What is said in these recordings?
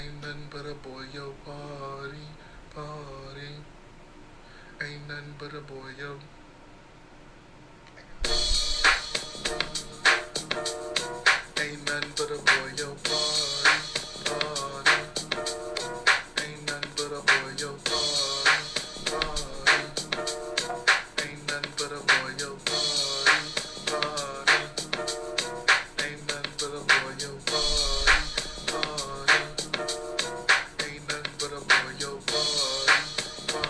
Ain't nothing but a boy, yo, party, party. Ain't nothing but a boy, yo. Ain't nothing but a boy, yo, party, party. Ain't nothing but a boy, yo, party, party. Ain't nothing but a boy, yo, party, party. Ain't nothing but a boy, yo, party, party. Ain't nothing but a boy, yo, party, party. Ain't nothing but a boy, yo, party, party.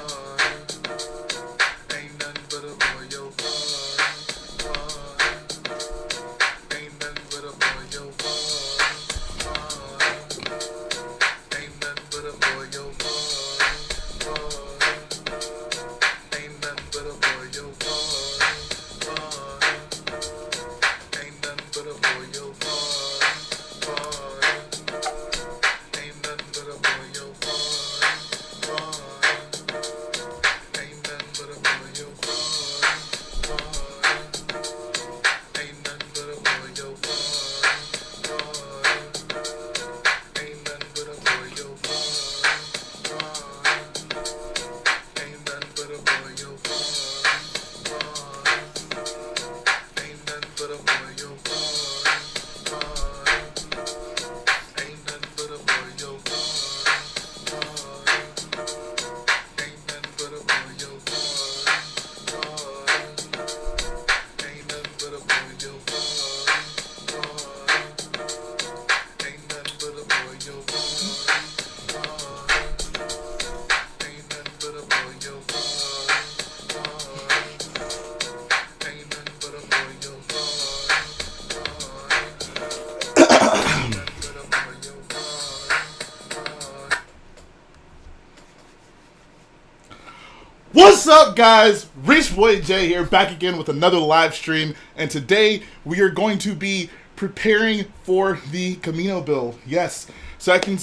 Ain't nothing but a boy, yo, party, party. Ain't nothing but a boy, yo, party, party. Ain't nothing but a boy, yo, party, party. Ain't nothing but a boy, yo, party, party. Ain't nothing but a boy, yo, party, party. Ain't nothing but a boy, yo, party, party. Ain't nothing but a boy, yo, party, party. Ain't nothing but a boy, yo, party, party. Ain't nothing but a boy, yo, party, party. Ain't nothing but a boy, yo, party, party. Ain't nothing but a boy, yo, party, party. Ain't nothing but a boy, yo, party, party. Ain't nothing but a boy, yo, party, party. Ain't nothing but a boy, yo, party, party. Ain't nothing but a boy, yo, party, party. Ain't nothing but a boy, yo, party, party. What's up, guys? Rich Boy J here, back again with another live stream, and today we are going to be preparing for the Kamino build. Yes, so as you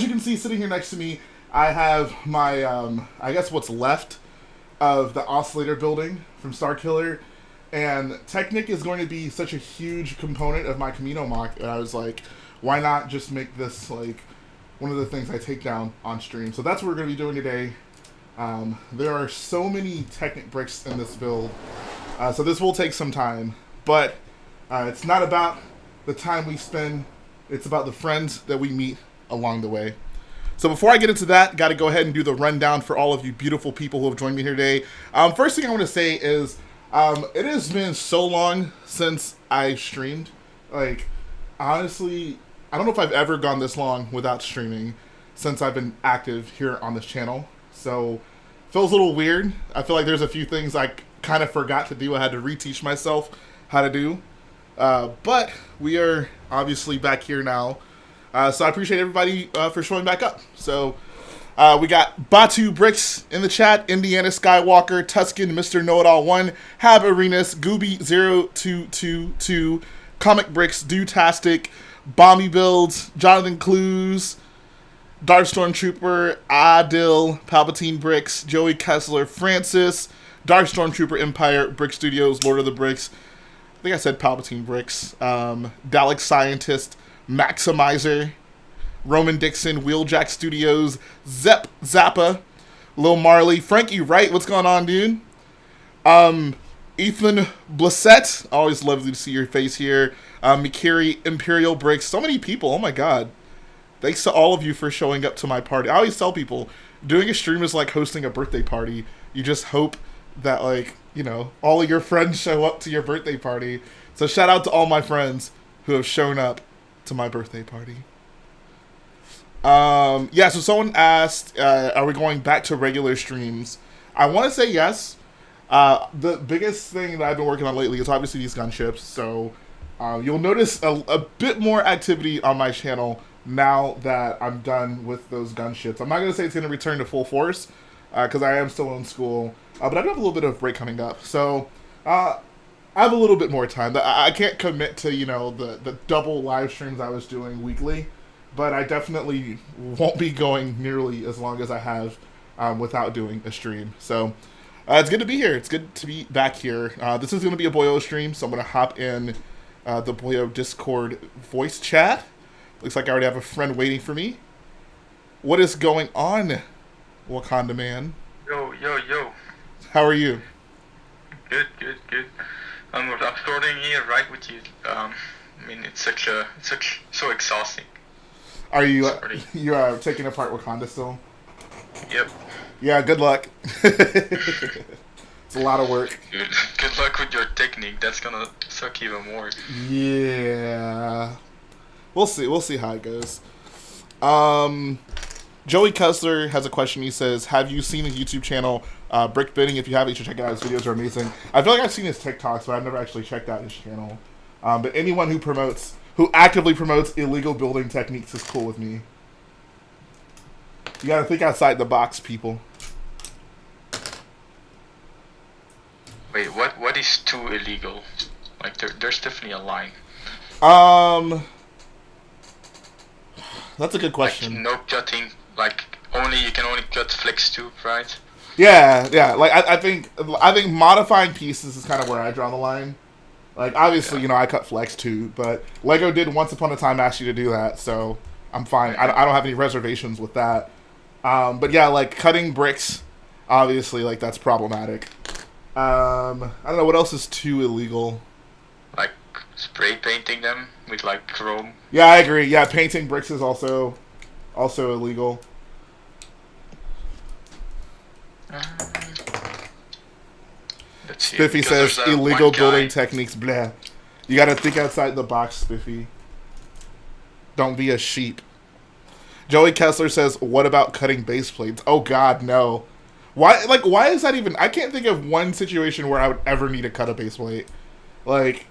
can see, sitting here next to me, I have my, I guess what's left of the oscillator building from Starkiller, and Technic is going to be such a huge component of my Kamino mock, and I was like, why not just make this like one of the things I take down on stream? So that's what we're going to be doing today. There are so many Technic bricks in this build, so this will take some time, but it's not about the time we spend, it's about the friends that we meet along the way. So before I get into that, got to go ahead and do the rundown for all of you beautiful people who have joined me here today. First thing I want to say is, it has been so long since I streamed. Like, honestly, I don't know if I've ever gone this long without streaming since I've been active here on this channel. So, feels a little weird. I feel like there's a few things I kind of forgot to do. I had to reteach myself how to do. But we are obviously back here now. So I appreciate everybody for showing back up. So we got Batu Bricks in the chat, Indiana Skywalker, Tuscan, Mr. Know-It-All 1, Hab Arenas, Gooby0222, Comic Bricks, Dutastic, Bomby Builds, Jonathan Clues, Dark Stormtrooper, Adil, Palpatine Bricks, Joey Kessler, Francis, Dark Stormtrooper Empire, Brick Studios, Lord of the Bricks. I think I said Palpatine Bricks. Dalek Scientist, Maximizer, Roman Dixon, Wheeljack Studios, Zep Zappa, Lil Marley, Frankie Wright. What's going on, dude? Ethan Blissett. Always lovely to see your face here. Mikiri, Imperial Bricks. So many people. Oh my god. Thanks to all of you for showing up to my party. I always tell people, doing a stream is like hosting a birthday party. You just hope that, like, you know, all of your friends show up to your birthday party. So shout out to all my friends who have shown up to my birthday party. Yeah, so someone asked, are we going back to regular streams? I want to say yes. The biggest thing that I've been working on lately is obviously these gunships. So you'll notice a bit more activity on my channel now that I'm done with those gunships. I'm not going to say it's going to return to full force, because I am still in school, but I do have a little bit of break coming up. So I have a little bit more time. I can't commit to, you know, the double live streams I was doing weekly, but I definitely won't be going nearly as long as I have without doing a stream. So it's good to be here. It's good to be back here. This is going to be a Boyo stream, so I'm going to hop in the Boyo Discord voice chat. Looks like I already have a friend waiting for me. What is going on, Wakanda man? Yo, yo, yo. How are you? Good, good, good. I'm starting here right with you. I mean, it's so exhausting. Are you Sorry. you taking apart Wakanda still? Yep. Yeah, good luck. It's a lot of work. Good luck with your technique. That's gonna suck even more. Yeah. We'll see. We'll see how it goes. Joey Kessler has a question. He says, have you seen his YouTube channel, Brick Bidding? If you haven't, you should check it out. His videos are amazing. I feel like I've seen his TikToks, but I've never actually checked out his channel. But anyone who actively promotes illegal building techniques is cool with me. You gotta think outside the box, people. Wait, what is too illegal? Like, there's definitely a line. That's a good question. Like, no cutting, like, you can only cut flex tube, right? Yeah. Like, I think modifying pieces is kind of where I draw the line. Like, obviously, you know, I cut flex too, but Lego did once upon a time ask you to do that, so I'm fine. I don't have any reservations with that. But yeah, like, cutting bricks, obviously, like, that's problematic. I don't know, what else is too illegal? Like, spray painting them with, like, chrome. Yeah, I agree. Yeah, painting bricks is also illegal. Let's see, Spiffy because says there's, illegal one guy- building techniques, blah. You gotta think outside the box, Spiffy. Don't be a sheep. Joey Kessler says, what about cutting base plates? Oh god, no. Why is that even... I can't think of one situation where I would ever need to cut a base plate. Like,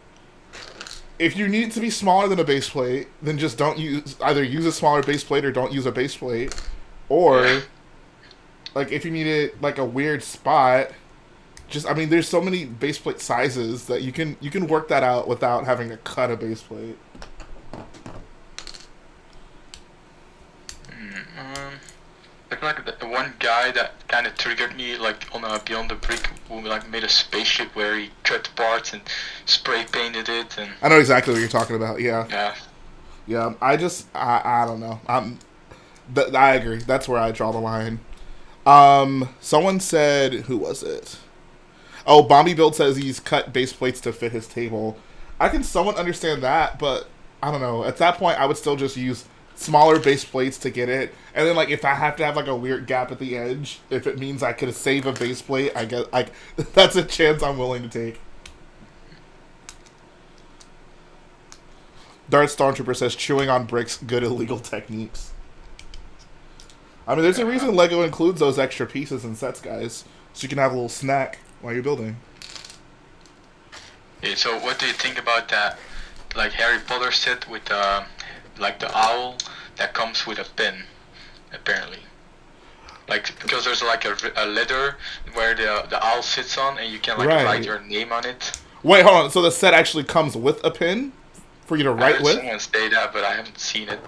if you need it to be smaller than a base plate, then just either use a smaller base plate or don't use a base plate. Or, like, if you need it, like, a weird spot... there's so many base plate sizes that you can work that out without having to cut a base plate. Like the one guy that kind of triggered me, like on Beyond the Brick, who like made a spaceship where he cut parts and spray painted it, and I know exactly what you're talking about. Yeah. yeah. I don't know. I agree. That's where I draw the line. Someone said, who was it? Oh, Bombi Build says he's cut base plates to fit his table. I can somewhat understand that, but I don't know. At that point, I would still just use smaller base plates to get it. And then, like, if I have to have, like, a weird gap at the edge, if it means I could save a base plate, I guess, like, that's a chance I'm willing to take. Dart Stormtrooper says, chewing on bricks, good illegal techniques. I mean, there's a reason Lego includes those extra pieces and sets, guys. So you can have a little snack while you're building. Yeah, so what do you think about that, like, Harry Potter set with, like, the owl that comes with a pin, apparently? Like, because there's, like, a letter where the owl sits on, and you can, like, write your name on it. Wait, hold on. So the set actually comes with a pin for you to write with? I heard someone say that, but I haven't seen it.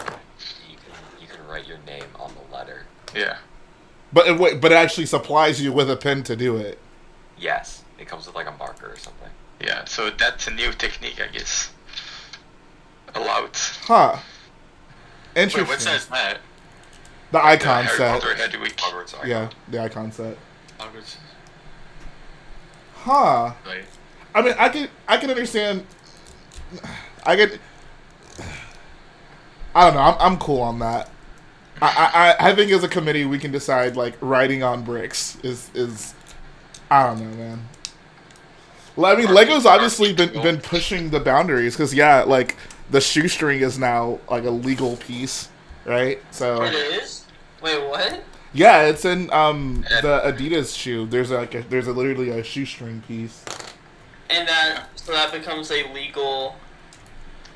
You can write your name on the letter. Yeah. But it actually supplies you with a pen to do it. Yes, it comes with like a marker or something. Yeah, so that's a new technique, I guess. Allowed. Huh. Interesting. Wait, what says that? The icon Harry set. Potter Hedwig. Hogwarts icon. Yeah, the icon set. Hogwarts. Huh. Like, I mean, I can understand. I don't know. I'm cool on that. I think as a committee we can decide, like, writing on bricks is I don't know, man. Well, I mean, Lego's obviously been pushing the boundaries because, yeah, like, the shoestring is now, like, a legal piece, right? So It is? Wait, what? yeah, it's in the Adidas shoe. There's literally a shoestring piece. And that becomes a legal.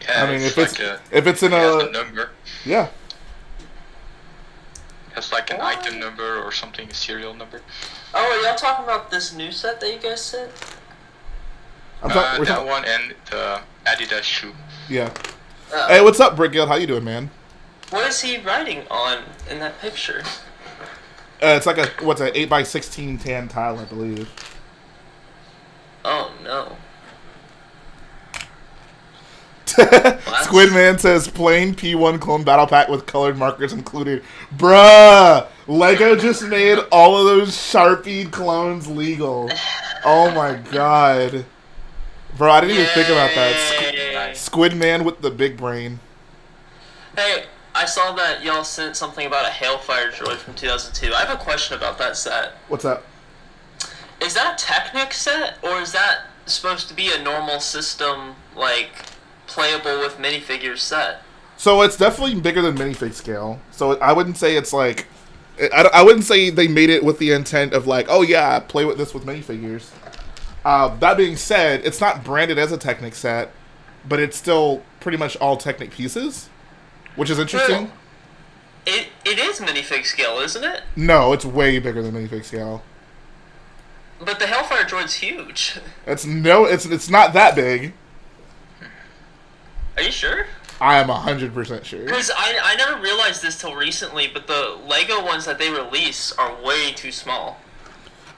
yeah, I mean, if like it's in it has a a number. yeah. It has like an item number or something, a serial number. Oh, are y'all talking about this new set that you guys said? We're That talking- one and the Adidas shoe. Yeah. Hey, what's up, Brick Guild? How you doing, man? What is he writing on in that picture? It's like an 8x16 tan tile, I believe. Oh no. Squidman says plain P1 clone battle pack with colored markers included. Bruh! Lego just made all of those Sharpie clones legal. Oh my god. Bro, I didn't even think about that. Yay. Squidman with the big brain. Hey, I saw that y'all sent something about a Hailfire droid from 2002. I have a question about that set. What's up? Is that a Technic set, or is that supposed to be a normal system, like, playable with minifigures set? So it's definitely bigger than minifig scale. So I wouldn't say it's like... I wouldn't say they made it with the intent of like, oh yeah, play with this with minifigures. That being said, it's not branded as a Technic set, but it's still pretty much all Technic pieces, which is interesting. Well, it is minifig scale, isn't it? No, it's way bigger than minifig scale. But the Hellfire droid's huge. It's not that big. Are you sure? I am 100% sure. Because I never realized this till recently, but the Lego ones that they release are way too small.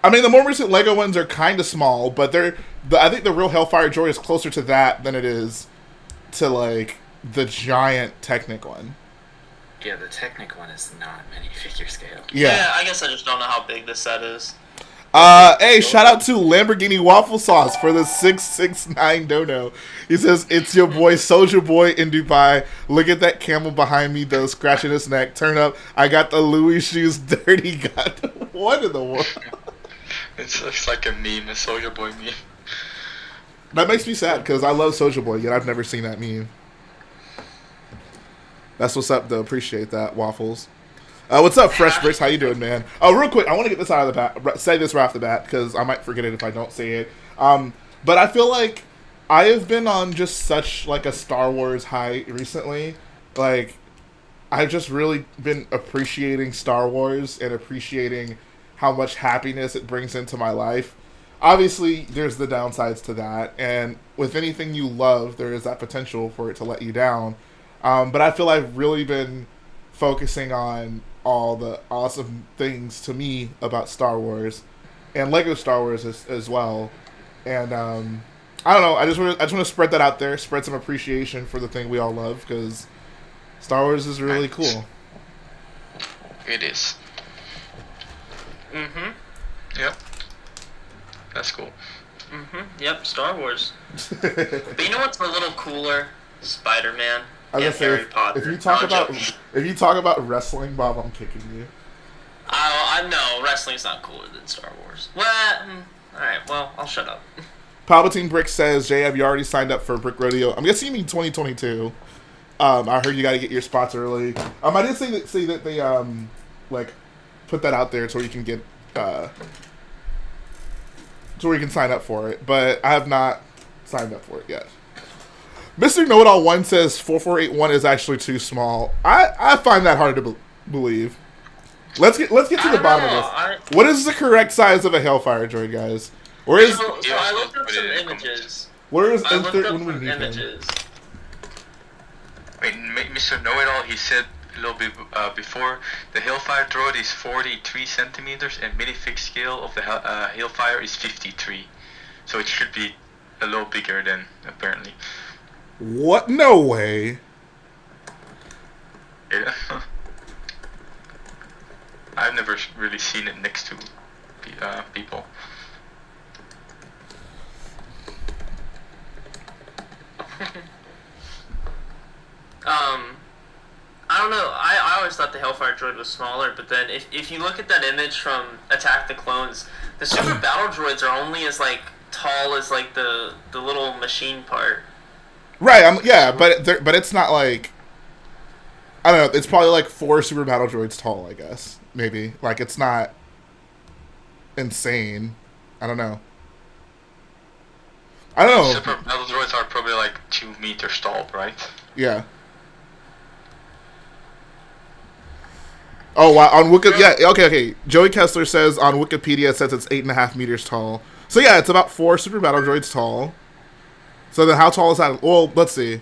I mean, the more recent Lego ones are kind of small, but I think the real Hellfire droid is closer to that than it is to like the giant Technic one. Yeah, the Technic one is not minifigure scale. Yeah. I guess I just don't know how big this set is. Hey, shout out to Lamborghini Waffle Sauce for the 669 dono. He says, it's your boy, Soldier Boy in Dubai. Look at that camel behind me, though, scratching his neck. Turn up. I got the Louis shoes dirty. God, what in the world? It's like a meme, a Soldier Boy meme. That makes me sad, because I love Soldier Boy, yet I've never seen that meme. That's what's up, though. Appreciate that, Waffles. What's up, Fresh Bricks? How you doing, man? Oh, real quick, I want to get this out of the bat. Say this right off the bat, because I might forget it if I don't say it. But I feel like I have been on just such like a Star Wars high recently. Like, I've just really been appreciating Star Wars and appreciating how much happiness it brings into my life. Obviously, there's the downsides to that, and with anything you love, there is that potential for it to let you down. But I feel I've really been focusing on all the awesome things to me about Star Wars and Lego Star Wars as well. And I don't know, I just want to spread that out there, spread some appreciation for the thing we all love, because Star Wars is really cool. It is. Mm-hmm. Yep. That's cool. Mm-hmm. Yep, Star Wars. But you know what's a little cooler? Spider-Man. I was And gonna say, Harry Potter. if you No, talk I'm about joking. wrestling, Bob, I'm kicking you. I know wrestling's not cooler than Star Wars. Well, alright, well, I'll shut up. Palpatine Brick says, Jay, have you already signed up for Brick Rodeo? I'm guessing you mean 2022. I heard you got to get your spots early. I did say that they like put that out there so you can get so where you can sign up for it, but I have not signed up for it yet. Mr. Know-It-All 1 says 4481 is actually too small. I find that hard to believe. Let's get to the bottom of this. What is the correct size of a Hellfire droid, guys? So I looked up some images. Where is I looked up when we some need him? images. Wait, Mr. Know-It-All, he said a little bit before, the Hellfire droid is 43 centimeters and minifig scale of the Hellfire is 53. So it should be a little bigger then, apparently. What? No way. Yeah. I've never really seen it next to people. I don't know. I always thought the Hellfire droid was smaller, but then if you look at that image from Attack the Clones, the super battle droids are only as like tall as like the little machine part. Right. Yeah, but it's not like, I don't know. It's probably like 4 super battle droids tall, I guess. Maybe like it's not insane. I don't know. Super battle droids are probably like 2 meters tall, right? Yeah. Oh wow! On Wikipedia, yeah. Okay. Joey Kessler says on Wikipedia it says it's 8.5 meters tall. So yeah, it's about 4 super battle droids tall. So then, how tall is that? Well, let's see.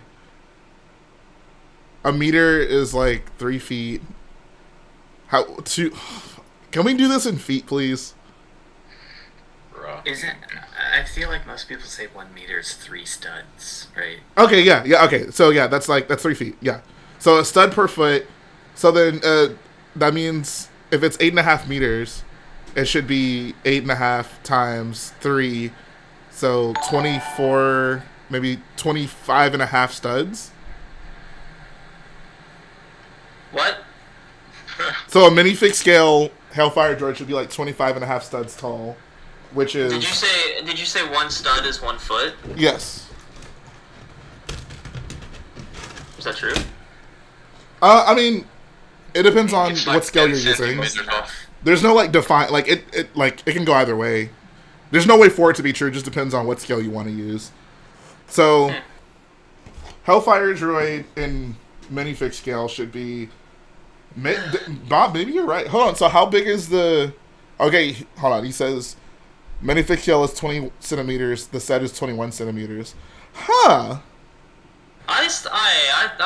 A meter is like 3 feet. Can we do this in feet, please? Is it? I I feel like most people say 1 meter is 3 studs, right? Okay, yeah, okay. So yeah, that's 3 feet. Yeah. So a stud per foot. So then that means if it's 8.5 meters, it should be 8.5 times 3. So 24, maybe 25.5 studs. What? So a minifig scale Hellfire droid should be like 25.5 studs tall, which is. Did you say 1 stud is 1 foot? Yes. Is that true? I mean, it depends on It's what like scale 10 you're using. centimeters off. There's no like define like it can go either way. There's no way for it to be true. It just depends on what scale you want to use. So, Hellfire droid in minifig scale should be. Bob, maybe you're right. Hold on. So how big is the? Okay, hold on. He says minifig scale is 20 centimeters. The set is 21 centimeters. Huh. All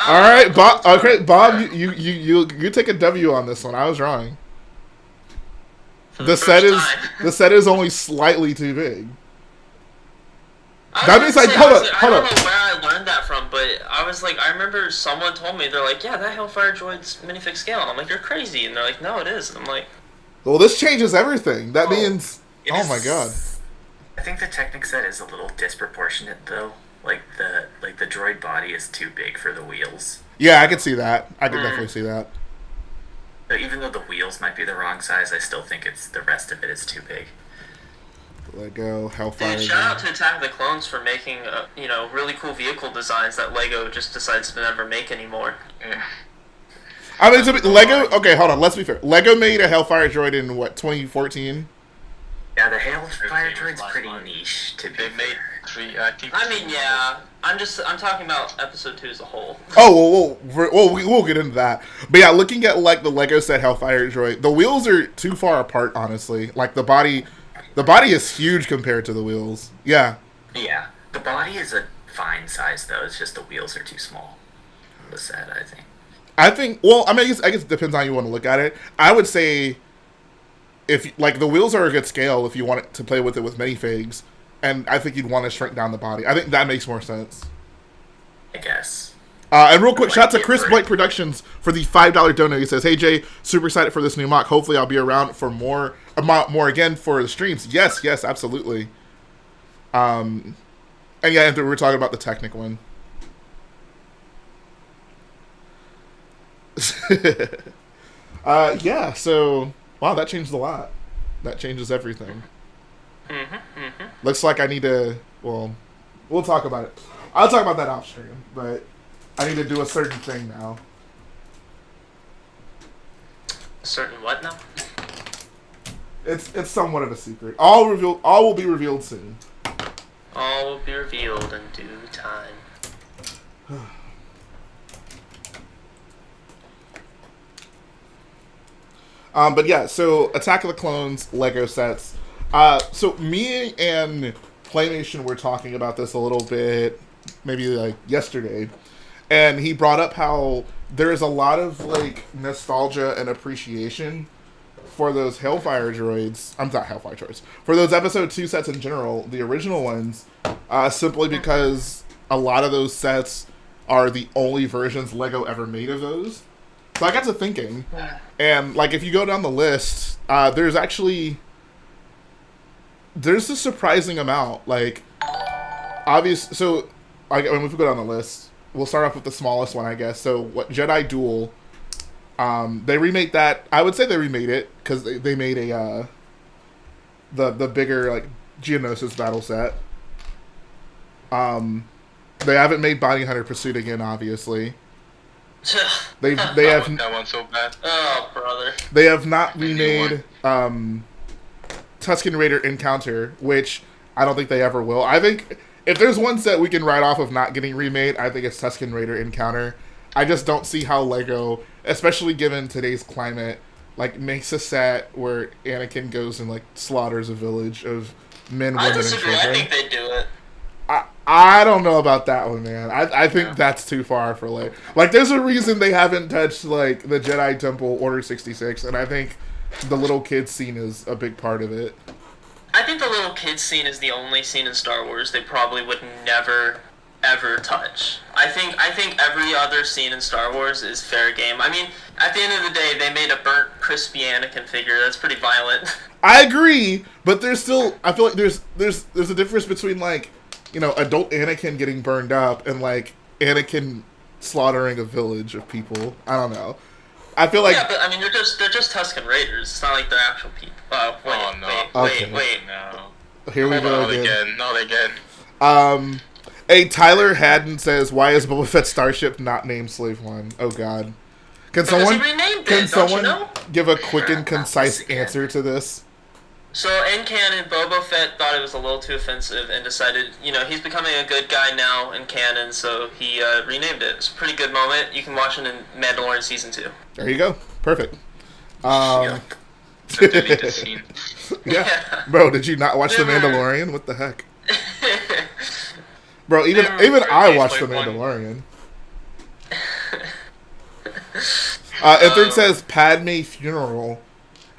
All right, Bob. Okay, Bob, you take a W on this one. I was wrong. The set is only slightly too big. That means hold up. I don't know where I learned that from, but I remember someone told me, they're like, yeah, that Hellfire droid's minifig scale. And I'm like, you're crazy. And they're like, no, it is. And I'm like, Well, this changes everything. That means, oh my god. I think the Technic set is a little disproportionate, though. Like the droid body is too big for the wheels. Yeah, I can see that. I can definitely see that. So even though the wheels might be the wrong size, I still think the rest of it is too big. Lego Hellfire. dude, shout out to Attack of the Clones for making, really cool vehicle designs that Lego just decides to never make anymore. Yeah. I mean, Lego. Okay, hold on. Let's be fair. Lego made a Hellfire droid in what 2014. Yeah, the Hellfire droid's pretty niche. They made 3. I think. I mean, yeah. I'm talking about episode 2 as a whole. Oh, we'll get into that. But yeah, looking at like the Lego set Hellfire droid, the wheels are too far apart. Honestly, like the body is huge compared to the wheels. Yeah. Yeah, the body is a fine size though. It's just the wheels are too small. The set, I think. Well, I mean, I guess it depends on how you want to look at it. I would say, if like the wheels are a good scale, if you want to play with it with minifigs, and I think you'd want to shrink down the body. I think that makes more sense. I guess. And real quick, shout out to Chris Blake Productions for the $5 donate. He says, "Hey Jay, super excited for this new mock. Hopefully, I'll be around for more again for the streams." Yes, absolutely. And yeah, and we're talking about the Technic one. Yeah. So wow, that changed a lot. That changes everything. Looks like I need to. Well, we'll talk about it. I'll talk about that off stream, but I need to do a certain thing now. A certain what now? It's somewhat of a secret. All will be revealed soon. All will be revealed in due time. But yeah, so Attack of the Clones Lego sets. So me and Playmation were talking about this a little bit, maybe like yesterday, and he brought up how there is a lot of like nostalgia and appreciation for those Hellfire droids. I'm not Hellfire droids. For those Episode 2 sets in general, the original ones, simply because a lot of those sets are the only versions Lego ever made of those. So I got to thinking, and like if you go down the list, there's a surprising amount. Like, obvious. So, if we go down the list, we'll start off with the smallest one, I guess. So, what Jedi Duel? They remade that. I would say they remade it because they made a the bigger like Geonosis battle set. They haven't made Bounty Hunter Pursuit again, obviously. They have that one so bad. Oh, brother. They have not remade Tusken Raider Encounter, which I don't think they ever will. I think if there's one set we can write off of not getting remade, I think it's Tusken Raider Encounter. I just don't see how Lego, especially given today's climate, like makes a set where Anakin goes and like slaughters a village of men, women, and children. I think they do it. I don't know about that one, man. I think that's too far for like there's a reason they haven't touched like the Jedi Temple Order 66, and I think the little kid scene is a big part of it. I think the little kid scene is the only scene in Star Wars they probably would never ever touch. I think every other scene in Star Wars is fair game. I mean, at the end of the day, they made a burnt, crispy Anakin figure. That's pretty violent. I agree, but there's still, I feel like there's a difference between, like, you know, adult Anakin getting burned up and, like, Anakin slaughtering a village of people. I don't know. I feel like... Yeah, but, I mean, they're just Tusken Raiders. It's not like they're actual people. Wait, No. Here we go again. Not again. Hey, Tyler Haddon says, why is Boba Fett's starship not named Slave One? Oh, God. Can someone give a quick and concise answer to this? So, in canon, Boba Fett thought it was a little too offensive and decided, you know, he's becoming a good guy now in canon, so he renamed it. It's a pretty good moment. You can watch it in Mandalorian Season 2. There you go. Perfect. Delete the scene. Yeah. Bro, did you not watch The Mandalorian? What the heck? Bro, even I watched The Mandalorian. Ithrid says, Padme funeral.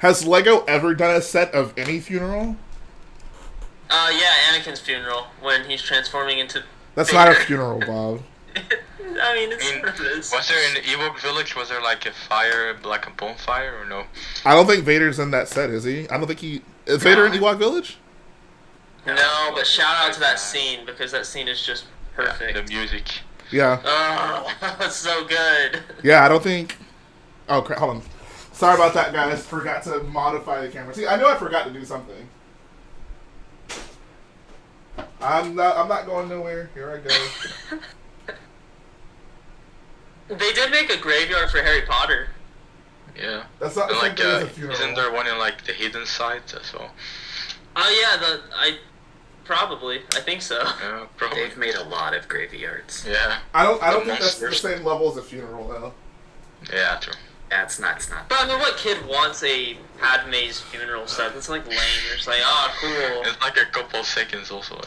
Has Lego ever done a set of any funeral? Yeah, Anakin's funeral, when he's transforming into... That's Vader. not a funeral, Bob. I mean, it's sort of is. Was there in the Ewok village, was there like a fire, like a bonfire, or no? I don't think Vader's in that set, is he? I don't think he... Is Vader in Ewok Village? No, but shout out to that scene, because that scene is just perfect. Yeah, the music. Yeah. Oh, it's so good. Yeah, I don't think... Oh, crap. Hold on. Sorry about that, guys. Forgot to modify the camera. See, I knew I forgot to do something. I'm not going nowhere. Here I go. They did make a graveyard for Harry Potter. Yeah. That's not the same like, thing as a funeral. isn't there one in like the hidden sites as well? Oh yeah, I think so. Yeah, probably. They've made a lot of graveyards. Yeah. I don't think that's the same level as a funeral, though. Yeah, true. Yeah, it's not. But I mean, what kid wants a Padme's funeral set? That's like lame. You're just like, oh, cool. It's like a couple seconds also.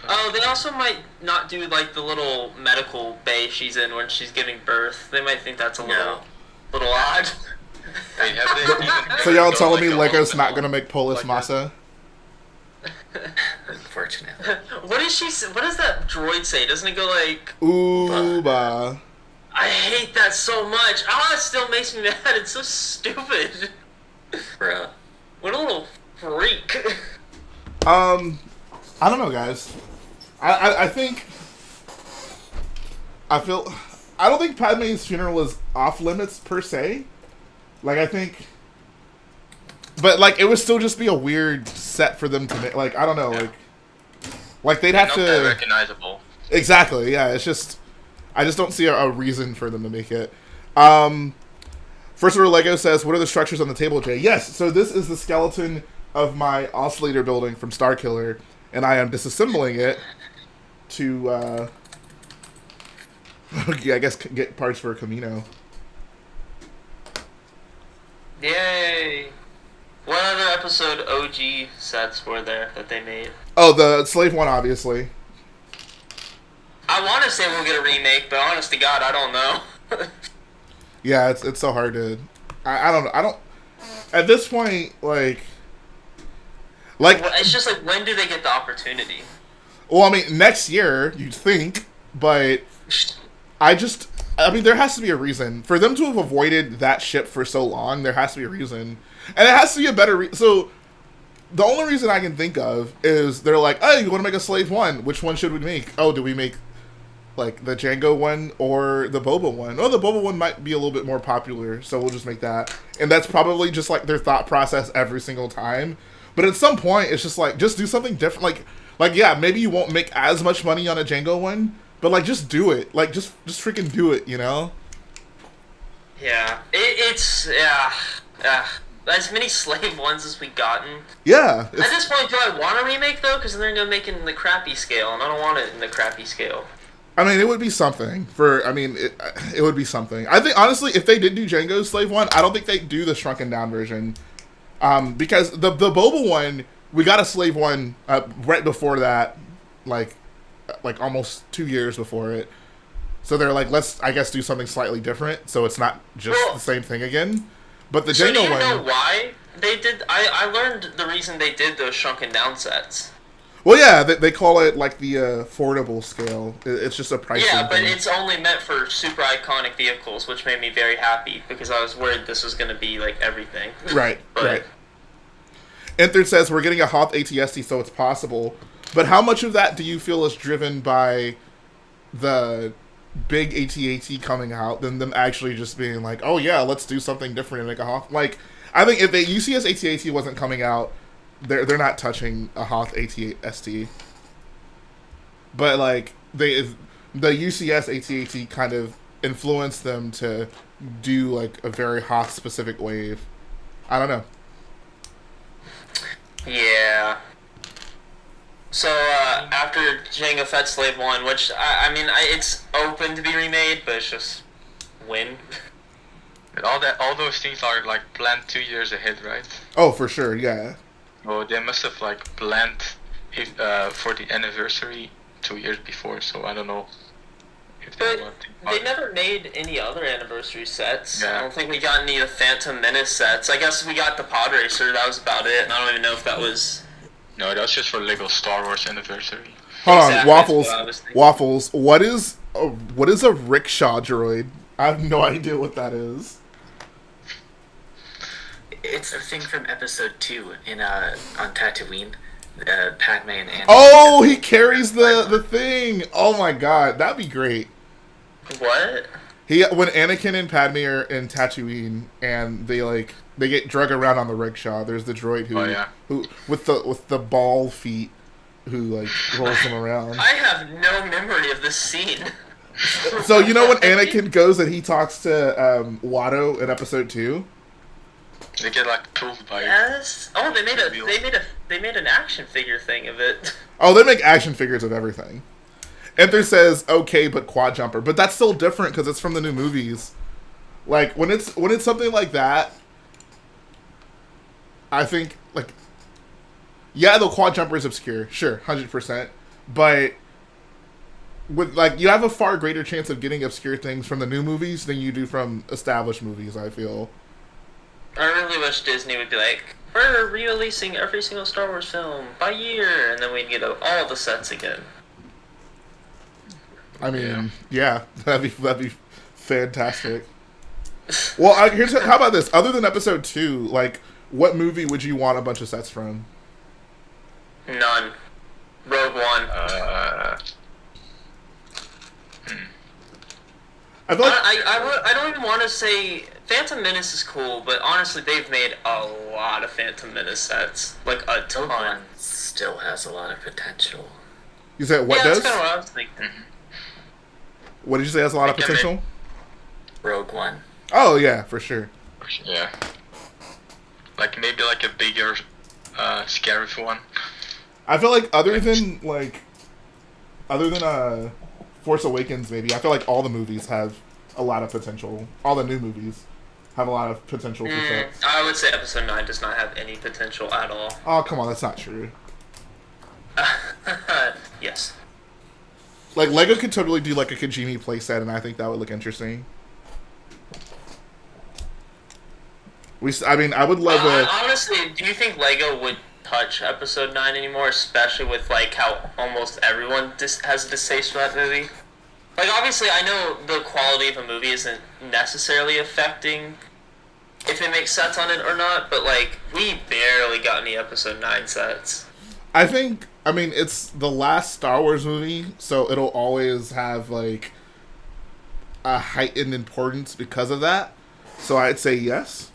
Oh, they also might not do like the little medical bay she's in when she's giving birth. They might think that's a little odd. Wait, have they even So y'all done, telling me like, a Lego's not hospital going to make Polis like Masa? Unfortunately. What does that droid say? Doesn't it go like... Ooba. I hate that so much. Ah, it still makes me mad. It's so stupid. Bruh. What a little freak. I don't know, guys. I think... I don't think Padme's funeral is off limits, per se. Like, I think... But, like, it would still just be a weird set for them to make. Like, I don't know, like they'd have not to... that recognizable. Exactly, yeah, it's just... I just don't see a reason for them to make it. First order Lego says, what are the structures on the table, Jay? Yes, so this is the skeleton of my oscillator building from Starkiller, and I am disassembling it to, I guess get parts for Kamino. Yay. What other episode OG sets were there that they made? Oh, the Slave one, obviously. I want to say we'll get a remake, but honest to God, I don't know. Yeah, it's so hard to... I don't know. I don't... At this point, like... It's just like, when do they get the opportunity? Well, I mean, next year, you'd think, but... I mean, there has to be a reason. For them to have avoided that ship for so long, there has to be a reason. And it has to be a better so, the only reason I can think of is they're like, oh, you want to make a Slave one? Which one should we make? Oh, do we make, like, the Django one or the Boba one? Oh, the Boba one might be a little bit more popular, so we'll just make that. And that's probably just, like, their thought process every single time. But at some point, it's just like, just do something different. Like yeah, maybe you won't make as much money on a Django one, but, like, just do it. Like, just freaking do it, you know? Yeah. As many Slave ones as we've gotten. Yeah. At this point, do I want a remake, though? Because then they're going to make it in the crappy scale, and I don't want it in the crappy scale. I mean, it would be something. It would be something. I think, honestly, if they did do Django's Slave one, I don't think they'd do the shrunken down version. Because the Boba one, we got a Slave one right before that, like almost 2 years before it. So they're like, let's, I guess, do something slightly different, so it's not just the same thing again. But the Django one... So do you know why they did. I learned the reason they did those shrunken down sets. Well, yeah, they call it like the affordable scale. It's just a pricing Yeah, but thing. it's only meant for super iconic vehicles, which made me very happy because I was worried this was going to be like everything. Right, But right. Enter says we're getting a Hoth ATST, so it's possible. But how much of that do you feel is driven by the big AT-AT coming out than them actually just being like, oh yeah, let's do something different and make a Hoth? Like, I think if the UCS AT-AT wasn't coming out, they're not touching a Hoth AT-ST. But like the UCS AT-AT kind of influenced them to do like a very Hoth specific wave. I don't know. yeah. So after Jango Fett Slave 1, which I mean it's open to be remade, but it's just when. But all those things are like planned 2 years ahead, right? Oh, for sure, yeah. Oh, they must have like planned for the anniversary 2 years before. So I don't know if they But want they to. never made any other anniversary sets. Yeah. I don't think we got any of the Phantom Menace sets. I guess we got the Pod Racer. That was about it. And I don't even know if that was. No, that's just for Lego Star Wars anniversary. Hold on, Exactly, Waffles. that's what I was thinking. Waffles. What is a rickshaw droid? I have no idea what that is. It's the thing from episode 2 in on Tatooine. Padme and Anakin. Oh, he carries the thing. Oh my god, that'd be great. What? When Anakin and Padme are in Tatooine and they get drug around on the rickshaw. There's the droid who with the ball feet who like rolls them around. I have no memory of this scene. So you know when Anakin goes and he talks to Watto in episode 2? They get like pulled by. Yes. Oh, they made an action figure thing of it. Oh, they make action figures of everything. Enter says okay, but quad jumper, but that's still different because it's from the new movies. Like when it's something like that, I think like yeah, the quad jumper is obscure, sure, 100%, but with like you have a far greater chance of getting obscure things from the new movies than you do from established movies. I feel. I really wish Disney would be like, we're re-releasing every single Star Wars film by year, and then we'd get all the sets again. I mean, yeah, that'd be fantastic. Well, how about this? Other than episode 2, like, what movie would you want a bunch of sets from? None. Rogue One. I feel like I don't even want to say Phantom Menace is cool, but honestly, they've made a lot of Phantom Menace sets, like a Rogue ton. One still has a lot of potential. you said what yeah, does? that's kind of what I was thinking. What did you say has a lot of Like, potential? Rogue One. Oh yeah, for sure. Yeah. Like maybe like a bigger, scary one. I feel like other than Force Awakens, maybe I feel like all the movies have a lot of potential. All the new movies have a lot of potential for sets. I would say Episode 9 does not have any potential at all. Oh come on, that's not true. Yes. Like Lego could totally do like a Kajimi playset, and I think that would look interesting. I would love Honestly, do you think Lego would touch Episode 9 anymore, especially with like how almost everyone has a distaste for that movie? Like, obviously, I know the quality of a movie isn't necessarily affecting if it makes sets on it or not, but like, we barely got any Episode 9 sets. I mean, it's the last Star Wars movie, so it'll always have, like, a heightened importance because of that. So I'd say yes.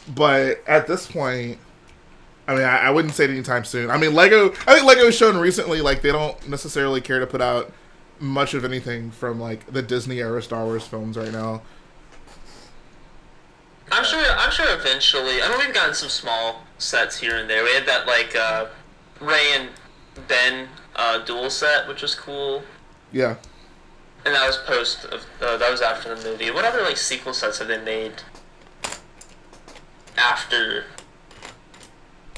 But at this point, I mean, I wouldn't say it anytime soon. I mean, I think Lego's shown recently, like, they don't necessarily care to put out much of anything from, like, the Disney-era Star Wars films right now. I'm sure eventually. I mean, we've gotten some small sets here and there. We had that, like, Rey and Ben dual set, which was cool. Yeah. And that was that was after the movie. What other, like, sequel sets have they made after?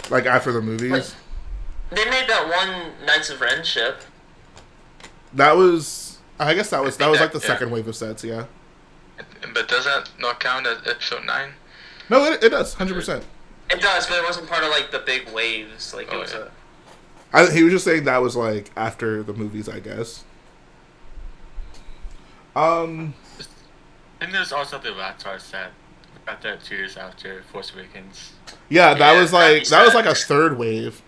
Like, after the movies? Like, they made that one Knights of Ren ship. That was... I guess that was like the yeah. second wave of sets, yeah. But does that not count as episode 9? No, it does, 100%. It does, but it wasn't part of like the big waves. Like it was He was just saying that was like after the movies, I guess. And there's also the Avatar set. Got that 2 years after Force Awakens. Yeah, that Yeah, was like a third wave.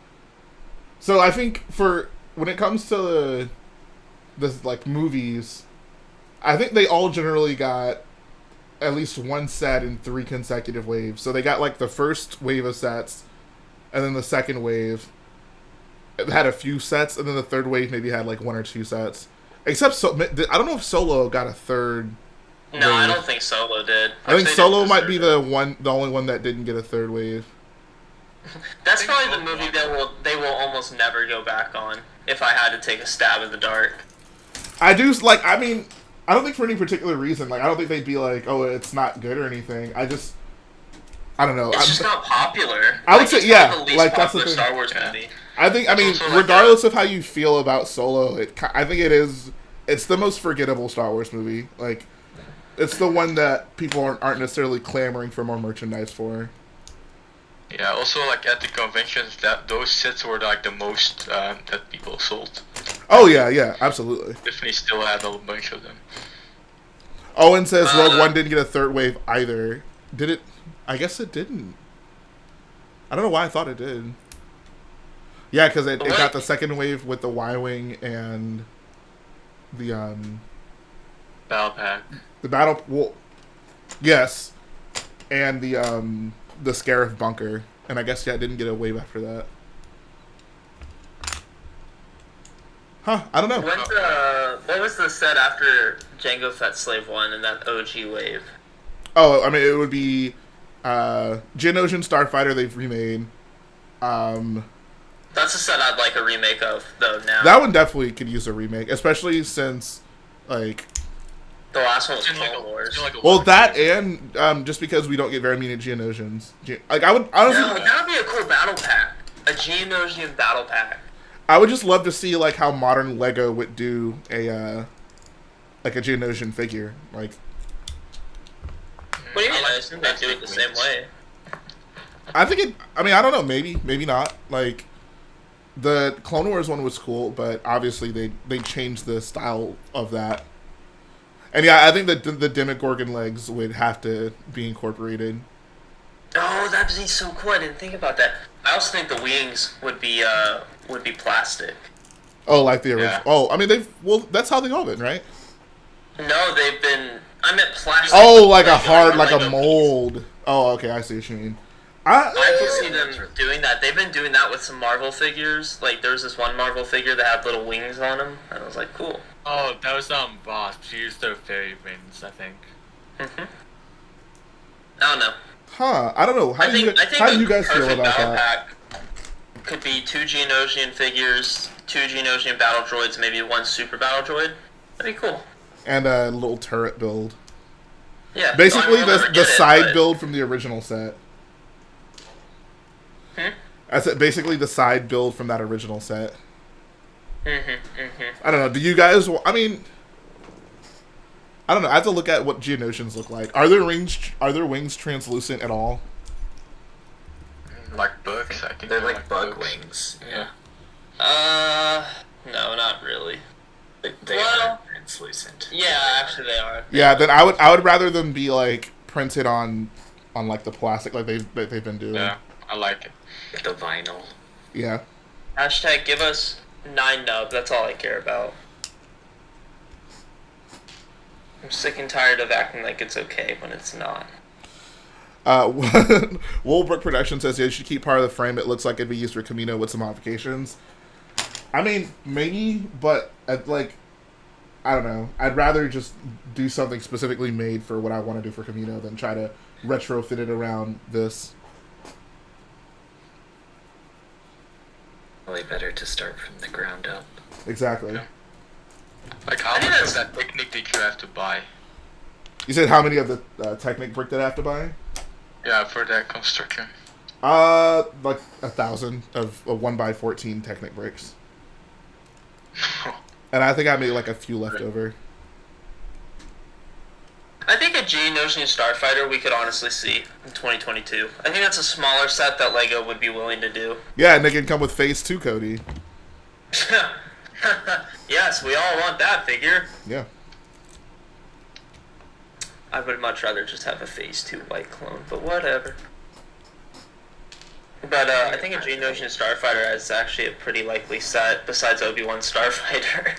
So I think for when it comes to the like movies, I think they all generally got at least one set in 3 consecutive waves. So they got like the first wave of sets, and then the second wave had a few sets, and then the third wave maybe had like 1 or 2 sets. Except I don't know if Solo got a third. No, wave. I don't think Solo did. I think Solo might be the only one that didn't get a third wave. That's probably the movie that they will almost never go back on. If I had to take a stab in the dark, I do like. I mean, I don't think for any particular reason. Like, I don't think they'd be like, "Oh, it's not good" or anything. I don't know. it's just not popular. I would say, it's yeah, the least like that's the popular thing. Star Wars movie. I mean, also like regardless of how you feel about Solo, I think it is. It's the most forgettable Star Wars movie. Like, it's the one that people aren't necessarily clamoring for more merchandise for. Yeah, also like at the conventions, that those sets were like the most that people sold. Oh yeah, absolutely. Definitely still had a bunch of them. Owen says Rogue One didn't get a third wave either. Did it? I guess it didn't. I don't know why I thought it did. Yeah, because it got the second wave with the Y-wing and the Battle Pack. the battle. Well, yes, and the Scarif bunker, and I guess it didn't get a wave after that. Huh? I don't know. What was the set after Jango Fett Slave 1 and that OG wave? Oh, I mean, it would be Geonosian Starfighter they've remade. That's a set I'd like a remake of, though, now. That one definitely could use a remake, especially since, like... The last one was It's been Clone Wars. Well, that and just because we don't get very many Geonosians. Like, I would honestly... No, that would be a cool battle pack. A Geonosian battle pack. I would just love to see, like, how modern LEGO would do a Geonosian figure. Like... What do you mean? I assume they do it the same way. I think it... I mean, I don't know. Maybe not. Like... The Clone Wars one was cool, but obviously they changed the style of that. And yeah, I think that the Demogorgon legs would have to be incorporated. Oh, that'd be so cool. I didn't think about that. I also think the wings would be plastic. Oh, like the original. Yeah. Oh, I mean that's how they've all been, right? No, they've been. I meant plastic. Oh, like a Lego, hard, like Lego a piece. mold. Oh, okay, I see what you mean. I can see them doing that. They've been doing that with some Marvel figures. Like, there was this one Marvel figure that had little wings on him, and I was like, cool. Oh, that was Boss. She used their fairy wings, I think. I don't know. Huh? I don't know. How do you guys feel perfect about battle that? pack could be 2 Geonosian figures, 2 Geonosian battle droids, maybe 1 super battle droid. That'd be cool. And a little turret build. Yeah. Basically, no, I will never the get it, side but- build from the original set. I said basically the side build from that original set. I don't know. Do you guys? I mean, I don't know. I have to look at what Geonosians look like. Are their wings translucent at all? Like bugs, I think. They're like bug bugs. wings. Yeah. No, not really. They Well- are translucent. Yeah, actually they are. Yeah. Then I would rather them be like printed on like the plastic like they've been doing. Yeah, I like it. The vinyl. Yeah. Hashtag give us 9 nub. That's all I care about. I'm sick and tired of acting like it's okay when it's not. Woolbrook Production says yeah, you should keep part of the frame. It looks like it'd be used for Kamino with some modifications. I mean, maybe, but I don't know. I'd rather just do something specifically made for what I want to do for Kamino than try to retrofit it around this. Probably better to start from the ground up. Exactly. Yeah. Like how much of that Technic did you have to buy? You said how many of the Technic brick did I have to buy? Yeah, for that construction. Like 1,000 of 1x14 Technic bricks. And I think I made like a few left over. I think a Geonosian Starfighter we could honestly see in 2022. I think that's a smaller set that LEGO would be willing to do. Yeah, and they can come with Phase 2, Cody. Yes, we all want that figure. Yeah. I would much rather just have a Phase 2 white clone, but whatever. But I think a Geonosian Starfighter is actually a pretty likely set, besides Obi-Wan Starfighter.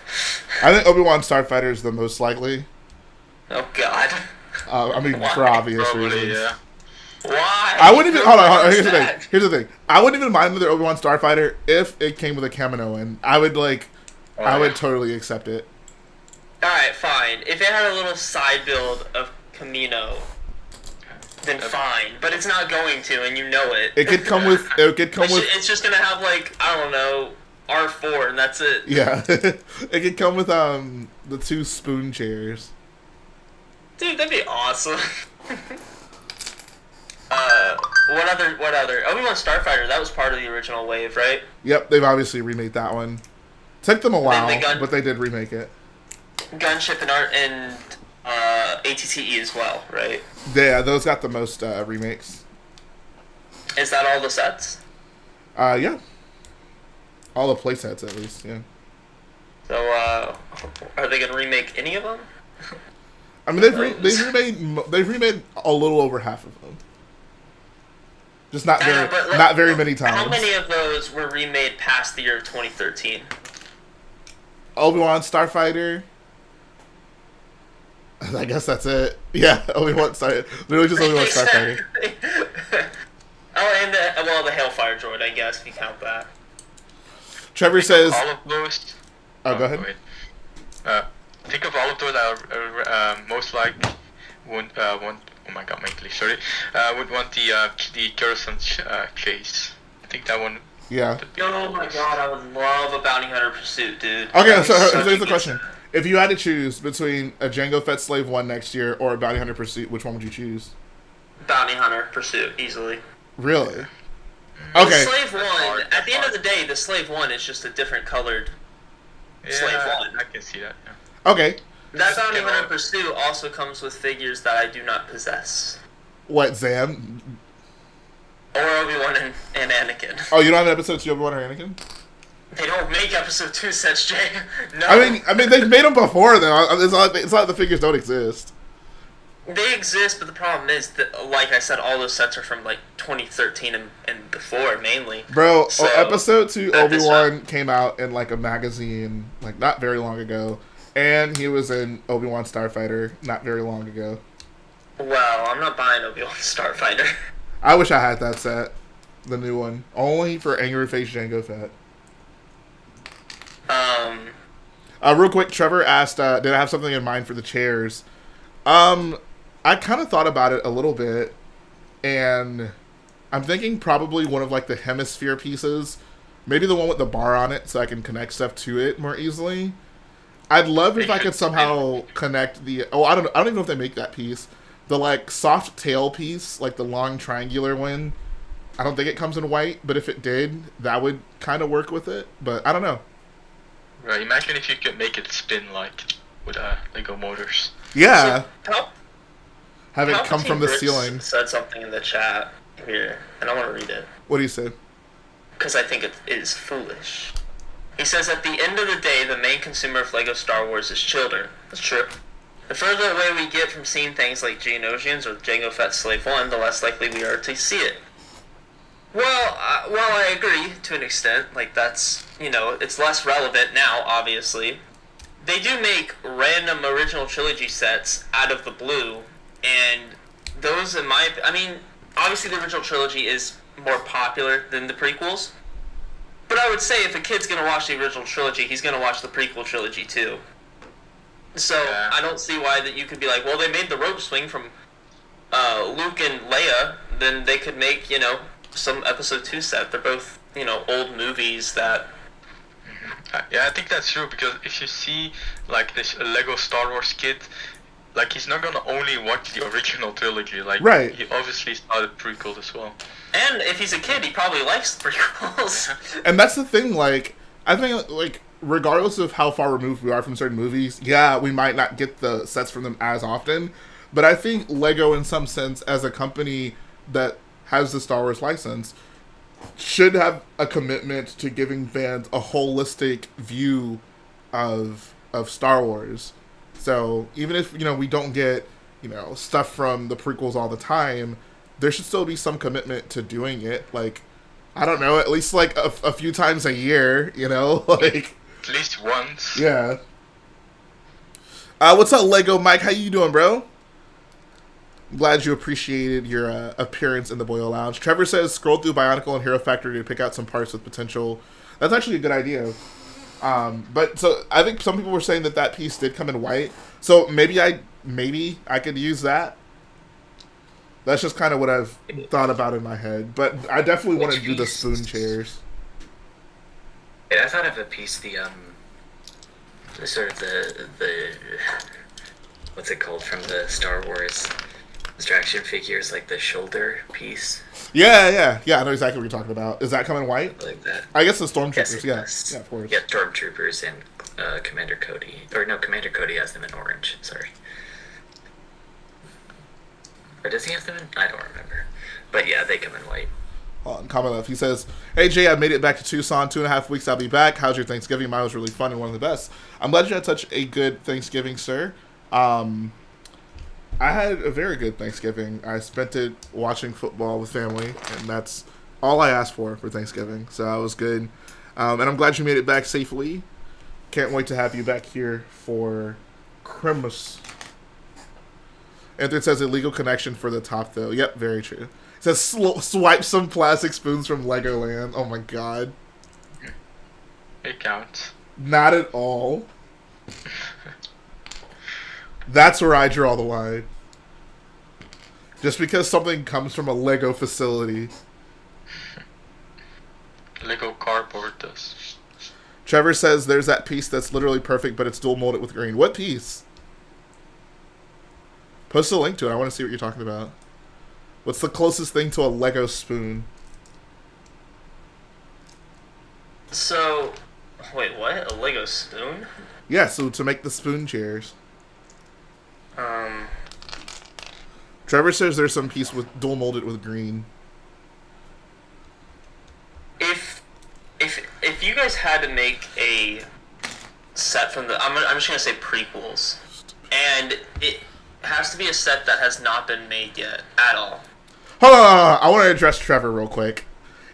I think Obi-Wan Starfighter is the most likely. Oh, God. I mean, Why? for obvious Probably, reasons. yeah. Why? I wouldn't even... Hold on. Here's the thing. That? Here's the thing. I wouldn't even mind another Obi-Wan Starfighter if it came with a Kamino in. I would, like... I would totally accept it. Alright, fine. If it had a little side build of Kamino, then fine. But it's not going to, and you know it. It could come with... It's just gonna have, like, I don't know, R4, and that's it. Yeah. It could come with, the 2 spoon chairs. Dude, that'd be awesome. What other? Obi-Wan Starfighter, that was part of the original wave, right? Yep, they've obviously remade that one. Took them a while, the but they did remake it. Gunship and ATTE as well, right? Yeah, those got the most remakes. Is that all the sets? Yeah. All the playsets, at least, yeah. So, are they gonna remake any of them? I mean, they've remade a little over half of them. Just not very many times. How many of those were remade past the year of 2013? Obi-Wan Starfighter. I guess that's it. Yeah, Obi-Wan Starfighter. Literally just Obi-Wan Starfighter. Oh, and the Hailfire droid, I guess, if you count that. Trevor says... All of those... Oh, go ahead. Wait. Think of all of those are most like want. Oh my god, my English. Sorry. Would want the Coruscant chase. I think that one. Yeah. Oh my god, I would love a Bounty Hunter Pursuit, dude. Okay, so here's the question: if you had to choose between a Jango Fett Slave 1 next year or a Bounty Hunter Pursuit, which one would you choose? Bounty Hunter Pursuit, easily. Really? Okay. The Slave 1. At the end of the day, the Slave 1 is just a different colored Slave 1. I can see that. Yeah. Okay. That Bounty Hunter Pursuit also comes with figures that I do not possess. What, Zam? Or Obi-Wan and Anakin. Oh, you don't have an episode 2 Obi-Wan or Anakin? They don't make episode 2 sets, Jay. No. I mean, they've made them before, though. It's not like the figures don't exist. They exist, but the problem is that, like I said, all those sets are from, like, 2013 and before, mainly. Bro, So, episode 2 Obi-Wan came out in, like, a magazine, like, not very long ago. And he was in Obi-Wan Starfighter not very long ago. Well, I'm not buying Obi-Wan Starfighter. I wish I had that set. The new one. Only for Angry Face Jango Fett. Real quick, Trevor asked, did I have something in mind for the chairs? I kind of thought about it a little bit. And I'm thinking probably one of, like, the hemisphere pieces. Maybe the one with the bar on it so I can connect stuff to it more easily. I'd love if I could somehow connect the... Oh, I don't even know if they make that piece. The, like, soft tail piece, like the long triangular one. I don't think it comes in white, but if it did, that would kind of work with it. But I don't know. Right, imagine if you could make it spin, like, with Lego motors. Yeah. So, Have it come from the ceiling. Said something in the chat here, and I want to read it. What do you say? Because I think it is foolish. He says, at the end of the day, the main consumer of LEGO Star Wars is children. That's true. The further away we get from seeing things like Geonosians or Jango Fett Slave 1, the less likely we are to see it. Well, I agree to an extent. Like, that's, you know, it's less relevant now, obviously. They do make random original trilogy sets out of the blue, and those, I mean, obviously the original trilogy is more popular than the prequels. But I would say if a kid's going to watch the original trilogy, he's going to watch the prequel trilogy too. So yeah. I don't see why that you could be like, well, they made the rope swing from Luke and Leia, then they could make, you know, some episode 2 set. They're both, you know, old movies that... Yeah, I think that's true, because if you see, like, this Lego Star Wars kid, like, he's not gonna only watch the original trilogy, like, right. He obviously saw the prequel as well. And if he's a kid, he probably likes the prequels. And that's the thing, like, I think, like, regardless of how far removed we are from certain movies, yeah, we might not get the sets from them as often, But I think Lego, in some sense, as a company that has the Star Wars license, should have a commitment to giving fans a holistic view of Star Wars. So even if we don't get stuff from the prequels all the time, there should still be some commitment to doing it. Like, I don't know, at least like a few times a year. Like At least once. yeah. What's up, Lego Mike? How you doing, bro? I'm glad you appreciated your appearance in the Boyle Lounge. Trevor says scroll through Bionicle and Hero Factory to pick out some parts with potential. That's actually a good idea. But so I think some people were saying that piece did come in white. So maybe I could use that. That's just kind of what I've thought about in my head. But I definitely want to do the spoon chairs. Yeah, I thought of a piece, the sort of the what's it called from the Star Wars distraction figures, like the shoulder piece. Yeah. I know exactly what you're talking about. Is that coming white? Like that. I guess the Stormtroopers, Yes, yeah, of course. Yeah, Stormtroopers and Commander Cody. Or no, Commander Cody has them in orange. Sorry. Or does he have them in? I don't remember. But yeah, they come in white. Comment left. He says, "Hey Jay, I made it back to Tucson. 2.5 weeks. I'll be back. How's your Thanksgiving? Mine was really fun and one of the best. I'm glad you had such a good Thanksgiving, sir. I had a very good Thanksgiving. I spent it watching football with family, and that's all I asked for Thanksgiving. So that was good. And I'm glad you made it back safely. Can't wait to have you back here for Christmas." Anthony says illegal connection for the top, though. Yep, very true. It says swipe some plastic spoons from Legoland. Oh my god. It counts. Not at all. That's where I draw the line. Just because something comes from a Lego facility. Lego cardboard does. Trevor says there's that piece that's literally perfect, but it's dual molded with green. What piece? Post a link to it. I want to see what you're talking about. What's the closest thing to a Lego spoon? So, wait, what? A Lego spoon? Yeah, so to make the spoon chairs. Trevor says there's some piece with dual molded with green. If you guys had to make a set from the, I'm just gonna say prequels, and it has to be a set that has not been made yet at all. Hold on. I want to address Trevor real quick.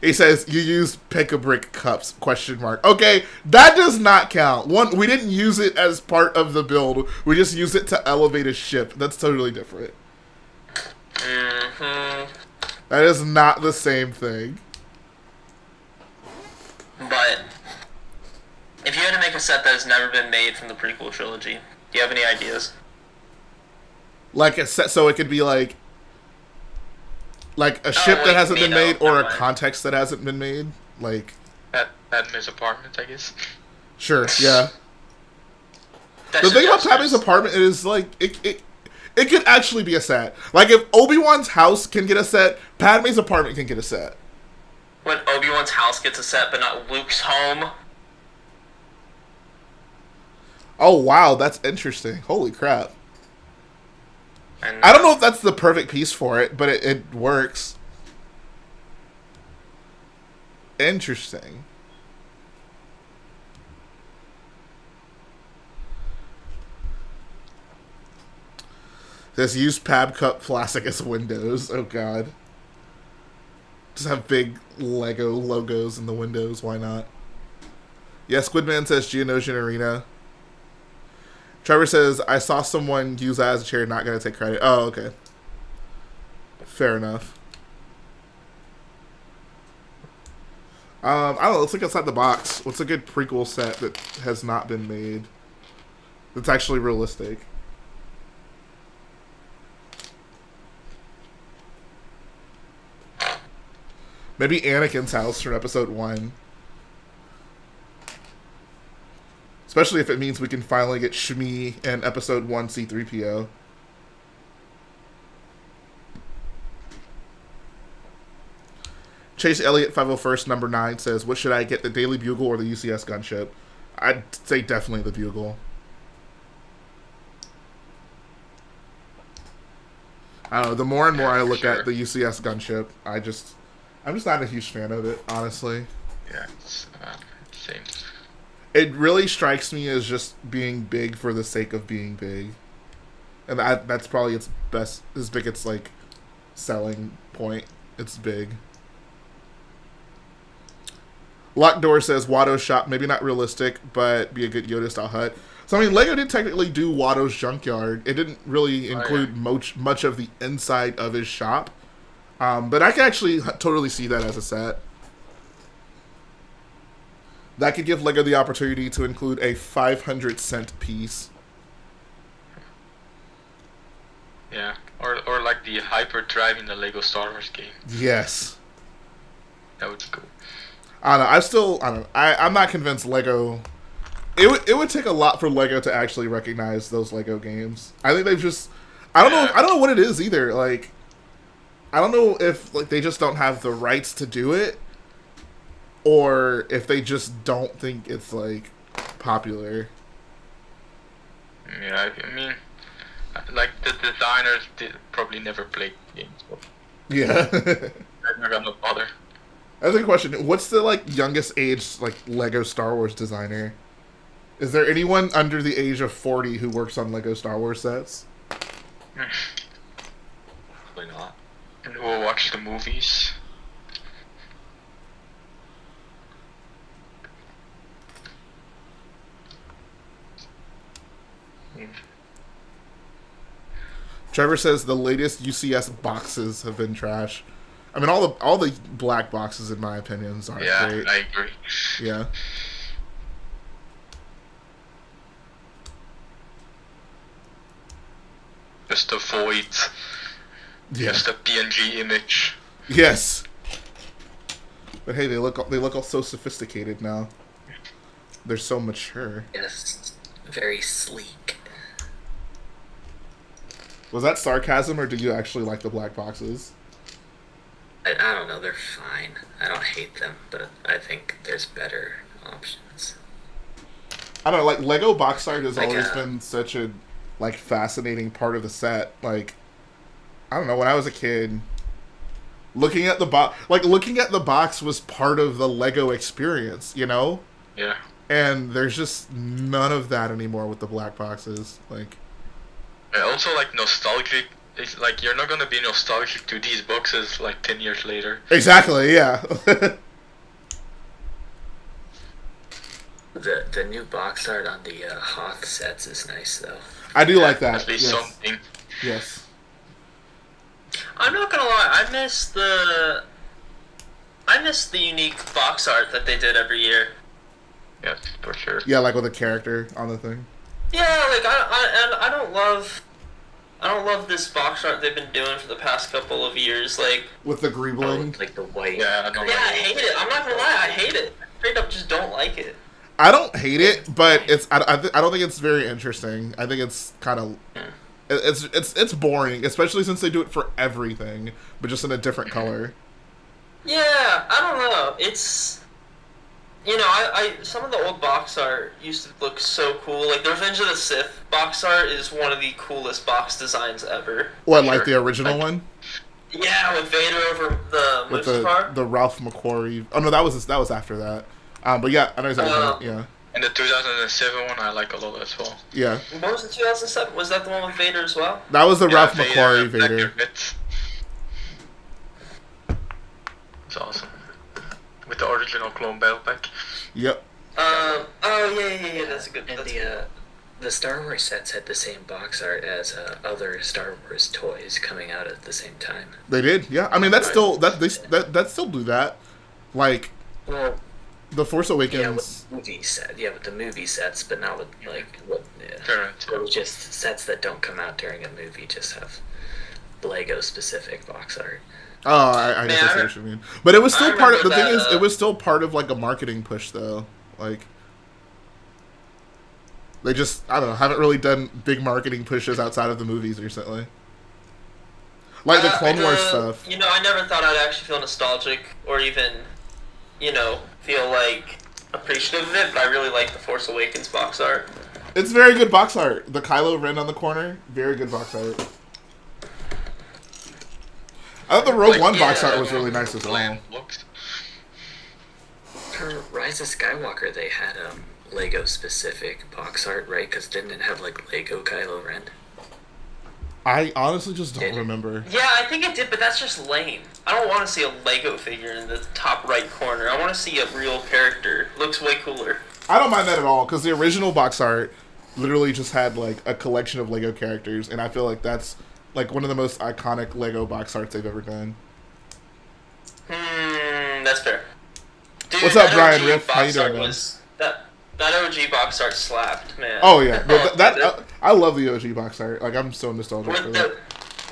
He says you use pick-a-brick cups? ? Okay, that does not count. One, we didn't use it as part of the build. We just use it to elevate a ship. That's totally different. Mm-hmm. That is not the same thing. But if you had to make a set that has never been made from the prequel trilogy, do you have any ideas? Like a set, so it could be like a ship that hasn't been made, or a context that hasn't been made. Like Padme's apartment, I guess. Sure, yeah. The thing about Padme's apartment is like it could actually be a set. Like if Obi-Wan's house can get a set, Padme's apartment can get a set. When Obi-Wan's house gets a set, but not Luke's home. Oh wow, that's interesting. Holy crap. And, I don't know if that's the perfect piece for it, but it works. Interesting. Just use Pab Cup plastic as windows. Oh god. Just have big Lego logos in the windows. Why not? Yeah, Squidman says Geonosian Arena. Trevor says, I saw someone use that as a chair, not going to take credit. Oh, okay. Fair enough. I don't know, let's look outside the box. What's a good prequel set that has not been made? That's actually realistic. Maybe Anakin's house from episode 1. Especially if it means we can finally get Shmi in episode 1 C-3PO. Chase Elliott 501st number 9 says, what should I get, the Daily Bugle or the UCS gunship? I'd say definitely the Bugle. I don't know. The more and more I look sure. at the UCS gunship, I'm just not a huge fan of it, honestly. Yeah, it's same. It really strikes me as just being big for the sake of being big, and that's probably its biggest like selling point. It's big. Locked Door says Watto's shop, maybe not realistic, but be a good Yoda style hut. So I mean, Lego did technically do Watto's junkyard. It didn't really include much of the inside of his shop, but I can actually totally see that as a set. That could give Lego the opportunity to include a 500-cent piece. Yeah, or like the hyperdrive in the Lego Star Wars game. Yes. That would be cool. I don't know. I'm not convinced Lego. It would take a lot for Lego to actually recognize those Lego games. I think they've just. I don't know what it is either. Like, I don't know if like they just don't have the rights to do it, or if they just don't think it's like popular. Yeah, I mean, like the designers did probably never played games. So Yeah. they're not gonna bother. That's a good question. What's the like youngest age like Lego Star Wars designer? Is there anyone under the age of 40 who works on Lego Star Wars sets? Probably not. And who will watch the movies? Trevor says the latest UCS boxes have been trash. I mean, all the black boxes, in my opinion, aren't Yeah, great. I agree. Yeah. Just a void. Yeah. Just a PNG image. Yes. But hey, they look all so sophisticated now. They're so mature. Yes, very sleek. Was that sarcasm, or do you actually like the black boxes? I don't know, they're fine. I don't hate them, but I think there's better options. I don't know, like Lego box art has Like, always been such a like fascinating part of the set. Like, I don't know, when I was a kid, looking at the box was part of the Lego experience, you know? Yeah. And there's just none of that anymore with the black boxes. Like, And also, like, nostalgic. It's like you're not gonna be nostalgic to these boxes like 10 years later. exactly, yeah. The new box art on the Hoth sets is nice, though. I do like that. At least Yes. something. Yes. I'm not gonna lie, I miss the unique box art that they did every year. Yeah, for sure. Yeah, like with a character on the thing. Yeah, like I don't love this box art they've been doing for the past couple of years. Like, With the greebling. Like the white. Yeah, I don't yeah, I hate it. I'm not gonna lie, I hate it. I straight up just don't like it. I don't hate it, but I don't think it's very interesting. I think it's kind of it's boring, especially since they do it for everything, but just in a different color. Yeah, I don't know. It's, you know, I some of the old box art used to look so cool. Like the Revenge of the Sith box art is one of the coolest box designs ever. What, like the original one? Yeah, with Vader over the With Mustafar. the Ralph McQuarrie. Oh no, that was after that. But yeah, I know exactly. Yeah, And the 2007 one I like a lot as well. yeah. What was the 2007? Was that the one with Vader as well? That was the Yeah, Ralph McQuarrie Vader. Bit. It's awesome. With the original clone battle pack. Yep. Oh yeah. That's a good. And That's the Star Wars sets had the same box art as other Star Wars toys coming out at the same time. They did. Yeah. I mean, that's still that still do that. Like Well, the Force yeah, Awakens. with movie set, yeah, with the movie sets, but not with Current. just sets that don't come out during a movie. Just have Lego specific box art. Oh, I guess Man, I see what you mean. But it was still I part of the remember thing is that, it was still part of like a marketing push though. Like they just I don't know, haven't really done big marketing pushes outside of the movies recently. Like the Clone Wars stuff. You know, I never thought I'd actually feel nostalgic or even, you know, feel like appreciative of it, but I really like the Force Awakens box art. It's very good box art. The Kylo Ren on the corner, very good box art. I thought the Rogue Like, One yeah, box art was really nice as well. bland looks. For Rise of Skywalker, they had Lego specific box art, right? Because didn't it have like Lego Kylo Ren? I honestly just don't Did it? remember. Yeah, I think it did, but that's just lame. I don't want to see a Lego figure in the top right corner. I want to see a real character. Looks way cooler. I don't mind that at all because the original box art literally just had like a collection of Lego characters, and I feel like that's like one of the most iconic Lego box arts they've ever done. That's fair. Dude, What's up, that Brian OG Riff? How you box doing, art man? that OG box art slapped, man. Oh yeah, no, I love the OG box art. Like I'm so nostalgic for that.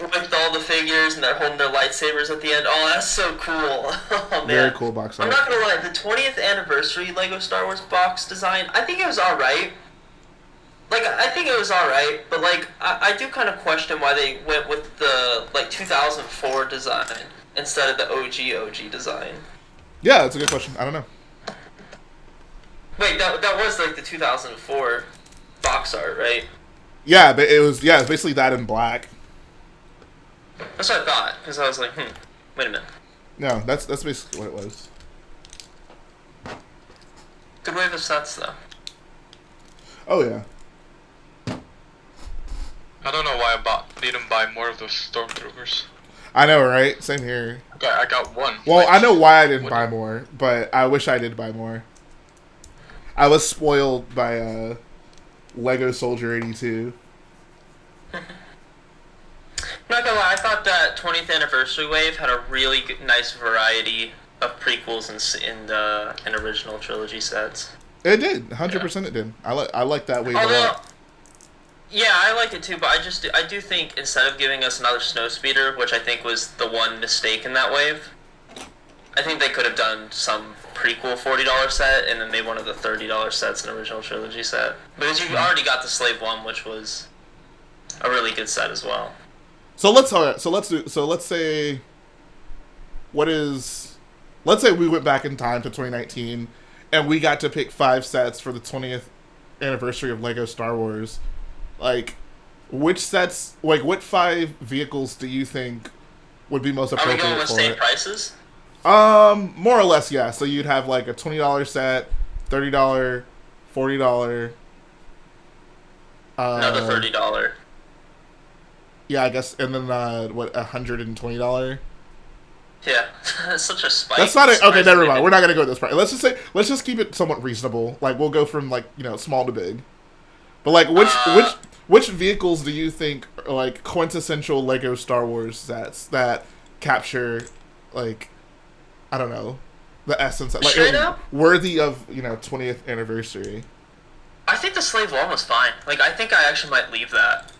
With all the figures and they're holding their lightsabers at the end. Oh, that's so cool. Oh, man. Very cool box I'm art. not gonna lie, the 20th anniversary Lego Star Wars box design, I think it was alright. Like, I think it was alright, but like, I do kind of question why they went with the, like, 2004 design instead of the OG design. Yeah, that's a good question. I don't know. Wait, that was like the 2004 box art, right? Yeah, but it was basically that in black. That's what I thought, because I was like, wait a minute. No, that's basically what it was. Good wave of sets, though. Oh yeah. I don't know why didn't buy more of those stormtroopers. I know, right? Same here. I got one. Well, Like, I know why I didn't what- buy more, but I wish I did buy more. I was spoiled by Lego Soldier 82. Not gonna lie, I thought that 20th anniversary wave had a really nice variety of prequels and original trilogy sets. It did, 100% it did. I like that wave a Although, lot. yeah, I like it too, but I do think instead of giving us another snowspeeder, which I think was the one mistake in that wave, I think they could have done some prequel $40 set and then made one of the $30 sets an original trilogy set. Because you let's a really good set as well. Let's say we went back in time to 2019 and we got to pick 5 sets for the 20th anniversary of Lego Star Wars. Like, which sets, like, what 5 vehicles do you think would be most Are we appropriate going with for same it? prices? More or less, yeah. So you'd have like a $20 set, $30, $40. Another $30. Yeah, I guess, and then $120. Yeah, that's such a spike. That's not it. Okay, Surprising never they mind. didn't- We're not gonna go with this price. Let's just keep it somewhat reasonable. Like we'll go from like small to big. But like which vehicles do you think are like quintessential Lego Star Wars sets that capture like I don't know the essence like Straight up? worthy of 20th anniversary? I think the Slave One was fine. Like, I think I actually might leave that.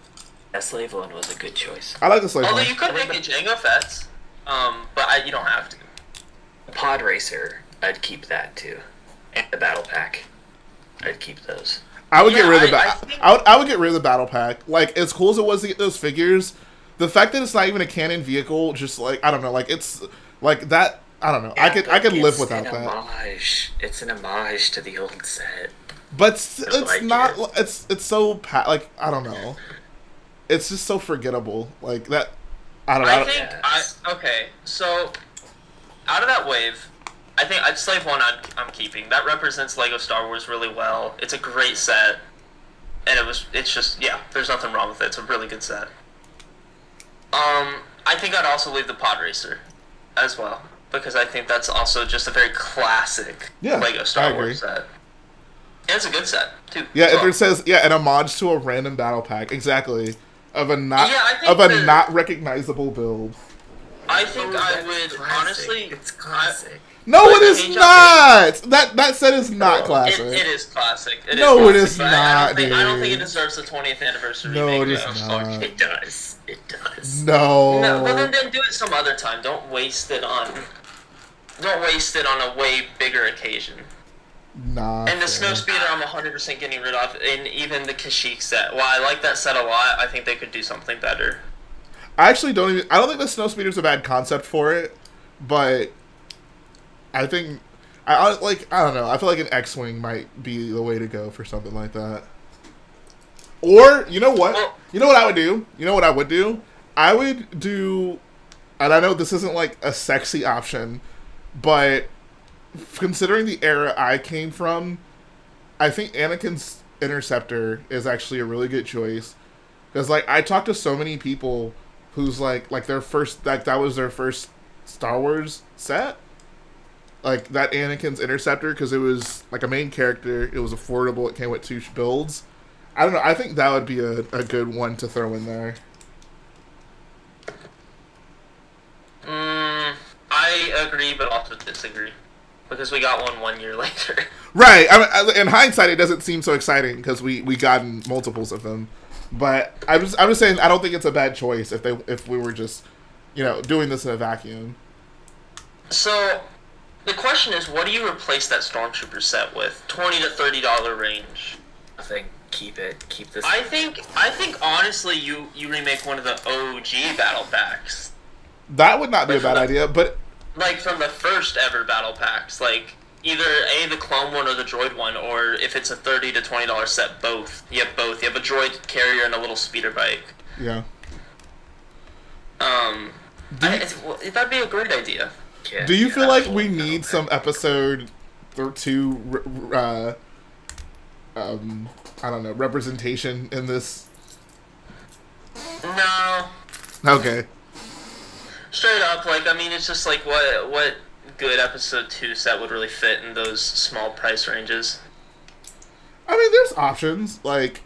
That Slave one was a good choice. I like the slave Although one. you could make it Jango Fett's, but you don't have to. Pod Racer, I'd keep that too. And the Battle Pack, I'd keep those. I would get rid of the I think- I would get rid of the battle pack. Like as cool as it was to get those figures, the fact that it's not even a canon vehicle, just like I don't know, like it's like that. I don't know. Yeah, I could live it's without an that. homage. It's an homage to the old set. But it's like not. it. It's so like I don't know. It's just so forgettable. Like that. I don't know. I think okay. So out of that wave, I think Slave One I'm keeping. That represents Lego Star Wars really well. It's a great set, and it's just there's nothing wrong with it. It's a really good set. I think I'd also leave the Pod Racer as well because I think that's also just a very classic Lego I Star agree. Wars set. And it's a good set too. Yeah, as well. it says an homage to a random battle pack. Exactly. Of a not I think not recognizable build. I think I that's would classic. honestly. It's classic. No, But it is Age of not. That set is not classic. It is classic. No, it classic, is but I not, don't think it dude. deserves the 20th anniversary. No, remake, it is though. not. It does. It does. No. No, but then do it some other time. Don't waste it on a way bigger occasion. Nah. And the fam. Snowspeeder, I'm 100% getting rid of, and even the Kashyyyk set. While I like that set a lot, I think they could do something better. I actually don't even. I don't think the Snowspeeder's a bad concept for it, but I think I don't know. I feel like an X-wing might be the way to go for something like that. Or you know what? Well- You know what I would do? You know what I would do? I would do and I know this isn't like a sexy option, but considering the era I came from, I think Anakin's Interceptor is actually a really good choice. Because, like, I talked to so many people who's, like their first, like, that was their first Star Wars set. Like, that Anakin's Interceptor, because it was, like, a main character. It was affordable. It came with 2 builds. I don't know. I think that would be a good one to throw in there. I agree, but also disagree. Because we got one year later. Right. I mean, in hindsight, it doesn't seem so exciting because we gotten multiples of them. But I'm just saying, I don't think it's a bad choice if we were just, doing this in a vacuum. So, the question is, what do you replace that Stormtrooper set with? $20 to $30 range. I think keep it. Keep this. I think honestly, you remake one of the OG battle packs. That would not be a bad idea, but like from the first ever battle packs, like either the clone one or the droid one, or if it's a $30 to $20 set, both. You have both. You have a droid carrier and a little speeder bike. Yeah. That'd be a great idea. Yeah, do you feel like we need some episode or 2, I don't know, representation in this? No. Okay. Straight up, it's just like what good episode 2 set would really fit in those small price ranges. I mean, there's options like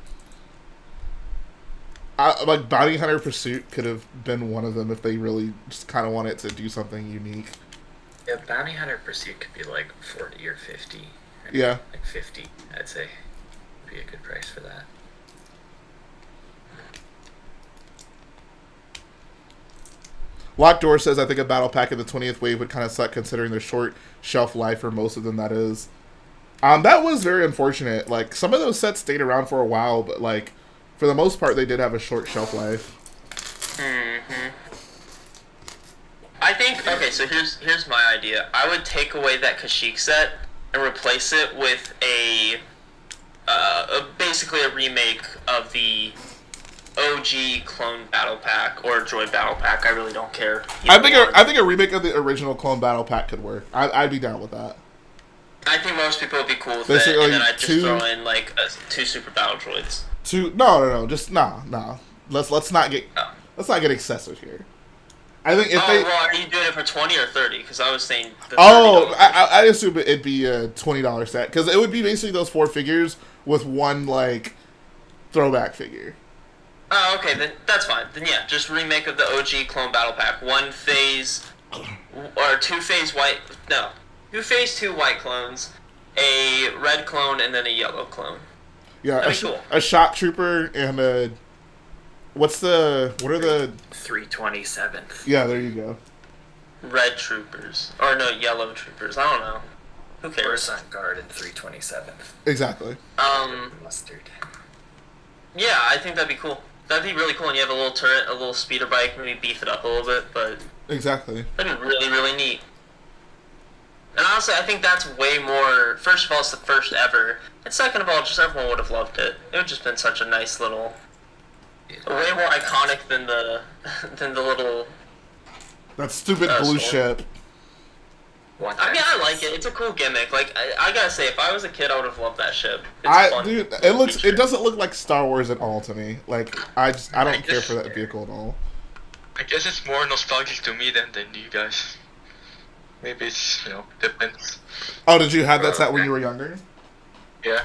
Bounty Hunter Pursuit could have been one of them if they really just kind of wanted to do something unique. Yeah, Bounty Hunter Pursuit could be like 40 or 50. Yeah. Like 50, I'd say. Would be a good price for that. Locked Door says, I think a battle pack in the 20th wave would kind of suck considering the short shelf life for most of them, that is. That was very unfortunate. Like, some of those sets stayed around for a while, but, like, for the most part, they did have a short shelf life. Mm-hmm. I think, okay, so here's my idea. I would take away that Kashyyyk set and replace it with basically a remake of the OG clone battle pack or droid battle pack. I really don't care. I think a remake of the original clone battle pack could work. I'd be down with that. I think most people would be cool with Basically, it, and then I'd just throw in like 2 super battle droids. No, just no. Let's not get excessive here. I think if well, are you doing it for 20 or 30? Because I was saying. I assume it'd be a $20 set because it would be basically those 4 figures with one like throwback figure. Oh, okay, then that's fine. Then yeah, just remake of the OG clone battle pack. 1 phase or 2 phase white. No, 2 phase 2 white clones, a red clone, and then a yellow clone. Yeah, a shock trooper and a. What are the 327th? Yeah, there you go. Red troopers. Or no, yellow troopers. I don't know. Who cares? Coruscant Guard and 327th. Exactly. Mustard. Yeah, I think that'd be cool. That'd be really cool, and you have a little turret, a little speeder bike, maybe beef it up a little bit, but... Exactly. That'd be really, really neat. And honestly, I think that's way more... First of all, it's the first ever. And second of all, just everyone would have loved it. It would have just been such a nice little... Way more iconic than the little... That stupid blue ship. I mean, I like it. It's a cool gimmick. Like, I gotta say, if I was a kid, I would have loved that ship. It's fun. Dude, it doesn't look like Star Wars at all to me. Like, I don't care for that vehicle at all. I guess it's more nostalgic to me than you guys. Maybe it's, depends. Oh, did you have that set when you were younger? Yeah.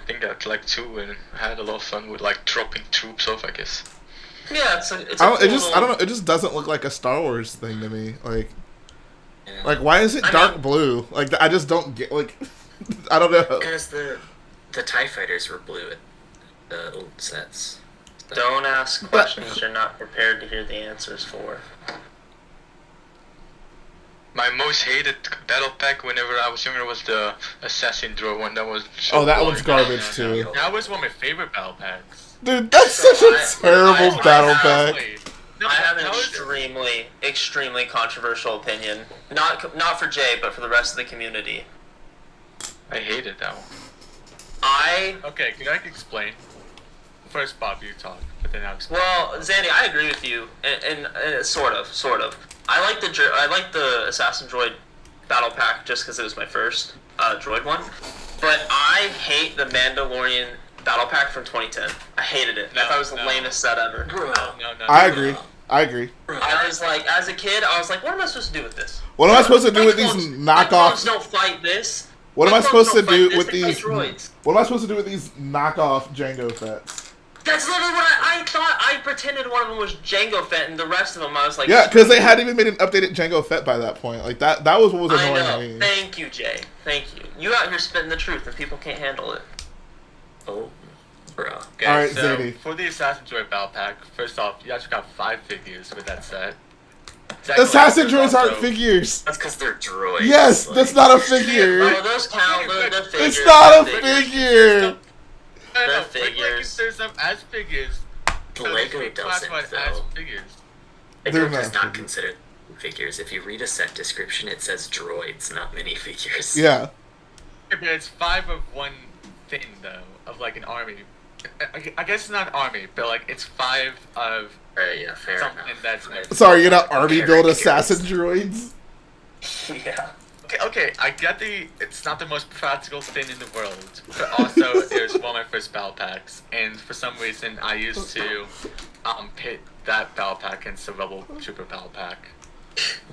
I think I had 2 and I had a lot of fun with dropping troops off, I guess. Yeah, it's I don't know. It just doesn't look like a Star Wars thing to me. Like why is it dark blue? Like, I just don't get, like, I don't know. Because the TIE Fighters were blue at the old sets. So. Don't ask questions you're not prepared to hear the answers for. My most hated battle pack whenever I was younger was the Assassin Droid one. That was that one's garbage too. That was one of my favorite battle packs. Dude, that's such a terrible battle pack. I have an extremely controversial opinion. Not for Jay, but for the rest of the community. I hated that one. Okay, can I explain? First, Bob, you talk. than I expected. Well, Zandy, I agree with you, and sort of. I like the Assassin Droid Battle Pack just because it was my first droid one, but I hate the Mandalorian Battle Pack from 2010. I hated it. I thought it was the lamest set ever. No. I agree. I was like, as a kid, I was like, what am I supposed to do with this? What am I supposed to do with these My clones knockoffs? don't fight this. What am My I supposed to clones don't do fight with this, they these? fight droids. What am I supposed to do with these knockoff Django Fett's? That's literally what I thought. I pretended one of them was Jango Fett, and the rest of them I was like... Yeah, because they hadn't even made an updated Django Fett by that point. Like, that was what was I annoying know. me. Thank you, Jay. Thank you. You out here spitting the truth, and people can't handle it. Oh, bro. Okay, Alright, so Zadie. for the Assassin Droid Battle Pack, first off, you actually got 5 figures with that set. Secondly, Assassin there's droids aren't also- figures. That's because they're droids. Yes, that's not a figure. Oh, those count. The figures. It's not a the figures. figure. No, They're Rick figures. considers them as figures. The so they Lego should be doesn't, classified as though. figures. They're Lego not does not figures. consider figures. If you read a set description, it says droids, not minifigures. Yeah. But it's 5 of one thing, though, of like an army. I guess it's not an army, but like it's 5 of Right, yeah, fair something enough. that's. Sorry, you're not army build Characters. assassin droids. Yeah. Okay, I get it's not the most practical thing in the world, but also it was one of my first battle packs, and for some reason I used to pit that battle pack against the Rebel Trooper battle pack.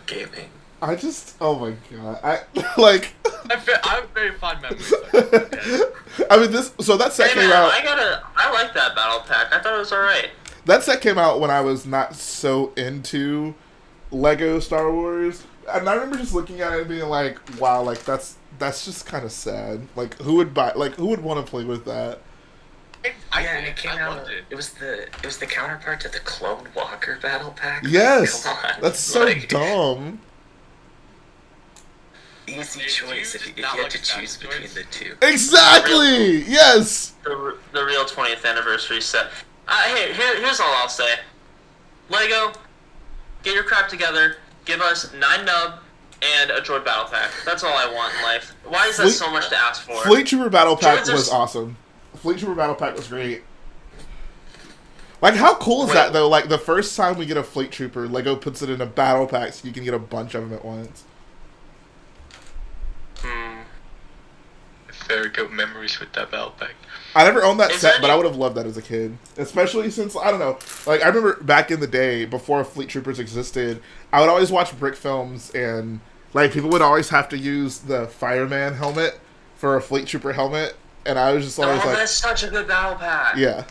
Gaming. I just, oh my god, I like. I have very fond memories of it. Yeah. I mean, that set Hey came man, out. I like that battle pack. I thought it was alright. That set came out when I was not so into Lego Star Wars, and I remember just looking at it and being like, "Wow, like that's just kind of sad. Like, who would want to play with that?" Yeah, it came out. loved it. It was the counterpart to the Clone Walker battle pack. Yes, Come on. that's so Like, dumb. Easy Did choice you if you not had like to choose Assassin between Droids? the two. Exactly. Yes. The real 20th anniversary set. Here's all I'll say. Lego, get your crap together. Give us 9 nub and a droid battle pack. That's all I want in life. Why is that Fleet- so much to ask for? Fleet Trooper Battle Pack Droids are was s- awesome. Fleet Trooper Battle Pack was great. Like, how cool is Wait. that though? Like, the first time we get a Fleet Trooper, Lego puts it in a battle pack so you can get a bunch of them at once. Very good memories with that battle pack. I never owned that Is set, there but I any- would have loved that as a kid. Especially since, I don't know, like, I remember back in the day, before Fleet Troopers existed, I would always watch Brick films, and, like, people would always have to use the Fireman helmet for a Fleet Trooper helmet, and I was just always like, that's such a good battle pack. yeah.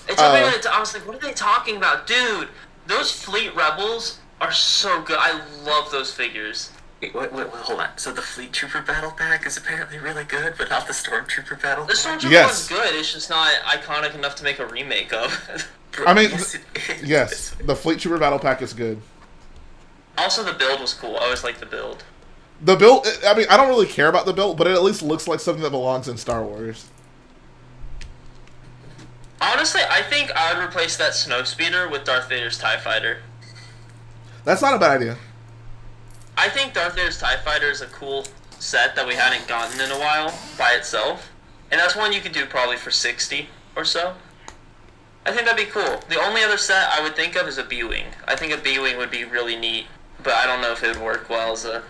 It took me a minute I was like, what are they talking about? Dude, those Fleet Rebels are so good. I love those figures. Wait, hold on. So the Fleet Trooper battle pack is apparently really good, but not the Stormtrooper battle The pack? Stormtrooper Yes. one's good, it's just not iconic enough to make a remake of. Bro, I mean, yes, it is. Yes, the Fleet Trooper Battle Pack is good. Also, the build was cool. I always liked the build. The build, I mean, I don't really care about the build, but it at least looks like something that belongs in Star Wars. Honestly, I think I would replace that Snowspeeder with Darth Vader's TIE Fighter. That's not a bad idea. I think Darth Vader's TIE Fighter is a cool set that we hadn't gotten in a while by itself. And that's one you could do probably for 60 or so. I think that'd be cool. The only other set I would think of is a B-Wing. I think a B-Wing would be really neat, but I don't know if it would work well as a...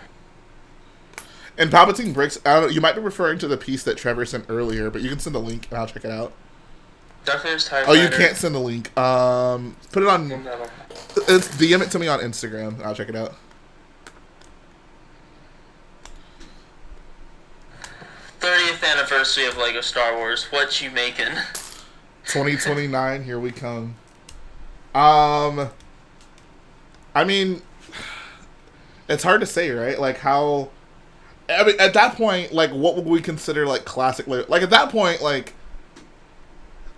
And Palpatine Bricks, I don't know, you might be referring to the piece that Trevor sent earlier, but you can send a link and I'll check it out. Darth Vader's TIE Oh, Fighter. you can't send the link. Put it on, DM it to me on Instagram and I'll check it out. '30th anniversary of Lego Star Wars. What you making? 2029, here we come. I mean, it's hard to say, right? Like, how... I mean, at that point, like, what would we consider, like, classic Lego? Like, at that point, like...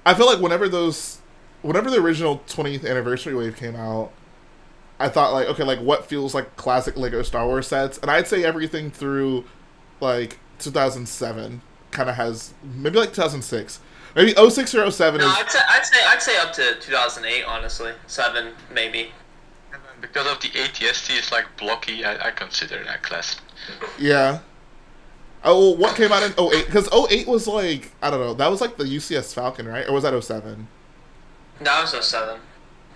I feel like whenever the original 20th anniversary wave came out, I thought, like, okay, like, what feels like classic Lego Star Wars sets? And I'd say everything through, like, 2007 kind of has... Maybe, like, 2006. Maybe 06 or 07 No, is... I'd say up to 2008, honestly. 7, maybe. Because of the ATST is like blocky, I consider that classic. Yeah. Oh, well, what came out in 08? Because 08 was like, I don't know, that was like the UCS Falcon, right? Or was that 07? That was 07.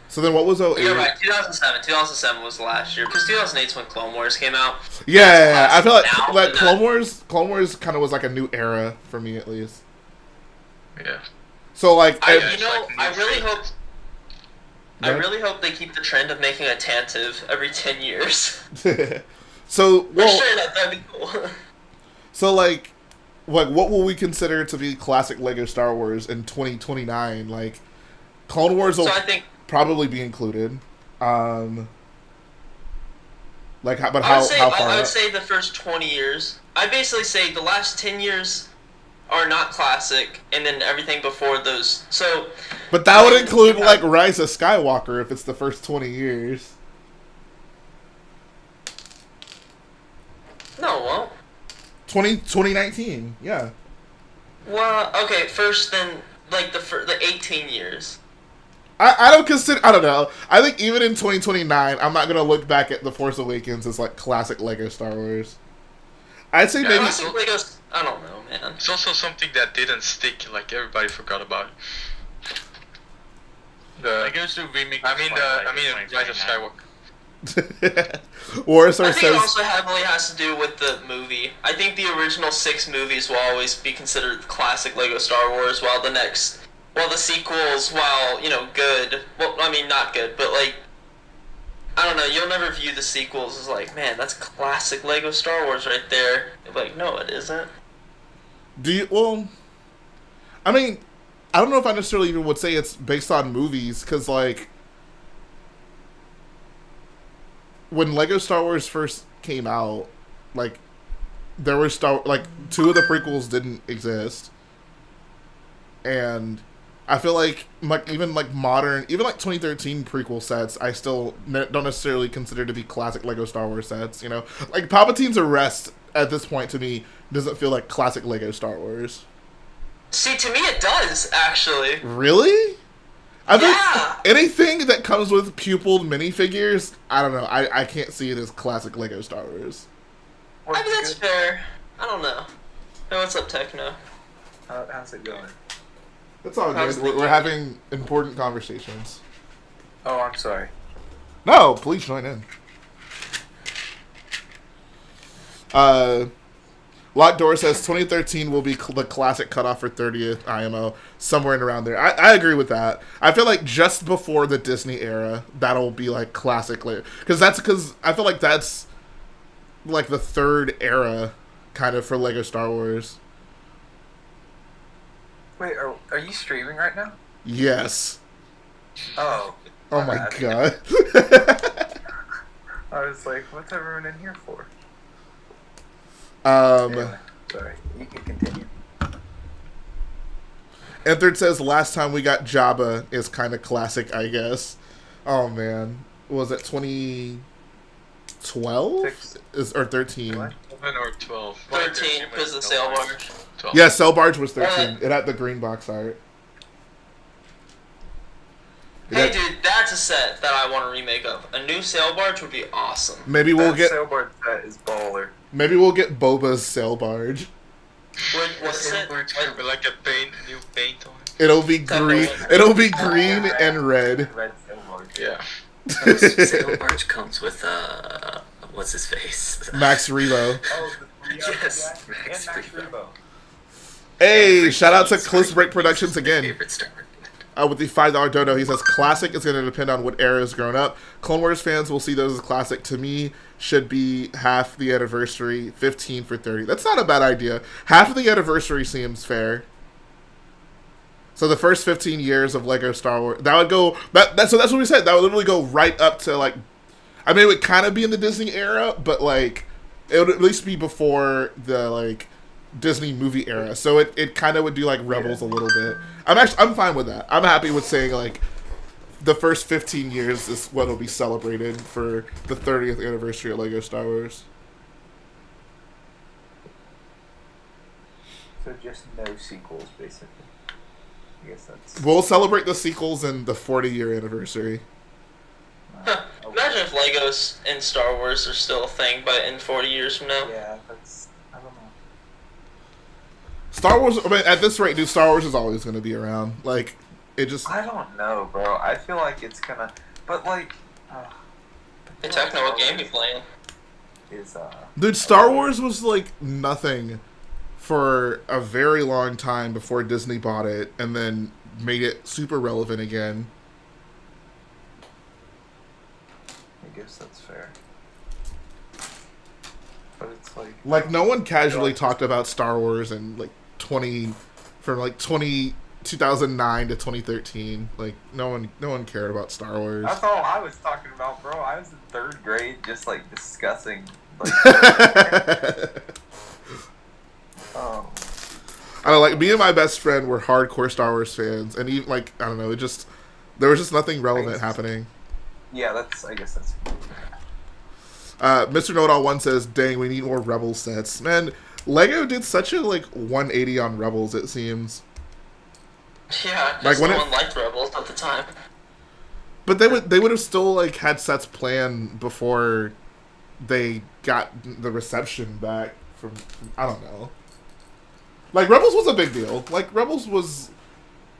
So then what was 08? You're right, 2007. 2007 was the last year, because 2008's when Clone Wars came out. Yeah, I feel Now, like Clone Wars kind of was like a new era for me at least. Yeah. So like, I it's like I really hope they keep the trend of making a Tantive every 10 years. so well, Straight up, that'd be cool. so like what will we consider to be classic Lego Star Wars in 2029? Like, Clone Wars will So I think probably be included. Like, how I far would up? say the first 20 years. I basically say the last 10 years are not classic, and then everything before those. So, But that would include like Rise of Skywalker if it's the first 20 years. no, well, 2019, yeah. well, okay, first then like the 18 years. I don't consider. I don't know. I think even in 2029, I'm not gonna look back at The Force Awakens as like classic Lego Star Wars. I'd say maybe. Classic Legos, I don't know, man. It's also something that didn't stick. Like everybody forgot about it. Like it was the remake. I mean, Rise of Skywalker. Warsor I think says. it also heavily has to do with the movie. I think the original 6 movies will always be considered classic Lego Star Wars, while the sequels, while, good, well, I mean, not good, but, like, I don't know, you'll never view the sequels as like, man, that's classic Lego Star Wars right there. Like, no, it isn't. Well, I mean, I don't know if I necessarily even would say it's based on movies, because, like, when Lego Star Wars first came out, like, there were 2 of the prequels didn't exist. And I feel like even modern, even 2013 prequel sets, I still don't necessarily consider to be classic Lego Star Wars sets. Like Palpatine's arrest at this point to me doesn't feel like classic Lego Star Wars. See, to me it does, actually. Really? I think Yeah. anything that comes with pupiled minifigures, I don't know. I can't see it as classic Lego Star Wars. I mean, that's fair. I don't know. Hey, what's up, Techno? How's it going? It's all How's good. the We're having important conversations. Oh, I'm sorry. No, please join in. Locked Door says 2013 will be the classic cutoff for 30th IMO, somewhere in around there. I agree with that. I feel like just before the Disney era, that'll be like classic. Because I feel like that's like the third era kind of for Lego Star Wars. Wait, are you streaming right now? Yes. Oh. Oh my bad. god. I was like, what's everyone in here for? Anyway, Sorry, you can continue. Enthard says last time we got Jabba is kind of classic, I guess. Oh man, was it 2012 or 13? What? 11 or 12. 13, because of the sail barge. 12. Yeah, Cell Barge was 13. It had the green box art. Hey, dude, that's a set that I want to remake of. A new sail barge would be awesome. Maybe we'll That get sailboard set is baller. Boba's Sail Barge. What's it? With like a new paint on it. It'll be green. It'll be green and red. Red sailboard. Yeah. Sail barge comes with what's his face? Max Rebo. Oh, the Yes, and Max Max Rebo. Rebo. Hey, shout out to Close Break Productions again. Favorite Star Wars. With the $5 dono, he says classic is going to depend on what era is grown up. Clone Wars fans will see those as classic. To me, should be half the anniversary, 15 for 30. That's not a bad idea. Half of the anniversary seems fair. So the first 15 years of Lego Star Wars, that would go. So that's what we said. That would literally go right up to like. I mean, it would kind of be in the Disney era, but like, it would at least be before the like Disney movie era. So it kind of would do like Rebels a little bit. I'm fine with that. I'm happy with saying like the first 15 years is what will be celebrated for the 30th anniversary of Lego Star Wars. So just no sequels, basically. I guess that's. We'll celebrate the sequels in the 40-year anniversary. Imagine if Legos in Star Wars are still a thing, but in 40 years from now. Yeah, that's. I don't know. Star Wars, I mean, at this rate, dude, Star Wars is always going to be around. Like, It just... I don't know, bro. I feel like it's gonna... But, like... Hey, Techno, what game you playing? Dude, Star Wars was, like, nothing for a very long time before Disney bought it and then made it super relevant again. I guess that's fair. But it's like... Like, no one casually talked about Star Wars in, like, 2009 to 2013. Like, no one cared about Star Wars. That's all I was talking about, bro. I was in 3rd grade just, like, discussing... Like, oh. I don't know, like, me and my best friend were hardcore Star Wars fans, and even, like, I don't know, there was just nothing relevant happening. Yeah, I guess that's... Mr. Know-It-All 1 says, dang, we need more Rebel sets. Man, Lego did such a, like, 180 on Rebels, it seems. Yeah, like because no one liked Rebels at the time. But they would have still, like, had sets planned before they got the reception back from I don't know. Like, Rebels was a big deal. Like, Rebels was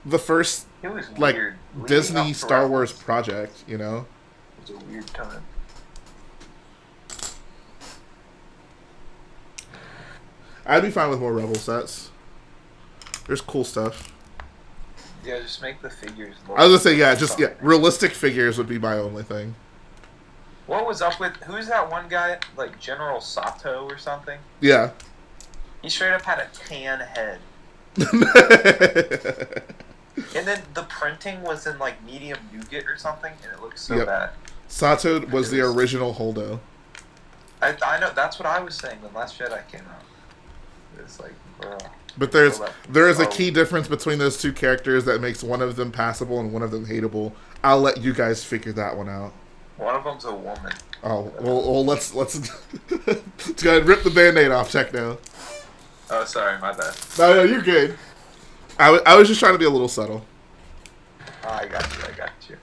the first, It was like, weird. Disney Leading up to Star Wars Rebels project, you know? was a weird time. I'd be fine with more Rebel sets. There's cool stuff. Yeah, just make the figures look... I was gonna say, realistic figures would be my only thing. What was up with... Who's that one guy? Like, General Sato or something? Yeah. He straight up had a tan head. And then the printing was in, like, medium nougat or something, and it looked so bad. Sato was the original Holdo. I know, that's what I was saying when Last Jedi came out. It was like, bro... But there is a key difference between those two characters that makes one of them passable and one of them hateable. I'll let you guys figure that one out. One of them's a woman. Oh, well let's go ahead and rip the Band-Aid off, Techno. Oh, sorry, my bad. No, you're good. I was just trying to be a little subtle. Oh, I got you.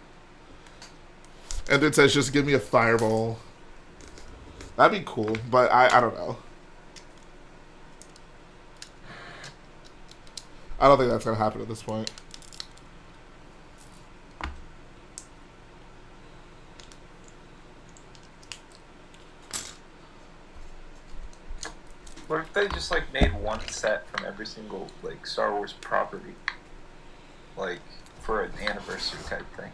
And it says, just give me a fireball. That'd be cool, but I don't know. I don't think that's going to happen at this point. What if they just, like, made one set from every single, like, Star Wars property? Like, for an anniversary type thing.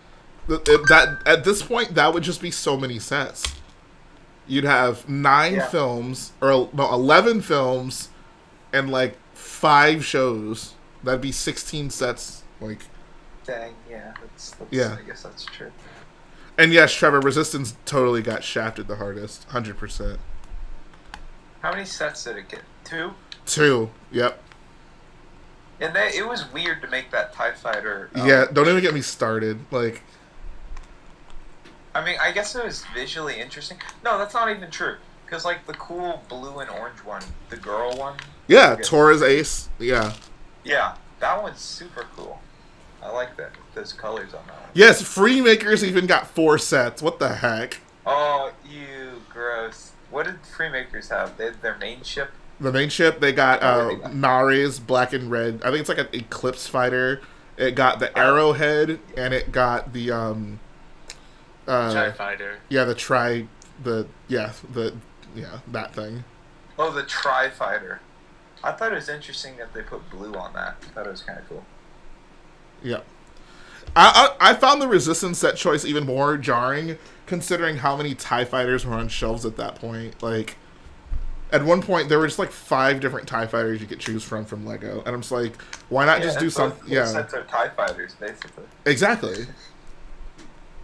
That at this point, that would just be so many sets. You'd have 9 films, or no, 11 films, and, like, 5 shows. That'd be 16 sets, like... Dang, yeah, that's yeah. I guess that's true. And yes, Trevor, Resistance totally got shafted the hardest, 100%. How many sets did it get? 2? 2, yep. And it was weird to make that TIE Fighter... yeah, don't even get me started, like... I mean, I guess it was visually interesting. No, that's not even true. Because, like, the cool blue and orange one, the girl one... Yeah, Tora's Ace, yeah. Yeah, that one's super cool. I like that, those colors on that one. Yes, Freemakers even got 4 sets. What the heck? Oh, ew, gross. What did Freemakers have? They had their main ship? The main ship, they got Nari's black and red. I think it's like an Eclipse fighter. It got the Arrowhead, and it got the Tri-Fighter. Yeah, that thing. Oh, the Tri-Fighter. I thought it was interesting that they put blue on that. I thought it was kind of cool. Yeah. I found the Resistance set choice even more jarring, considering how many TIE Fighters were on shelves at that point. Like, at one point, there were just like 5 different TIE Fighters you could choose from Lego. And I'm just like, why not just do something? Yeah. Sets are TIE Fighters, basically. Exactly.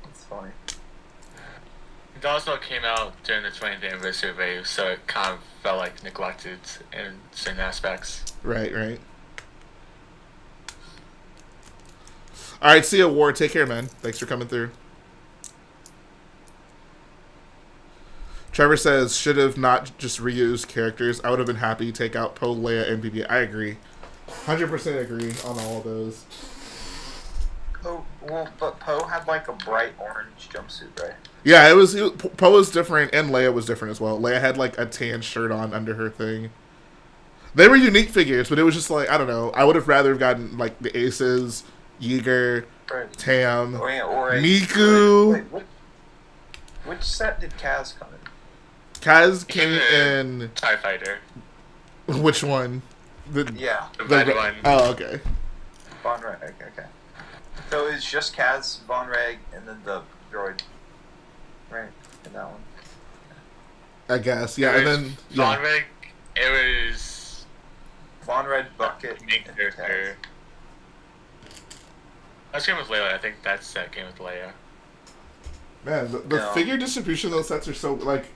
That's funny. It also came out during the 20th anniversary wave, so it kind of felt like neglected in certain aspects. Right. Alright, see ya, War. Take care, man. Thanks for coming through. Trevor says, should have not just reused characters. I would have been happy to take out Poe, Leia, and BB. I agree. 100% agree on all of those. Oh, well, but Poe had like a bright orange jumpsuit, right? Yeah, Poe was different, and Leia was different as well. Leia had like a tan shirt on under her thing. They were unique figures, but it was just like, I don't know. I would have rather gotten like the Aces Yeager, Right. Tam, Or Miku. Wait, which set did Kaz come in? Kaz came in. TIE Fighter. Which one? Yeah, The red one. Oh, okay. Von Reg. Okay. So it's just Kaz, Von Reg, and then the droid, right? In that one. I guess. Yeah, and then Von Reg, it was Von Reg, Bucket, main and character. That came with Leia. I think that set came with Leia. Man, the No. figure distribution of those sets are so like.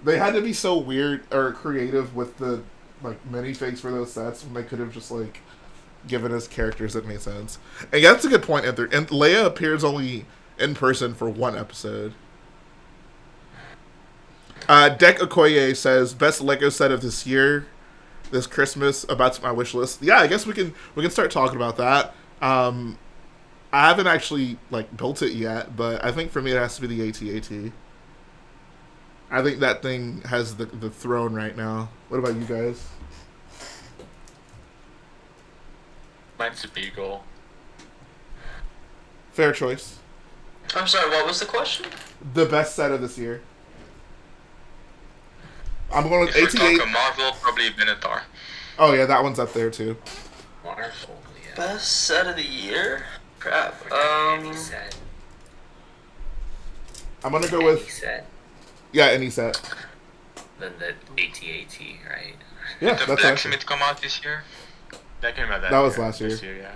They had to be so weird or creative with the like minifigs for those sets when they could have just like given us characters that made sense. And yeah, that's a good point, Enter. And Leia appears only in person for one episode. Dek Okoye says best Lego set of this year, this Christmas. About my wish list. Yeah, I guess we can start talking about that. I haven't actually like built it yet, but I think for me it has to be the AT-AT. I think that thing has the throne right now. What about you guys? Mine's a Beagle. Fair choice. I'm sorry, what was the question? The best set of this year. I'm going with If we're AT-AT. talking Marvel, probably Minotaur. Oh yeah, that one's up there too. Marvel, yeah. Best set of the year? Crap. Any set. I'm gonna go Any with set. yeah, any set. Then the AT-AT, right? Yeah, Did the that's actually. Blacksmith come out this year? That came out That was last year. This year, yeah.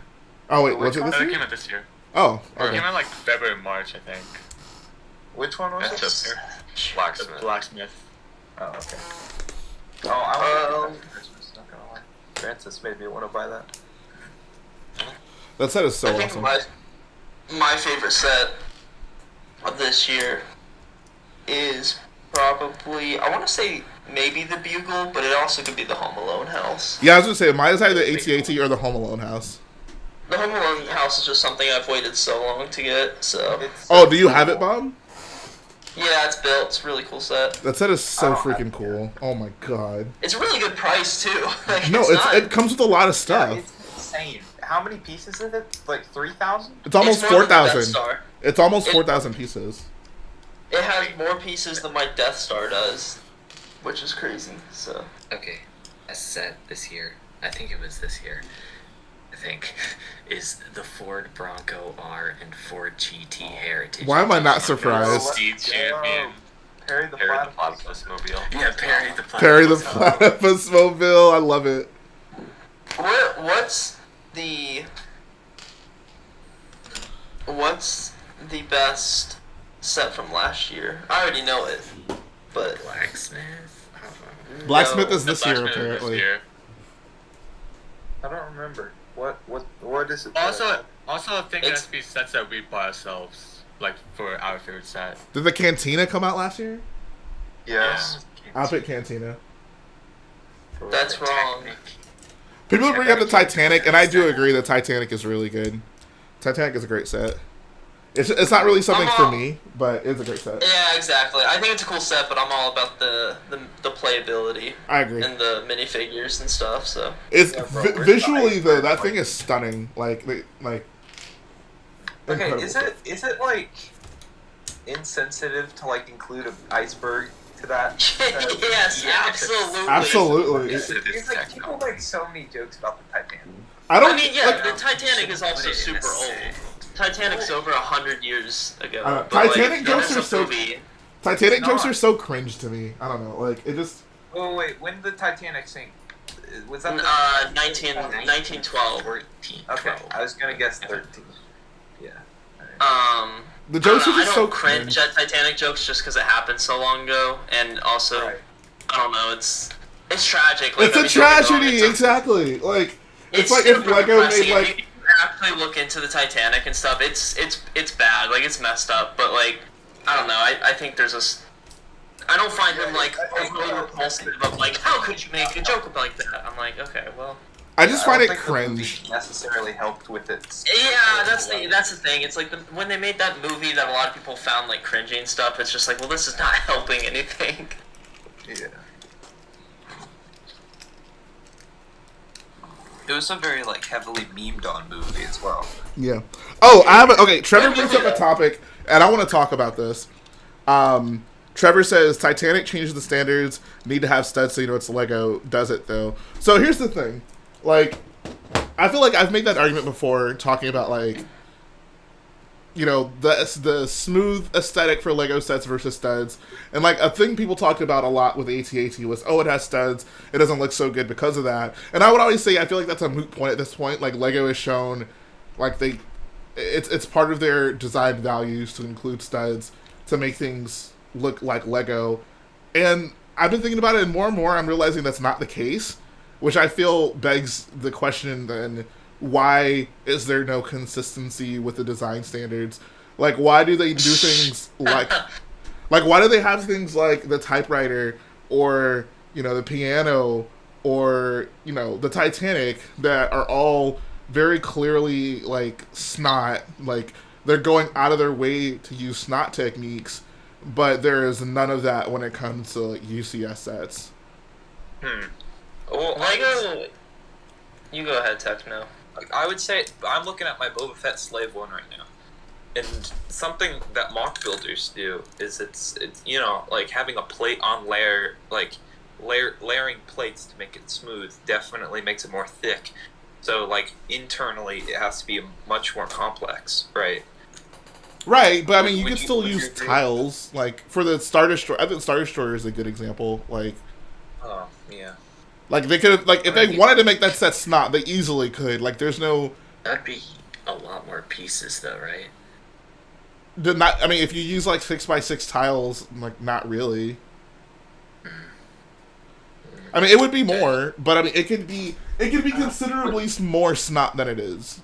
Oh wait, was Which it one? this That year? came out this year. Oh, Or it okay. came out like February, March, I think. Which one was That's it? up there. The Blacksmith. Blacksmith. Oh, okay. Oh, I want that for Christmas. Not gonna lie. Francis made me want to buy that. That set is so I think awesome. my favorite set of this year is probably, I want to say maybe the Bugle, but it also could be the Home Alone house. Yeah, I was gonna say mine is either the AT-AT or the Home Alone house. The Home Alone house is just something I've waited so long to get, so. It's Oh, do you have it, Bob? Yeah, it's built. It's a really cool set. That set is so I don't have freaking it cool. Oh my god. It's a really good price, too. Like, No, it comes with a lot of Yeah, stuff. it's insane. How many pieces is it? Like 3,000? It's almost more than the Death 4,000. Star. It's almost It- 4,000 pieces. It has more pieces than my Death Star does, which is crazy, so. Okay, a set this year. I think it was this year. I think is the Ford Bronco R and Ford GT Heritage. Why am I not Oh, surprised? Speed Champion. Perry the Perry the Platypus. Platypus Mobile. Yeah, Perry the Perry the Platypus. Platypus Mobile. I love it. What's the best set from last year? I already know it, but Blacksmith. I don't know. Blacksmith No, is this The year, Blacksmith is this apparently. year. I don't remember. What is it? Also, I think it It's- has to be sets that we buy ourselves, like for our favorite set. Did the Cantina come out last year? Yes. I'll pick Cantina. that's wrong. People bring up the Titanic, and I do agree that Titanic is really good. Titanic is a great set. It's not really something for me, but it's a great set. Yeah, exactly. I think it's a cool set, but I'm all about the playability I agree. and the minifigures and stuff. So It's Yeah, bro, where's visually the though, iceberg? that thing is stunning. Like Okay, incredible. is it like insensitive to like include an iceberg to that? yes, absolutely. Absolutely. Because like people make so many jokes about the Titanic. I don't I mean, yeah, like, the Titanic is also Put it in super a old. set. Titanic's over 100 years ago. But, Titanic like, jokes as are a so- movie, Titanic It's jokes not. are so cringe to me. I don't know. Like it just Oh wait, when did the Titanic sink? Was that 1912. 14, Okay, 12. I was gonna guess 13. Yeah. the jokes I are don't know, just I so don't cringe at Titanic jokes just because it happened so long ago, and also Right. I don't know. It's tragic. Like, it's I a mean, don't get me wrong, tragedy, it's a- exactly. Like it's like if super Lego depressing. made If like you actually look into the Titanic and stuff, it's bad. Like it's messed up. But like I don't know. I think there's I don't find them like overly repulsive of like how could you make a joke like that? I'm like okay, well. I just I find don't it think the movie cringe. necessarily helped with it. Yeah, that's the thing. It's like when they made that movie that a lot of people found like cringy and stuff. It's just like, well, this is not helping anything. Yeah. It was a very like heavily memed on movie as well. Yeah. Oh, okay. Trevor brings up a topic, and I want to talk about this. Trevor says Titanic changes the standards. Need to have studs so you know it's Lego. Does it though? So here's the thing. Like, I feel like I've made that argument before, talking about like, you know, the smooth aesthetic for Lego sets versus studs. And like a thing people talked about a lot with AT-AT was, oh, it has studs, it doesn't look so good because of that. And I would always say I feel like that's a moot point at this point. Like Lego has shown, like it's part of their design values to include studs to make things look like Lego. And I've been thinking about it, and more I'm realizing that's not the case, which I feel begs the question then, why is there no consistency with the design standards? Like, why do they do things like why do they have things like the typewriter or, you know, the piano or, you know, the Titanic that are all very clearly like snot, like they're going out of their way to use snot techniques, but there is none of that when it comes to like UCS sets. Well, Lego. You go ahead, Techno. I would say I'm looking at my Boba Fett Slave One right now, and something that mock builders do is it's you know, like having a plate on layer, like layering plates to make it smooth definitely makes it more thick. So like internally it has to be much more complex, right? Right, but I mean, you Would can you- still would you use agree? tiles. Like for the Star Destroyer, I think Star Destroyer is a good example. Like Yeah. they could have, like, if they wanted to make that set snot, they easily could. Like, there's no. That'd be a lot more pieces, though, right? Not. I mean, if you use like 6x6 tiles, like, not really. I mean, it would be more, but I mean, it could be considerably more snot than it is.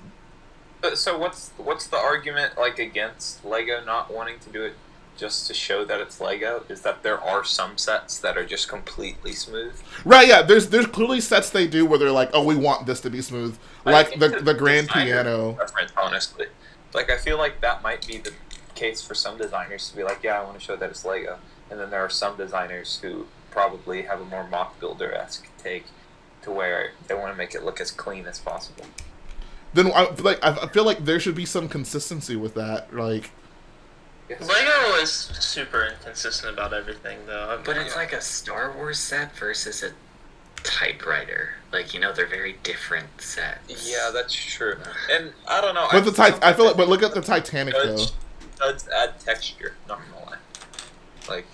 So what's the argument like against Lego not wanting to do it just to show that it's Lego? Is that there are some sets that are just completely smooth? Right? Yeah. There's clearly sets they do where they're like, oh, we want this to be smooth, like the grand piano. Preference, honestly, like I feel like that might be the case for some designers to be like, yeah, I want to show that it's Lego, and then there are some designers who probably have a more mock builder-esque take to where they want to make it look as clean as possible. Then I feel like there should be some consistency with that. Like, Lego is super inconsistent about everything, though. But it's like a Star Wars set versus a typewriter. Like, you know, they're very different sets. Yeah, that's true. And I don't know. but I feel like, but look at the Titanic though. Studs add texture. Not gonna lie. Like,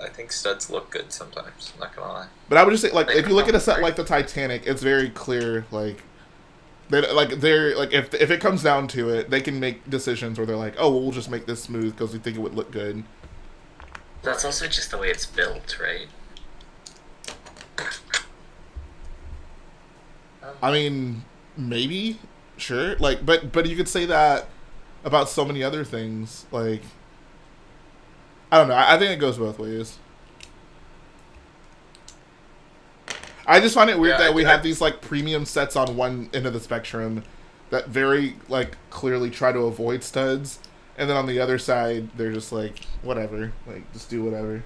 I think studs look good sometimes. Not gonna lie. But I would just say, like, if you look at a set like the Titanic, it's very clear, like, they're like, if it comes down to it, they can make decisions where they're like, oh, well, we'll just make this smooth because we think it would look good. That's also just the way it's built, right? I mean, maybe, sure, like, but you could say that about so many other things. Like, I don't know. I think it goes both ways. I just find it weird that we have these like premium sets on one end of the spectrum that very like clearly try to avoid studs, and then on the other side they're just like, whatever, like, just do whatever.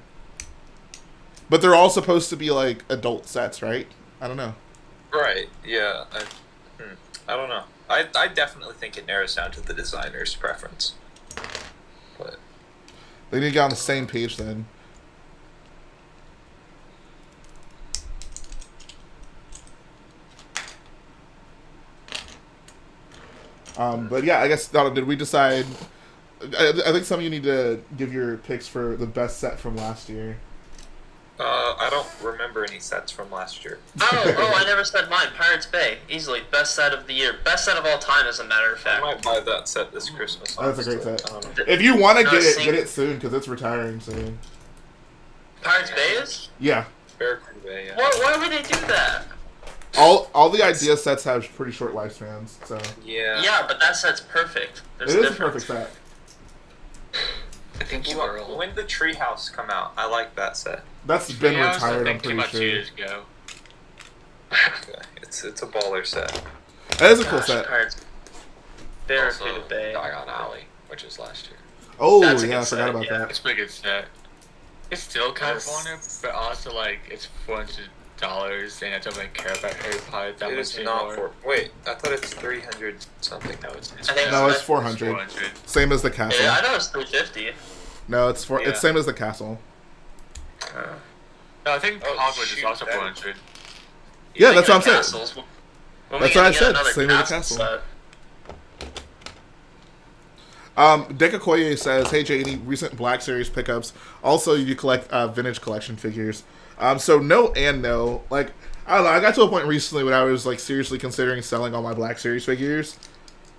But they're all supposed to be like adult sets, right? I don't know. Right. Yeah. I don't know. I definitely think it narrows down to the designer's preference. But They need to get on the same page then. But yeah, I guess, did we decide? I think some of you need to give your picks for the best set from last year. I don't remember any sets from last year. I never said mine. Pirates Bay, easily best set of the year, best set of all time, as a matter of I fact. might buy that set this Christmas. Oh, that's a great set. I don't know. If you want to No, get it soon because it's retiring soon. Pirates Bay is? Yeah, Barracuda Bay, yeah. Why would they do that? all the idea sets have pretty short lifespans, so Yeah. Yeah, but that set's perfect. There's it a is a difference. perfect set. I think you are all... When did Treehouse come out? I like that set. That's been Yeah, I retired, I'm think pretty about sure. 2 years ago. Okay. It's a baller set. That is a cool Gosh, set. Pirates. Barracuda Also, Bay. Diagon Alley, which is last year. Oh That's a yeah, I good forgot set, about yeah. that. It's a pretty good set. It's still kind of Yes. fun, but also like it's fun and I don't really care about Harry Potter that It much is not anymore. Wait, I thought it's 300 something. No, it's I think No, it's it's 400. 400. Same as the castle. Yeah, I know it's 350. No, it's Yeah. It's same as the castle. No, I think Oh, Hogwarts is shoot, also that- 400. Yeah, that's what I'm saying. Castles. When That's we what I get said, another same with the castle. set. Dekakoye says, "Hey Jay, any recent Black Series pickups? Also, you collect vintage collection figures." So no and no. Like I don't know. I got to a point recently when I was like seriously considering selling all my Black Series figures.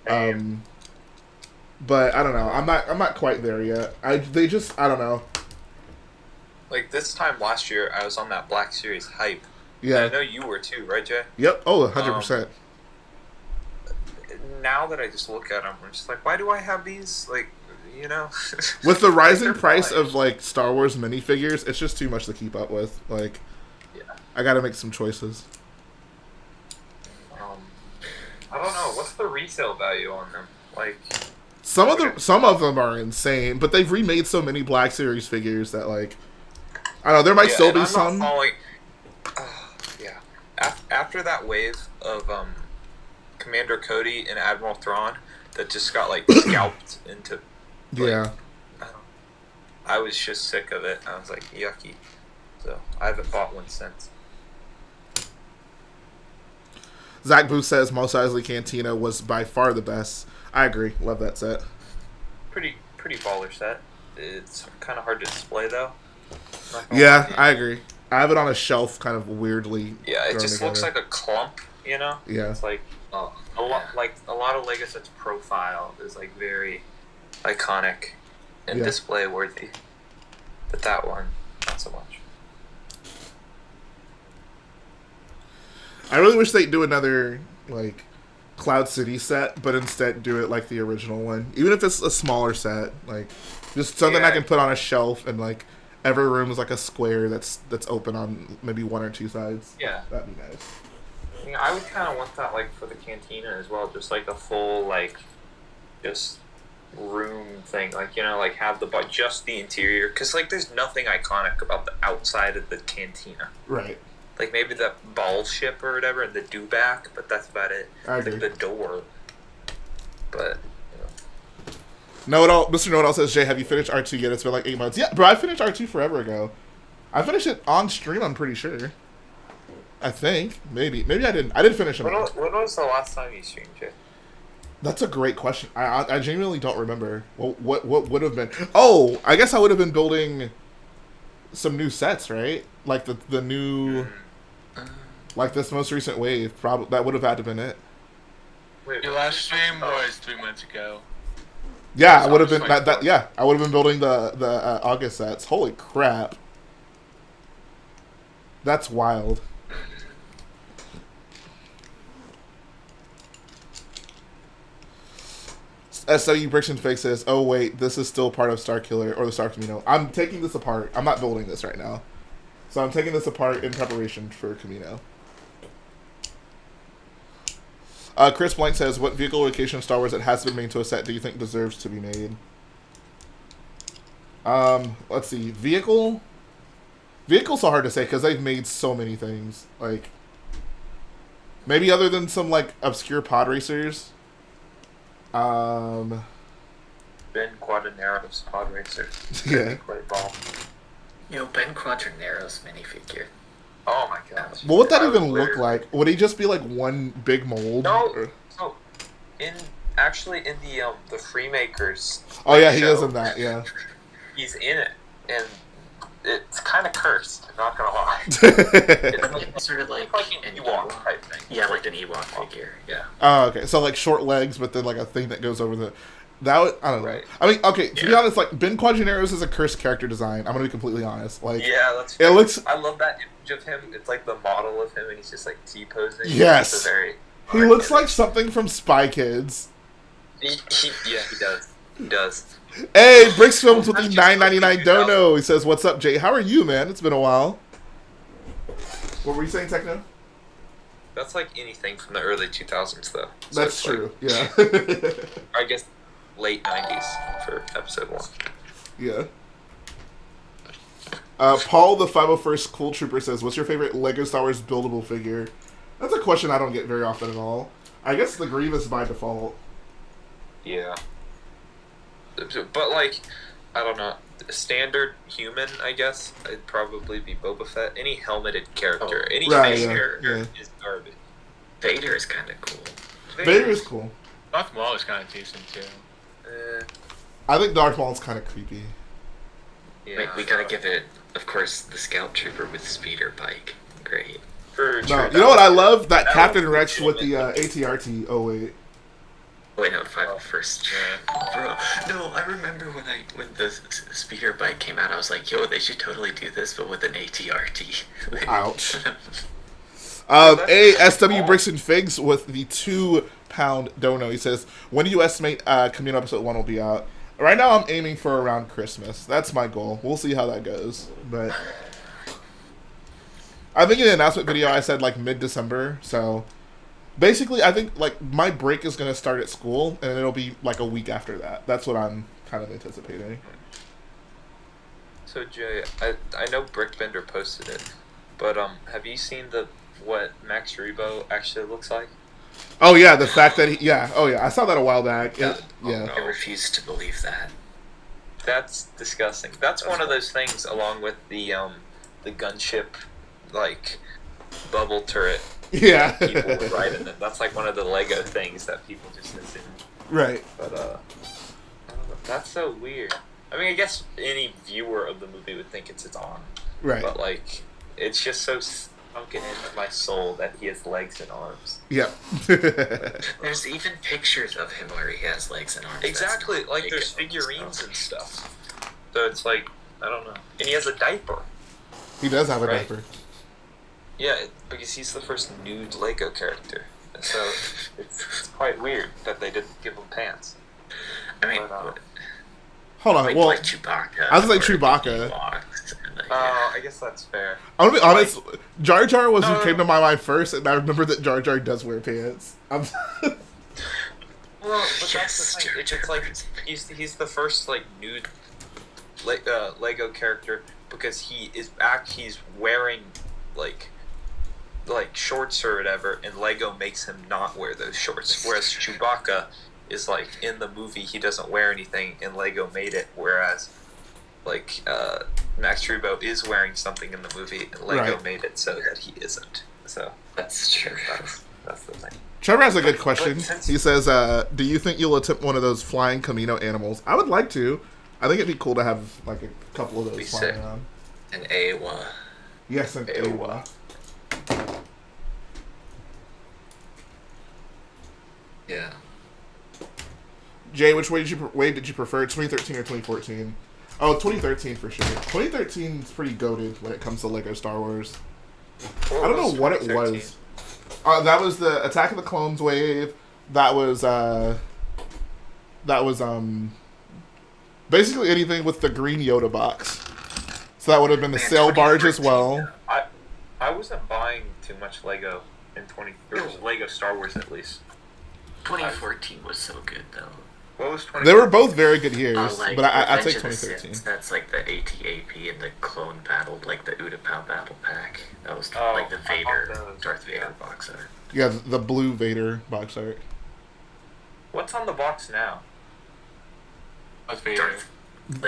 But I don't know. I'm not quite there yet. I don't know. Like this time last year, I was on that Black Series hype. Yeah. I know you were too, right, Jay? Yep. Oh, 100%. Now that I just look at them, I'm just like, why do I have these? Like, you know. With the rising They're price fine. of like Star Wars minifigures, it's just too much to keep up with. Like, Yeah. I got to make some choices. I don't know. What's the resale value on them? Like, Some of them are insane, but they've remade so many Black Series figures that like I don't know. There might yeah, still and be I'm some. Not following, yeah. After that wave of Commander Cody and Admiral Thrawn that just got like scalped into. Like, Yeah. I was just sick of it. I was like, yucky. So I haven't bought one since. Zach Booth says Mos Eisley Cantina was by far the best. I agree. Love that set. Pretty baller set. It's kind of hard to display though. Not gonna Yeah, lie. I agree. I have it on a shelf, kind of weirdly. Yeah, it thrown just looks together. like a clump, you know. Yeah. It's like a lot of Lego sets profile is like very iconic and Yeah. display worthy, but that one not so much. I really wish they'd do another like Cloud City set, but instead do it like the original one. Even if it's a smaller set, like just something I Yeah. can put on a shelf and like every room is like a square that's open on maybe one or two sides. Yeah. That'd be nice. I mean, I would kind of want that like for the cantina as well, just like a full like just room thing, like, you know, like have just the interior, because like there's nothing iconic about the outside of the cantina. Right. Like maybe the ball ship or whatever and the dewback, but that's about it. I agree. Like the door. But Know-it-all, Mr. Know-it-all says, Jay, have you finished R2 yet? It's been like 8 months. Yeah, bro, I finished R2 forever ago. I finished it on stream, I'm pretty sure. I think. Maybe I didn't. I didn't finish it. when was the last time you streamed, Jay? That's a great question. I genuinely don't remember. What would have been? Oh, I guess I would have been building some new sets, right? Like the new, like this most recent wave. Probably that would have had to been it. Wait, Your last stream was 3 months ago. Yeah, It's I would have been August that. 24th. Yeah, I would have been building the August sets. Holy crap, that's wild. SW Bricks and Fake says, "Oh wait, this is still part of Star Killer or the Star Kamino. I'm taking this apart. I'm not building this right now, so I'm taking this apart in preparation for Kamino." Chris Blank says, "What vehicle location of Star Wars that has been made to a set do you think deserves to be made?" Let's see. Vehicle's so hard to say because they've made so many things. Like, maybe other than some like obscure pod racers. Ben Quadranero's pod racer. Yeah. Quite bomb. You know, Ben Quadranero's minifigure. Oh my gosh. What would that I was even look literally- like? Would he just be like one big mold? No. Or- So, in the Freemakers. Oh yeah, he show, is in that. Yeah. He's in it, and it's kind of cursed. I'm not gonna lie. It's sort of like an Ewok type thing. Yeah, like an Ewok figure. Yeah. Oh, okay. So like short legs, but then like a thing that goes over the. That would, I don't know. Right. I mean, okay. To be Yeah. honest, like Ben Quadraneros is a cursed character design. I'm gonna be completely honest. Like, Yeah, that's. it fair. looks. I love that image of him. It's like the model of him, and he's just like T-posing. Yes. It's a very. He looks like something from Spy Kids. Yeah, he does. He does. Hey, Bricks Films with the That's just $9.99 like dono. He says, "What's up, Jay? How are you, man? It's been a while." What were you saying, Techno? That's like anything from the early 2000s, though. So That's it's like- true. Yeah. I guess late 90s for episode 1. Yeah. Paul, the 501st Cool Trooper, says, "What's your favorite Lego Star Wars buildable figure?" That's a question I don't get very often at all. I guess the Grievous by default. Yeah. But, like, I don't know. Standard human, I guess, it'd probably be Boba Fett. Any helmeted character, any face character is garbage. Vader is kind of cool. Vader is cool. Darth Maul is kind of decent, too. I think Darth Maul's kind of creepy. Yeah, We gotta give it, of course, the Scout Trooper with speeder bike. Great. No, you know what I love? That Captain Rex with the ATRT. Oh wait. Wait, no, 501st. Bro, no, I remember when the speeder bike came out, I was like, yo, they should totally do this, but with an ATRT. Ouch. SW Bricks and Figs with the £2 dono. He says, "When do you estimate Kamino episode 1 will be out?" Right now, I'm aiming for around Christmas. That's my goal. We'll see how that goes. But I think in the announcement video, I said like mid-December. So basically, I think like my break is gonna start at school, and it'll be like a week after that. That's what I'm kind of anticipating. So Jay, I know Brickbender posted it, but have you seen what Max Rebo actually looks like? Oh yeah, the fact that I saw that a while back. Yeah. I refuse to believe that. That's disgusting. That's one of those things, along with the gunship, like, bubble turret. Yeah. People would write in it. That's like one of the Lego things that people just assume. Right. But I don't know. That's so weird. I mean, I guess any viewer of the movie would think it's its arm. Right. But like, it's just so sunken into my soul that he has legs and arms. Yeah. There's even pictures of him where he has legs and arms. Exactly, like there's figurines and stuff. So it's like, I don't know. And he has a diaper. He does have a diaper. Yeah, because he's the first nude Lego character. And so it's quite weird that they didn't give him pants. I mean, hold on. Well, like Chewbacca. I was like Chewbacca. I guess that's fair. I'm gonna be honest. Jar Jar was who came to my mind first, and I remember that Jar Jar does wear pants. Well, but that's the thing. It's just like he's the first like nude Lego character because he's wearing like shorts or whatever, and Lego makes him not wear those shorts. Whereas Chewbacca is like in the movie he doesn't wear anything, and Lego made it. Whereas like Max Rebo is wearing something in the movie, and Lego made it so that he isn't. So that's true. That's the thing. Trevor has a good question. He says, "Do you think you'll attempt one of those flying Kamino animals?" I would like to. I think it'd be cool to have like a couple of those flying around. An Awa. Yes, an Awa. Yeah. Jay, which way did you prefer, 2013 or 2014? Oh, 2013 for sure. 2013 is pretty goated when it comes to Lego Star Wars. I don't know what it was. That was the Attack of the Clones wave. That was basically anything with the green Yoda box. So that would have been the sail barge as well. I wasn't buying too much Lego in Lego Star Wars at least. 2014 was so good though. What was 2014? They were both very good years, like but I'd take Revenge of the 2013. Sith, that's like the AT-AP and the clone battle, like the Utapau battle pack. That was like the Vader, Darth Vader box art. Yeah, the blue Vader box art. What's on the box now? Darth Vader.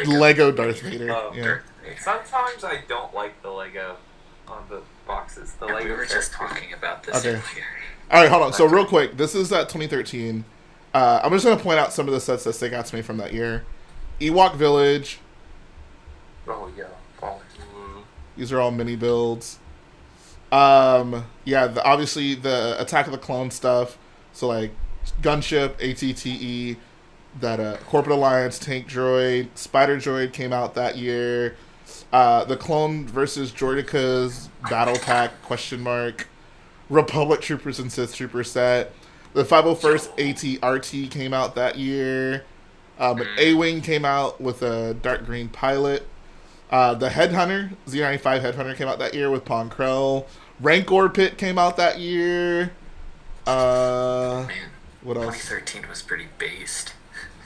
Lego Darth Vader. Oh, yeah. Darth Vader. Sometimes I don't like the Lego on the boxes. The Lego. We were just talking about this earlier. All right, hold on. So real quick, this is 2013. I'm just going to point out some of the sets that stick out to me from that year. Ewok Village. Oh, yeah. These are all mini builds. Obviously the Attack of the Clone stuff. So, like, Gunship, ATTE, that Corporate Alliance Tank Droid, Spider Droid came out that year. The Clone versus Droidekas Battle Pack, ? Republic Troopers and Sith Trooper set. The 501st AT-RT came out that year. A-Wing came out with a dark green pilot. The Headhunter, Z95 Headhunter came out that year with Pon Krell. Rancor Pit came out that year. Man, what else? 2013 was pretty based.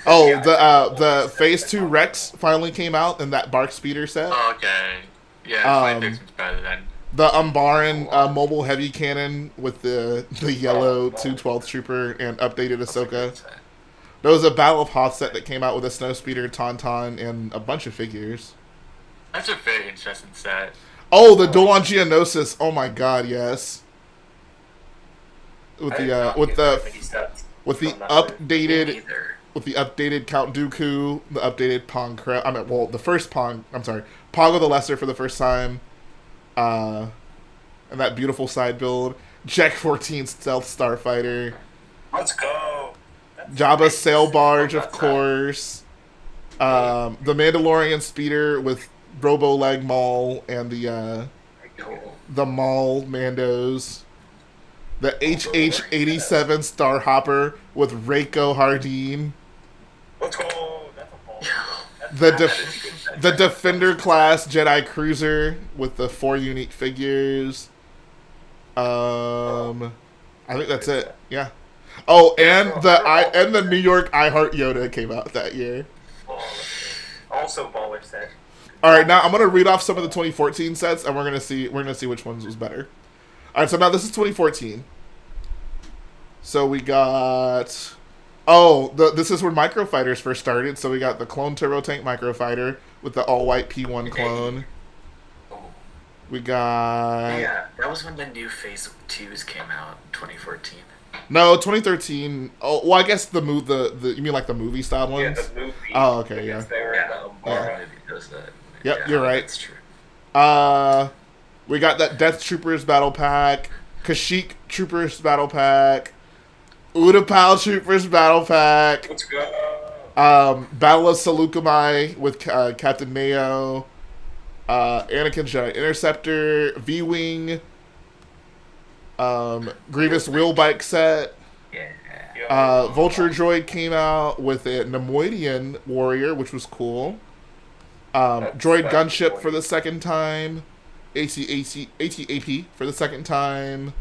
Oh, the Phase 2 Rex finally came out in that Bark Speeder set. Oh, okay. Yeah, Flame Dixon's better than. The Umbaran mobile heavy cannon with the yellow 212th Trooper and updated Ahsoka. There was a Battle of Hoth set that came out with a Snowspeeder, Tauntaun, and a bunch of figures. That's a very interesting set. Oh, the Dolon Geonosis. Oh my god, yes. With the updated Count Dooku, the updated Pong Krell. I mean, well, the first Pong. I'm sorry, Pongo the Lesser for the first time. And that beautiful side build. Jack 14 Stealth Starfighter. Let's go. Jabba's Sail Barge, of course. The Mandalorian Speeder with Robo Leg Maul and the Maul Mandos. The HH-87 Starhopper with Reiko Hardeen. Let's go. That's a ball. The Defender class Jedi Cruiser with the 4 unique figures. I think that's it. Yeah. Oh, and the New York I Heart Yoda came out that year. Also baller set. All right, now I'm gonna read off some of the 2014 sets, and we're gonna see which ones was better. All right, so now this is 2014. So we got. This is where Microfighters first started. So we got the Clone Turbo Tank Microfighter with the all-white P1 clone. We got... Yeah, that was when the new Phase 2s came out in 2014. No, 2013... Oh, well, I guess the you mean like the movie style ones? Yeah, the movie. Oh, okay, yeah. Yep, you're right. That's true. We got that Death Troopers Battle Pack, Kashyyyk Troopers Battle Pack, Utapau Troopers Battle Pack. Let's go. Battle of Saleucami with Captain Neo, Anakin Jedi Interceptor, V-Wing, Grievous Wheel Bike set. Yeah. Vulture Droid came out with a Nemoidian Warrior, which was cool. Droid Gunship for the second time. AT-AP for the second time.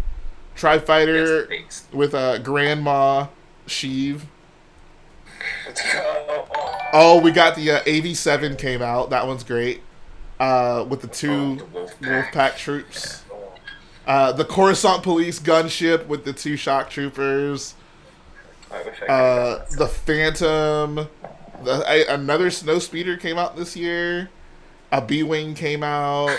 Tri-Fighter with Grandma Sheev. Oh, we got the AV-7 came out. That one's great. With the 2 Wolfpack troops. The Coruscant Police gunship with the 2 shock troopers. The Phantom. Another Snowspeeder came out this year. A B-Wing came out.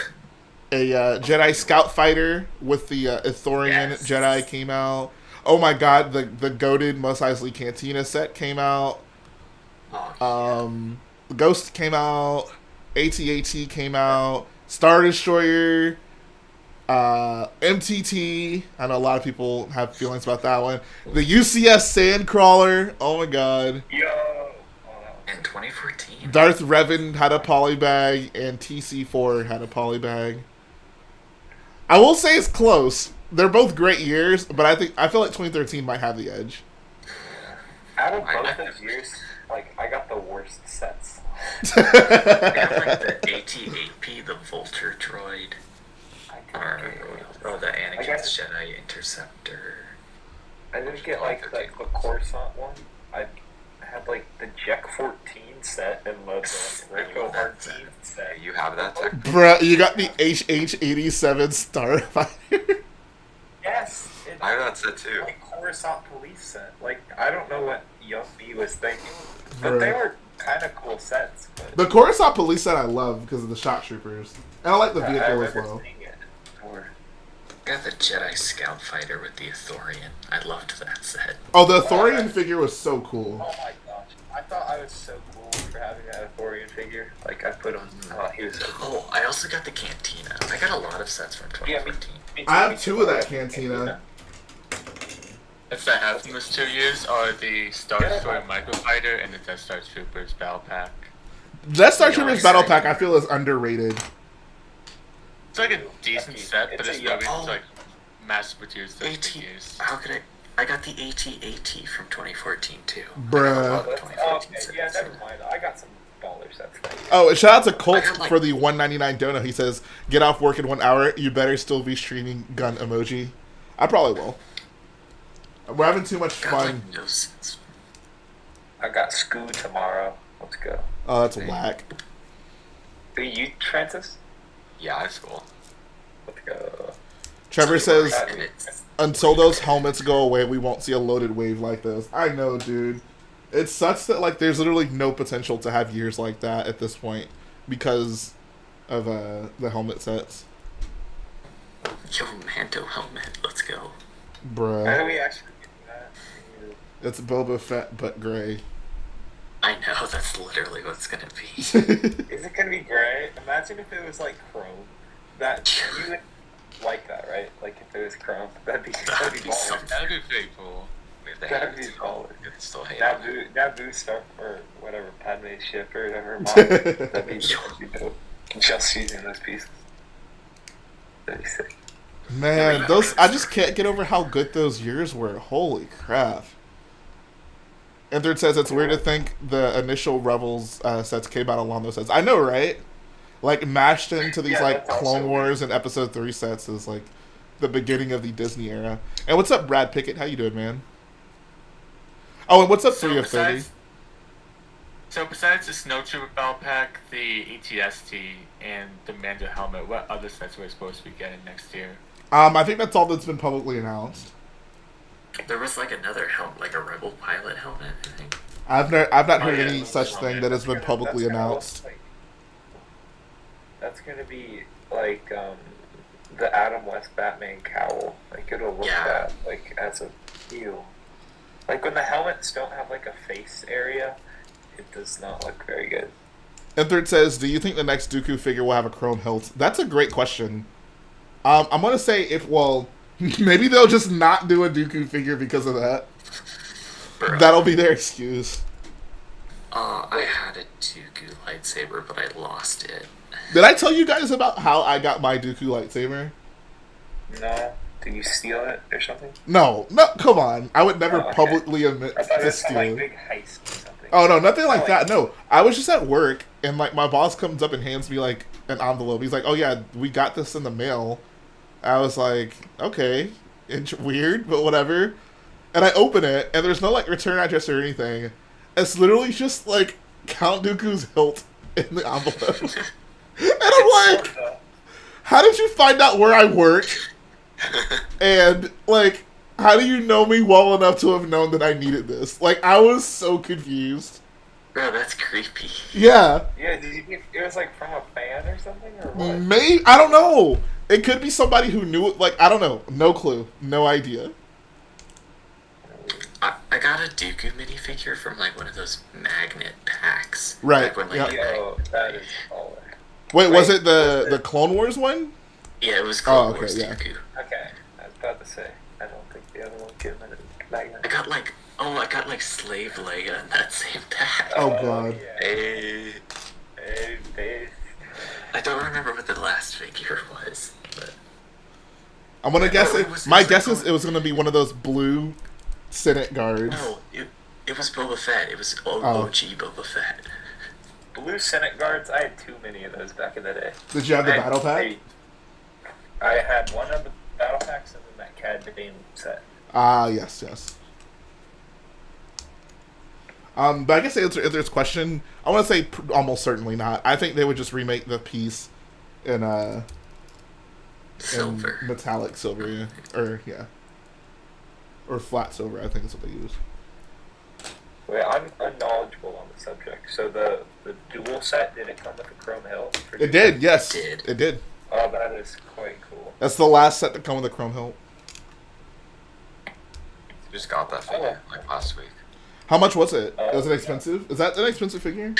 A Jedi Scout Fighter with the Ithorian Jedi came out. Oh my god, the goated Mos Eisley Cantina set came out. Ghost came out. AT-AT came out. Star Destroyer. MTT. I know a lot of people have feelings about that one. The UCS Sandcrawler. Oh my god. In 2014. Darth Revan had a polybag, and TC4 had a polybag. I will say it's close. They're both great years, but I feel like 2013 might have the edge. Out of both those years, I got the worst sets. I got the AT-AP, the Vulture Droid, the Anakin's Jedi Interceptor. I didn't get the Coruscant one. I had the Jack 14 set and the Rico Hardeen set. You have that tech? Bruh, you got the HH-87 Starfighter. Yes. I have that set too. Coruscant Police set. I don't know what Young B was thinking, but they were kind of cool sets. But the Coruscant Police set I love because of the shock troopers. And I like the vehicle as well. I got the Jedi Scout Fighter with the Ithorian. I loved that set. Oh, the Ithorian figure was so cool. Oh my gosh. I thought I was so cool for having that Ithorian figure. I put him. He was so cool. Oh, I also got the Cantina. I got a lot of sets from 2014. Me too, I have 2 of that Cantina. If that have from those 2 years are the Star Destroyer Microfighter and the Death Star Troopers Battle Pack. Death Star Troopers Battle Pack I feel is underrated. It's a decent set, but there's no reason to mass produce those years. How could I got the AT-AT from 2014 too. Bruh. Yeah, never mind. I got some baller sets. Oh, shout out to Colt for the $1.99 donut. He says, "Get off work in 1 hour. You better still be streaming gun emoji." I probably will. We're having too much fun. I got Scoo tomorrow. Let's go. Oh, that's whack. Are you Francis? Yeah, it's cool. Let's go. Trevor says, And it's until those helmets go away, we won't see a loaded wave like this. I know, dude. It sucks that like there's literally no potential to have years like that at this point because of the helmet sets. Yo, Mando helmet. Let's go. How Bruh. do we actually get that? It's Boba Fett but gray. I know, that's literally what it's gonna be. Is it gonna be gray? Imagine if it was like chrome. That you would like that, right? Like if it was chrome, that'd be be baller. something. That'd be pretty cool. If they That'd had be it, baller. you could still hate on it. Naboo stuff or whatever Padme's ship or whatever. That'd be dope. Just using those pieces. That'd be sick. Man, those I just can't get over how good those years were. Holy crap. And Third says it's weird to think the initial Rebels sets came out along those sets. I know, right? Like mashed into these Yeah, like that's Clone also Wars and Episode 3 sets is like the beginning of the Disney era. And what's up, Brad Pickett? How you doing, man? Oh, and what's up, 3 of 30? So besides the Snowtrooper Battle Pack, the ETST, and the Mando helmet, what other sets we're supposed to be getting next year? I think that's all that's been publicly announced. There was like another helmet, like a Rebel pilot helmet, I think. I've not heard yeah, any such thing that has been publicly That's gonna announced. look like- that's gonna be like the Adam West Batman cowl. Like it'll look Yeah. that like as a heel. Like when the helmets don't have like a face area, it does not look very good. And Third says, do you think the next Dooku figure will have a chrome hilt? That's a great question. I'm gonna say maybe they'll just not do a Dooku figure because of that. Bro. That'll be their excuse. I had a Dooku lightsaber, but I lost it. Did I tell you guys about how I got my Dooku lightsaber? No, did you steal it or something? No, come on. I would never Oh, okay. publicly admit I thought it to was some like stealing. big heist or something. Oh no, nothing like Oh, that. No, I was just at work and like my boss comes up and hands me like an envelope. He's like, "Oh yeah, we got this in the mail." I was like, "Okay, weird, but whatever." And I open it and there's no like return address or anything. It's literally just like Count Dooku's hilt in the envelope. And I'm like, "How did you find out where I work?" And like, how do you know me well enough to have known that I needed this? Like, I was so confused. Bro, that's creepy. Yeah, Yeah, did you get it was like from a fan or something or what? maybe I don't know. It could be somebody who knew it. Like, I don't know. No clue. No idea. I got a Dooku minifigure from like one of those magnet packs. Right, Like when, like, yeah. Yo, that is baller. Wait, was Wait, it the Clone Wars one? Yeah, it was Clone okay, Wars yeah. Dooku. Okay, I was about to say. I don't think the other one came in a magnet. I got like Slave Leia in that same pack. Oh god. Yeah. Hey, Hey. I don't remember what the last figure was, but I'm gonna guess it it. was- My it was guess like is it was gonna be one of those blue Senate guards. no, it was Boba Fett. It was Oh. OG Boba Fett. Blue Senate guards, I had too many of those back in the day. Did you have the battle pack? I had one of the battle packs and then that Cad Bane set. Ah, yes. But I guess to answer this question, I want to say almost certainly not. I think they would just remake the piece in Silver. in metallic silver, or flat silver. I think is what they use. Wait, I'm unknowledgeable on the subject. So the dual set, did it come with a chrome hilt? It did, yes, It did. it did. Oh, that is quite cool. That's the last set to come with a chrome hilt. just got that figure like last week. How much was it? Oh, Was it expensive? Is that an expensive figure?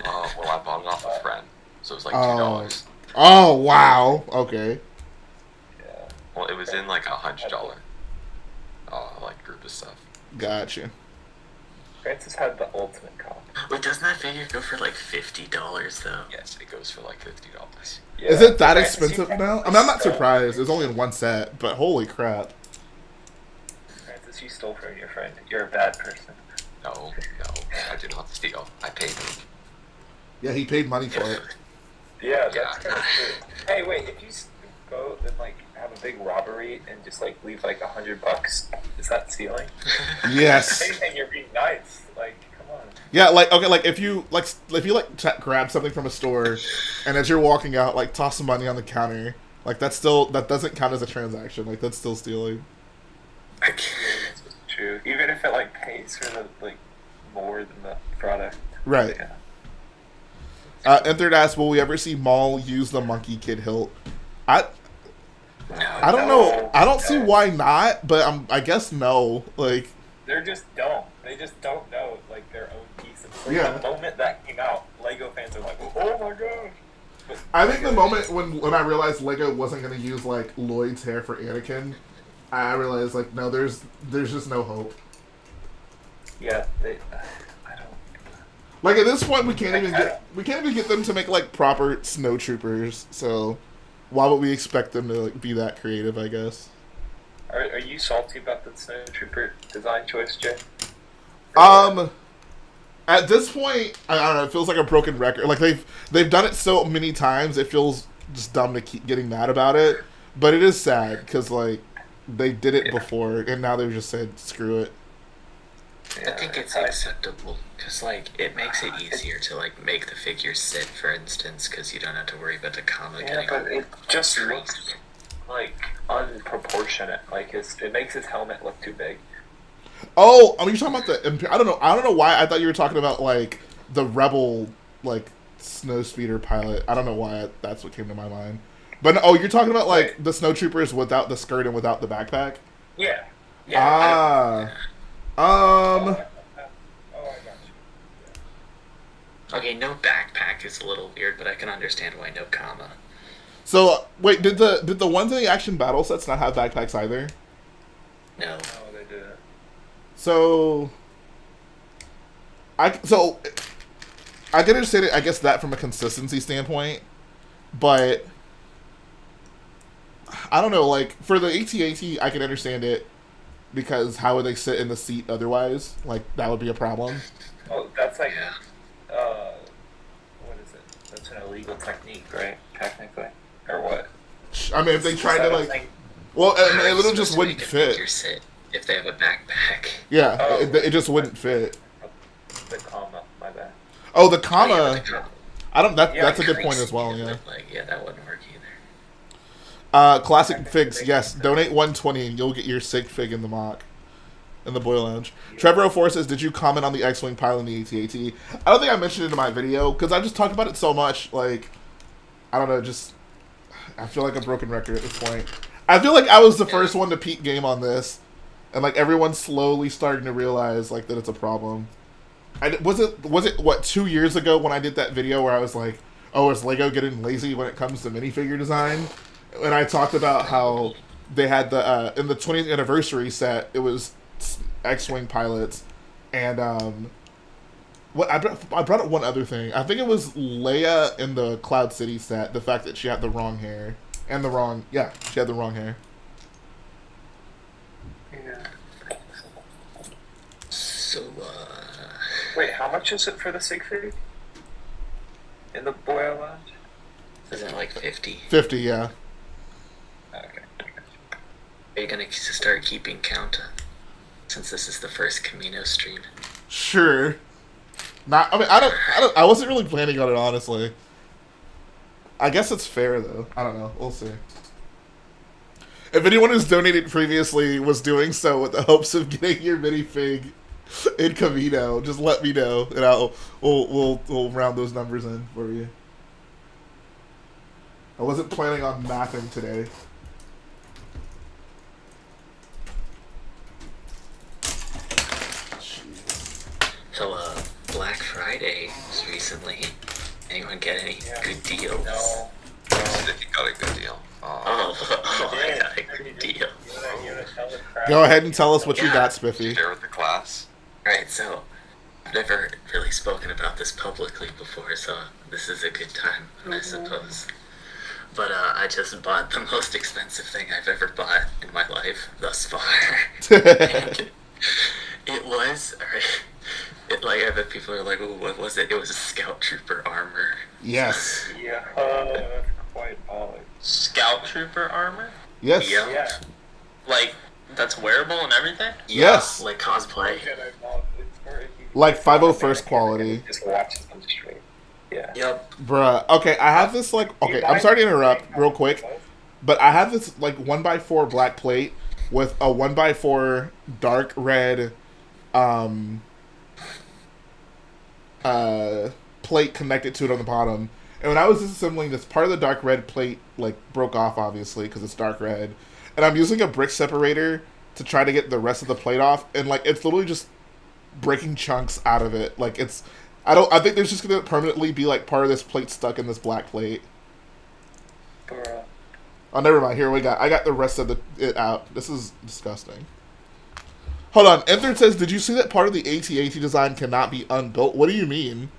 Well, I bought it off a friend, so it was like Oh. $2. Oh wow. Okay. Yeah. Well, it was in like $100, like group of stuff. Gotcha. Francis had the ultimate cop. Wait, doesn't that figure go for like $50 though? Yes, it goes for like $50. Yeah. Is it that Francis, you expensive probably now? I mean, I'm not stole- surprised. It's only in one set, but holy crap. Francis, you stole from your friend. You're a bad person. No, I did not steal. I paid him. Yeah, he paid money for it. Yeah, that's Yeah. kind of true. Hey, wait, if you go and like have a big robbery and just like leave like $100, is that stealing? Yes. And you're being nice. Like, come on. Yeah, like okay, like if you grab something from a store, and as you're walking out, like toss some money on the counter, like that doesn't count as a transaction. Like that's still stealing. True. Even if it like pays for the like more than the product. Right. Yeah. Entered asks, will we ever see Maul use the Monkey Kid hilt? I don't know. I don't see why not, but I guess no. Like They're just dumb. They just don't know like their own pieces. Like, Yeah. The moment that came out, Lego fans are like, "Oh my gosh!" But I think the moment when I realized Lego wasn't going to use like Lloyd's hair for Anakin, I realized like no, there's just no hope. yeah, I don't. Like at this point, we can't even get them to make like proper snow troopers. So why would we expect them to like be that creative? I guess. Are you salty about the Snow Trooper design choice, Jay? At this point, I don't know. It feels like a broken record. Like they've done it so many times, it feels just dumb to keep getting mad about it. But it is sad because like they did it before, and now they've just said screw it. I think it's acceptable because like it makes it easier to like make the figure sit, for instance, because you don't have to worry about the comma getting. But it just looks like unproportionate. Like it makes his helmet look too big. Oh, I mean, you're talking about the. I don't know why. I thought you were talking about like the Rebel like snow speeder pilot. I don't know why that's what came to my mind. But no, you're talking about like the snow troopers without the skirt and without the backpack. Yeah. Oh, I got you. Okay, no backpack is a little weird, but I can understand why no comma. So wait, did the ones in the action battle sets not have backpacks either? No. Oh, they did. So I can understand it. I guess that from a consistency standpoint, but I don't know. Like for the AT-AT, I can understand it because how would they sit in the seat otherwise? Like that would be a problem. Oh, that's like, what is it? That's an illegal technique, right? Technically, or what? I mean, if they tried to like, well, it literally just wouldn't fit. Sit if they have a backpack. Yeah, it just wouldn't fit. The comma, my bad. Oh, the comma. I don't. That's a good point Crease as well. needed, Yeah. but, like, yeah, that wouldn't work either. Classic figs. Yes, donate 120 and you'll get your sig fig in the mock. In the Boy Lounge. Trevor O4 says, did you comment on the X-Wing pilot in the AT-AT? I don't think I mentioned it in my video, because I just talked about it so much, like, I don't know, just, I feel like a broken record at this point. I feel like I was the first one to peak game on this, and, like, everyone's slowly starting to realize, like, that it's a problem. Was it, what, 2 years ago when I did that video where I was like, oh, is LEGO getting lazy when it comes to minifigure design? And I talked about how they had the, in the 20th anniversary set, it was X-Wing pilots, and what I brought up one other thing. I think it was Leia in the Cloud City set. The fact that she had the wrong hair and she had the wrong hair. Yeah. So, wait, how much is it for the sig fig? In the Boy Lounge? isn't it like 50? 50, yeah. Okay. Are you gonna start keeping count? Since this is the first Kamino stream. Sure. Not. I mean, I wasn't really planning on it, honestly. I guess it's fair though. I don't know. We'll see. If anyone who's donated previously was doing so with the hopes of getting your minifig in Kamino, just let me know, and we'll round those numbers in for you. I wasn't planning on mathing today. So, Black Friday was recently. Anyone get any good deals? No. Sticky got a good deal. I got a good deal. Go ahead and tell us what you got, Spiffy. Share with the class. Alright, so, I've never really spoken about this publicly before, so this is a good time, I suppose. But, I just bought the most expensive thing I've ever bought in my life thus far. And it was, alright. Like, I bet people are like, "Ooh, what was it?" It was a Scout Trooper armor. Yes. Yeah, that's quite odd. Scout Trooper armor? Yes. Yeah. Yeah. Like, that's wearable and everything? Yes. Like cosplay. Like 501st quality. Just watch them straight. Yeah. Yep. Bruh. Okay, I have this like. Okay, I'm sorry to interrupt real quick, but I have this like 1x4 black plate with a 1x4 dark red plate connected to it on the bottom. And when I was disassembling this, part of the dark red plate like broke off, obviously, because it's dark red. And I'm using a brick separator to try to get the rest of the plate off, and like it's literally just breaking chunks out of it. Like it's, I think there's just gonna permanently be like part of this plate stuck in this black plate. Bruh. Oh, never mind. Here I got the rest of it out. This is disgusting. Hold on. Enter says, did you see that part of the AT-AT design cannot be unbuilt? What do you mean?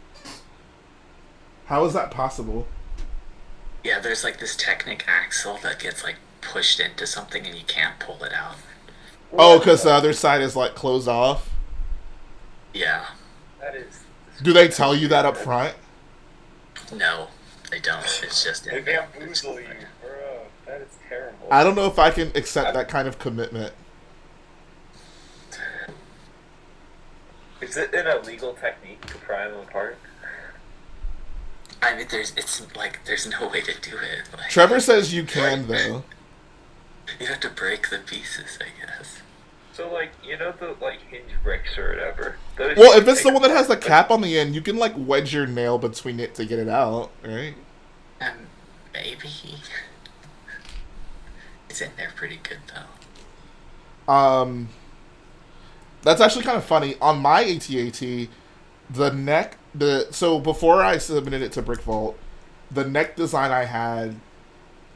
How is that possible? Yeah, there's like this Technic axle that gets like pushed into something and you can't pull it out. Oh, because the other side is like closed off? Yeah. That is. Do they tell you that up front? No, they don't. It's just They in there. bamboozle you, bro. That is terrible. I don't know if I can accept that kind of commitment. Is it an illegal technique to pry them apart? I mean, there's no way to do it. Like, Trevor says you can, though. you have to break the pieces, I guess. So, like, you know the, like, hinge bricks or whatever? Those Well, you if it's take the one that has the apart, cap on the end, you can, like, wedge your nail between it to get it out, right? Maybe. It's in there pretty good, though. That's actually kind of funny. On my AT-AT, the neck, so before I submitted it to Brick Vault, the neck design I had,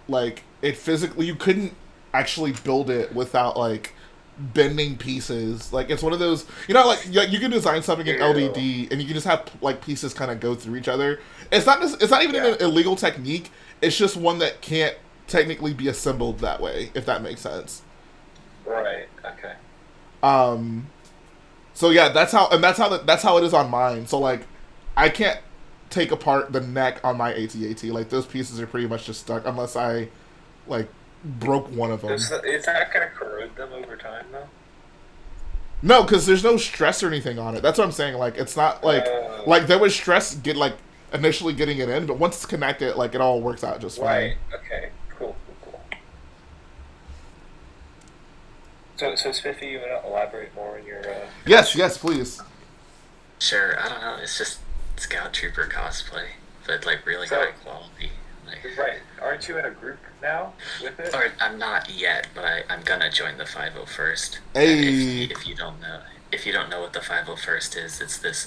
like, it physically, you couldn't actually build it without, like, bending pieces. Like, it's one of those, you know, like, you can design something in LDD, and you can just have, like, pieces kind of go through each other. It's not even an illegal technique, it's just one that can't technically be assembled that way, if that makes sense. Right, okay. So yeah, that's how it is on mine. So like, I can't take apart the neck on my AT-AT. Like those pieces are pretty much just stuck unless I, like, broke one of them. Is that going to corrode them over time, though? No, because there's no stress or anything on it. That's what I'm saying. Like it's not like there was stress initially getting it in, but once it's connected, like it all works out just fine. Right, okay, cool. So Spiffy, you want to elaborate more on your... Yes, please. Sure, I don't know, it's just Scout Trooper cosplay, but like really high quality. Like, Right, aren't you in a group now with it? or I'm not yet, but I'm gonna join the 501st. Hey. If you don't know what the 501st is, it's this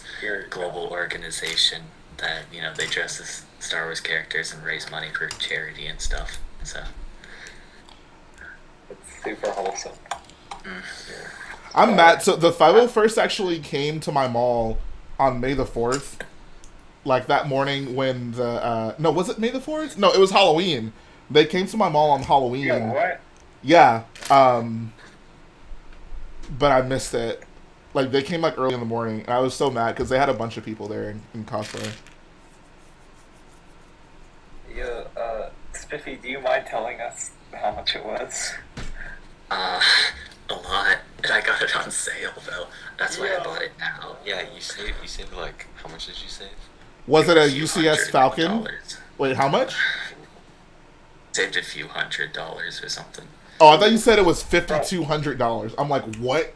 global organization that, you know, they dress as Star Wars characters and raise money for charity and stuff. So It's super wholesome. I'm mad. So the 501st actually came to my mall on May the 4th. Like that morning when the... no, was it May the 4th? No, it was Halloween. They came to my mall on Halloween. Yeah, what? Yeah. But I missed it. Like, they came like early in the morning. And I was so mad because they had a bunch of people there in cosplay. Yeah, Spiffy, do you mind telling us how much it was? a lot. And I got it on sale though. That's why I bought it now. Yeah, you saved like, how much did you save? Was it a few UCS $100. Falcon? Wait, how much? Saved a few $100 or something. Oh, I thought you said it was $5,200. I'm like, what?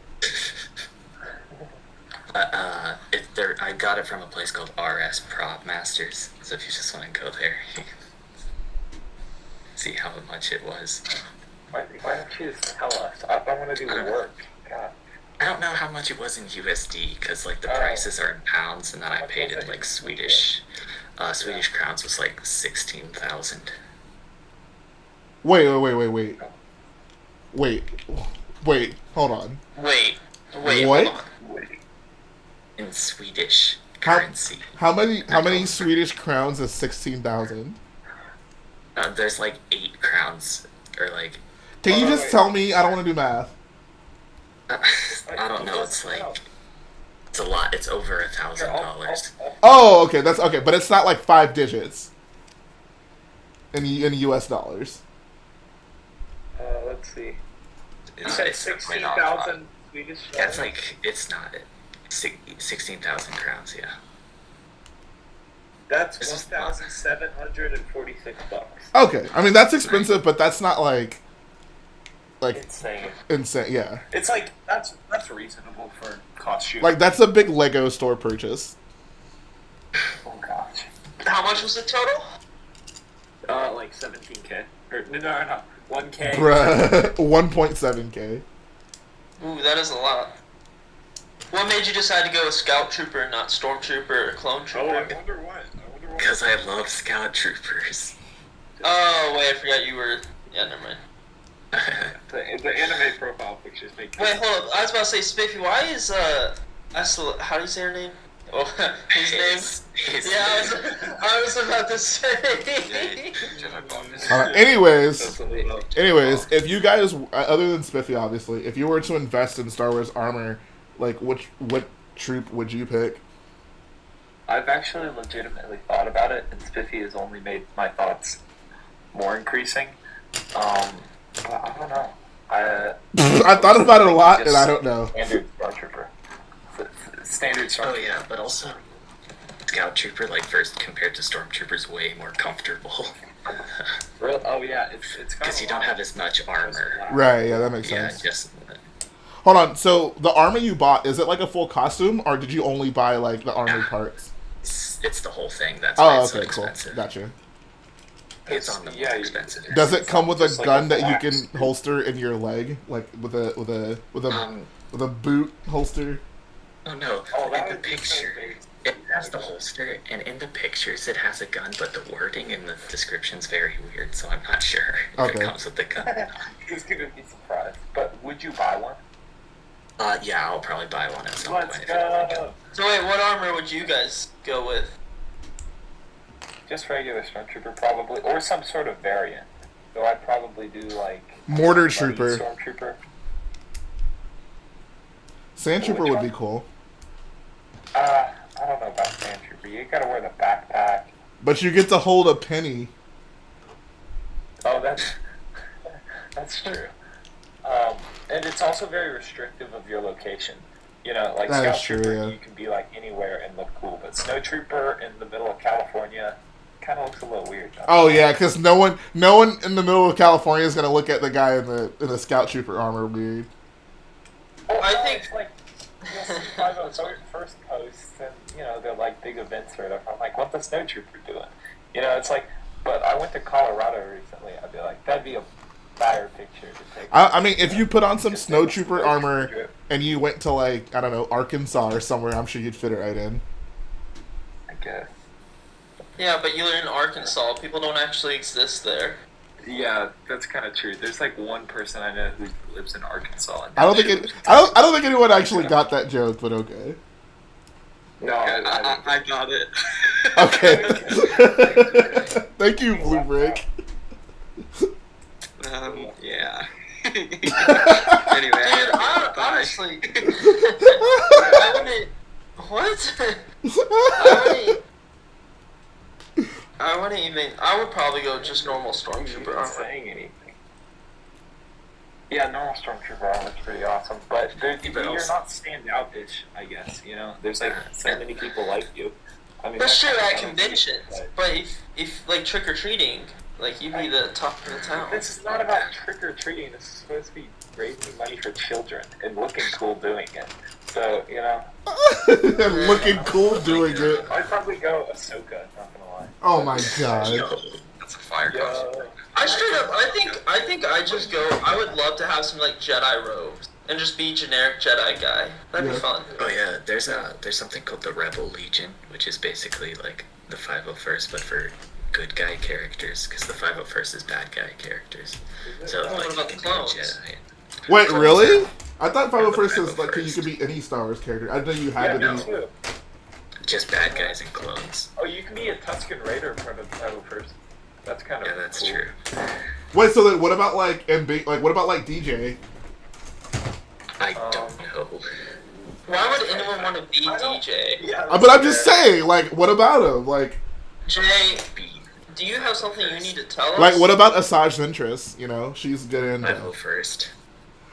I got it from a place called RS Prop Masters. So if you just want to go there, you can see how much it was. Why don't you just tell us? I want to do the work. God. I don't know how much it was in USD because like the prices are in pounds, and then I paid it like Swedish. Swedish crowns was like 16,000. Wait, hold on. Wait, What? hold on. In Swedish currency. How many Swedish crowns is 16,000? There's like 8 crowns, or like... Can you just tell me? I don't want to do math. I don't know, it's like... It's a lot, it's over $1,000. Oh, okay, that's okay, but it's not like 5 digits in US dollars. Let's see. It's said definitely not 16,000 Swedish. Yeah, it's like, it's not it. 16,000 crowns, yeah. That's This is $1,746. Okay, I mean that's expensive, but that's not like Insane. insane. Yeah, It's like that's reasonable for costume. like that's a big Lego store purchase. oh gosh. How much was the total? Like 17K. Or no, 1K. Bruh, 1.7K. Ooh, that is a lot. What made you decide to go with Scout Trooper and not Stormtrooper or Clone Oh, Trooper? I wonder what. Because I love Scout Troopers. Oh, wait, I forgot you were... Yeah, never mind. The anime profile pictures make. Wait, hold up. I was about to say, Spiffy, why is, how do you say her name? Oh, his name? Yeah, I was about to say. Anyways, if you guys, other than Spiffy, obviously, if you were to invest in Star Wars armor, like what troop would you pick? I've actually legitimately thought about it, and Spiffy has only made my thoughts more increasing. But I don't know. I thought about it a lot, and I don't know. Standard Stormtrooper. Standard Stormtrooper. Oh yeah, but also Scout Trooper, like first compared to Stormtroopers, way more comfortable. Real? Oh yeah, it's Because you don't have as much armor. Right? Yeah, that makes Yeah, sense. just Hold on. So the armor you bought, is it like a full costume, or did you only buy like the armor parts? it's the whole thing. That's why Oh, it's so okay, cool. expensive. Gotcha. It's on the more expensive. Does it come with a Just like gun a that you wax. can holster in your leg, like with a boot holster? Oh no! Oh, in that the would be so picture, big. it has the holster, and in the pictures it has a gun, but the wording in the description's very weird, so I'm not sure if Okay. it comes with the gun. He's gonna be surprised. But would you buy one? Yeah, I'll probably buy one at some Let's point. go. So wait, what armor would you guys go with? Just regular Stormtrooper, probably, or some sort of variant. So I'd probably do like Mortar Bloody Trooper. Stormtrooper. Sand Trooper Which would be one? cool, I don't know about Sand Trooper. You gotta wear the backpack. but you get to hold a penny. Oh, that's true. And it's also very restrictive of your location. You know, like That Scout is true, Trooper, yeah. you can be like anywhere and look cool, but Snow Trooper in the middle of California kind of looks a little weird. Though. Oh yeah, because no one in the middle of California is gonna look at the guy in the Scout Trooper armor weird. Well, I no, think- it's like you'll see my first posts, and you know they're like big events or whatever. I'm like, what the Snow Trooper doing? You know, it's like. But I went to Colorado recently. I'd be like, that'd be a fire picture to take. I mean, if you put on some Snow Trooper armor and you went to like I don't know Arkansas or somewhere, I'm sure you'd fit it right in. I guess. Yeah, but you're in Arkansas. People don't actually exist there. Yeah, that's kind of true. There's like one person I know who lives in Arkansas. And I don't think anyone actually got that joke, but okay. No, I got it. Okay. Thank you, Blue Brick. Yeah. Anyway, Dude, honestly, I wouldn't. What? I wouldn't even. I would probably go just normal Stormtrooper not armor. saying anything. Yeah, normal Stormtrooper armor's pretty awesome, but you're not standout-ish, I guess. You know, there's like so many people like you. I mean, That's true kind at of conventions, but if like trick or treating, like you'd be the top of the town. This is not about trick or treating. This is supposed to be raising money for children and looking cool doing it. So you know, Looking cool doing it. I'd probably go Ahsoka. Not gonna lie. Oh my god. That's a fire costume. Yo, I straight up, I think I just go. I would love to have some like Jedi robes and just be generic Jedi guy. That'd Yeah. be fun. Oh yeah, there's something called the Rebel Legion, which is basically like the 501st, but for good guy characters, because the 501st is bad guy characters. So What like about you the can be a clones? Jedi. Wait, really? I thought 501st Yeah, is like you could be any Star Wars character. I didn't know you yeah, had to me be. too. Just bad guys and clones. Oh, you can be a Tusken Raider part of the first. That's kind of Yeah, that's cool. true. Wait, so then what about like what about like DJ? I don't know. Why would anyone want to be DJ? Yeah, But I'm just saying, like, what about him? Like, Jay, do you have something you need to tell us? like what about Asajj Ventress? You know, she's good in. 501st.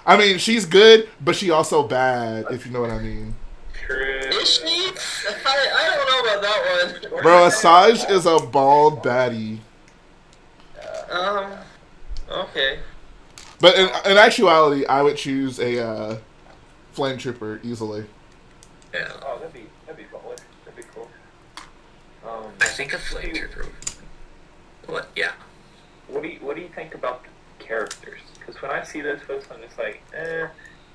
I mean, she's good, but she also bad. If you know what I mean. True. Is she? I don't know about that one. Bro, Asajj is a bald baddie. Okay. But in actuality, I would choose a flame trooper easily. Yeah. Oh, that'd be solid. That'd be cool. I think a flame trooper. What? Yeah. What do you think about the characters? Because when I see those posts, I'm just like,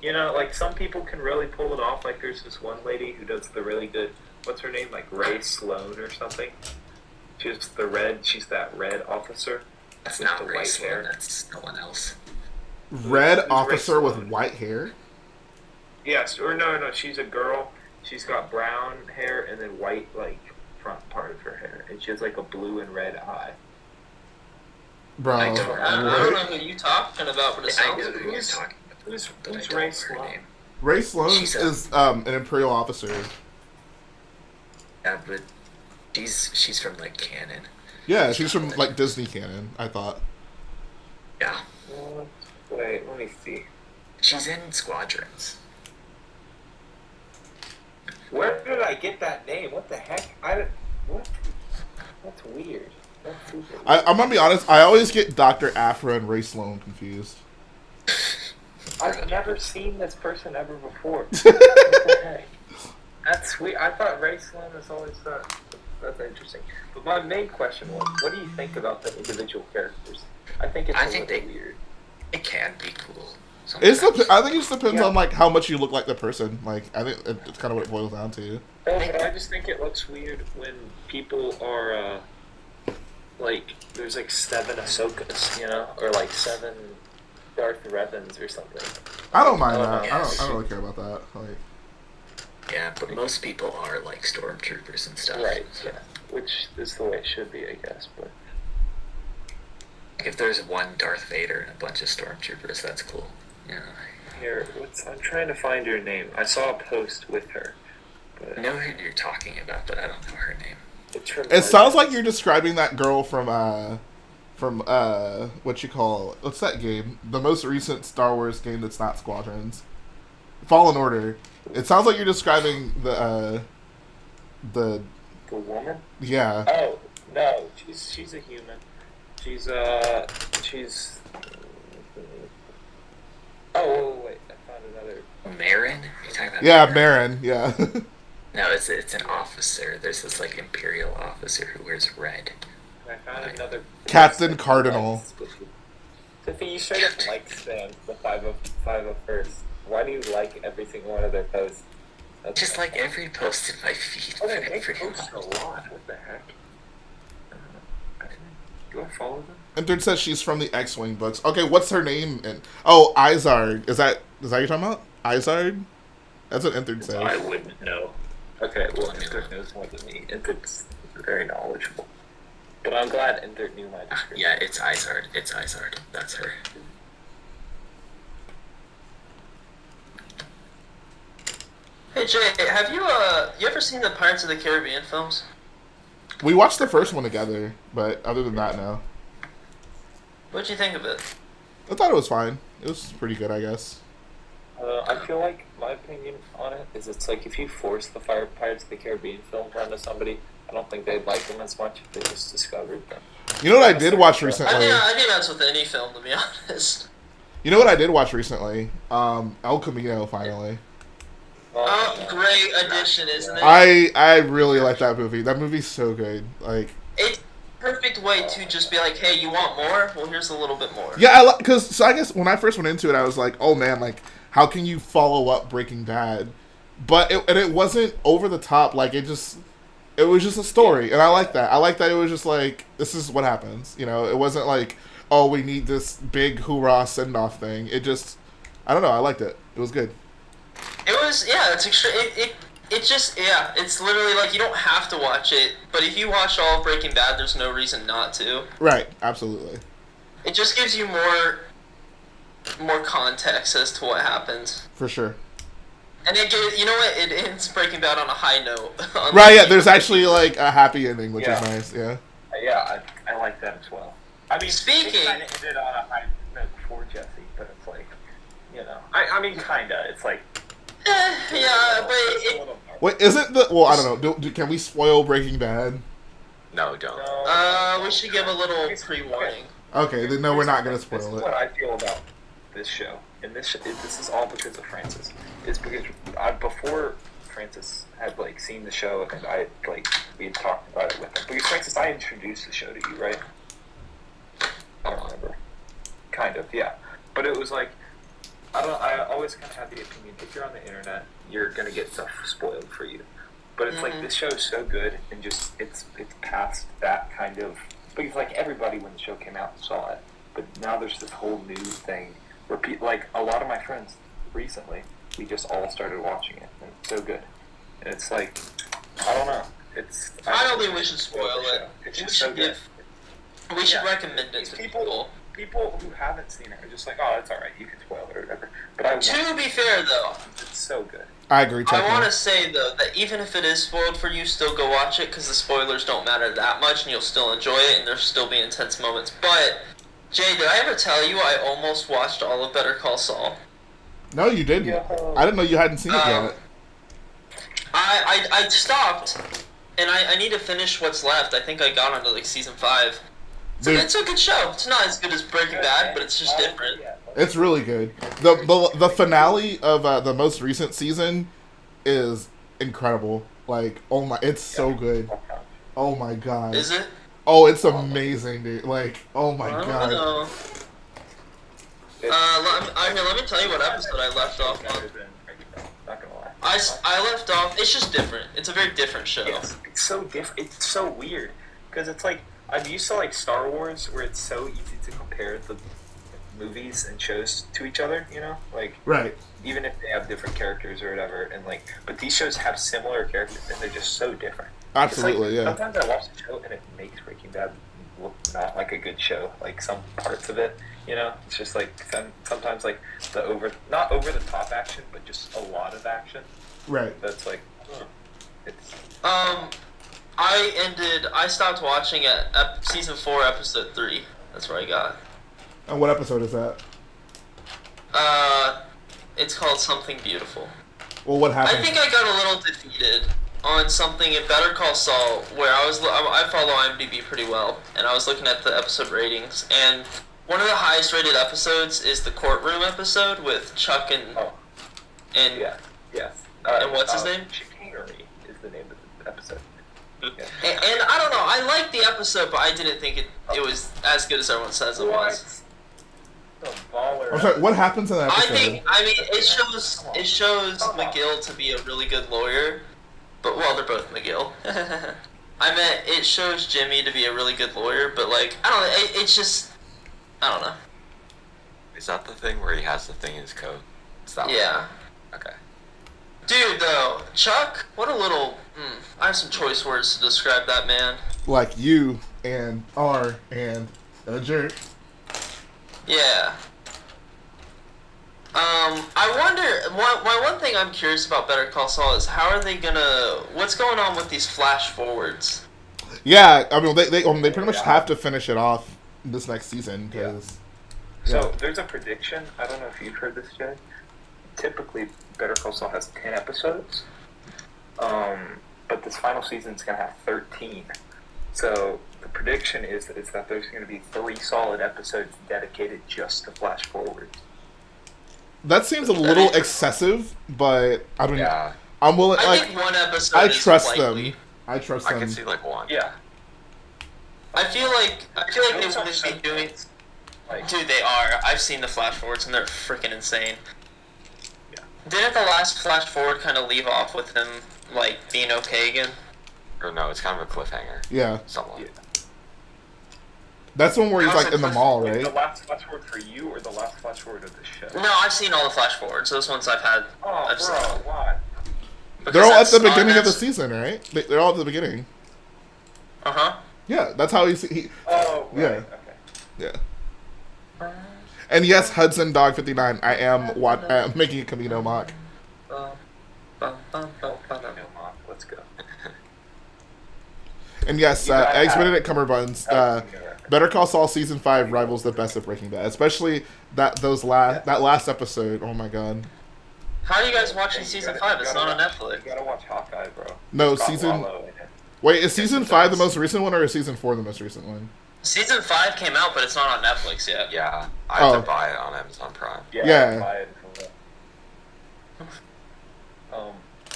like some people can really pull it off. Like there's this one lady who does the really good. What's her name? Like Ray Sloan or something. She's that red officer. That's with not the Ray white Sloan, hair. that's no one else. Red Who's officer Ray with Sloan? white hair? Yes, or no, she's a girl. She's got brown hair and then white, like, front part of her hair. And she has, like, a blue and red eye. Bro. I don't I don't know who you talking about, but it I sounds know who you're Who's- talking about, Who's but I don't Ray know her Sloan? name. Ray Sloan She's a- is an Imperial officer. Yeah, but she's from, like, canon. Yeah, she's from like Disney canon, I thought. Yeah. Wait, let me see. She's in Squadrons. Where did I get that name? What the heck? What? That's weird. That's super weird. I'm gonna be honest, I always get Dr. Afra and Ray Sloan confused. I've never seen this person ever before. What the heck? That's weird. I thought Ray Sloan was always that. That's interesting. But my main question was, what do you think about the individual characters? I think it's weird. It can be cool. I think sometimes. it just depends on like how much you look like the person. Like I think it's kind of what it boils down to. I just think it looks weird when people are like there's like 7 Ahsokas, or like 7 Darth Revens or something. I don't mind that. yes. I don't really care about that. Like, Yeah, but most people are, like, stormtroopers and stuff. Right. So, Yeah. Which is the way it should be, I guess. But if there's one Darth Vader and a bunch of stormtroopers, that's cool. Yeah. here, I'm trying to find her name. I saw a post with her. But I know who you're talking about, but I don't know her name. it's from it sounds like you're describing that girl from what's that game? The most recent Star Wars game that's not Squadrons. Fallen Order. It sounds like you're describing the woman. yeah. Oh no, she's a human. She's. Oh wait, I found another. Marin? Are you talking about Yeah, Marin? Marin, yeah. No, it's an officer. There's this, like, Imperial officer who wears red. I found another. Captain Cardinal. Tiffy, you straight up like spam the 501st. Why do you like every single one of their posts? That's Just like every post in my feed. Oh, they pretty post a much. lot. What the heck? Do I follow them? And Third says she's from the X-Wing books. Okay, what's her name? Izard. Is that you're talking about? Izard? That's what Enthard says. I wouldn't know. Okay, well, Enthard knows more than me. Enthard's very knowledgeable. But I'm glad Enthard knew my description. Yeah, it's Izard. It's Izard. That's her. Hey Jay, have you ever seen the Pirates of the Caribbean films? We watched the first one together, but other than that, no. What'd you think of it? I thought it was fine. It was pretty good, I guess. I feel like my opinion on it is it's like if you force the Pirates of the Caribbean films onto somebody, I don't think they'd like them as much if they just discovered them. You know what I did watch recently? I think that's with any film, to be honest. You know what I did watch recently? El Camino, finally. Oh, great addition, isn't it? I really like that movie. That movie's so good. Like, It's a perfect way to just be like, hey, you want more? Well, here's a little bit more. yeah, so I guess when I first went into it, I was like, oh man, like, how can you follow up Breaking Bad? But it wasn't over the top. Like, it was just a story, and I like that. I like that it was just like, this is what happens. You know, it wasn't like, oh, we need this big hoorah send off thing. It just, I don't know. I liked it. It was good. It was, yeah, it's extreme. It just, yeah, it's literally like you don't have to watch it, but if you watch all of Breaking Bad, there's no reason not to. Right. Absolutely. It just gives you more context as to what happens. For sure. And you know what? It ends Breaking Bad on a high note. Right. Yeah. There's actually like a happy ending, which is nice. Yeah. Yeah, I like that as well. I mean, Speaking- it kind of ended on a high note for Jesse, but it's like, I mean, kinda. It's like, Yeah, but it's a little Wait, isn't the... Well, I don't know. Can we spoil Breaking Bad? No, don't. We should give a little pre-warning. Okay, then no, we're not going to This spoil is it. what I feel about this show, and this is all because of Francis. It's because before Francis had like seen the show, and we had talked about it with him. Because Francis, I introduced the show to you, right? I don't remember. Kind of, yeah. But it was like, I always kind of have the opinion, if you're on the internet, you're gonna get stuff spoiled for you. But it's like, this show is so good, and just it's past that kind of, because like everybody when the show came out saw it, but now there's this whole new thing where like a lot of my friends recently, we just all started watching it, and it's so good. And it's like, I don't know, I don't think we should spoil it. It's just so good. We should recommend it to people. People who haven't seen it are just like, oh, it's alright, you can spoil it or whatever. But to be fair though, it's so good. I agree, I want to say though that even if it is spoiled for you, still go watch it because the spoilers don't matter that much and you'll still enjoy it and there'll still be intense moments. But Jay, did I ever tell you I almost watched all of Better Call Saul? No, you didn't. I didn't know you hadn't seen it yet. I stopped, and I need to finish what's left. I think I got onto like season 5. It's a good show. It's not as good as Breaking Bad, but it's just different. It's really good. The finale of the most recent season is incredible. Like, oh my, it's so good. Oh my god. Is it? Oh, it's amazing, dude. Like, oh my god. Know. Let me tell you what episode I left off on. Not gonna lie. I left off. It's just different. It's a very different show. Yes, it's so different. It's so weird because it's like I'm used to like Star Wars, where it's so easy to compare the movies and shows to each other. You know, like right. Even if they have different characters or whatever, and like, but these shows have similar characters and they're just so different. Absolutely, like, yeah. Sometimes I watch the show and it makes Breaking Bad look not like a good show. Like some parts of it, you know, it's just like sometimes like not over the top action, but just a lot of action. Right. That's like, it's. I stopped watching at season 4, episode 3. That's where I got. And what episode is that? It's called Something Beautiful. Well, what happened? I think I got a little defeated on something in Better Call Saul, where I follow IMDb pretty well, and I was looking at the episode ratings, and one of the highest rated episodes is the courtroom episode with Chuck and Yes. And what's his name? Chicanery is the name of the episode. Yeah. And I don't know, I liked the episode, but I didn't think it was as good as everyone says it was. Baller. I'm sorry, what happens in that episode? It shows McGill to be a really good lawyer, but well, they're both McGill. I meant it shows Jimmy to be a really good lawyer, but like I don't know, it's just I don't know. Is that the thing where he has the thing in his coat? Is that yeah. Okay. Dude, though, Chuck, what a little. I have some choice words to describe that man. Like you and R and a jerk. Yeah. I wonder. One thing I'm curious about Better Call Saul is how are they gonna? What's going on with these flash forwards? Yeah, I mean they pretty much have to finish it off this next season because. So there's a prediction. I don't know if you've heard this, Jay. Typically, Better Call Saul has 10 episodes, but this final season is going to have 13. So the prediction is that there's going to be 3 solid episodes dedicated just to flash forwards. That seems a little excessive, but I don't know. Yeah. I'm willing. I Like, think one episode. I is trust likely. them. I trust I them. can see like one. Yeah. I feel like they wouldn't be doing. Dude, they are. I've seen the flash forwards and they're freaking insane. Yeah. Didn't the last flash forward kind of leave off with him like being okay again? Or no, it's kind of a cliffhanger. Yeah. Somewhat. Yeah. That's one where he's like in the mall, Like right? the last flash forward for you or the last flash forward of the show? No, I've seen all the flash forwards. Those ones I've had. Oh, I've bro, why? They're all at the Because beginning of the that's- season, right? They're all at the beginning. Uh-huh. Yeah, that's how he Oh, right. Yeah. Okay. yeah. And yes, Hudson Dog 59. I am making a Kamino mock. Let's go. And yes, Eggs Benedict Cumberbuns. Better Call Saul season 5 rivals the best of Breaking Bad, especially that last episode. Oh my god. How are you guys watching season 5? It's not on You Netflix. gotta watch Hawkeye, bro. No, It's got season. Lalo in it. Wait, is season Yes, it 5 the does. most recent one, or is season 4 the most recent one? Season 5 came out, but it's not on Netflix yet. Yeah, I have Oh. to buy it on Amazon Prime. Yeah. Buy it.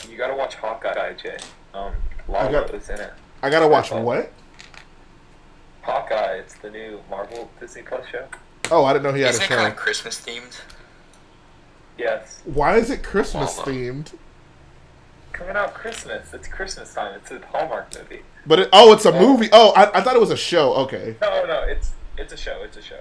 You gotta watch Hawkeye, Jay. Lalo is in it. I gotta watch what? Hawkeye, it's the new Marvel Disney Plus show. Oh, I didn't know he had Isn't a it kind show. of Christmas themed? Yes. Why is it Christmas Well, themed? Coming out Christmas. It's Christmas time. It's a Hallmark movie. But it's a movie. Oh, I thought it was a show. Okay. No, it's a show. It's a show.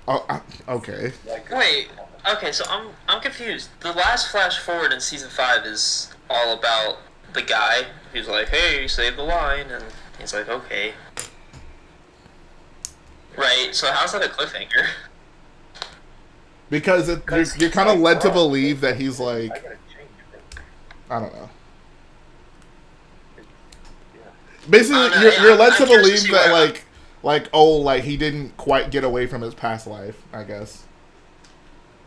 Oh, okay. Like, Wait, okay, so I'm confused. The last flash forward in season 5 is all about the guy who's like, hey, save the line, and he's like, okay. Right, so how's that a cliffhanger? Because you're kind of led to believe that he's I like, gotta change, bro. I don't know. Yeah. Basically, I don't know, you're yeah, led I'm to curious to believe see that where- like he didn't quite get away from his past life, I guess.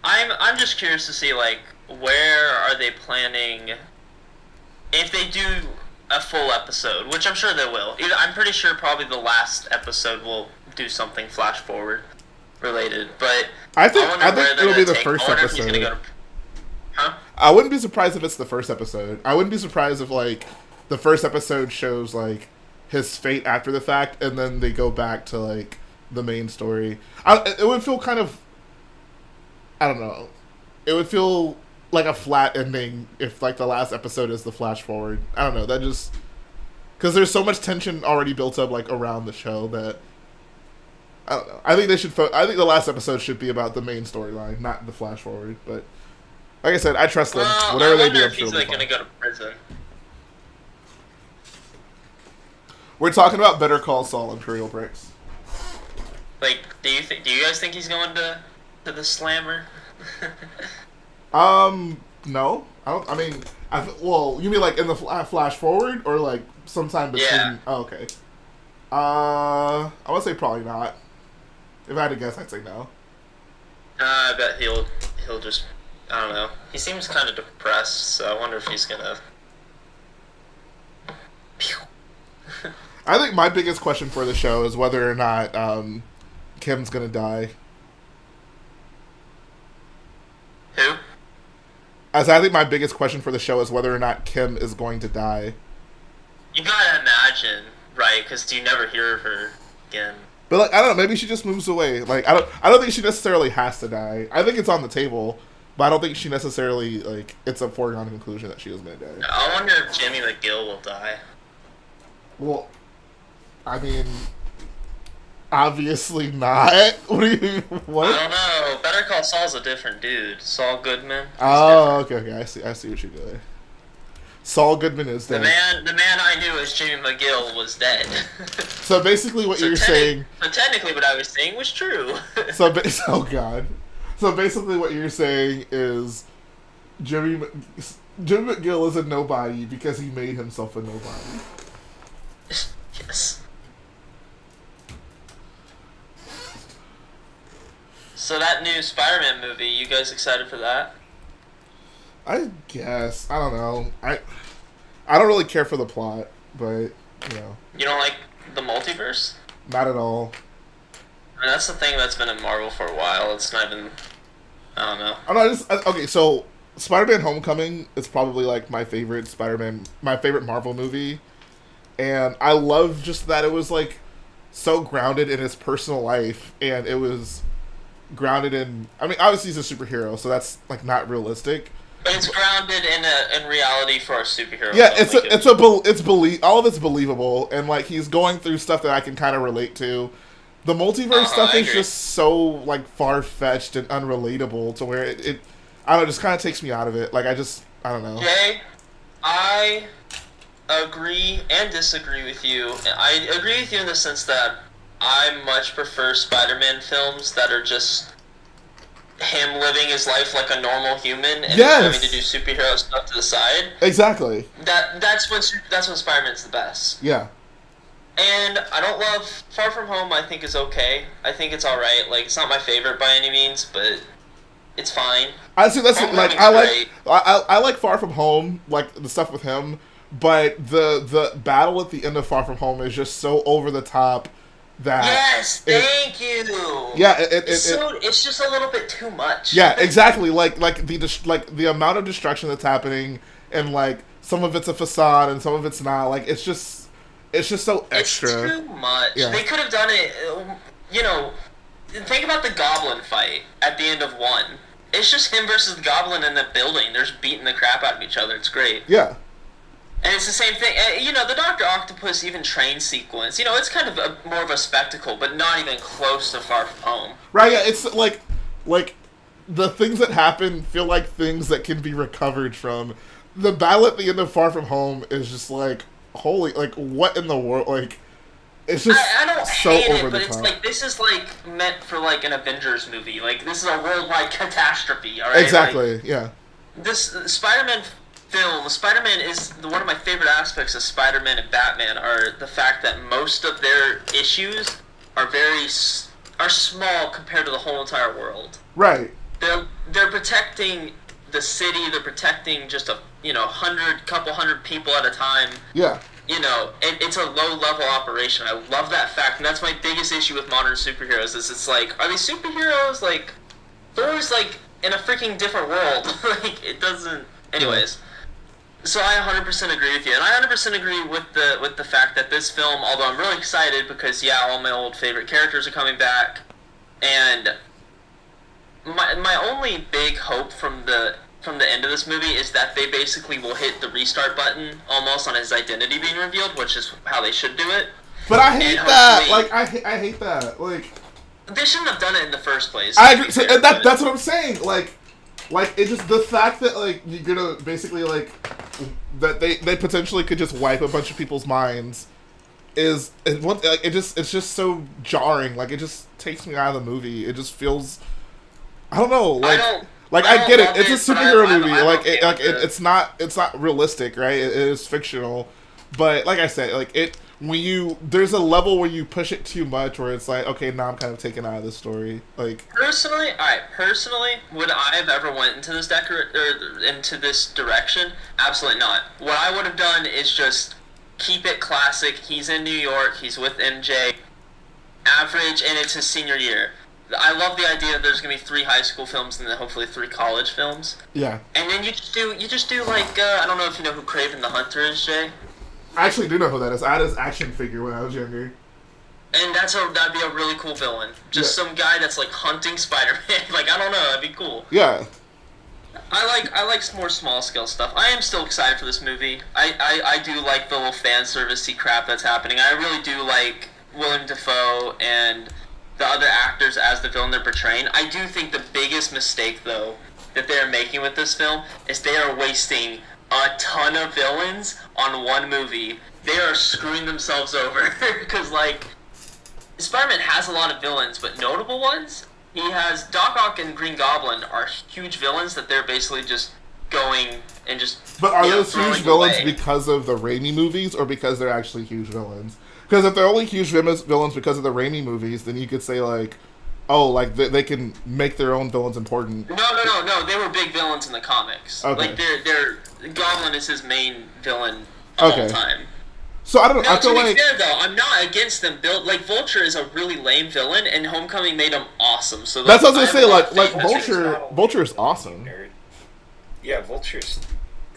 I'm just curious to see, like, where are they planning, if they do a full episode, which I'm sure they will. I'm pretty sure probably the last episode will do something flash forward related, but I think wonder where they're it'll be gonna the take- first I wonder if he's gonna episode. go to- Huh? I wouldn't be surprised if it's the first episode. I wouldn't be surprised if like the first episode shows like his fate after the fact, and then they go back to like the main story. It would feel kind of, I don't know. It would feel like a flat ending if like the last episode is the flash forward. I don't know. That just because there's so much tension already built up like around the show that I don't know. I think they should. I think the last episode should be about the main storyline, not the flash forward. But like I said, I trust them. Well, Whatever I they wonder do, I'm if sure he's it'll be like gonna fine. go to prison. We're talking about Better Call Saul Imperial Breaks. Like, do you guys think he's going to the slammer? No, I don't. I mean, well, you mean like in the flash forward or like sometime between? Yeah. Oh, okay. I would say probably not. If I had to guess, I'd say no. I bet he'll just, I don't know. He seems kind of depressed, so I wonder if he's gonna. I think my biggest question for the show is whether or not Kim's gonna die. Who? As I think my biggest question for the show is whether or not Kim is going to die. You gotta imagine, right? Because you never hear of her again. But like, I don't know, maybe she just moves away. Like I don't think she necessarily has to die. I think it's on the table, but I don't think she necessarily like it's a foregone conclusion that she is gonna die. I wonder if Jimmy McGill will die. Well, I mean, obviously not. What do you I what? don't know. Better Call Saul's a different dude. Saul Goodman. He's Oh, different. okay. I see what you're doing. Saul Goodman is The dead. man I knew as Jimmy McGill was dead. So basically, what you're saying. So technically, what I was saying was true. Oh God. So basically, what you're saying is Jimmy McGill is a nobody because he made himself a nobody. Yes. So that new Spider-Man movie, you guys excited for that? I guess I don't know. I don't really care for the plot, but you know, You don't like the multiverse? not at all. I mean, that's the thing that's been in Marvel for a while. It's not even. I don't know. Okay. So Spider-Man: Homecoming is probably like my favorite Marvel movie, and I love just that it was like so grounded in his personal life, and it was grounded in. I mean, obviously he's a superhero, so that's like not realistic. But it's grounded in reality for our superheroes. Yeah, Don't all of it's believable, and like he's going through stuff that I can kind of relate to. The multiverse stuff I is agree. just so like far fetched and unrelatable to where it I don't know, just kind of takes me out of it. Like I don't know. Jay, I agree and disagree with you. I agree with you in the sense that I much prefer Spider-Man films that are just him living his life like a normal human and Yes. having to do superhero stuff to the side. Exactly. That's when Spider-Man's the best. Yeah. And I don't love Far From Home. I think is okay. I think it's all right. Like it's not my favorite by any means, but It's fine. I see. That's like Homecoming's I like Far From Home, like the stuff with him, but the battle at the end of Far From Home is just so over the top that Yes, thank you. Yeah, it's just a little bit too much. Yeah, exactly. Like the amount of destruction that's happening, and like some of it's a facade and some of it's not. Like it's just so extra. It's too much. Yeah. They could have done it. You know, think about the Goblin fight at the end of 1. It's just him versus the Goblin in the building. They're just beating the crap out of each other. It's great. Yeah. And it's the same thing. You know, the Dr. Octopus even train sequence. You know, it's kind of more of a spectacle, but not even close to Far From Home. Right. Yeah. It's like the things that happen feel like things that can be recovered from. The battle at the end of Far From Home is just like holy. Like what in the world? Like it's just I don't so hate over it, but the it's top. like this is like meant for like an Avengers movie. Like this is a worldwide catastrophe. All right. Exactly. Like, yeah. this Spider-Man film, Spider-Man is one of my favorite aspects of Spider-Man and Batman are the fact that most of their issues are are small compared to the whole entire world. Right. They're protecting the city. They're protecting just a couple hundred people at a time. Yeah. You know, it's a low-level operation. I love that fact, and that's my biggest issue with modern superheroes. Is it's like, are they superheroes? Like, Thor's like in a freaking different world. Like, it doesn't. Anyways, so I 100% agree with you, and I 100% agree with the fact that this film, although I'm really excited because all my old favorite characters are coming back, and my only big hope from the end of this movie is that they basically will hit the restart button almost on his identity being revealed, which is how they should do it. But I hate that. Like I hate that. Like they shouldn't have done it in the first place. I agree. So, that's what I'm saying. Like it just the fact that like you're gonna basically like that they potentially could just wipe a bunch of people's minds it's just so jarring. Like it just takes me out of the movie. It just feels I don't know. Like I get it. It's a superhero movie. It's not realistic, right? It is fictional, but like I said, like there's a level where you push it too much, where it's like, okay, now I'm kind of taken out of this story. Like personally, would I have ever went into into this direction? Absolutely not. What I would have done is just keep it classic. He's in New York. He's with MJ. Average, and it's his senior year. I love the idea that there's gonna be 3 high school films and then hopefully 3 college films. Yeah. And then you just do like I don't know if you know who Kraven the Hunter is, Jay. I actually do know who that is. I had his action figure when I was younger. And that'd be a really cool villain. Just some guy that's like hunting Spider-Man. Like I don't know, that'd be cool. Yeah. I like some more small scale stuff. I am still excited for this movie. I do like the little fan service-y crap that's happening. I really do like Willem Dafoe and the other actors as the villain they're portraying. I do think the biggest mistake, though, that they're making with this film is they are wasting a ton of villains on one movie. They are screwing themselves over. Because, like, Spider-Man has a lot of villains, but notable ones? He has Doc Ock and Green Goblin are huge villains that they're basically just going and just... But are those huge villains because of the Raimi movies, or because they're actually huge villains? Because if they're only huge villains because of the Raimi movies, then you could say, like, oh, like, they can make their own villains important. No. They were big villains in the comics. Okay. Like, they're Goblin is his main villain all the time. So, I don't know. I feel to be fair, though, I'm not against them. Like, Vulture is a really lame villain, and Homecoming made him awesome. So that's what I was going to say. Like Vulture is awesome. Yeah, Vulture's,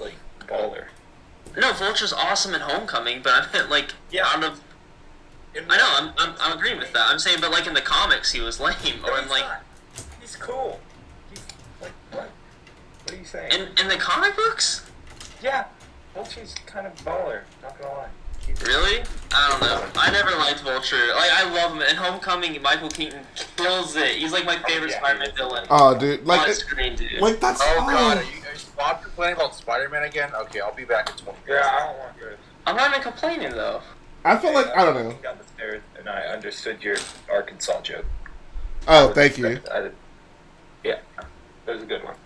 like, baller. No, Vulture's awesome in Homecoming, but I meant, like, out of... I know, I'm agreeing with that. I'm saying, but like in the comics, he was lame, or in like. He's cool. He's like what? What are you saying? In the comic books? Yeah, Vulture's kind of baller. Not gonna lie. Really? I don't know. I never liked Vulture. Like I love him in Homecoming. Michael Keaton kills it. He's like my favorite Spider-Man villain. Oh, dude! Like on screen, dude. Like that's. Oh god, are you Bob complaining about Spider-Man again? Okay, I'll be back in 20 minutes. Yeah, I don't want this. I'm not even complaining though. I feel like I don't know. Down the stairs, and I understood your Arkansas joke. Oh, thank you. Yeah, that was a good one.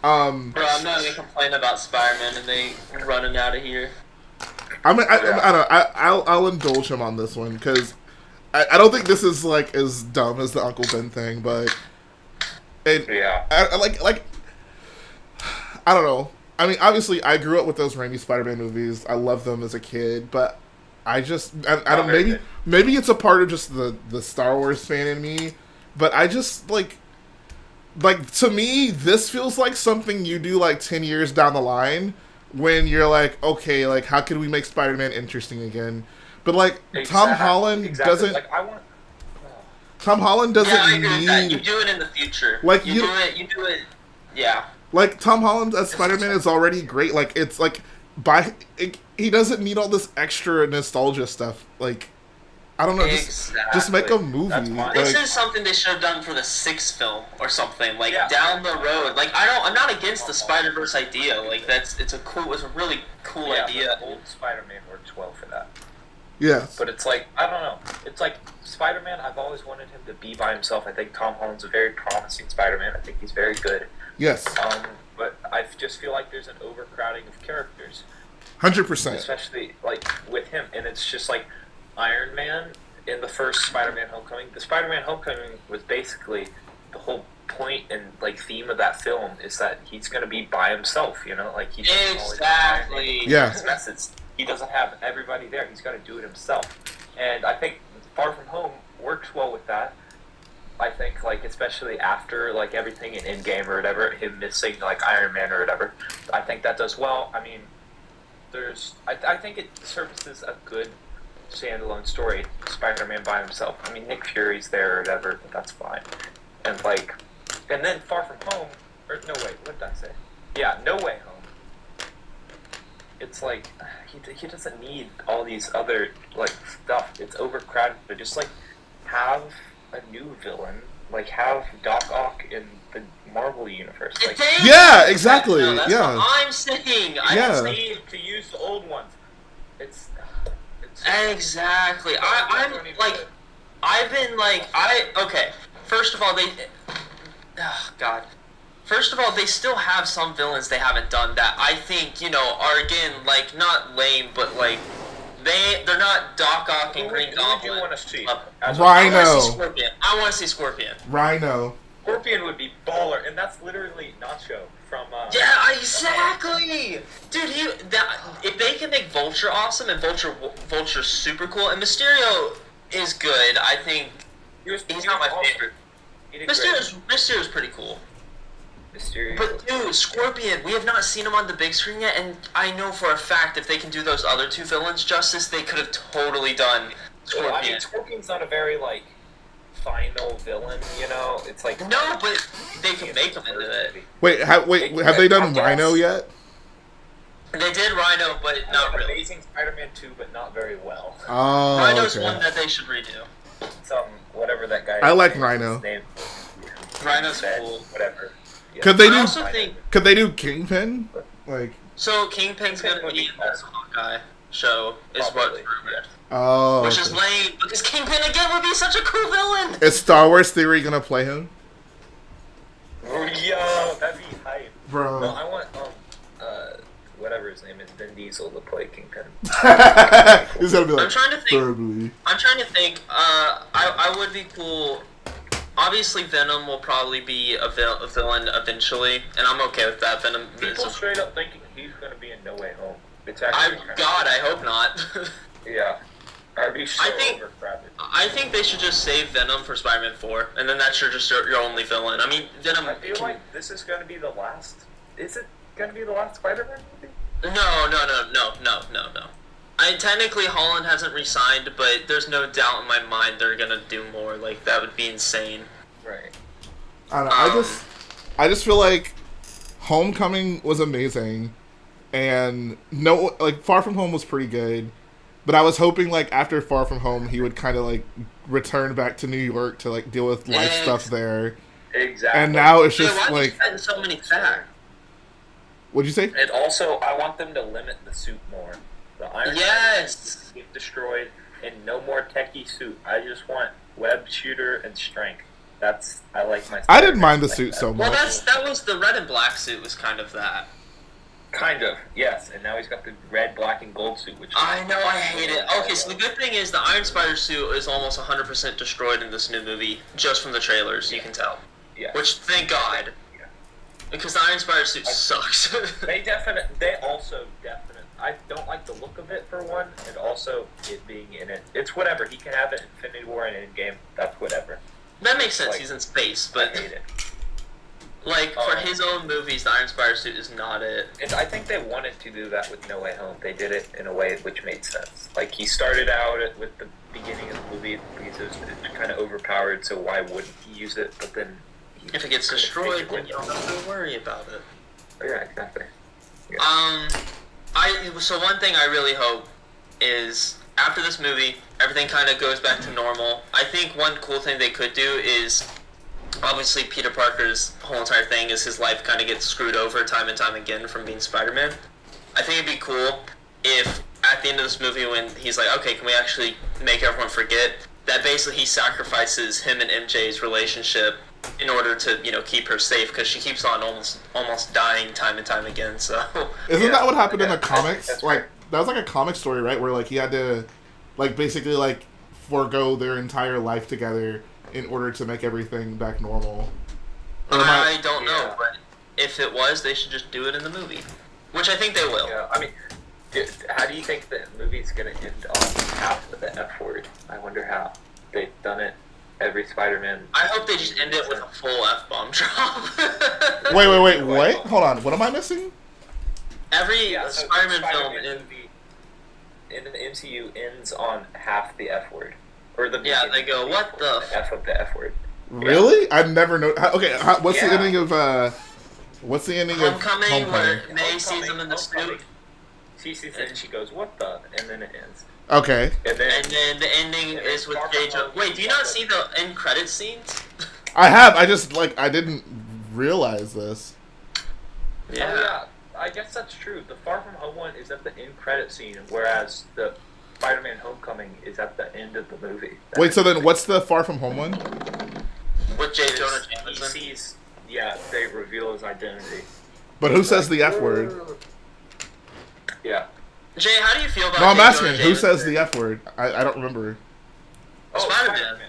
Bro, I'm not even complaining about Spider-Man and they running out of here. I mean, I don't know. I'll indulge him on this one because I don't think this is like as dumb as the Uncle Ben thing, but And Yeah. I don't know. I mean, obviously, I grew up with those Raimi Spider-Man movies. I loved them as a kid, but I don't. Maybe it's a part of just the Star Wars fan in me, but I just like to me, this feels like something you do like 10 years down the line when you're like, okay, like how can we make Spider-Man interesting again? But like Tom Holland doesn't. Like I want. Tom Holland doesn't I agree with that. need. You do it in the future. Like, you do it. Yeah. Like Tom Holland as Spider-Man is already great. Like it's like he doesn't need all this extra nostalgia stuff. Like I don't know, just make a movie. This is something they should have done for the 6th film or something. Like down the road. Like I'm not against the Spider-Verse idea. Like it's a really cool idea. Old Spider-Man works well for that. Yes. But it's like, I don't know. It's like Spider-Man, I've always wanted him to be by himself. I think Tom Holland's a very promising Spider-Man. I think he's very good. Yes. But I just feel like there's an overcrowding of characters. 100%. Especially, like, with him. And it's just like Iron Man in the first Spider-Man Homecoming. The Spider-Man Homecoming was basically the whole point and, like, theme of that film is that he's going to be by himself, you know? Like, he's exactly. Yeah. His message. He doesn't have everybody there. He's got to do it himself. And I think Far From Home works well with that. I think, like, especially after, like, everything in Endgame or whatever, him missing, like, Iron Man or whatever, I think that does well. I mean, I think it services a good standalone story, Spider-Man by himself. I mean, Nick Fury's there or whatever, but that's fine. And, like, and then Far From Home, or, no, wait, what did I say? Yeah, No Way Home. It's like, he doesn't need all these other, like, stuff. It's overcrowded, but just, like, have a new villain, like have Doc Ock in the Marvel universe. Like, yeah, exactly. No, that's yeah, what I'm saying. I yeah. need to use the old ones. It's exactly. I'm like, I've been like, okay. First of all, God. First of all, they still have some villains they haven't done that I think, are again, like, not lame, but, like, they're not Doc Ock and Green Goblin. Who do you want to see? Rhino. I want to see Scorpion. Rhino. Scorpion would be baller, and that's literally Nacho from... yeah, exactly! Dude, if they can make Vulture awesome, and Vulture's super cool, and Mysterio is good, I think he's not my favorite. Mysterio's pretty cool. Mysterio. But dude, Scorpion, we have not seen him on the big screen yet, and I know for a fact if they can do those other two villains justice, they could have totally done Scorpion. Well, I mean, Scorpion's not a very, like, final villain, It's like... No, but they can make him into it. Wait, have they done Rhino yet? They did Rhino, but not really. Amazing Spider-Man 2, but not very well. Oh, Rhino's okay. one that they should redo. Whatever that guy I is, like Rhino. Rhino's cool. Whatever. Yeah. Could they do Kingpin? Like, so Kingpin's gonna be in this Hawkeye show, is Probably, what's rumored. oh, Which is lame, because Kingpin again would be such a cool villain! Is Star Wars Theory gonna play him? Yo, that'd be hype. Bro. No, I want, whatever his name is, Vin Diesel to play Kingpin. He's gonna be like, I'm trying to think. Thirdly. I would be cool. Obviously, Venom will probably be a villain eventually, and I'm okay with that. Venom. People straight up thinking he's gonna be in No Way Home. It's actually I hope not. Yeah. I'd be so overcrowded. I think they should just save Venom for Spider-Man 4, and then that's just your only villain. I mean, Venom... I feel like this is going to be the last... Is it going to be the last Spider-Man movie? No. Technically, Holland hasn't re-signed, but there's no doubt in my mind they're going to do more. Like, that would be insane. Right. I don't know. I just feel like Homecoming was amazing, and Far From Home was pretty good. But I was hoping, like, after Far From Home, he would kind of, like, return back to New York to, like, deal with life stuff there. Exactly. And now it's just, why like... Why so many facts? What'd you say? And also, I want them to limit the suit more. The Iron Man get destroyed, and no more techie suit. I just want web shooter and strength. I like my... I didn't mind the suit so much. Well, that was the red and black suit was kind of that. Kind of, yes. And now he's got the red, black, and gold suit, which... I know, I hate it. Okay, so the good thing is the Iron Spider suit is almost 100% destroyed in this new movie, just from the trailers, you can tell. Yeah. Which, thank God. Yeah. Because the Iron Spider suit sucks. They also definitely. I don't like the look of it for one, and also it being in it. It's whatever. He can have it in Infinity War and Endgame. That's whatever. That makes sense. Like, He's in space, I but hate it. like for his own movies, the Iron Spider suit is not it. And I think they wanted to do that with No Way Home. They did it in a way which made sense. Like, he started out with the beginning of the movie because it was kind of overpowered, so why wouldn't he use it? But then... If it gets destroyed, then you don't have to worry about it. Yeah, exactly. Yeah. So one thing I really hope is, after this movie, everything kind of goes back to normal. I think one cool thing they could do is... Obviously, Peter Parker's whole entire thing is his life kind of gets screwed over time and time again from being Spider-Man. I think it'd be cool if, at the end of this movie, when he's like, okay, can we actually make everyone forget, that basically he sacrifices him and MJ's relationship in order to, keep her safe, because she keeps on almost dying time and time again, so... Isn't that what happened in the comics? Like, that was like a comic story, right? Where, like, he had to, like, basically, like, forego their entire life together in order to make everything back normal. I don't know, but if it was, they should just do it in the movie. Which I think they will. Yeah, I mean, how do you think the movie's going to end on half of the F word? I wonder how. They've done it every Spider-Man. I hope they just end it with a full F-bomb drop. Wait, what? Hold on, what am I missing? Every Spider-Man film in the MCU ends on half the F word. Or the they go, what the F of the F word. Really? I've never known. Okay, what's the ending of Homecoming, where May sees him in the suit. She sees it and she goes, what the? And then it ends. Okay. And then the ending is with J. Jonah. Wait, do you not see the end credits scenes? I have. I just, I didn't realize this. Yeah. Oh, yeah. I guess that's true. The Far From Home one is at the end credit scene, whereas the Spider-Man Homecoming is at the end of the movie. Wait, so then what's the Far From Home one? With J. Jonah Jameson? He sees, they reveal his identity. But who says the F word? Yeah. Jay, how do you feel about No, I'm J. asking, Jonah who Jameson? says the F word? I don't remember. Spider-Man.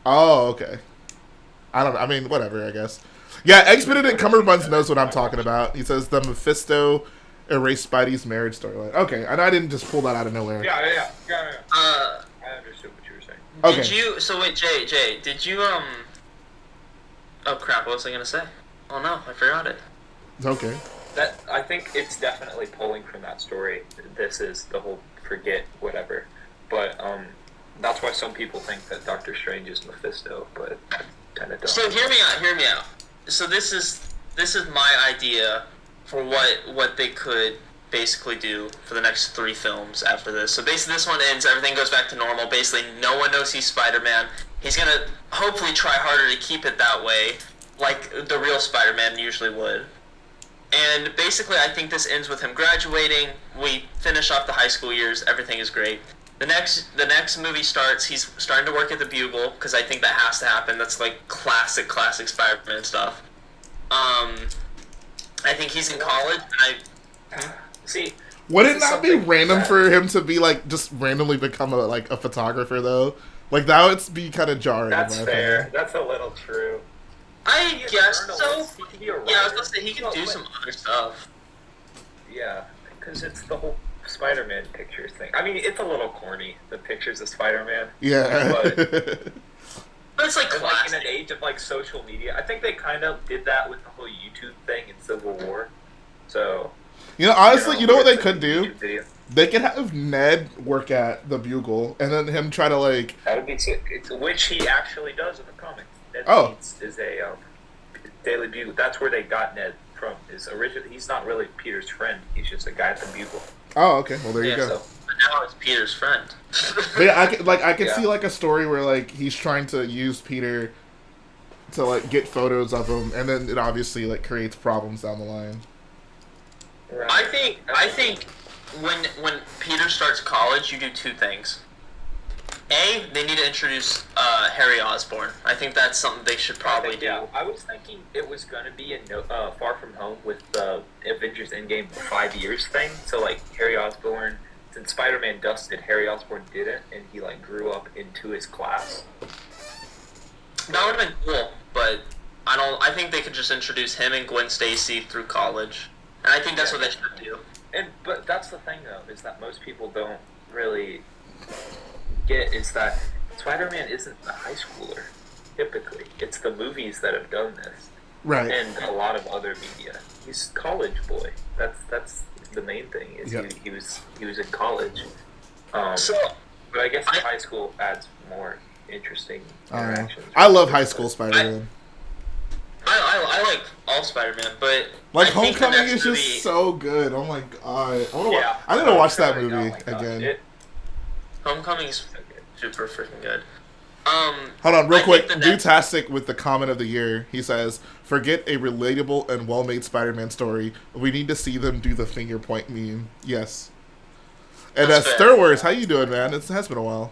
Oh, okay. I don't know. I mean, whatever, I guess. Yeah, X-Benedict Cumberbuns knows what I'm talking about. He says the Mephisto erased Spidey's marriage storyline. Okay, and I didn't just pull that out of nowhere. Yeah. I understood what you were saying. Okay. Did you... So wait, Jay, did you, Oh, crap, what was I gonna say? Oh, no, I forgot it. Okay. I think it's definitely pulling from that story. This is the whole forget whatever. But, that's why some people think that Doctor Strange is Mephisto, but I kind of don't. So hear me out. So this is my idea for what they could basically do for the next 3 films after this. So basically this one ends, everything goes back to normal. Basically no one knows he's Spider-Man. He's going to hopefully try harder to keep it that way, like the real Spider-Man usually would. And basically I think this ends with him graduating. We finish off the high school years. Everything is great. The next movie starts. He's starting to work at the Bugle because I think that has to happen. That's like classic Spider-Man stuff. I think he's in college. See, would it not be random for him to be just randomly become a photographer though? That would be kind of jarring. That's in my fair. opinion. That's a little true. I guess so. He could be a writer. Yeah, I was gonna say he could do some other stuff. Yeah, because it's the whole Spider-Man pictures thing. I mean, it's a little corny, the pictures of Spider-Man. Yeah. But it's classic. In an age of social media, I think they kind of did that with the whole YouTube thing in Civil War. So, honestly, you know what they could do? Video. They could have Ned work at the Bugle, and then him try to That would be sick. Which he actually does in the comics. Ned Leeds is a Daily Bugle. That's where they got Ned from. He's not really Peter's friend. He's just a guy at the Bugle. Oh, okay. Well, there you go. So, but now it's Peter's friend. But yeah, I could see a story where he's trying to use Peter to get photos of him, and then it obviously creates problems down the line. Right. I think when Peter starts college, you do 2 things. A, they need to introduce Harry Osborn. I think that's something they should probably do. Yeah, I was thinking it was going to be in Far From Home with the Avengers Endgame 5 years thing. So, Harry Osborn, since Spider-Man dusted, Harry Osborn didn't, and he, grew up into his class. That would have been cool, but I think they could just introduce him and Gwen Stacy through college, and I think that's what they should do. But that's the thing though, is that most people don't really get is that Spider-Man isn't a high schooler. Typically, it's the movies that have done this, Right. and a lot of other media. He's a college boy. That's the main thing. Is he was in college. But I guess high school adds more interesting interactions. I love high school Spider-Man. I like all Spider-Man, but Like, I think Homecoming the next is just movie- so good. Oh my god. I need to watch that movie again. Homecoming's super freaking good. Hold on, real I quick. think the next- Dutastic with the comment of the year. He says, "Forget a relatable and well-made Spider-Man story. We need to see them do the finger point meme." Yes. And That's Star fair. Wars, how you doing, man? It has been a while.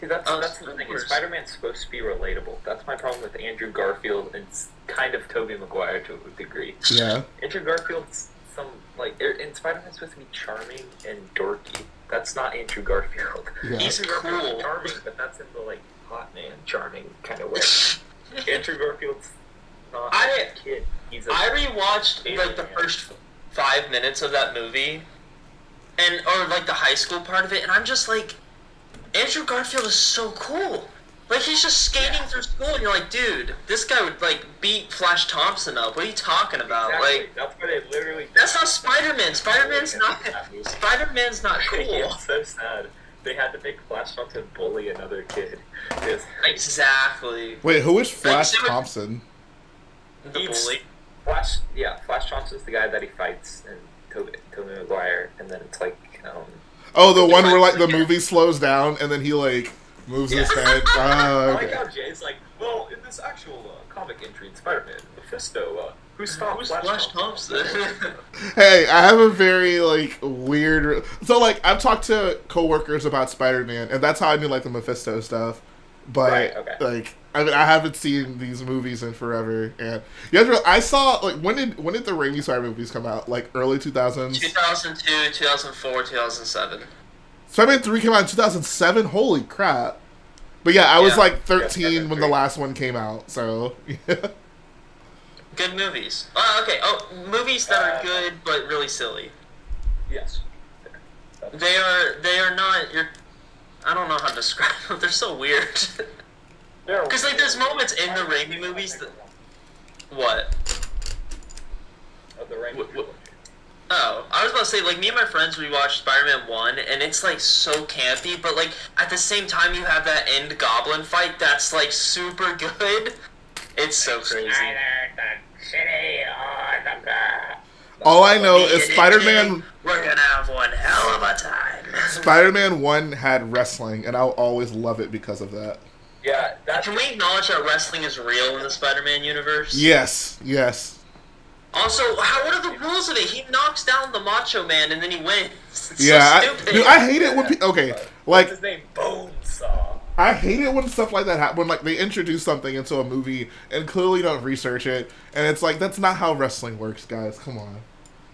See, that's the thing. Is Spider-Man's supposed to be relatable. That's my problem with Andrew Garfield and kind of Tobey Maguire to a degree. Yeah. Andrew Garfield's and Spider-Man's supposed to be charming and dorky. That's not Andrew Garfield. Yeah. He's Andrew Garfield's cool. charming, but that's in the hot man charming kind of way. Andrew Garfield's not a kid. I rewatched the alien. first 5 minutes of that movie, or the high school part of it, and I'm just like, Andrew Garfield is so cool. Like, he's just skating through school, and you're like, dude, this guy would beat Flash Thompson up. What are you talking about? Exactly. Like, That's what they literally. that's not Spider-Man. Spider-Man's not cool. It's so sad. They had to make Flash Thompson bully another kid. Yes. Exactly. Wait, who is Flash Like, Thompson? The bully. Flash Thompson's the guy that he fights in Tobey Maguire, and then it's Oh, the one where the movie slows down and then he moves his head. I Okay. like how Jay's like, well, in this actual comic entry in Spider-Man, Mephisto, who's Flash Thompson? Hey, I have a very weird. So I've talked to coworkers about Spider-Man, and that's how I knew the Mephisto stuff. But Right, okay. I haven't seen these movies in forever, and I saw when did the Raimi Spider movies come out? Early 2000s. 2002, 2004, 2007. Spider-Man 3 came out in 2007. Holy crap! But yeah, I was 13 when the last one came out. So yeah. Good movies. Okay. Movies that are good but really silly. Yes. They are not. I don't know how to describe them. They're so weird. Because there's moments in the Raimi movies that. What? Of the Raimi trilogy. Oh, I was about to say, me and my friends rewatched Spider-Man 1, and it's, so campy, but, at the same time you have that end goblin fight that's, super good. It's so crazy. All I know is Spider-Man. We're gonna have one hell of a time. Spider-Man 1 had wrestling, and I'll always love it because of that. Yeah, Can we acknowledge that wrestling is real in the Spider-Man universe? Yes. Also, what are the rules of it? He knocks down the Macho Man and then he wins. It's so stupid. Dude, I hate it when people. Okay, what's his name? Bonesaw. I hate it when stuff like that happens. When they introduce something into a movie and clearly don't research it, and it's that's not how wrestling works, guys. Come on.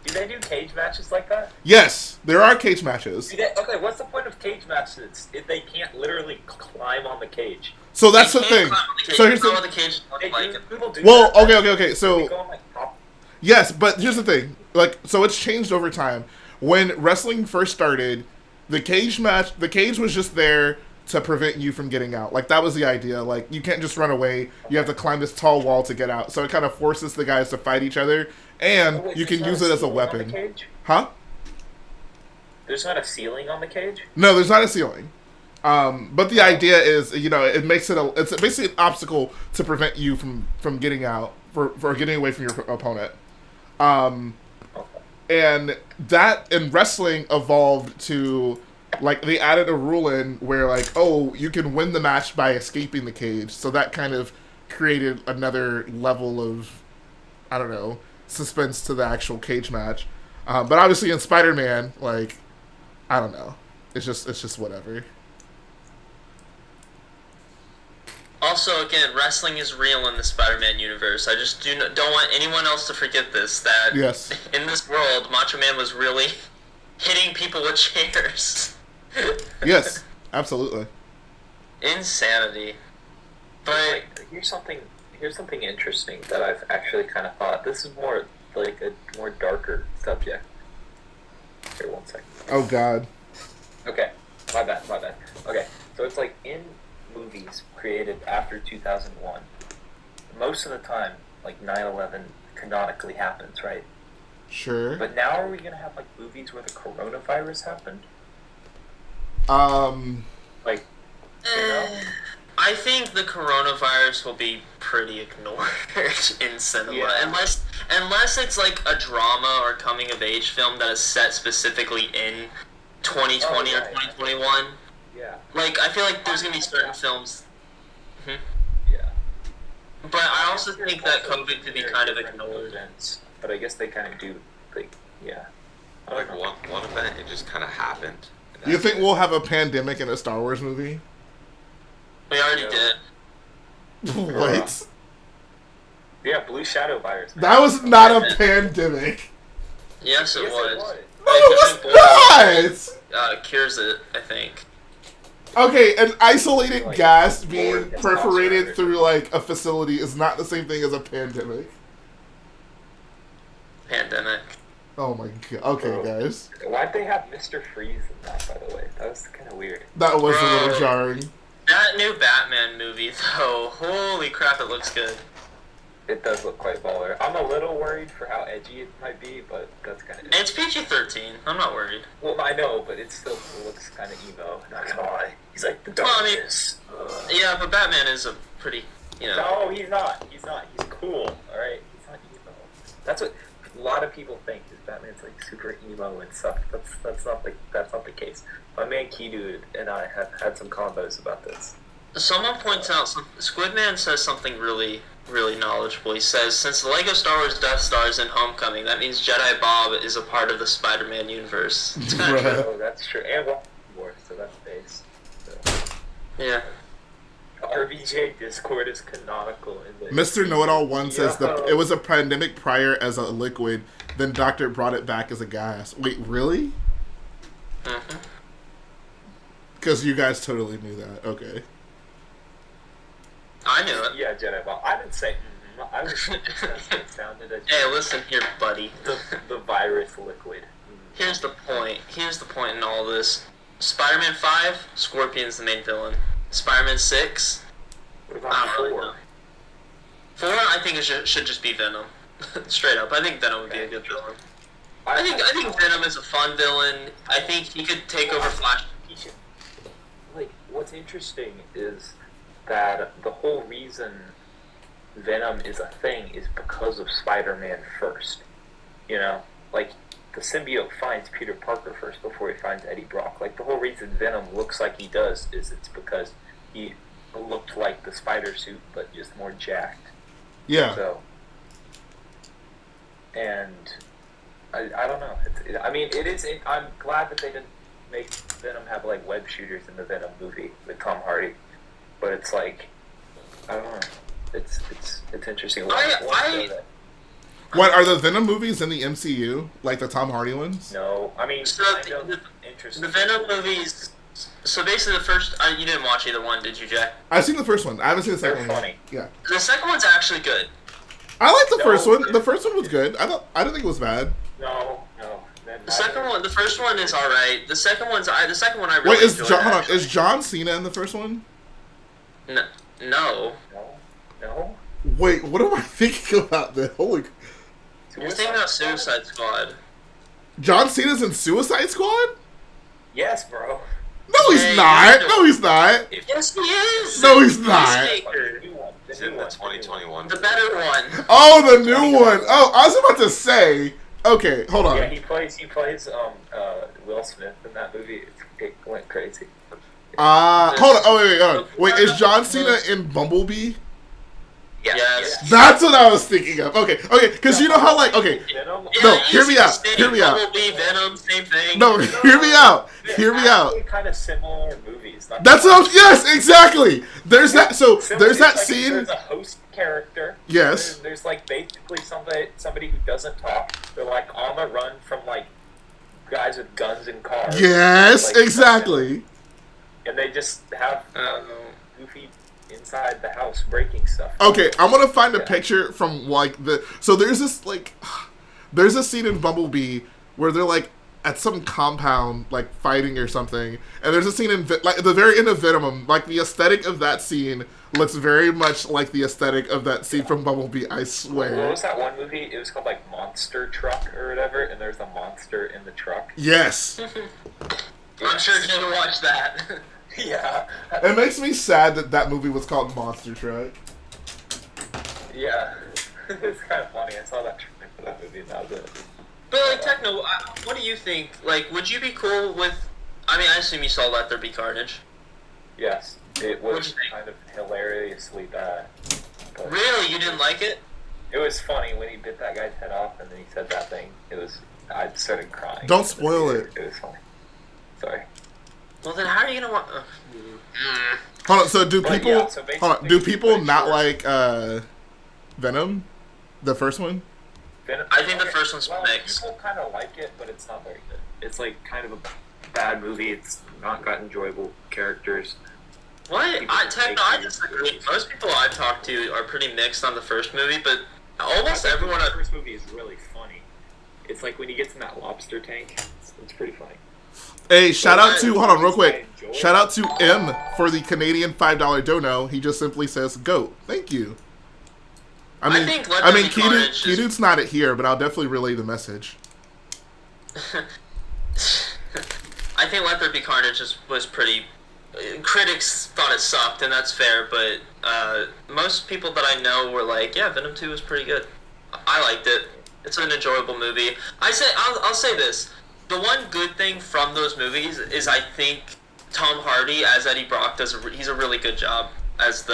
Do they do cage matches like that? Yes, there are cage matches. Okay, what's the point of cage matches if they can't literally climb on the cage? So that's the They thing. can't climb the cage. So here's How the. the cage look like. People do Well, that. okay. So. They go on, top. Yes, but here's the thing. So it's changed over time. When wrestling first started, the cage was just there to prevent you from getting out. That was the idea. You can't just run away. You have to climb this tall wall to get out. So it kind of forces the guys to fight each other, and Wait, you can there's use not it as a ceiling on the weapon. cage? Huh? There's not a ceiling on the cage? No, there's not a ceiling. But the idea is, it makes it's basically an obstacle to prevent you from getting out, for getting away from your opponent. And that in wrestling evolved to they added a rule in where you can win the match by escaping the cage. So that kind of created another level of, I don't know, suspense to the actual cage match. But obviously in Spider-Man, I don't know. It's just whatever. Also, again, wrestling is real in the Spider-Man universe. I just don't want anyone else to forget this, that Yes. in this world, Macho Man was really hitting people with chairs. Yes, absolutely. Insanity. But Here's something here's something interesting that I've actually kind of thought. This is more like a more darker subject. Here, 1 second. Oh God. Okay, my bad. Okay, so it's like in movies created after 2001, most of the time, like 9/11 canonically happens, right? Sure. But now are we gonna have like movies where the coronavirus happened? Like, you know? I think the coronavirus will be pretty ignored in cinema, Yeah. unless it's like a drama or coming of age film that is set specifically in 2020 or 2021. Yeah. Like, I feel like there's gonna be certain films. Yeah. But I also think that COVID could be kind of ignored. Events, but I guess they kind of do, like, yeah. I don't Like know. one event, it just kind of happened. and You that's think it. we'll have a pandemic in a Star Wars movie? We already did. What? Yeah, Blue Shadow virus. Man. That was not a pandemic. Yes, it Yes, was. No, it was not. Cures it, I think. Okay, an isolated Like, gas being Lord, it's perforated awesome. through like a facility is not the same thing as a pandemic. Pandemic. Oh my god. Okay, guys. Why'd they have Mr. Freeze in that, by the way? That was kind of weird. That was a little Bro. jarring. That new Batman movie, though, holy crap, it looks good. It does look quite baller. I'm a little worried for how edgy it might be, but that's kind of... It's PG-13. I'm not worried. Well, I know, but it still looks kind of emo. Not gonna lie. He's like, the Well, I mean- darkness. Yeah, but Batman is a pretty, No, he's not. He's not. He's cool, alright? He's not emo. That's what a lot of people think, is Batman's like super emo and stuff. That's not the case. My man Key-Dude and I have had some combos about this. Someone points out, Squidman says something really, really knowledgeable. He says, since the Lego Star Wars Death Star is in Homecoming, that means Jedi Bob is a part of the Spider-Man universe. It's kind of true. Oh, that's true. And War, so that's base. So. Yeah. RBJ Discord is canonical in the... Mr. Know-It-All 1 says Yo. it was a pandemic prior as a liquid, then Doctor brought it back as a gas. Wait, really? Mm-hmm. Because you guys totally knew that. Okay. I knew it. Yeah, Jedi Bob. I didn't say... I was just it sounded as Hey, listen here, buddy. the virus liquid. Here's the point. Here's the point in all this. Spider-Man 5, Scorpion's the main villain. Spider-Man 6, What I about don't really 4? know. 4, I think it should just be Venom. Straight up. I think Venom would be a good villain. I think Venom is a fun villain. I think he could take over Flash. Like, what's interesting is that the whole reason Venom is a thing is because of Spider-Man first. You know? Like, the symbiote finds Peter Parker first before he finds Eddie Brock. Like, the whole reason Venom looks like he does is it's because he looked like the spider suit, but just more jacked. Yeah. So, and I don't know. I mean, it is. I'm glad that they didn't make Venom have like web shooters in the Venom movie with Tom Hardy, but it's like, I don't know. It's interesting. What, are the Venom movies in the MCU? Like the Tom Hardy ones? No, I mean, So kind of interesting. the Venom movies. So basically, the first you didn't watch either one, did you, Jack? I've seen the first one. I haven't seen the They're second one. funny. Yeah. The second one's actually good. I like the No, first one. The it- first one was good. I don't think it was bad. No. The second one, the first one is all right. The second one I really Wait, is enjoyed. John? Hold on, actually. is John Cena in the first one? No. No. Wait, what am I thinking about? The holy. You're thinking about Suicide Squad. John Cena's in Suicide Squad? Yes, bro. No, he's Yeah, not. you No, he's not. Yes, he is. No, he's not. Peacemaker. It's in the 2021. The better one. Oh, the new one. Oh, I was about to say. Okay, hold on. Yeah, he plays Will Smith in that movie. It went crazy. Hold on. Oh, wait, hold on. Wait, is John Cena in Bumblebee? Yes. That's what I was thinking of. Okay, because you know how like Venom? Yeah, No, hear me easy out. to say. Hear me out. Bumblebee, Venom, same thing. No, hear me out. Hear me out. Kind of similar movies. Not That's what. Yes, exactly. There's that. So there's that scene. There's a host character. Yes. There's like basically somebody who doesn't talk. They're like on the run from like guys with guns and cars. Yes, Like, exactly. and they just have goofy inside the house breaking stuff. Okay, I'm gonna find a picture from like so there's this like there's a scene in Bumblebee where they're like at some compound like fighting or something, and there's a scene in like at the very end of Venom, like the aesthetic of that scene looks very much like the aesthetic of that scene from Bumblebee, I swear. What was that one movie? It was called like Monster Truck or whatever, and there's a monster in the truck. Yes. I'm sure you're gonna watch that. Yeah. It makes me sad that that movie was called Monster Truck. Yeah. It's kind of funny. I saw that trailer for that movie and that was it. But like Techno, what do you think? Like, would you be cool with? I mean, I assume you saw Let There Be Carnage. Yes, it What'd was you think? kind of hilariously bad. But Really, you didn't like it? it was funny when he bit that guy's head off and then he said that thing. I started crying. Don't spoil it. It was funny. Sorry. Well, then how are you gonna want? Hold on, so do But people yeah, so hold on, do basically, people pretty not sure- like Venom? The first one? I think the first one's well, mixed. People kind of like it, but it's not very good. It's like kind of a bad movie. It's not got enjoyable characters. What? People Techno, I take disagree. movies. Most people I've talked to are pretty mixed on the first movie, but almost I think everyone. The first movie is really funny. It's like when he gets in that lobster tank. It's pretty funny. Hey, shout out to hold on real I quick. enjoy Shout it. out to M for the Canadian $5 dono. He just simply says "goat." Thank you. I I mean, think Let I There mean, Be Carnage is- Kidu's not it here, but I'll definitely relay the message. I think Let There Be Carnage was pretty. Critics thought it sucked, and that's fair. But most people that I know were like, "Yeah, Venom 2 was pretty good. I liked it. It's an enjoyable movie." I'll say this: the one good thing from those movies is I think Tom Hardy as Eddie Brock he's a really good job as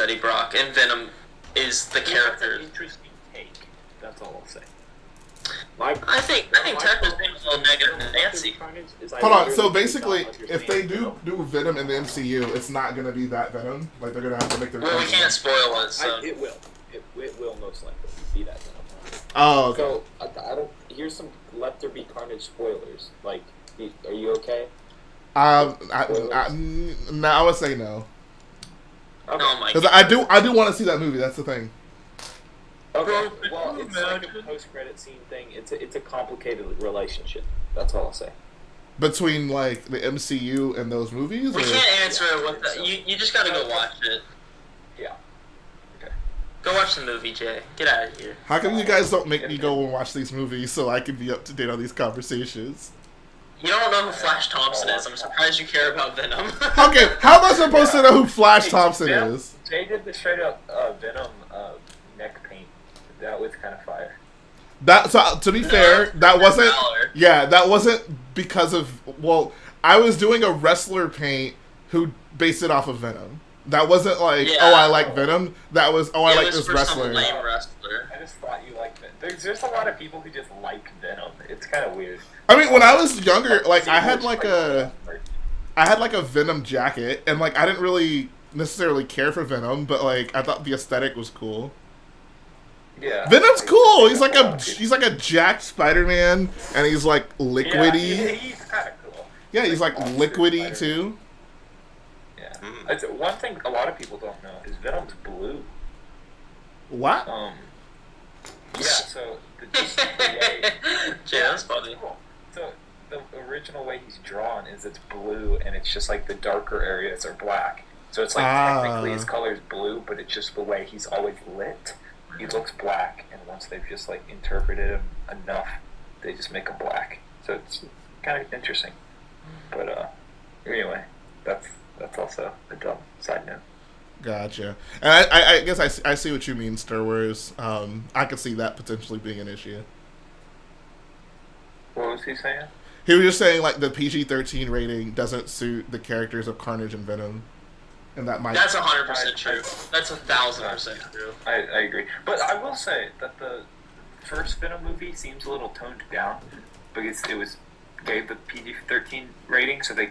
Eddie Brock, and Venom is the character. That's an interesting take. That's all I'll say. I think Techno's being a little negative to Nancy. Hold on. So basically, if they do Venom in the MCU, it's not gonna be that Venom. Like they're gonna have to make their. Well, we own can't spoil it, so. It will. It will most likely be that Venom. Oh, okay. So I don't. Here's some Let There Be Carnage spoilers. Like, are you okay? No, I would say no. Okay. Oh my Because god. I do want to see that movie. That's the thing. Okay. Well, it's like a post-credit scene thing. It's a complicated relationship. That's all I'll say. Between like the MCU and those movies. We or- can't answer it with that. You just gotta go watch it. Yeah. Okay. Go watch the movie, Jay. Get out of here. How come you guys don't make me go and watch these movies so I can be up to date on these conversations? You don't know who Flash Thompson is. I'm surprised you care about Venom. Okay, how am I supposed to know who Flash Thompson Venom- is? Jay did the straight up Venom neck paint. That was kind of fire. That so to be No, fair, that wasn't. Valor. Yeah, that wasn't because of. Well, I was doing a wrestler paint who based it off of Venom. That wasn't like, Yeah. oh, I like Venom. That was, oh, I It like was this for wrestler. some lame wrestler. I just thought you liked it. There's just a lot of people who just like Venom. It's kind of weird. I mean, when I was younger, like I had like a Venom jacket, and like I didn't really necessarily care for Venom, but like I thought the aesthetic was cool. Yeah. Venom's cool. He's like a jacked Spider-Man, and he's like Yeah, liquidy. he's kind of cool. Yeah, he's like liquidy too. Yeah. That's one thing a lot of people don't know is Venom's blue. What? Yeah. So the Jay, that's funny. Cool. So the original way he's drawn is it's blue, and it's just like the darker areas are black. So it's like technically his color is blue, but it's just the way he's always lit. He looks black, and once they've just like interpreted him enough, they just make him black. So it's kind of interesting. But anyway, that's also a dumb side note. Gotcha. And I guess I see what you mean, Star Wars. I could see that potentially being an issue. What was he saying? He was just saying like the PG-13 rating doesn't suit the characters of Carnage and Venom, and that might. That's 100% true. That's 1,000% true. I agree. But I will say that the first Venom movie seems a little toned down because it gave the PG-13 rating, so the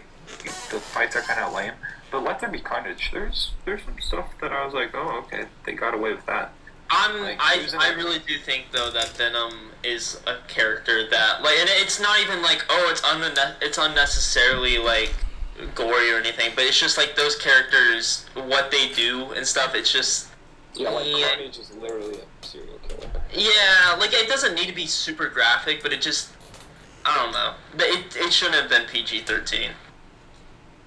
fights are kind of lame. But Let There Be Carnage, there's some stuff that I was like, oh, okay, they got away with that. I really do think though that Venom is a character that like, and it's not even like, oh, it's unnecessarily like gory or anything, but it's just like those characters, what they do and stuff. It's just Carnage is literally a serial killer. Yeah, like it doesn't need to be super graphic, but it just I don't know. But it shouldn't have been PG-13.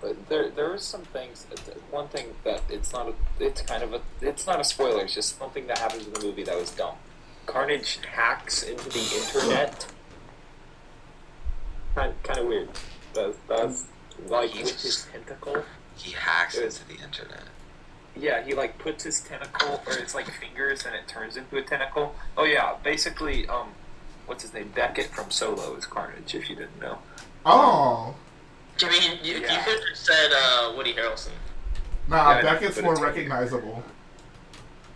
But there are some things. One thing that it's not a spoiler. It's just something that happens in the movie that was dumb. Carnage hacks into the internet. Kind of weird. That's like with his tentacle. He hacks into the internet. Yeah, he like puts his tentacle, or it's like fingers, and it turns into a tentacle. Oh yeah, basically, what's his name? Beckett from Solo is Carnage. If you didn't know. Oh. I mean, you could have said Woody Harrelson. Nah, yeah, Beckett's more recognizable.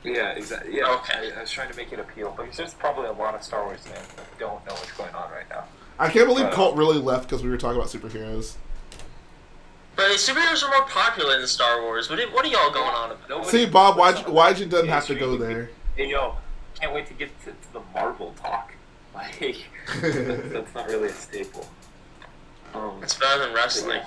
Yeah, exactly. Yeah, okay. I was trying to make it appeal, but there's probably a lot of Star Wars fans that don't know what's going on right now. I can't believe Colt really left because we were talking about superheroes. But superheroes are more popular than Star Wars. What are y'all going on about? See, Bob, why'd you didn't have to go there? Hey, yo, can't wait to get to the Marvel talk. Like, that's not really a staple. It's better than wrestling.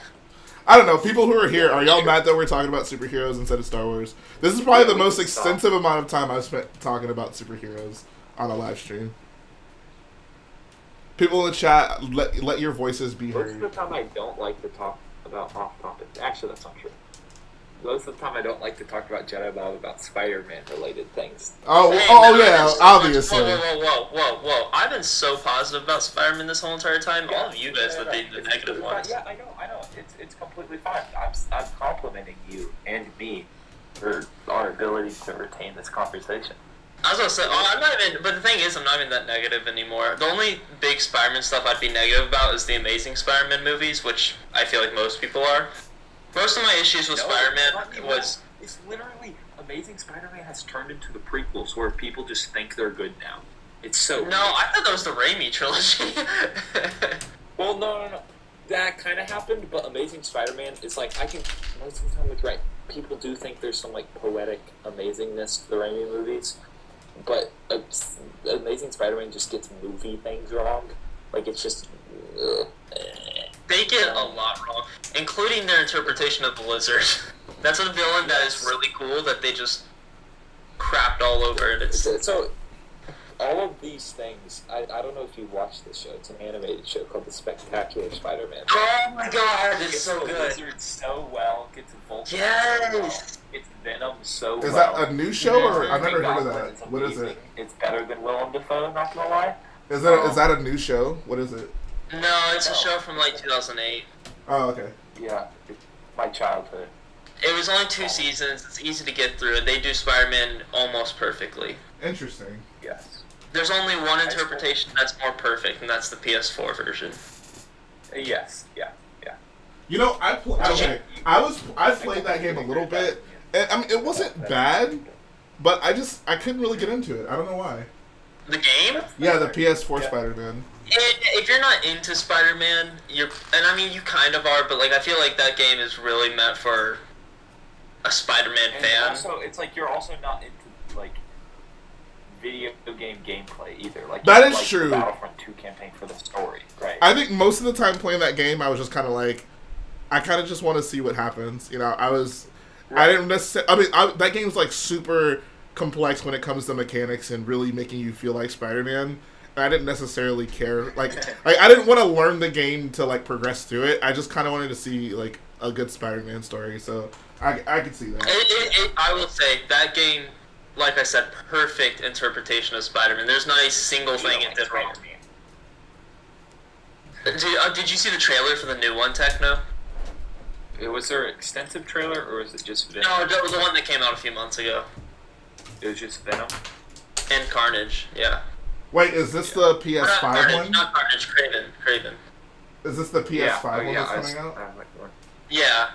I don't know. People who are here, are y'all mad that we're talking about superheroes instead of Star Wars? This is probably the most extensive amount of time I've spent talking about superheroes on a live stream. People in the chat, let your voices be heard. Most of the time I don't like to talk about off-topic. Actually, that's not true. Most of the time I don't like to talk about Jedi Bob about Spider-Man related things. Yeah, obviously. Whoa. I've been so positive about Spider-Man this whole entire time. All of you guys have been the negative ones. Yeah, I know. It's completely fine. I'm complimenting you and me for our ability to retain this conversation. I was gonna say, I'm not even, but the thing is, I'm not even that negative anymore. The only big Spider-Man stuff I'd be negative about is the Amazing Spider-Man movies, which I feel like most people are. Most of my issues with Spider-Man was... It's literally, Amazing Spider-Man has turned into the prequels where people just think they're good now. It's so... No, I thought that was the Raimi trilogy. Well, no. That kind of happened, but Amazing Spider-Man is like, most of the time it's right. People do think there's some, like, poetic amazingness to the Raimi movies, but Amazing Spider-Man just gets movie things wrong. Like, it's just... They get a lot wrong, including their interpretation of the Lizard. That's a villain that is really cool that they just crapped all over. And so, all of these things, I don't know if you watched this show. It's an animated show called The Spectacular Spider-Man. Oh my god, it's so good. Lizard so well, gets Vulture yes! so well, gets Venom so Is well. that a new show, or I've never heard of that? What is it? It's better than Willem Dafoe, not gonna lie. Is that a new show? What is it? No, it's a show from like 2008. Oh, okay. Yeah, it's my childhood. It was only 2 seasons. It's easy to get through, and they do Spider-Man almost perfectly. Interesting. Yes. There's only one interpretation that's more perfect, and that's the PS4 version. Yes. Yeah. You know, I played that game a little bit, and I mean, it wasn't bad, but I couldn't really get into it. I don't know why. The game? Yeah, the PS4 Spider-Man. If you're not into Spider-Man, and I mean you kind of are, but like I feel like that game is really meant for a Spider-Man fan. Also, it's like you're also not into like video game gameplay either. Like that is like true. The Battlefront 2 campaign for the story, right? I think most of the time playing that game, I was just kind of like, I kind of just want to see what happens. You know, I didn't necessarily. I mean, that game's like super complex when it comes to mechanics and really making you feel like Spider-Man. I didn't necessarily care. Like I didn't want to learn the game to like progress through it. I just kind of wanted to see like a good Spider-Man story. So I could see that. I will say that game, like I said, perfect interpretation of Spider-Man. There's not a single thing it did wrong. Did you see the trailer for the new one, Techno? Was there an extensive trailer, or was it just Venom? No, that was the one that came out a few months ago. It was just Venom? And Carnage, yeah. Wait, is this the PS5 one? Not Carnage, Craven. Is this the PS5 one that's coming out? Yeah.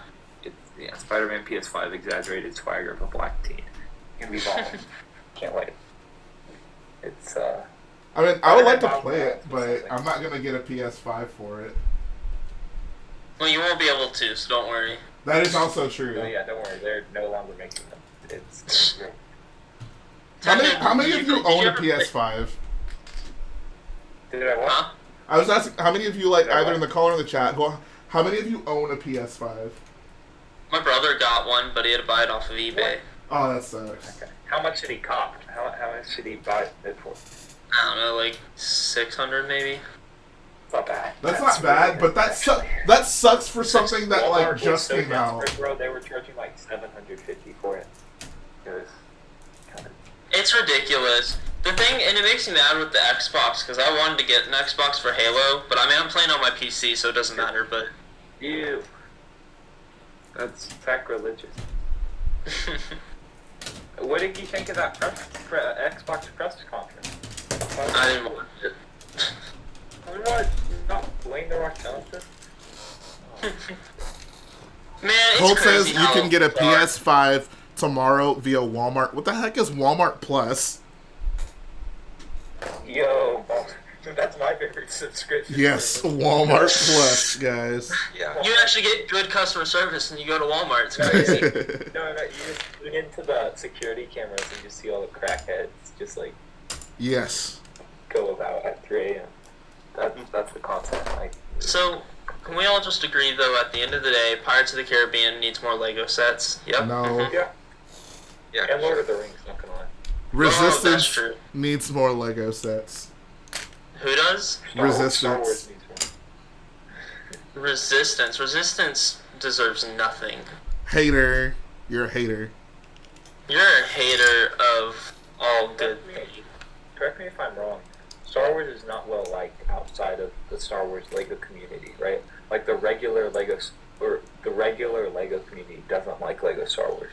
Yeah, Spider-Man PS5 exaggerated swagger of a black teen. Gonna be balling. Can't wait. It's I mean, I would like to play it, but I'm not gonna get a PS5 for it. Well, you won't be able to, so don't worry. That is also true. Oh yeah, don't worry. They're no longer making them. It's great. How many of you own a PS5? Did I what? Huh? I was asking how many of you, like, either in the call or in the chat, How many of you own a PS5? My brother got one, but he had to buy it off of eBay. Oh, that sucks. Okay. How much did he cop? How much did he buy it for? I don't know, like 600 maybe. It's not bad. That's not bad, but that sucks for something that like just came out. Bro, they were charging like $750 for it. It was kind of. It's ridiculous. The thing, and it makes me mad with the Xbox, because I wanted to get an Xbox for Halo, but I mean, I'm playing on my PC, so it doesn't matter, but... Ew. That's sacrilegious. What did you think of that Xbox press conference? I didn't watch it. What? Not Dwayne The Rock Johnson? Man, it's Colt says crazy you how can get a far- PS5 tomorrow via Walmart. What the heck is Walmart Plus? Yo, that's my favorite subscription. Yes, Walmart Plus, guys. Yeah. You actually get good customer service and you go to Walmart. It's crazy. No, you just tune into the security cameras and you see all the crackheads just like Yes. go about at 3 a.m. That's the concept. Like, So, can we all just agree, though, at the end of the day, Pirates of the Caribbean needs more Lego sets? Yep. No. Mhm. yeah, Yeah. and Lord of the Rings, not gonna lie. Oh, that's Resistance true. needs more Lego sets. Who does? Star Resistance. Wars needs one. Resistance. Resistance deserves nothing. Hater. You're a hater. You're a hater of all good things. Correct me if I'm wrong. Star Wars is not well liked outside of the Star Wars Lego community, right? Like the regular Lego community doesn't like Lego Star Wars.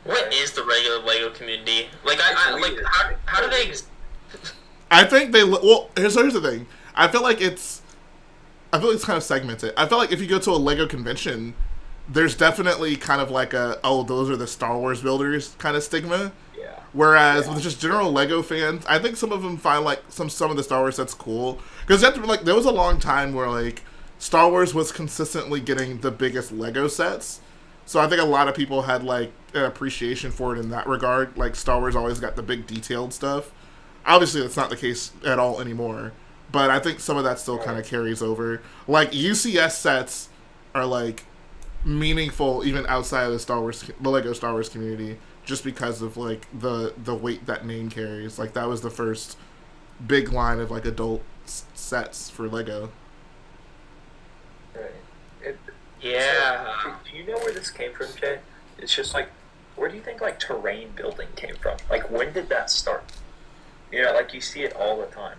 What is the regular Lego community? Like, I like, weird. how do they... I think they well. Here's the thing. I feel like it's kind of segmented. I feel like if you go to a Lego convention, there's definitely kind of like a those are the Star Wars builders kind of stigma. Yeah. Whereas with just general Lego fans, I think some of them find like some of the Star Wars sets cool because there was a long time where like Star Wars was consistently getting the biggest Lego sets. So I think a lot of people had like an appreciation for it in that regard. Like Star Wars always got the big detailed stuff. Obviously, that's not the case at all anymore. But I think some of that still kind of carries over. Like UCS sets are like meaningful even outside of the Lego Star Wars community, just because of like the weight that name carries. Like that was the first big line of like adult sets for Lego. Right. Yeah. So, do you know where this came from, Jay? It's just like, where do you think like terrain building came from? Like, when did that start? You know, like you see it all the time.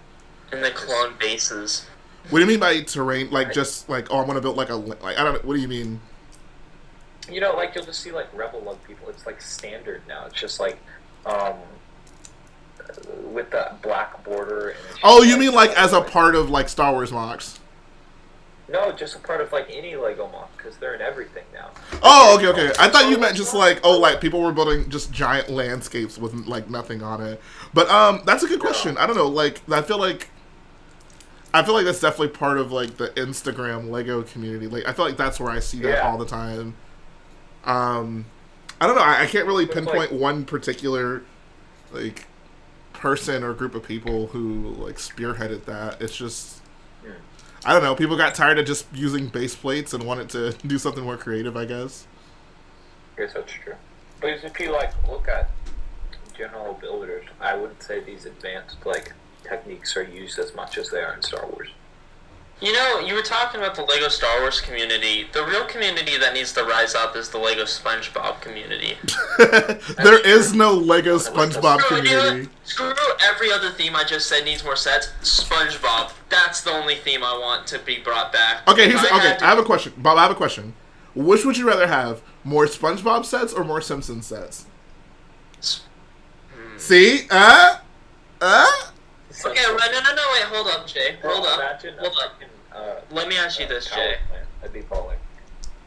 And the clone bases. What do you mean by terrain? Like just like I want to build like I don't know. What do you mean? You know, like you'll just see like Rebel Lug people. It's like standard now. It's just like, with that black border. And it's Oh, just, you mean like as a part of like Star Wars mocks? No, just a part of like any Lego mock because they're in everything now. Oh, okay. I thought you meant just like like people were building just giant landscapes with like nothing on it. But that's a good question. I don't know. Like I feel like that's definitely part of like the Instagram Lego community. Like I feel like that's where I see that all the time. I don't know. I can't really pinpoint one particular like person or group of people who like spearheaded that. It's just I don't know. People got tired of just using base plates and wanted to do something more creative, I guess. I guess that's true. But if you like look at general builders, I wouldn't say these advanced like techniques are used as much as they are in Star Wars. You know, you were talking about the Lego Star Wars community. The real community that needs to rise up is the Lego SpongeBob community. There is no Lego SpongeBob community. Screw every other theme I just said needs more sets. SpongeBob. That's the only theme I want to be brought back. Okay, I have a question. Bob, I have a question. Which would you rather have? More SpongeBob sets or more Simpsons sets? See? Okay, no, wait, hold up, Jay. Hold up. Imagine Hold up. Let me ask you this, Jay. That'd be baller.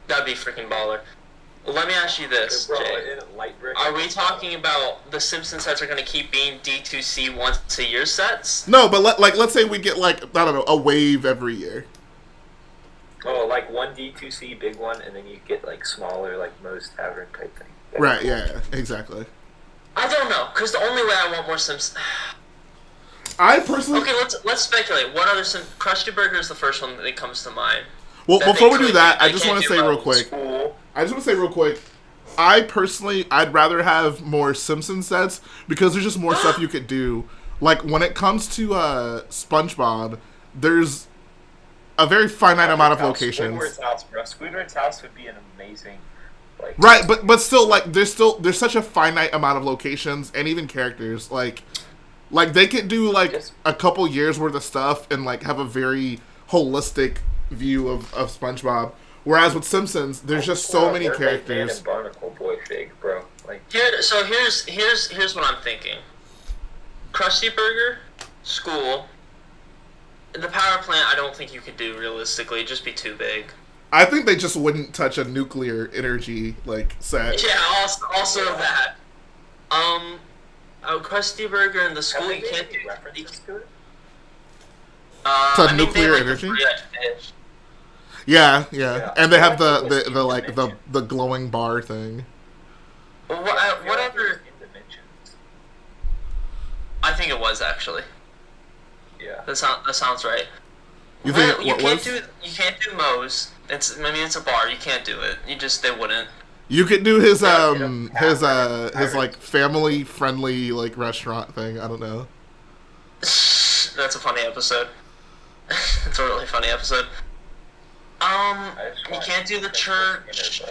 That'd be freaking baller. Let me ask you this, Bro, Jay. light brick. Are we talking about the Simpsons sets are going to keep being D2C once a year sets? No, but let's say we get like I don't know, a wave every year. Oh, like one D2C big one, and then you get like smaller, like Moe's Tavern type thing. That'd Right? be cool. Yeah. Exactly. I don't know, because the only way I want more Simpsons. I personally. Okay, let's speculate. What other Krusty Burger is the first one that comes to mind. Well, that before they we do could that, I they just can't want to do say real levels. quick. School. I just want to say real quick. I'd rather have more Simpson sets because there's just more stuff you could do. Like when it comes to SpongeBob, there's a very finite amount of locations. Squidward's house, bro. Squidward's house would be an amazing, like. Right, but still, like there's such a finite amount of locations and even characters. Like they could do like a couple years worth of stuff and like have a very holistic view of SpongeBob. Whereas with Simpsons, there's just so many characters. And Barnacle Boy fig, bro. Like. Here's what I'm thinking. Krusty Burger, school. The power plant, I don't think you could do realistically. It'd just be too big. I think they just wouldn't touch a nuclear energy like set. Yeah, also that. Krusty Burger in the school, you can't do references to it. To nuclear energy. Yeah, and they have the glowing bar thing. Whatever. I think it was actually. Yeah. That sounds right. You think you can't do Moe's. It's a bar. You can't do it. They wouldn't. You could do his like family friendly like restaurant thing. I don't know. That's a funny episode. It's a really funny episode. You can't do the church.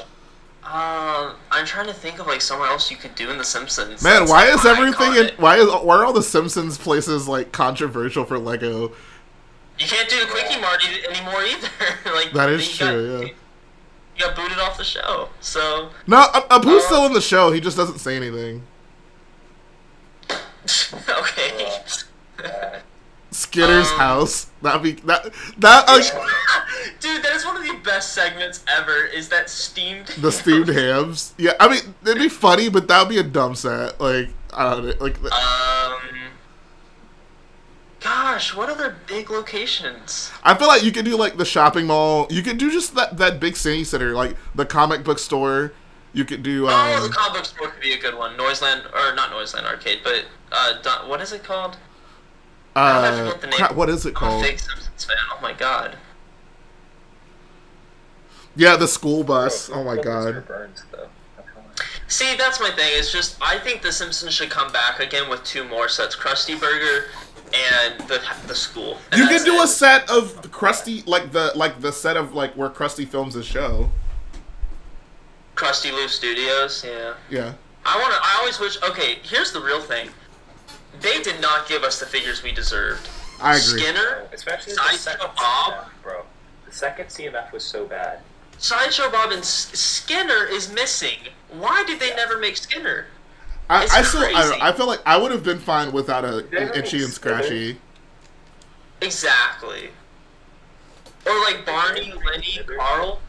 I'm trying to think of like somewhere else you could do in The Simpsons. Man, why is everything why are all the Simpsons places like controversial for Lego? You can't do the Quickie Mart anymore either. Like that is true. Yeah. You got booted off the show. So no, Abu's still in the show. He just doesn't say anything. Okay. Skinner's house. That'd be that. Dude, that is one of the best segments ever. Is that steamed? The steamed hams. Yeah, I mean it'd be funny, but that would be a dumb set. Like I don't know, like. Gosh, what other big locations? I feel like you could do like the shopping mall. You could do just that big city center, like the comic book store. You could do. The comic book store could be a good one. Noiseland, or not Noiseland Arcade, but what is it called? I forget the name. Crap, what is it called? I'm a big Simpsons fan. Oh my god. Yeah, the school bus. Oh my god. Burns, though. See, that's my thing. It's just I think The Simpsons should come back again with 2 more sets: Krusty Burger and the school. And you could do a set of Krusty, like the set of like where Krusty films his show. Krusty Lou Studios. Yeah. Yeah. I always wish. Okay, here's the real thing. They did not give us the figures we deserved. I agree. Skinner, especially Sideshow Bob, bro. The second CMF was so bad. Sideshow Bob and Skinner is missing. Why did they never make Skinner? I feel like I would have been fine without a Itchy and Scratchy. Exactly. Or like Barney, Lenny, Carl.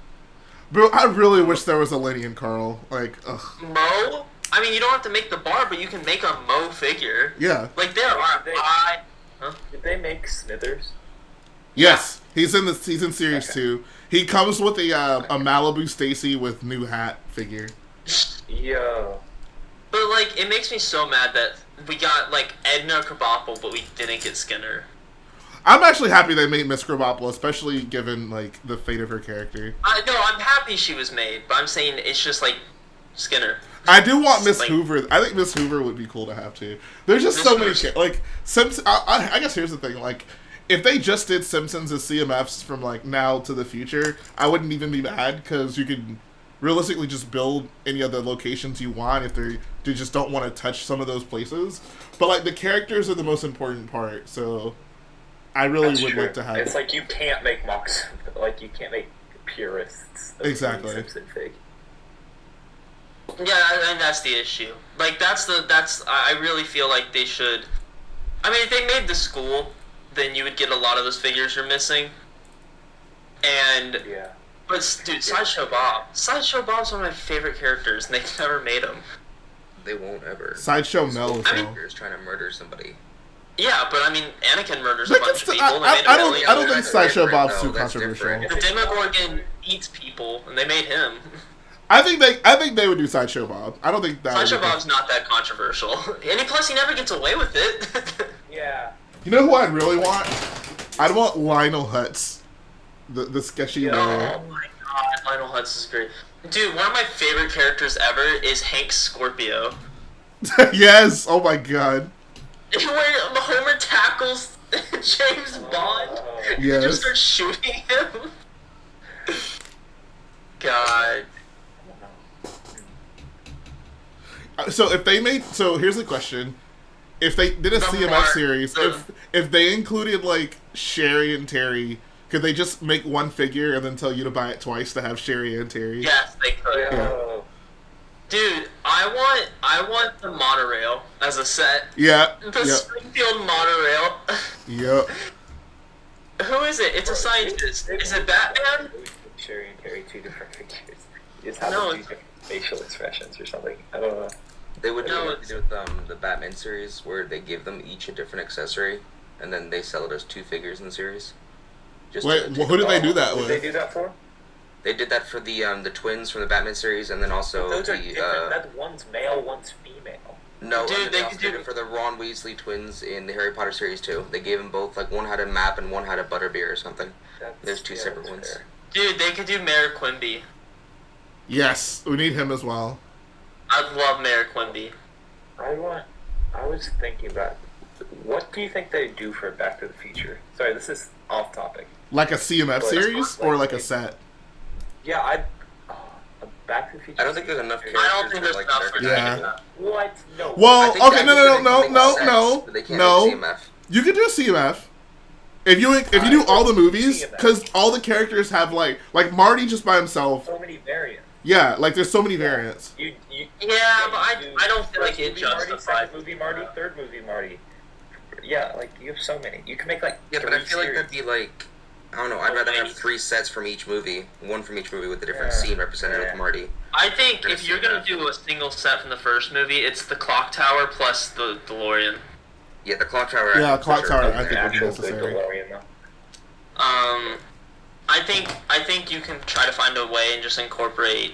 Bro, I really wish there was a Lenny and Carl. Like, ugh. Mo? I mean, you don't have to make the bar, but you can make a Mo figure. Yeah. Like there are. Did they make Smithers? Yes, he's in series 2. He comes with a Malibu Stacy with new hat figure. Yo. But like, it makes me so mad that we got like Edna Krabappel, but we didn't get Skinner. I'm actually happy they made Miss Krabappel, especially given like the fate of her character. No, I'm happy she was made, but I'm saying it's just like Skinner. I do want Miss Hoover. I think Miss Hoover would be cool to have too. There's just so many like Simpsons. I guess here's the thing. Like, if they just did Simpsons as CMFs from like now to the future, I wouldn't even be mad because you could realistically just build any of the locations you want if they just don't want to touch some of those places. But like the characters are the most important part, so I really would like to have. It's like you can't make mocks. Like you can't make purists. Of exactly. Simpson fig. Yeah, and that's the issue. Like I really feel like they should. I mean, if they made the school, then you would get a lot of those figures you're missing. And yeah. But dude, Sideshow Bob's one of my favorite characters, and they never made him. They won't ever. Sideshow Mel is trying to murder somebody. Yeah, but I mean, Anakin murders a bunch of people. I don't think Sideshow Bob's too controversial. The Demogorgon eats people, and they made him. I think they would do Sideshow Bob. I don't think that. Sideshow Bob's not that controversial, and plus he never gets away with it. Yeah. You know who I'd really want? I'd want Lionel Hutz. the sketchy Yeah. little. Oh my god, Lionel Hudson's great. Dude, one of my favorite characters ever is Hank Scorpio. Yes. Oh my god. Where Homer tackles James Bond and Yes. just starts shooting him. God. So if they made, so here's the question: if they did a CMF series, if they included like Sherry and Terry, could they just make one figure and then tell you to buy it twice to have Sherry and Terry? Yes, they could. Yeah. Dude, I want the monorail as a set. Yeah. The Springfield monorail. Yep. Who is it? It's a scientist. Is it Batman? Sherry and Terry, two different figures. You just have No, two different facial expressions or something. I don't know. They would do No, what they did with the Batman series, where they give them each a different accessory, and then they sell it as two figures in the series. Wait, who did they do that What did they with? do that for? They did that for the twins from the Batman series, and then also Those are the different. That one's male, one's female. no, Dude, and then they they also could did do- it for the Ron Weasley twins in the Harry Potter series too. They gave them both, like one had a map and one had a butterbeer or something. There's two separate that's ones. fair. Dude, they could do Mayor Quimby. Yes, we need him as well. I love Mayor Quimby. I was thinking about, what do you think they do for Back to the Future? Sorry, this is off topic. Like a CMF But- series or like a set? Yeah, a Back to the Future. I don't think there's enough series? characters. I don't think there's like enough for Yeah. that. What? No. I Well, think okay, that no, could no, make no, sets, no, but they can't no. make CMF. You could do a CMF. If you do all the movies, because all the characters have like Marty just by himself. So many variants. Yeah, like there's so many variants. You Yeah, but I don't feel like first it movie Marty, justifies. second movie Marty, third movie Marty. Yeah, like you have so many. You can make like Yeah, but I three feel like series. that'd be like, I don't know, I'd rather have 3 sets from each movie, one from each movie with a different scene represented with Marty. I think Gonna if you're see gonna that. do a single set from the first movie, it's the clock tower plus the DeLorean. Yeah, the clock tower. Yeah, for clock sure. tower, I Okay. think would be Actual good necessary. DeLorean though. I think you can try to find a way and just incorporate.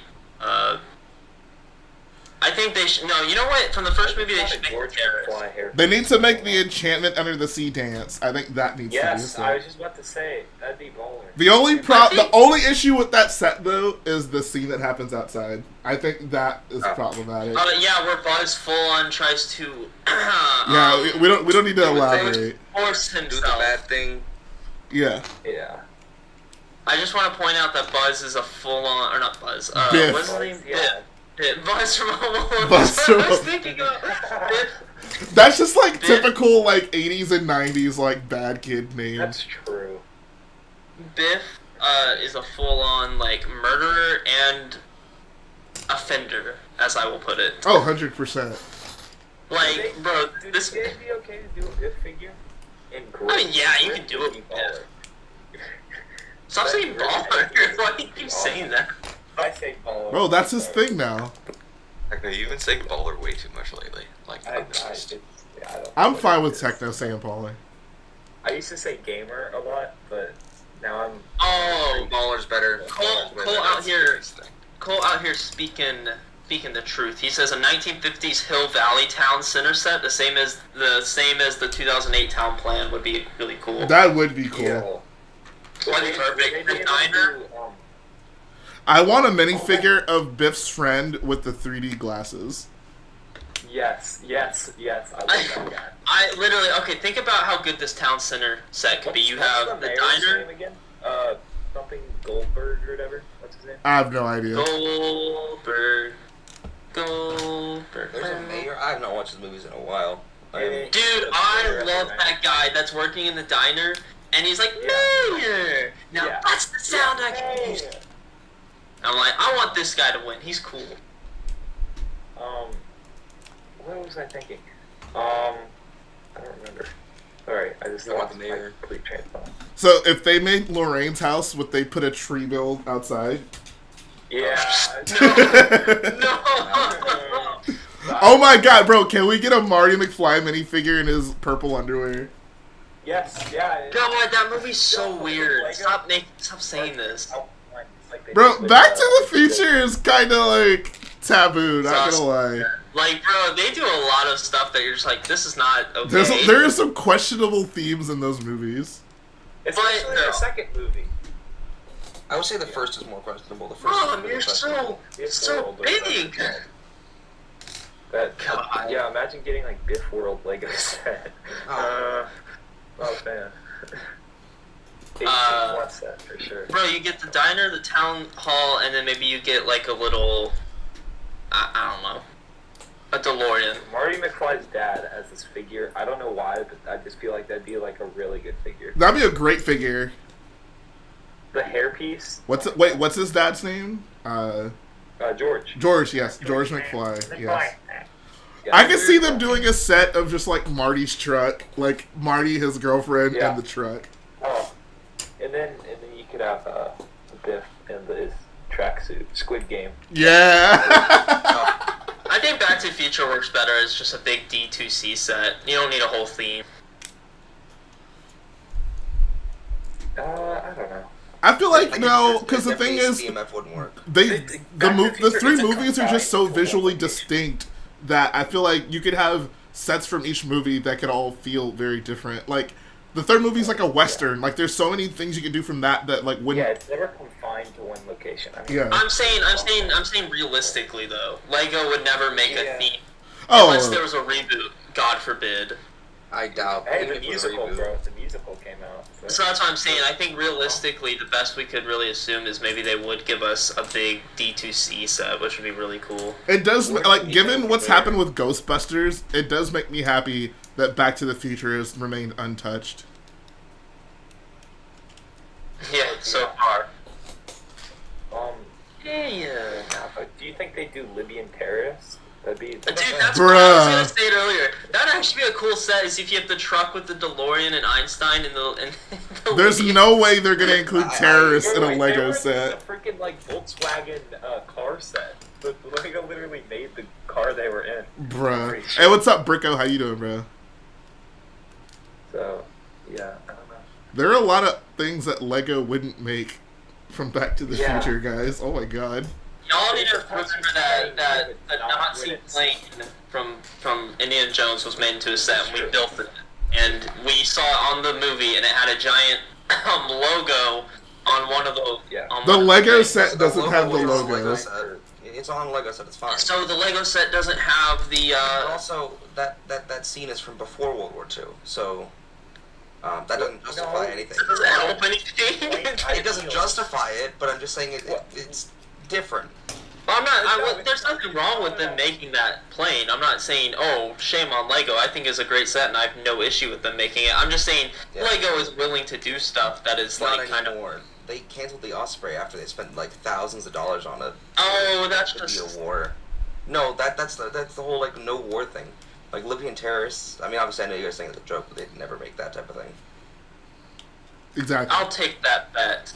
I think they should. No, you know what? From the first movie, they should make George the terrorists. McFly hair. They need to make the Enchantment Under the Sea dance. I think that needs Yes, to be I a was just about to say that'd be baller. The only I think- the only issue with that set though is the scene that happens outside. I think that is problematic. Yeah, where Buzz full on tries to. Yeah, we don't need to elaborate. Force Do the himself. bad thing. Yeah. Yeah. I just want to point out that Buzz is a full on, or not Buzz. Biff. What's his name? Yeah. Biff. Buzz from Home Alone. Buzz That's what I was from- thinking of. Biff. That's just like Biff. typical like 80s and 90s like bad kid name. That's true. Biff is a full on like murderer and offender, as I will put it. Oh, 100%. Like, bro, Dude, this. would it be okay to do a Biff figure? In I mean, yeah, you can do it with Biff. Stop saying baller. Why do you keep saying that? I say baller. Bro, that's his thing now. Techno, you've been saying baller way too much lately. Like, I obsessed. don't I'm know fine what with it is. Techno saying Paulie. I used to say gamer a lot, but now I'm. Oh, Baller's better. Cole Baller's better. out here. Cole out here speaking the truth. He says a 1950s Hill Valley town center set, the same as the 2008 town plan, would be really cool. That would be cool. Yeah. That'd be perfect. The diner. I want a minifigure of Biff's friend with the 3D glasses. Yes. I love that guy. I literally okay. Think about how good this town center set could be. You have the mayor's diner. name again? Something Goldberg or whatever. What's his name? I have no idea. Goldberg. There's a mayor. I have not watched his movies in a while. Yeah. Dude, I love that guy that's working in the diner, and he's like, Mayor! Now Yeah. that's the sound I can use. I'm like, I want this guy to win. He's cool. What was I thinking? I don't remember. Sorry, I just You want lost the my mayor. complete train of thought. So if they made Lorraine's house, would they put a tree build outside? Yeah. No! Oh my god, bro, can we get a Marty McFly minifigure in his purple underwear? Yes. Yeah. God, that movie's so Yeah, weird. Lego. Stop saying this. Bro, Back to the Future is kind of like taboo, not gonna lie. Like, bro, they do a lot of stuff that you're just like, this is not okay. There are some questionable themes in those movies. Especially no. the second movie. I would say the first is more questionable. The first Mom, is you're questionable. so big. That God. yeah, imagine getting like Biff World Lego set. Oh. Oh man. 18 set for sure. Bro, you get the diner, the town hall, and then maybe you get like a little, I don't know, a DeLorean. Marty McFly's dad has this figure. I don't know why, but I just feel like that'd be like a really good figure. That'd be a great figure. The hairpiece. What's his dad's name? George. George, yes. George McFly, yes. Yeah, I can see them doing a set of just like Marty's truck, like Marty, his girlfriend, Yeah. and the truck. Oh, and then you could have Biff and his tracksuit, Squid Game. Yeah. I think Back to the Future works better as just a big D2C set. You don't need a whole theme. I don't know. I feel like no, because the thing is, CMF wouldn't work. the three movies are just so visually distinct that I feel like you could have sets from each movie that could all feel very different. Like the third movie is like a western. Like there's so many things you can do from that like wouldn't. Yeah, it's never confined to one location. I mean, Yeah. I'm saying realistically though, Lego would never make a theme Oh, unless there was a reboot. God forbid. I doubt. Hey, even the if it was a musical, reboot. bro. The musical came out. So that's what I'm saying. I think realistically, the best we could really assume is maybe they would give us a big D2C set, which would be really cool. It does, like, given what's happened with Ghostbusters, it does make me happy that Back to the Future has remained untouched. Yeah, so far. Yeah. But do you think they do Libyan terrorists? That'd be. Dude, that's what I was Bruh. gonna say it earlier. That'd actually be a cool set. Is if you have the truck with the DeLorean and Einstein and the There's Libyan. no way they're gonna include terrorists in a Wait, Lego they were set. A freaking like Volkswagen car set. The Lego literally made the car they were in. Bruh. Hey, what's up, Bricko? How you doing, bro? So, yeah, I don't know. There are a lot of things that Lego wouldn't make from Back to the Yeah. Future, guys. Oh my god. Y'all need to remember that the Nazi plane from Indiana Jones was made into a set, and we built it. And we saw it on the movie, and it had a giant logo on one of those. Yeah. The Lego set The doesn't have the was on logo. Lego set. It's on Lego set. It's fine. So the Lego set doesn't have the. But also, that scene is from before World War II, so that doesn't justify anything. Does it help anything? It doesn't justify it, but I'm just saying it's different. Well, there's nothing wrong with them making that plane. I'm not saying, oh, shame on Lego. I think it's a great set, and I have no issue with them making it. I'm just saying Lego is willing to do stuff that is Not like kind of. anymore. They canceled the Osprey after they spent like thousands of dollars on it. Oh, that's to just. be a war. No, that's the whole like no war thing. Like Libyan terrorists. I mean, obviously I know you guys saying it's a joke, but they'd never make that type of thing. Exactly. I'll take that bet.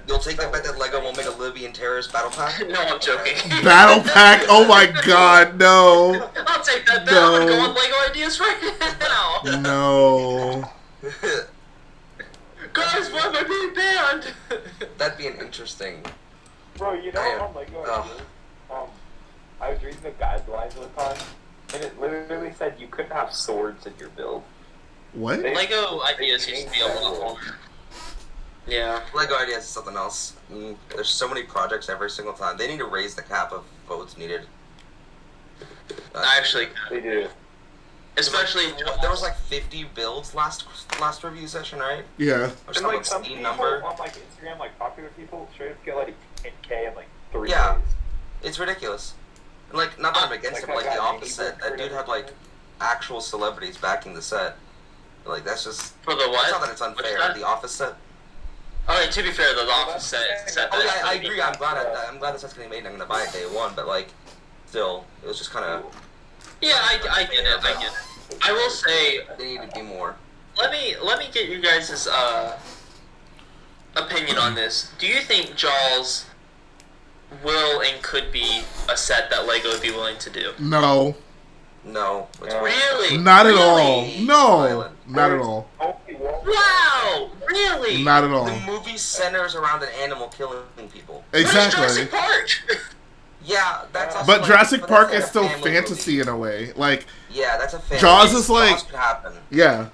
You'll take that bet that Lego won't make a Libyan terrorist battle pack? No, I'm joking. Battle pack? Oh my god, no. I'll take that bet. No. I'm gonna go on Lego ideas right now. No. Guys, why am I being banned? That'd be an interesting. Bro, you know on Lego I was reading the guidelines one time, and it literally said you couldn't have swords in your build. What? Lego ideas used to be a lot longer. Yeah. Lego ideas is something else. There's so many projects every single time. They need to raise the cap of votes needed. Actually, They do. especially There was like 50 builds last review session, right? Yeah. Or And some like some obscene people number. on like Instagram, like popular people, straight up get like 10K in like 3 Yeah. days. It's ridiculous. And like, not that I'm against it, but like the opposite. That dude had like actual celebrities backing the set. Like that's just. for the what? It's not that it's unfair. What's that? The Office set. Okay, to be fair, the Office set Oh that. yeah, I agree. I'm glad the set's getting made. And I'm gonna buy it day one. But like, still, it was just kind of. Yeah, I get it. I get it. I will say, They need to be more. let me get you guys' opinion on this. Do you think Jaws will and could be a set that Lego would be willing to do? No. No. It's Really? Not at all. Really? No. Not at all. Wow! Really? Not at all. The movie centers around an animal killing people. Where's Exactly. Jurassic Park? Yeah, that's also But like, Jurassic but Park that's is still like a family fantasy movie. in a way. Like, Yeah, that's a family. Jaws is like- Jaws could happen. yeah.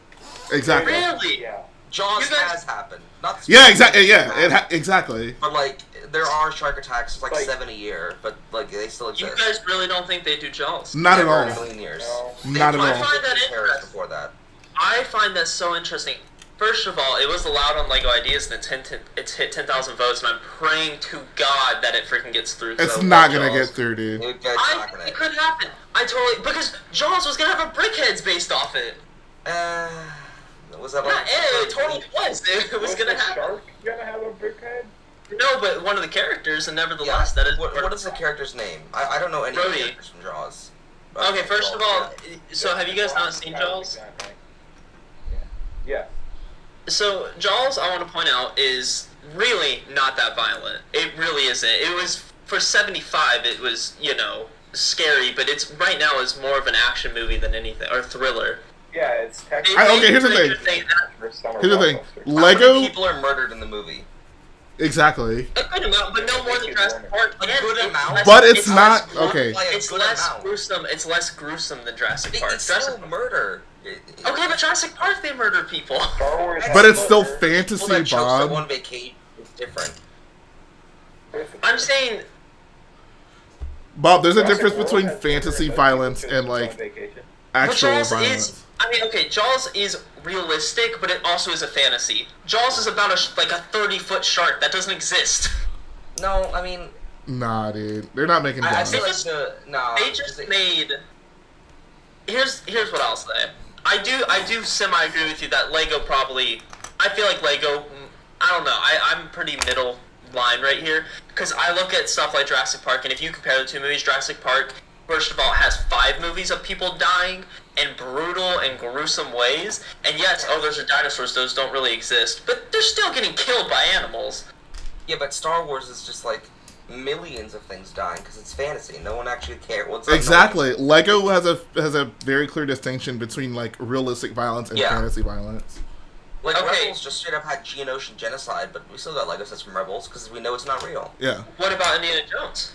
Exactly. Really? Yeah. Jaws You guys- has happened. Not the Yeah, exactly. Yeah, exactly. But like, there are shark attacks. It's like Like- 7 a year, but like they still You exist. guys really don't think they do Jaws? Not at Never in a all. million years. No. Not at They all. I find that did Paris interesting. before that. I find that so interesting. First of all, it was allowed on Lego Ideas, and it's hit 10,000 votes, and I'm praying to God that it freaking gets through. 'cause It's I not love gonna Jaws. get through, dude. It's not I gonna. think it could happen. I totally because Jaws was gonna have a Brickheads based off it. Was that Not like? it totally was. It was gonna the happen. shark gonna have a big head? No, but one of the characters, and Yeah. nevertheless, that is. What is the character's name? I don't know any of the Brody. characters from Jaws. Okay, first of all, yeah. so have you guys not seen Jaws? Yeah. So Jaws, I want to point out, is really not that violent. It really isn't. It was for 75. It was scary, but it's right now is more of an action movie than anything or thriller. Yeah, it's technically. Okay, here's the thing. Here's the thing. How many Lego. people are murdered in the movie? Exactly. A good amount, but no more than Jurassic Park. A Again, good it's amount? less- But it's not less gru- okay. Like a It's good less amount. gruesome. It's less gruesome than Jurassic Park. It's Jurassic still murder. Okay, but Jurassic Park they murder people. Star Wars But has it's still murder. People fantasy, that chokes on Bob. one vacation is different. I'm saying Bob, there's a Jurassic difference World between has fantasy murder, but violence people and just like on vacation. actual Jaws violence. is. I mean, okay, Jaws is realistic, but it also is a fantasy. Jaws is about like a 30-foot shark that doesn't exist. No, I mean, Nah, dude. They're not making I Jaws. feel like just- no. They just made. Here's what I'll say. I do semi agree with you that Lego probably. I feel like Lego. I don't know. I'm pretty middle line right here because I look at stuff like Jurassic Park, and if you compare the two movies, Jurassic Park, first of all, has 5 movies of people dying in brutal and gruesome ways, and yes, those are dinosaurs. Those don't really exist, but they're still getting killed by animals. Yeah, but Star Wars is just like millions of things dying because it's fantasy. No one actually cares. Well, Exactly. Lego has a very clear distinction between like realistic violence and Yeah. fantasy violence. Like Okay. Rebels just straight up had Geonosian genocide, but we still got Lego sets from Rebels because we know it's not real. Yeah. What about Indiana Jones?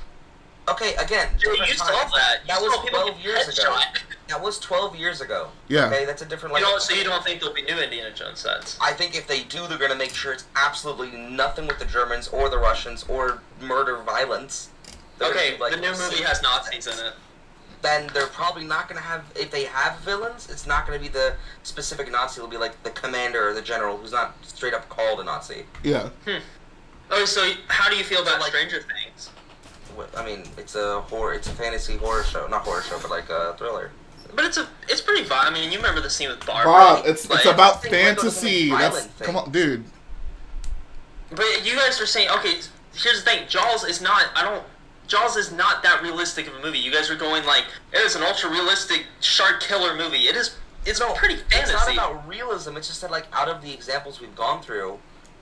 Okay, again, Dude, different you saw times. that. You That saw was people 12 get years ago. headshot. That was 12 years ago. Yeah. Okay, that's a different like. So you don't think there'll be new Indiana Jones sets? I think if they do, they're gonna make sure it's absolutely nothing with the Germans or the Russians or murder violence. They're gonna Okay, do, like, the new movie has Nazis in it. Then they're probably not gonna have. If they have villains, it's not gonna be the specific Nazi. It'll be like the commander or the general who's not straight up called a Nazi. Yeah. Oh, so how do you feel about like- Stranger Things? I mean, it's a horror. It's a fantasy horror show, not horror show, but like a thriller. But it's pretty violent. I mean, you remember the scene with Barbara? Bob, it's Like, about I think Lego doesn't fantasy. make That's violent come on, dude. But you guys are saying, okay, here's the thing. Jaws is not. Jaws is not that realistic of a movie. You guys are going like it is an ultra realistic shark killer movie. It is. It's pretty fantasy. It's not about realism. It's just that like out of the examples we've gone through,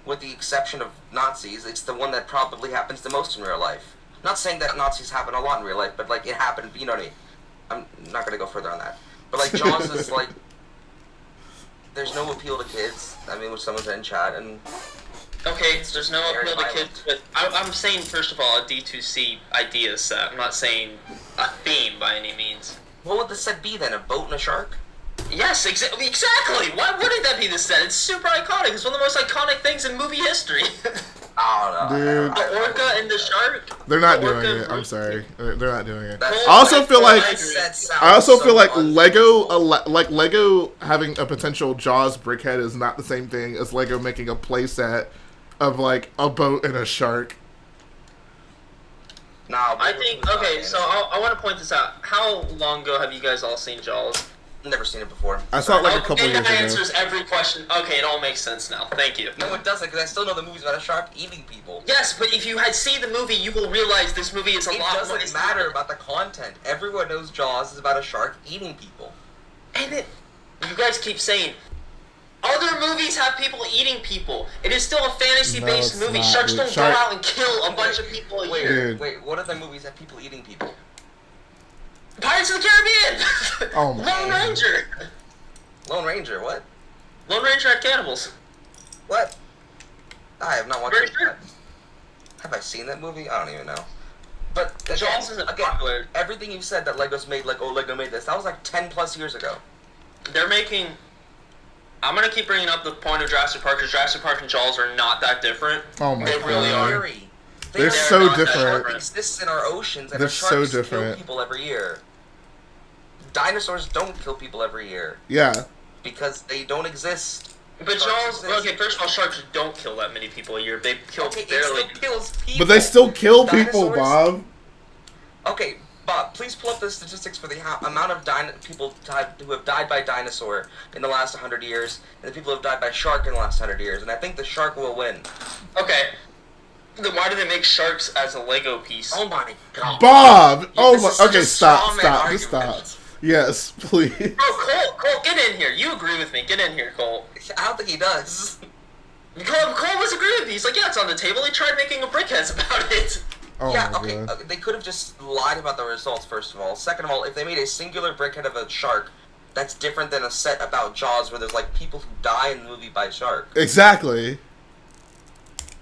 with the exception of Nazis, it's the one that probably happens the most in real life. Not saying that Nazis happen a lot in real life, but like it happened. You know what I mean? I'm not gonna go further on that. But like Jaws is like, there's no appeal to kids. I mean, which someone said in chat, and Okay, so there's no Very appeal to violent. kids, but I'm saying first of all a D2C idea set. I'm not saying a theme by any means. what would the set be then? A boat and a shark? Yes, exactly. Why wouldn't that be the set? It's super iconic. It's one of the most iconic things in movie history. I don't know. Dude. The orca and the shark. They're not The doing orca it. I'm versus- sorry. They're not doing it. That's- I also feel like That sounds I also so feel like unfeasible. Lego having a potential Jaws brickhead is not the same thing as Lego making a playset of like a boat and a shark. Nah, I think okay. So I want to point this out. How long ago have you guys all seen Jaws? never seen it before. I saw it like a couple Okay, years that ago. answers every question. Okay, it all makes sense now. Thank you. No, it doesn't, because I still know the movie's about a shark eating people. Yes, but if you had seen the movie, you will realize this movie is a It lot more. doesn't matter about the content. Everyone knows Jaws is about a shark eating people. And you guys keep saying other movies have people eating people. It is still a fantasy-based No, it's movie. not, Sharks dude. don't Shark- go out and kill a bunch of people a Wait, year. Dude. wait, what other movies have people eating people? Pirates of the Caribbean. Oh my Lone God. Ranger. Lone Ranger, what? Lone Ranger had cannibals. What? I have not watched Very it. sure. Have I seen that movie? I don't even know. But again, Jaws isn't popular. everything you said that Lego's made, like, oh, Lego made this, that was like 10 plus years ago. They're making. I'm gonna keep bringing up the point of Jurassic Park because Jurassic Park and Jaws are not that different. Oh my They god. really are. They're so not that different. Shark exists in our oceans, and They're our so sharks different. kill people every year. Dinosaurs don't kill people every year Yeah. because they don't exist. But Sharks Jaws, exist. okay, first of all, sharks don't kill that many people a year. They kill Okay, barely. it still kills people. But they still kill people, Dinosaurs- Bob. Okay, Bob, please pull up the statistics for the amount of people who have died by dinosaur in the last 100 years, and the people who have died by shark in the last 100 years, and I think the shark will win. Okay. Then why do they make sharks as a Lego piece? Oh my god. Bob! Oh this my. is such Okay, a stop. straw man Stop. Just argument. stop. Yes, please. Bro, Cole, get in here. You agree with me. Get in here, Cole. I don't think he does. Cole was agreeing with me. He's like, yeah, it's on the table. He tried making a brickheads about it. Oh Yeah, my okay, god. they could have just lied about the results, first of all. Second of all, if they made a singular brickhead of a shark, that's different than a set about Jaws where there's, like, people who die in the movie by shark. Exactly.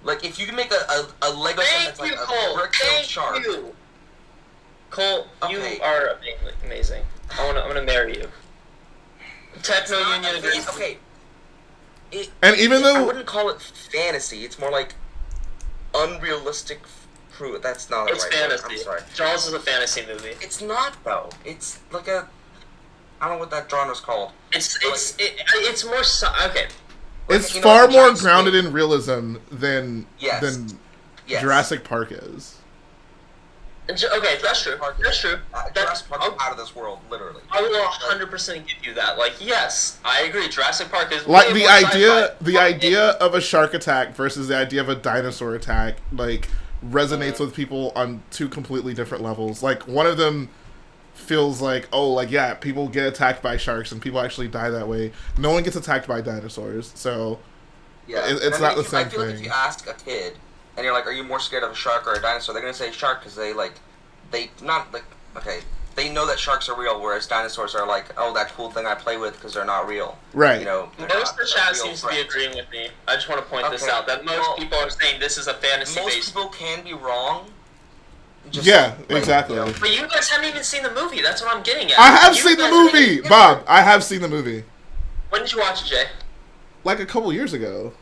Like, if you can make a Lego set that's like Thank you, a Cole. brick-killed Thank shark. you. Cole, Okay. you are amazing. I'm gonna marry you. Techno It's not- Union agrees. Okay. And even I though wouldn't call it fantasy. It's more like unrealistic proof. That's not the It's right word. fantasy. I'm sorry. Jaws is a fantasy movie. It's not though. It's like a. I don't know what that genre's called. It's more okay. it's You know, far the more giant grounded snake. in realism than Yes. Yes. Jurassic Park is. Okay, that's true. That's true. Jurassic Park is out of this world, literally. I will 100% give you that. Like, yes, I agree. Jurassic Park is Like way the more sci-fi. idea of a shark attack versus the idea of a dinosaur attack, like, resonates with people on two completely different levels. Like, one of them feels like, oh, like, yeah, people get attacked by sharks and people actually die that way. No one gets attacked by dinosaurs, so Yeah, it's And I not mean, the same I feel like if thing. you ask a kid, and you're like, "Are you more scared of a shark or a dinosaur?" They're gonna say shark because they know that sharks are real, whereas dinosaurs are like, "Oh, that cool thing I play with," because they're not real. Right. You know, they're Most of the not chat a real seems to be threat. agreeing with me. I just want to point this Okay, out that most well, people are saying this is a fantasy Most based. people can be wrong. Just Yeah, like, exactly. you know, But you guys haven't even seen the movie. That's what I'm getting at. I have You seen the guys haven't movie, even- Bob. I have seen the movie. When did you watch it, Jay? Like a couple years ago.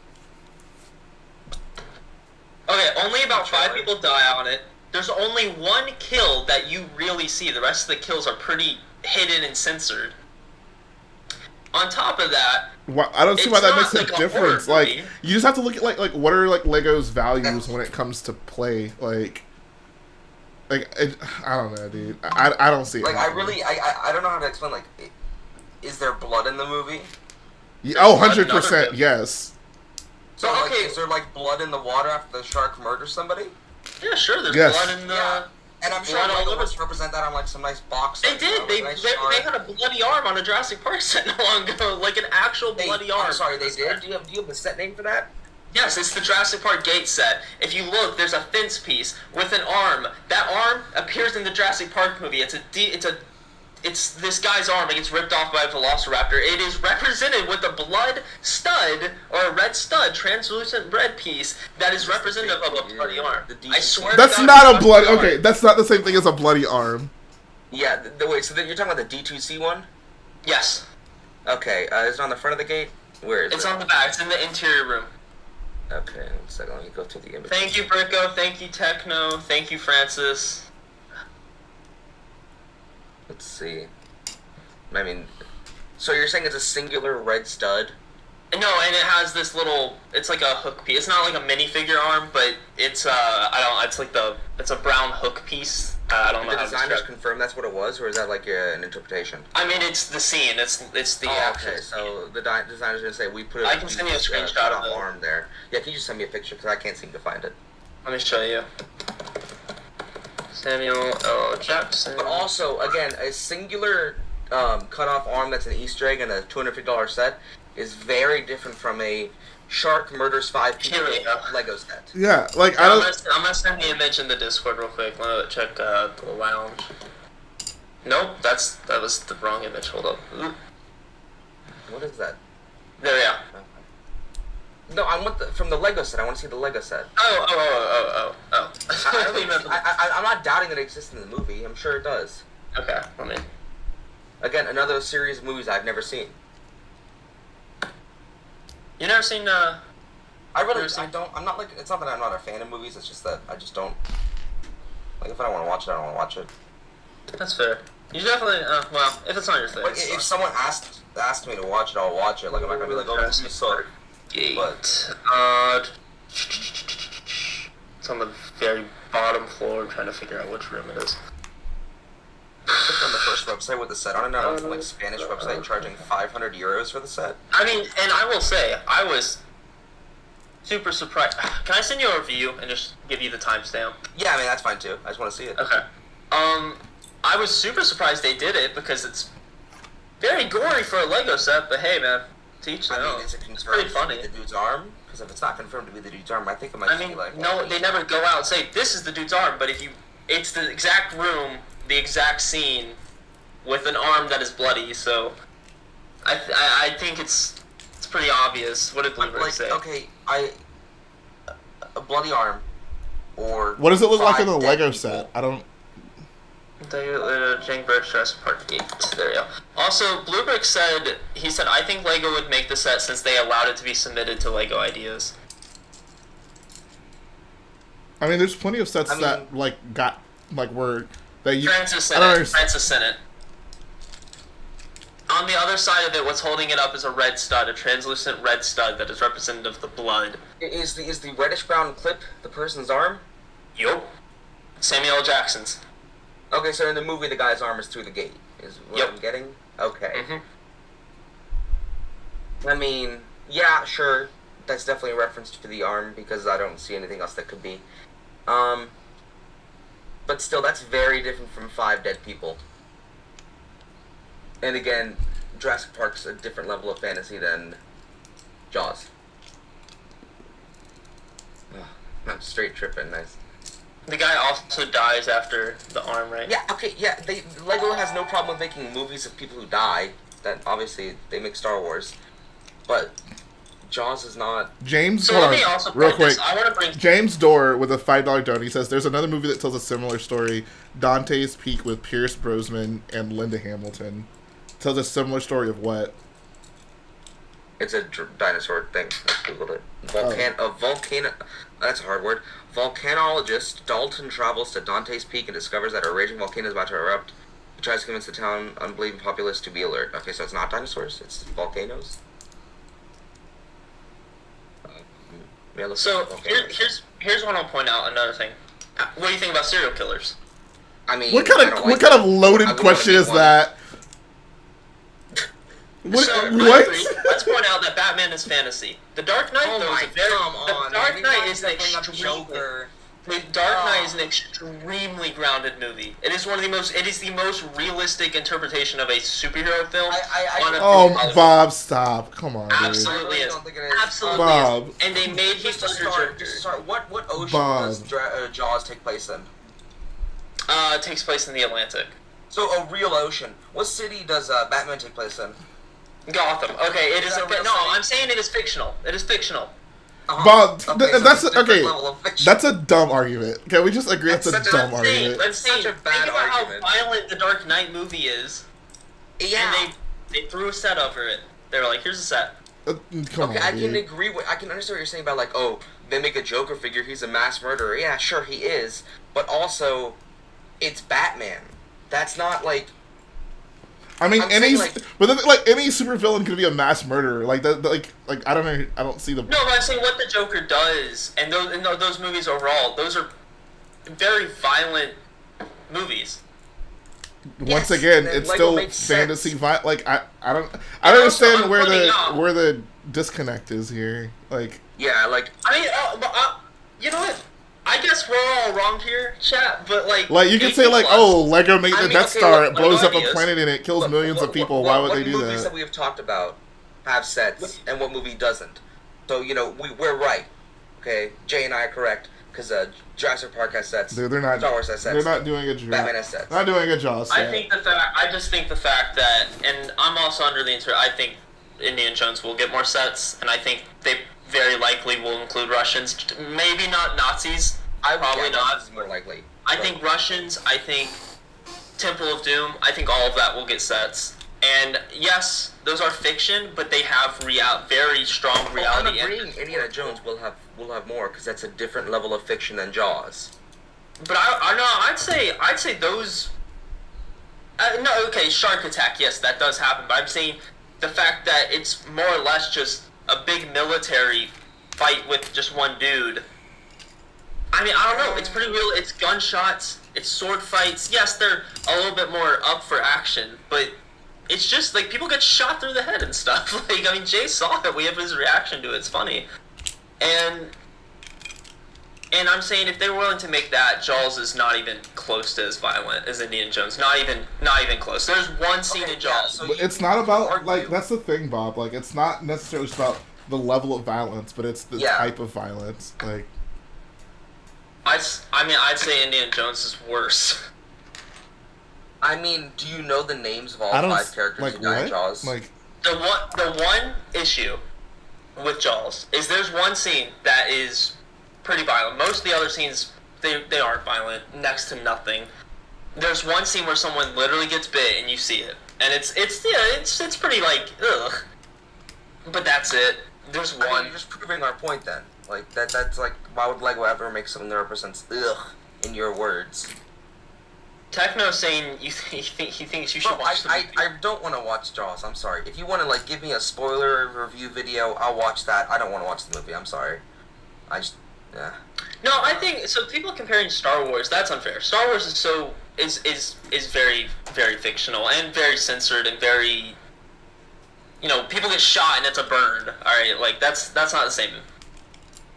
Okay, only about 5 people die on it. There's only one kill that you really see. The rest of the kills are pretty hidden and censored. On top of that, I don't see why It's that not makes a like a difference. horror Like, movie. you just have to look at like what are like Lego's values when it comes to play. Like I don't know, dude. I don't see it. like I happening. really, I don't know how to explain. Like, is there blood in the movie? Yeah, oh, There's blood in 100%, other- yes. So, Well, like, okay. is there like blood in the water after the shark murders somebody? yeah, sure, there's Yes. blood in the... Yeah. And I'm sure blood all Lego over. wants to represent that on like some nice box. They set, you know, did. with a nice They shark. had a bloody arm on a Jurassic Park set not long ago. Like an actual bloody arm. I'm sorry, they did. Do you have the set name for that? Yes, it's the Jurassic Park gate set. If you look, there's a fence piece with an arm. That arm appears in the Jurassic Park movie. It's this guy's arm. It gets ripped off by a velociraptor. It is represented with a blood stud or a red stud, translucent red piece that is representative of a bloody arm. I swear. That's to God, not a it's blood. arm. Okay, that's not the same thing as a bloody arm. Yeah. Wait. So you're talking about the D2C one? Yes, Okay. Is it on the front of the gate? Where is it's it? on the back. It's in the interior room. Okay. 1 second. Let me go to the image. Thank you, Bricko. Thank you, Techno. Thank you, Francis. Let's see. I mean, so you're saying it's a singular red stud? No, and it has this little. It's like a hook piece. It's not like a minifigure arm, but it's it's a brown hook piece. I don't know Did the how to designers describe. confirm that's what it was, or is that like an interpretation? I mean, it's the scene. It's the Oh, actual. okay. So the designers gonna say we put. I can send you a screenshot of the it. arm there. Yeah, can you just send me a picture because I can't seem to find it. Let me show you. Samuel L. Jackson. But also, again, a singular cut-off arm that's an Easter egg in a $250 set is very different from a shark murders 5 people Here we go. Lego set. Yeah, like I I'm don't. gonna send the image in the Discord real quick. Let me check the lounge. Nope, that was the wrong image. Hold up. Oop. What is that? There we are. No, I want from the Lego set. I want to see the Lego set. Oh. I'm not doubting that it exists in the movie. I'm sure it does. Okay, let me. Again, another series of movies I've never seen. You never seen I Rarity? don't. I'm not like. It's not that I'm not a fan of movies. It's just that I just don't. Like, if I don't want to watch it, I don't want to watch it. That's fair. You definitely. Well, if it's not your thing. Like, if someone asked me to watch it, I'll watch it. Like, I'm not gonna be like, oh, this is suck. Gate. But It's on the very bottom floor. I'm trying to figure out which room it is. clicked on the first website with the set on it. Now it's like Spanish website charging 500 euros for the set. I mean, and I will say, I was super surprised. Can I send you a review and just give you the timestamp? Yeah, I mean that's fine too. I just want to see it. Okay. I was super surprised they did it because it's very gory for a Lego set. But hey, man, teach their I own. mean, is it It's confirmed pretty funny. to be the dude's arm? Because if it's not confirmed to be the dude's arm, I think it might I be mean, like no, they never go out and say this is the dude's arm. But if you, it's the exact room, the exact scene, with an arm that is bloody. So, I think it's pretty obvious. What did Bluebird like, say? okay, a bloody arm, or What does it look like in the 5 dead Lego people. set? I don't. Jane Bird Jurassic Park 8. There you go. Also, Bluebrick said, I think Lego would make the set since they allowed it to be submitted to Lego Ideas. I mean, there's plenty of sets that were that you. Francis I don't Senate. understand. Francis Senate. On the other side of it, what's holding it up is a red stud, a translucent red stud that is representative of the blood. Is the reddish brown clip the person's arm? Yup. Samuel L. Jackson's. Okay, so in the movie, the guy's arm is through the gate. Is what Yep. I'm getting? Okay. Mm-hmm. I mean, yeah, sure. That's definitely a reference to the arm because I don't see anything else that could be. But still, that's very different from 5 dead people. And again, Jurassic Park's a different level of fantasy than Jaws. Ugh, I'm straight tripping, nice. The guy also dies after the arm, right? Yeah, okay, yeah. Lego has no problem with making movies of people who die. That obviously they make Star Wars, but Jaws is not. James, So hold let me on, also real point this. quick. I want to bring. James Dorr with a $5 donation. He says there's another movie that tells a similar story, Dante's Peak, with Pierce Brosnan and Linda Hamilton. Tells a similar story of what? It's a dinosaur thing. I googled it. Volcano. That's a hard word. Volcanologist Dalton travels to Dante's Peak and discovers that a raging volcano is about to erupt. He tries to convince the town unbelieving populace to be alert. Okay, so it's not dinosaurs. It's volcanoes. Yeah, let's So look at volcanoes. here's what I'll point out. Another thing. What do you think about serial killers? I mean, What I kind don't of like what kind of them. loaded I wouldn't question wanna is be one. that? What? So, I What? agree. Let's point out that Batman is fantasy. The Dark Knight, Oh though, my, is a very. come The on, Dark man. Knight is an Bring up extremely. Joker. The Dark Knight is an extremely grounded movie. It is the most realistic interpretation of a superhero film. Oh, Bob, stop! Come on, dude. Absolutely I really is. don't think it is. Absolutely Bob. is. And they made Just Heath to Ledger start, Joker. what ocean Bob. does Jaws take place in? It takes place in the Atlantic. So a real ocean. What city does Batman take place in? Gotham. Okay, it is. that a real No, city? I'm saying it is fictional. It is fictional. Bob, Okay, so that's it's a different okay. level of fiction. That's a dumb argument. Can we just agree that's a That's such dumb a argument? Let's Such see. a bad Think about argument. how violent the Dark Knight movie is. Yeah. And they threw a set over it. They were like, "Here's a set." Come Okay, on, I can dude. agree with. I can understand what you're saying about like, oh, they make a Joker figure. He's a mass murderer. Yeah, sure he is. But also, it's Batman. That's not like. I mean, I'm any, saying, like- but then, like any supervillain could be a mass murderer. Like that, like I don't know. I don't see the. No, but I'm saying what the Joker does, and those movies overall, those are very violent movies. Once Yes, again, and it's Lego still makes fantasy. sense. Like I don't And also, understand I'm where pointing out- where the disconnect is here. Like Yeah, like. I mean, you know what? I guess we're all wrong here, chat. But like you could say 18 like, plus. oh, Lego made I the mean, Death okay, Star. look, It blows up a ideas. planet and it kills Look, millions of people. Why would they do What movies that? that we have talked about have sets, and what movie doesn't? So we're right. Okay, Jay and I are correct because Jurassic Park has sets. They're not. Star Wars has sets. They're not doing a job. Batman has sets. Not doing a job. I just think the fact that, and I'm also under the I think Indiana Jones will get more sets, and I think they very likely will include Russians. Maybe not Nazis. Probably not. Is more likely. I think Russians. I think Temple of Doom. I think all of that will get sets, And yes, those are fiction, but they have very strong reality. I'm agreeing. Indiana Jones will have more because that's a different level of fiction than Jaws. But I'd say those. No, okay, Shark Attack. Yes, that does happen. But I'm saying the fact that it's more or less just a big military fight with just one dude. I mean, I don't know. It's pretty real. It's gunshots. It's sword fights. Yes, they're a little bit more up for action, but it's just like people get shot through the head and stuff. Like, I mean, Jay saw it. We have his reaction to it. It's funny, and I'm saying if they were willing to make that, Jaws is not even close to as violent as Indiana Jones. Not even close. There's one scene in Jaws. But it's not about like that's the thing, Bob. Like it's not necessarily about the level of violence, but it's the type of violence. Like I'd say Indiana Jones is worse. I mean, do you know the names of all 5 characters who died in Jaws? Like the one issue with Jaws is there's one scene that is pretty violent. Most of the other scenes they aren't violent, next to nothing. There's one scene where someone literally gets bit and you see it, and it's pretty like ugh. But that's it. There's one. I mean, you're just proving our point then. Like that's like, why would Lego ever make something that represents ugh in your words? Techno saying he thinks you should watch the movie. I don't want to watch Jaws. I'm sorry. If you want to like give me a spoiler review video, I'll watch that. I don't want to watch the movie. I'm sorry. Yeah. No, I think so. People comparing Star Wars, that's unfair. Star Wars is very, very fictional and very censored and very, people get shot and it's a burn. All right, like that's not the same.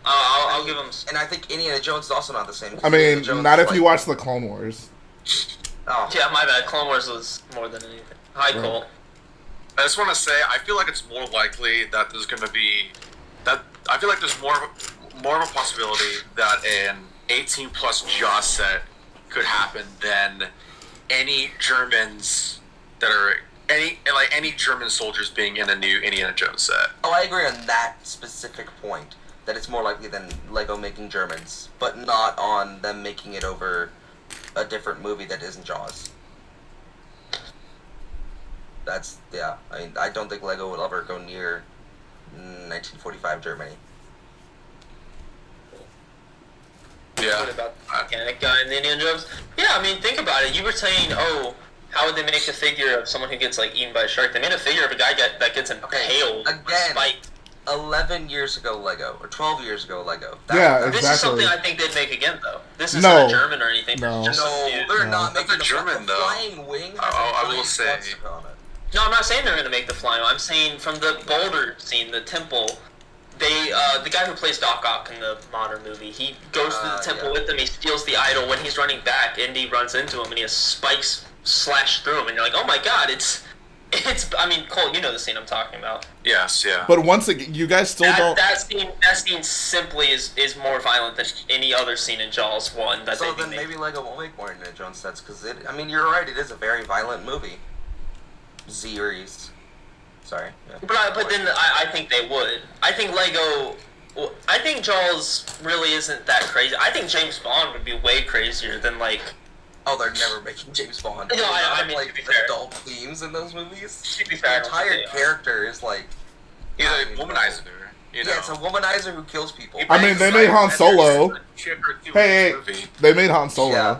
I'll give them. And I think Indiana Jones is also not the same. I mean, not if you watch the Clone Wars. Oh. Yeah, my bad. Clone Wars was more than anything. Hi, Cole. I just want to say, I feel like it's more likely that there's going to be I feel like there's more of a possibility that an 18+ Jaws set could happen than any Germans that are any German soldiers being in a new Indiana Jones set. Oh, I agree on that specific point. That it's more likely than Lego making Germans, but not on them making it over a different movie that isn't Jaws. I mean, I don't think Lego will ever go near 1945 Germany. Yeah. What about the mechanic guy in the Indiana Jones? Yeah, I mean, think about it. You were saying, how would they make a figure of someone who gets like eaten by a shark? They made a figure of a guy that gets impaled. Again, spiked. 11 years ago Lego, or 12 years ago Lego. Exactly. This is something I think they'd make again, though. This is not German or anything. No, they're not making the German, though. flying wing. I will say. No, I'm not saying they're going to make the flying. I'm saying from the boulder scene, the temple, the guy who plays Doc Ock in the modern movie, he goes to the temple with them, he steals the idol. When he's running back, Indy runs into him, and he has spikes slash through him, and you're like, oh my god, it's I mean, Cole, you know the scene I'm talking about. Yes, yeah. But once again, you guys still don't... That scene simply is more violent than any other scene in Jaws 1. So then maybe Lego won't make more Indiana Jones sets, because I mean, you're right, it is a very violent movie. Series. Sorry. Yeah. But then I think they would. I think I think Jaws really isn't that crazy. I think James Bond would be way crazier than like... Oh, they're never making James Bond. No, I mean, like to be fair. adult themes in those movies. To be fair, the entire character is like... He's a womanizer, you know? Yeah, it's a womanizer who kills people. I mean, they made Han Solo. Hey, they made Han Solo. Yeah.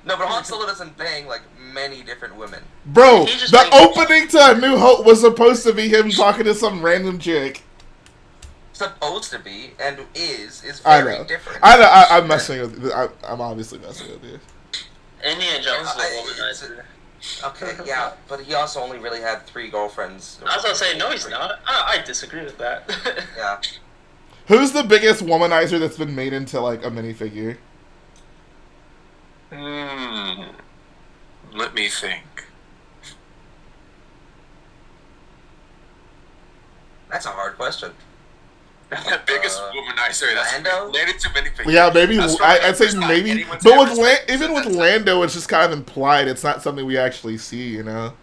No, but Han Solo doesn't bang like many different women. Bro, the opening to A New Hope was supposed to be him talking to some random chick. Supposed to be, and is very different. I know. I'm messing with you. I'm obviously messing with you. Indiana Jones is a womanizer. Okay, yeah, but he also only really had 3 girlfriends. I was gonna say, no, he's not. I disagree with that. Yeah. Who's the biggest womanizer that's been made into like a minifigure? Let me think. That's a hard question. The biggest womanizer that's related to minifigures. Yeah, maybe I'd say maybe, but even with Lando, it's just kind of implied. It's not something we actually see, you know.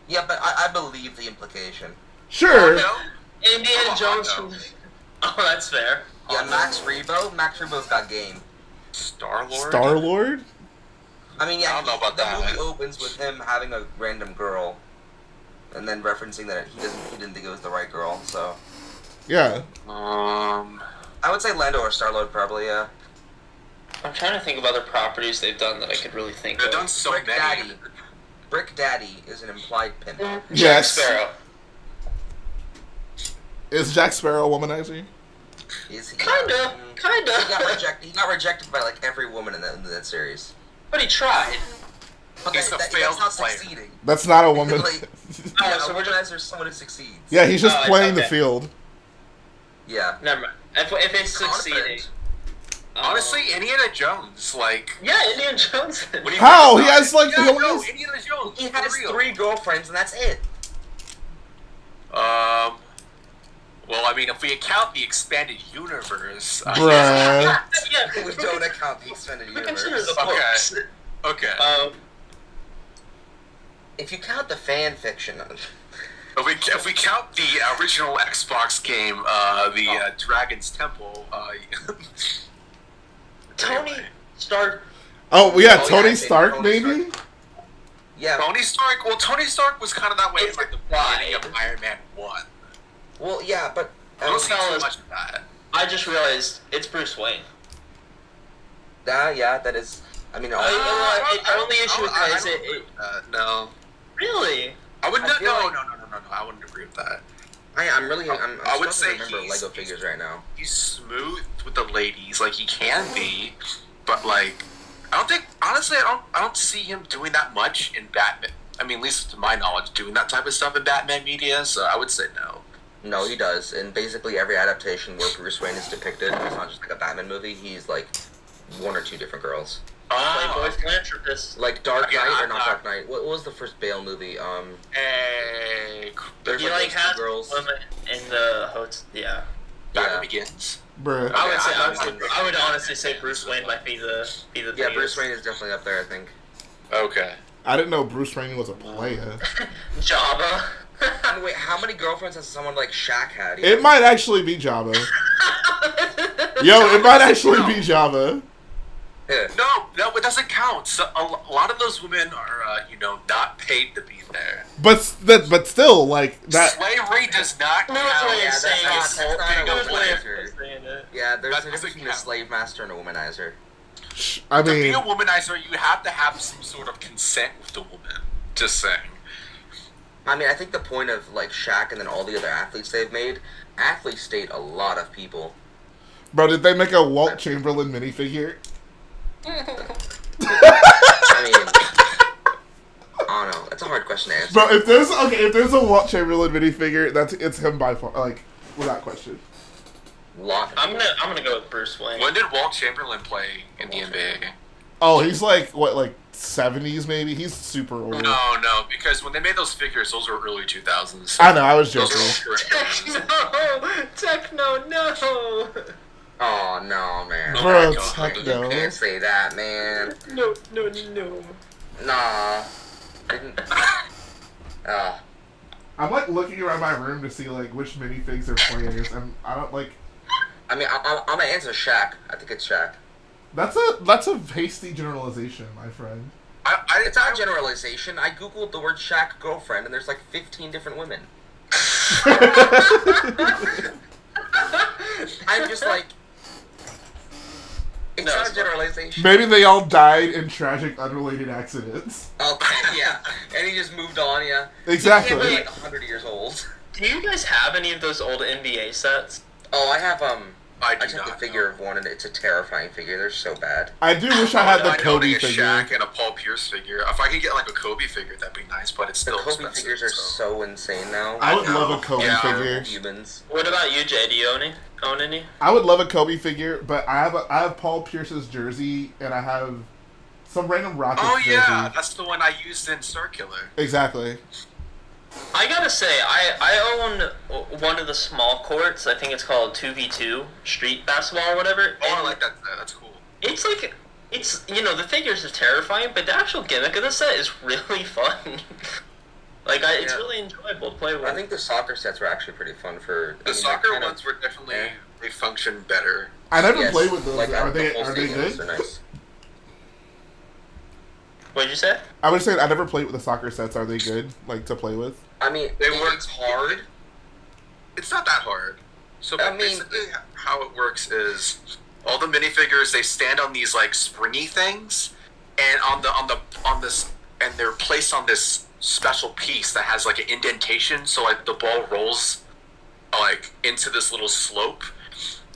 Yeah, but I believe the implication. Sure. Indiana Jones. Oh, that's fair. Yeah, Max Rebo. Max Rebo's got game. Star-Lord. I mean, yeah. I don't know about that. The movie opens with him having a random girl, and then referencing that he didn't think it was the right girl. So Yeah. I would say Lando or Star-Lord probably. Yeah. I'm trying to think of other properties they've done that I could really think They've of. done so Brick many. Daddy. Brick Daddy is an implied pimp. Jack Yes. Sparrow. Is Jack Sparrow a womanizer? Is he? Kinda. He got rejected by like every woman in that series. But he tried. But He's a that's failed not player. succeeding. That's not a woman. Like, Oh, yeah, so a we're just... womanizer is someone who succeeds. Yeah, he's just playing the okay. field. Yeah. Never mind. If it's succeeding... Confident. Honestly, Indiana Jones, like. Yeah, Indiana Jones. What do you How? think He about has it? like Yeah, he only no, has- Indiana Jones. He for has real. 3 girlfriends and that's it. Well, I mean, if we account the expanded universe. Bruh. Yeah. We don't account the extended We consider universe. the books. Okay. If you count the fan fiction, If we count the original Xbox game, Dragon's Temple, Tony anyway. Stark. Oh yeah, Oh, Tony yeah, Stark Tony maybe. yeah. Tony Stark. Well, Tony Stark was kind of that way in It's like the beginning of Iron Man 1. Well, yeah, but I don't see too fellas- much of that. I just realized it's Bruce Wayne. yeah, that is. I mean, The only issue with that is it. No, Really? I would I not. feel No, like- no. I wouldn't agree with that. I'm I would say struggling to remember he's- Lego figures right now. He's smooth with the ladies, like he can be, but like I don't think honestly I don't see him doing that much in Batman. I mean, at least to my knowledge, doing that type of stuff in Batman media. So I would say no. No, he does. In basically every adaptation where Bruce Wayne is depicted, it's not just like a Batman movie. He's like 1 or 2 different girls. Playboy philanthropist. Like Dark Yeah, Knight or I'm not not- Dark Knight? What was the first Bale movie? Hey, There's He like like those 2 has girls. women in the hotel. Yeah. Batman Yeah. Begins. Bruh. I would say I- I would honestly say Bruce Wayne might be the Yeah, biggest. Bruce Wayne is definitely up there, I think. Okay. I didn't know Bruce Wayne was a player. Jabba. And wait, how many girlfriends has someone like Shaq had? It might actually be Jabba. Yo, it might actually be Jabba. Yeah. No, it doesn't count. So a lot of those women are, not paid to be there. But still, like that. Slavery does not No, count. that's what Yeah, you're that's saying. not- asshole. that's not a Good way of womanizer. saying it. Yeah, there's That a difference doesn't between a count. slave master and a womanizer. I To be a mean, womanizer, you have to have some sort of consent with the woman. Just saying. I mean, I think the point of like Shaq and then all the other athletes they've made, athletes date a lot of people. bro, did they make a Walt Chamberlain minifigure? I mean, I don't know. That's a hard question to answer. Bro, if there's a Walt Chamberlain minifigure, it's him by far, like without question. I'm gonna go with Bruce Wayne. When did Walt Chamberlain play in the NBA? Oh, he's like what, like 70s maybe? He's super old. No, because when they made those figures, those were early 2000s. I know, I was Those joking. were Techno, no. Oh no, man. Bro, God. Techno. You can't say that, man. No. Nah. Didn't. I'm like looking around my room to see like which minifigs are players, and I don't like. I mean, I'm gonna answer Shaq. I think it's Shaq. That's a hasty generalization, my friend. It's not a generalization. I googled the word Shaq girlfriend, and there's like 15 different women. I'm just like, it's not a generalization. Maybe they all died in tragic, unrelated accidents. Okay, yeah, and he just moved on. Yeah, Exactly. He can't be like 100 years old. Do you guys have any of those old NBA sets? Oh, I have I do just have the not figure of one, and it's a terrifying figure. They're so bad. I do wish I had the I know Kobe a figure. Shaq and a Paul Pierce figure. If I could get like a Kobe figure, that'd be nice, but it's The still Kobe expensive. figures are so insane now. I would know. love a Kobe Yeah. figure. Humans. What about you, Jay? Do you own any? I would love a Kobe figure, but I have Paul Pierce's jersey, and I have some random Rockets Oh jersey. yeah, that's the one I used in Circular. Exactly. I gotta say, I own one of the small courts. I think it's called 2v2 street basketball or whatever. Oh, I and like that. That's cool. It's like, the figures are terrifying, but the actual gimmick of the set is really fun. It's Yeah. really enjoyable to play with. I think the soccer sets were actually pretty fun for. The soccer ones were definitely they function better. I never played with those. Like, are the they whole good? stadiums are nice. What'd you say? I was saying I never played with the soccer sets. Are they good, like, to play with? I mean, They work it's hard. It's not that hard. So I mean- basically, how it works is all the minifigures, they stand on these like springy things, and and they're placed on this special piece that has like an indentation. So like the ball rolls like into this little slope,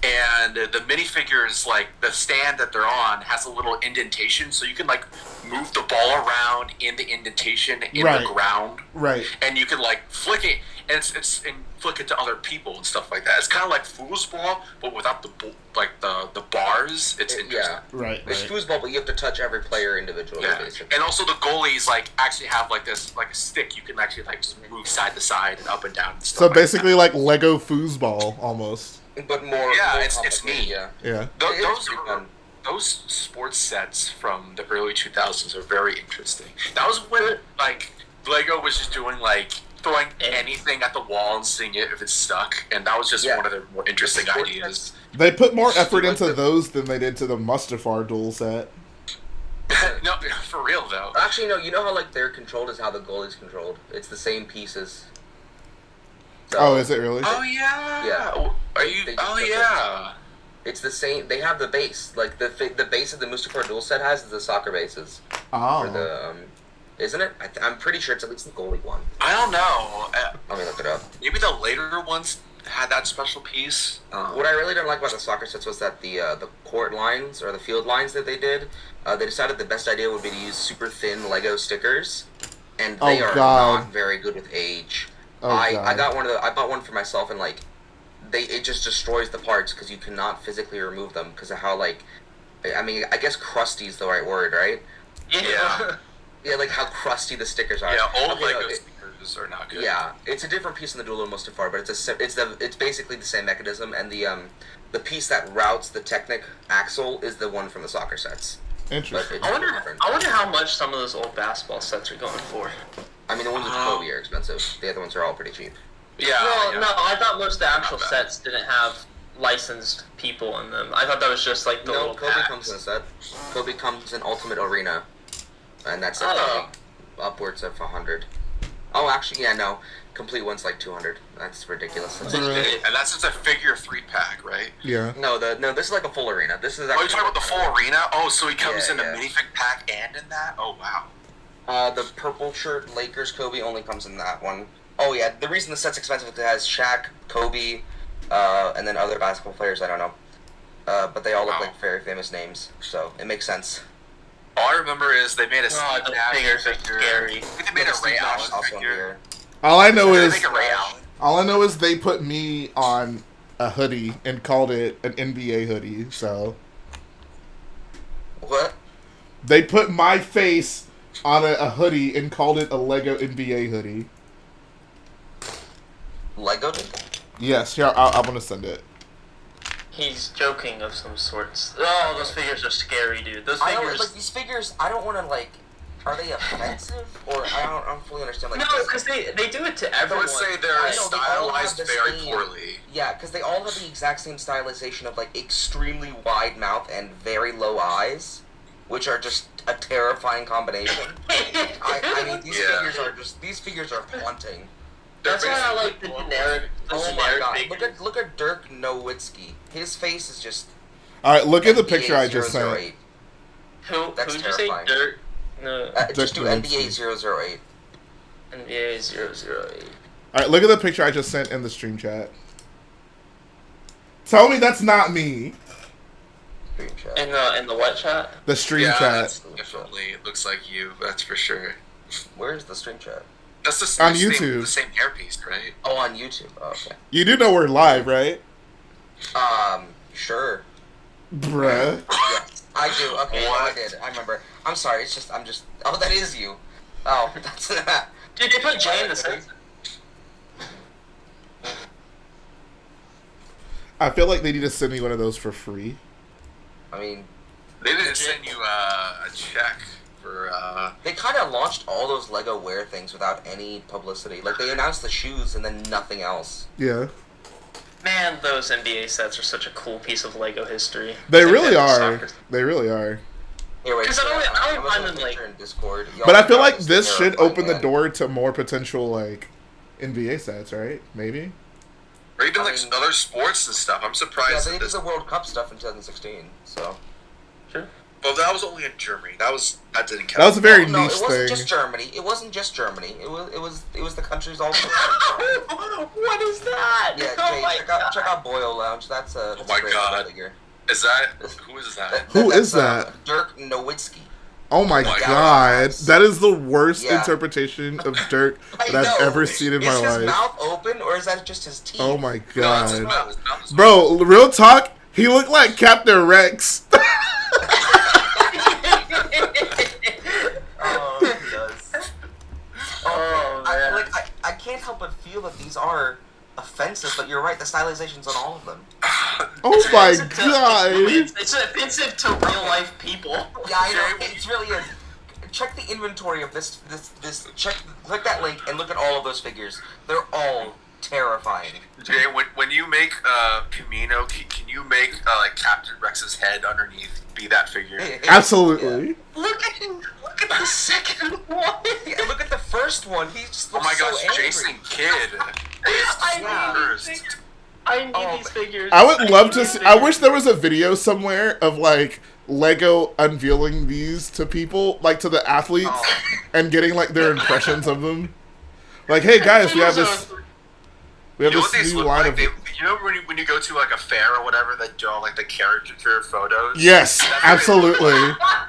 and the minifigures, like the stand that they're on has a little indentation, so you can like move the ball around in the indentation in Right. the ground, Right. and you can like flick it, and and flick it to other people and stuff like that. It's kind of like foosball, but without the bars. It's interesting. Yeah. Right. It's Right. foosball, but you have to touch every player individually, Yeah. basically. And also the goalies like actually have like this like a stick you can actually like just move side to side and up and down and stuff. So like basically, like Lego foosball almost. But more. Yeah, more it's complicated, neat. Yeah. Yeah. It's pretty fun. Those sports sets from the early 2000s are very interesting. That was when like Lego was just doing like throwing anything at the wall and seeing it if it stuck, and that was just Yeah. one of their more interesting sports ideas. They put more effort Like into the- those than they did to the Mustafar dual set. No, for real though. Actually, no. You know how like they're controlled is how the goalie's controlled. It's the same pieces. So, Oh, is it really? Oh yeah. Yeah. Are you? They just Oh took it. yeah. It's the same. They have the base. Like the base that the Mustafar dual set has is the soccer bases. Oh. For the isn't it? I'm pretty sure it's at least the goalie one. I don't know. Let me look it up. Maybe the later ones had that special piece. What I really didn't like about the soccer sets was that the court lines or the field lines that they did, they decided the best idea would be to use super thin Lego stickers, and they Oh, are God. not very good with age. Oh, I God. got one of the I bought one for myself, and like it just destroys the parts because you cannot physically remove them because of how like I mean I guess crusty is the right word, right? Yeah. Yeah, like how crusty the stickers are. Yeah, old Okay, Lego no, stickers are not good. yeah, it's a different piece in the Duel of Mustafar, but it's basically the same mechanism, and the piece that routes the Technic axle is the one from the soccer sets. But Interesting. it's I wonder different. how much some of those old basketball sets are going for. I mean, the ones with Kobe are expensive. The other ones are all pretty cheap. Yeah. Well, yeah. no, I thought most of the actual Not bad. sets didn't have licensed people in them. I thought that was just like the No, little Kobe packs. comes in a set. Kobe comes in Ultimate Arena, and that's Oh. upwards of 100. Oh, actually, yeah, no. Complete one's like 200. That's ridiculous. That's Right. And that's just a figure 3-pack, right? Yeah. no, this is like a full arena. This is Oh, actually you're talking about the full arena? Oh, so he comes Yeah, in a yeah. minifig pack and in that? Oh, wow. The purple shirt Lakers Kobe only comes in that one. Oh yeah, the reason the set's expensive is it has Shaq, Kobe, and then other basketball players I don't know. But they all look Wow. like very famous names, so it makes sense. All I remember is they made a Oh, Steve the Nash figures are figure. scary. I think they made a Ray Allen also figure. here. All I know Did is they make a Ray Allen? they put me on a hoodie and called it an NBA hoodie. So What? they put my face on a hoodie and called it a Lego NBA hoodie. Lego? Yes, here I'm gonna send it. He's joking of some sorts. Oh, those figures are scary, dude. Those I don't figures. like these figures. I don't want to like. Are they offensive or I don't fully understand like. No, because they do it to I everyone. would say I they're know, they all have stylized the very same- poorly. Yeah, because they all have the exact same stylization of like extremely wide mouth and very low eyes, which are just a terrifying combination. I mean, these figures are haunting. That's why I like basically the more generic. The Oh my generic god! figures. Look at Dirk Nowitzki. His face is just. All right, look at the picture I just sent. 008. Who'd That's you say? terrifying. Dirt? No. Just do Dirk NBA Nowitzki. 008. NBA 008. All right, look at the picture I just sent in the stream chat. Tell me that's not me. Stream chat. In the what chat? The stream Yeah, chat. that's definitely looks like you. That's for sure. Where's the stream chat? That's the On same, YouTube. the same hairpiece, right? Oh, on YouTube. Oh, okay. You do know we're live, right? Sure. Bruh. Yes, I do. Okay, no, I What? did. I remember. I'm sorry. I'm just. Oh, that is you. Oh, that's. Dude, they put Jay in the set. I feel like they need to send me one of those for free. I mean, They didn't send you a check for. they kind of launched all those Lego Wear things without any publicity. Like they announced the shoes and then nothing else. Yeah. Man, those NBA sets are such a cool piece of Lego history. They Like really that are. soccer- They really are. Here, wait. 'Cause I don't find them, like- in Discord. But I feel like this should open the door to more potential like NBA sets, right? Maybe. Or even like other sports and stuff. I'm Yeah, surprised they at did this. the World Cup stuff in 2016. So. Well, that was only in Germany. That didn't count. That was a very No, niche it wasn't thing. just Germany. It wasn't just Germany. It was the countries also. What is that? Yeah, Oh Jay, my check out Boyle Lounge. That's a Oh my great God. figure. Is that who is that? Who That's, is that? Dirk Nowitzki. Oh my my god, God. that is the worst Yeah. interpretation of Dirk I that I've know. ever seen in my Is his life. mouth open or is that just his teeth? Oh my No, it's his god. mouth. His mouth is Bro, real talk, he looked like Captain Rex. Oh, he does. Oh man. I can't help but feel that these are offensive, but you're right. The stylization's on all of them. Oh my It's god. offensive to real life people. Yeah, I know. It really is. Check the inventory of this. Click that link and look at all of those figures. They're all terrifying. Jay, when you make Kamino, can you make like Captain Rex's head underneath be that figure? Absolutely. Look at the second one. Yeah, look at the first one. He just Oh looks my so gosh, angry. Jason Kidd. I need Oh, these figures. I would love need to these see, I figures. wish there was a video somewhere of like Lego unveiling these to people, like to the athletes, Oh. and getting like their impressions of them. Like, hey guys, we have this You know what this these new look line like? of You know when you go to like a fair or whatever, they do all like the caricature photos. Yes, That's what absolutely.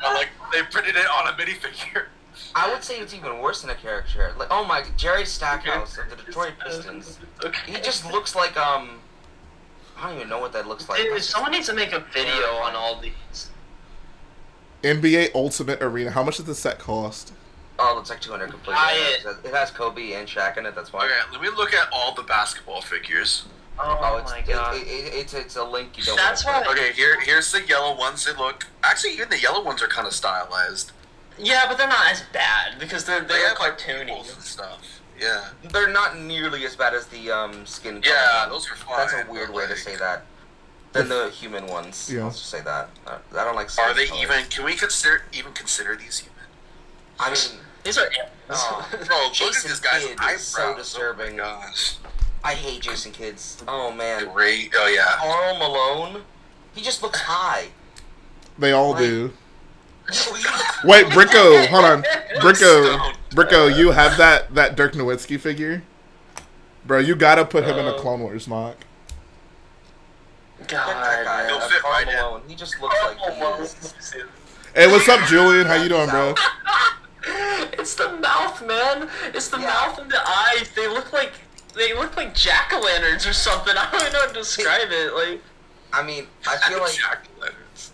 like they printed it on a minifigure. I would say it's even worse than a caricature. Like, oh my, Jerry Stackhouse of the Detroit Pistons. He just looks like I don't even know what that looks like. Dude, someone needs to make a video on all these. NBA Ultimate Arena. How much does the set cost? Oh, it's like 200 completely. It has Kobe and Shaq in it. That's why. Okay, let me look at all the basketball figures. Oh, it's, my god. It's a link you don't. That's want to why- Okay, here's the yellow ones. They look actually even the yellow ones are kind of stylized. Yeah, but they're not as bad because they're They have like cartoony. pupils and stuff. Yeah. They're not nearly as bad as the skin. Yeah, color those are fine. That's a weird way to like- say that. Than the human ones. Yeah. Let's just say that. I don't like. Skin Are they colors. even? Can we consider these human? I mean, These are oh, Bro, look at Jason this guy's Kidd eyebrows. is so disturbing. Oh my gosh. I hate Jason Kidd's. Oh man. Great. Oh yeah. Karl Malone. He just looks high. They all Like- do. Wait, Bricko, hold on. Bricko, you have that Dirk Nowitzki figure? Bro, you gotta put him in a Clone Wars mock. Check that guy. He'll fit Karl right in. Malone. He just looks like he is. Hey, what's up, Julian? How you doing, bro? It's the mouth, man. It's the Yeah. mouth and the eyes. They look like jack-o'-lanterns or something. I don't even know how to describe it. Like, I mean, I feel like Jack-o'-lanterns.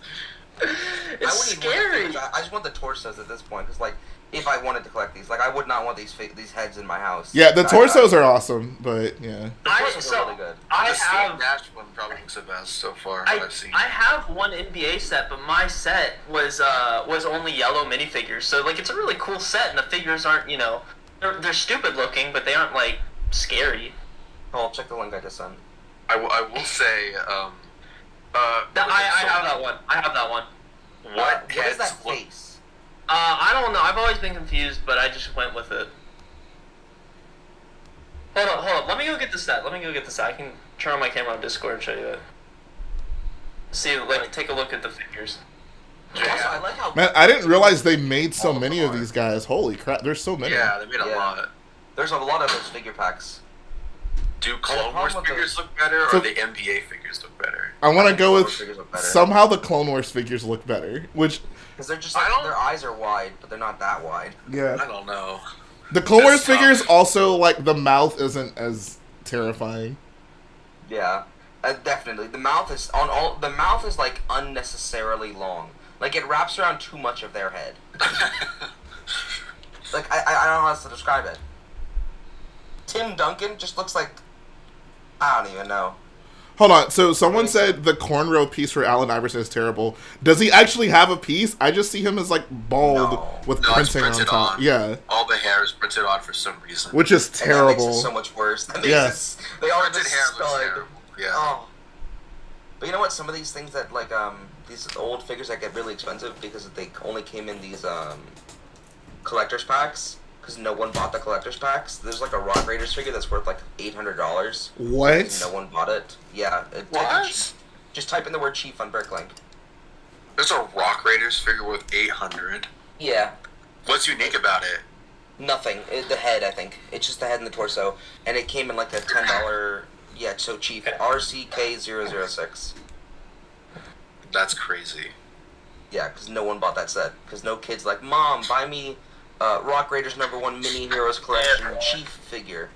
it's scary. I just want the torsos at this point, because like, if I wanted to collect these, like, I would not want these heads in my house. Yeah, the torsos are awesome, but yeah. The torsos are really good. I The Steve have Nash one probably looks the best so far. What I've seen. I have one NBA set, but my set was only yellow minifigures. So like it's a really cool set, and the figures aren't they're stupid looking, but they aren't like scary. Oh, check the link I just sent. I will say. I have that one. I have that one. What What heads is that look? face? I don't know. I've always been confused, but I just went with it. Hold on. Let me go get the set. I can turn on my camera on Discord and show you it. See, take a look at the figures. Also, I like how Man, I didn't realize they made so many of these guys. Holy crap, there's so many. Yeah, they made a Yeah. lot. there's a lot of those figure packs. Do Clone Wars problem with figures the- look better, or So- the NBA figures look better? I want to go Clone with Wars figures look better. somehow the Clone Wars figures look better, which Because they're just I like, don't- their eyes are wide, but they're not that wide. I yeah. don't know. The Clone Wars That's tough. figures also like the mouth isn't as terrifying. Yeah, definitely. The mouth is The mouth is like unnecessarily long. Like it wraps around too much of their head. Like I don't know how else to describe it. Tim Duncan just looks like I don't even know. Hold on. So someone said the cornrow piece for Allen Iverson is terrible. Does he actually have a piece? I just see him as like bald No. with No, it's printing on printed top. on. Yeah, All the hair is printed on for some reason. which is And that terrible. makes it so much worse. That makes Yes. They all Printed just hair looks stud. terrible. Yeah. Oh. But you know what? Some of these things that like these old figures that get really expensive because they only came in these collector's packs. Because no one bought the collector's packs. There's like a Rock Raiders figure that's worth like $800. What? No one bought it. Yeah. What? Just type in the word Chief on Bricklink. There's a Rock Raiders figure worth 800. Yeah. What's unique about it? Nothing. The head, I think. It's just the head and the torso. And it came in like a $10... Yeah, so cheap. RCK006. That's crazy. Yeah, because no one bought that set. Because no kid's like, Mom, buy me Rock Raiders #1 Mini Heroes Collection Chief figure.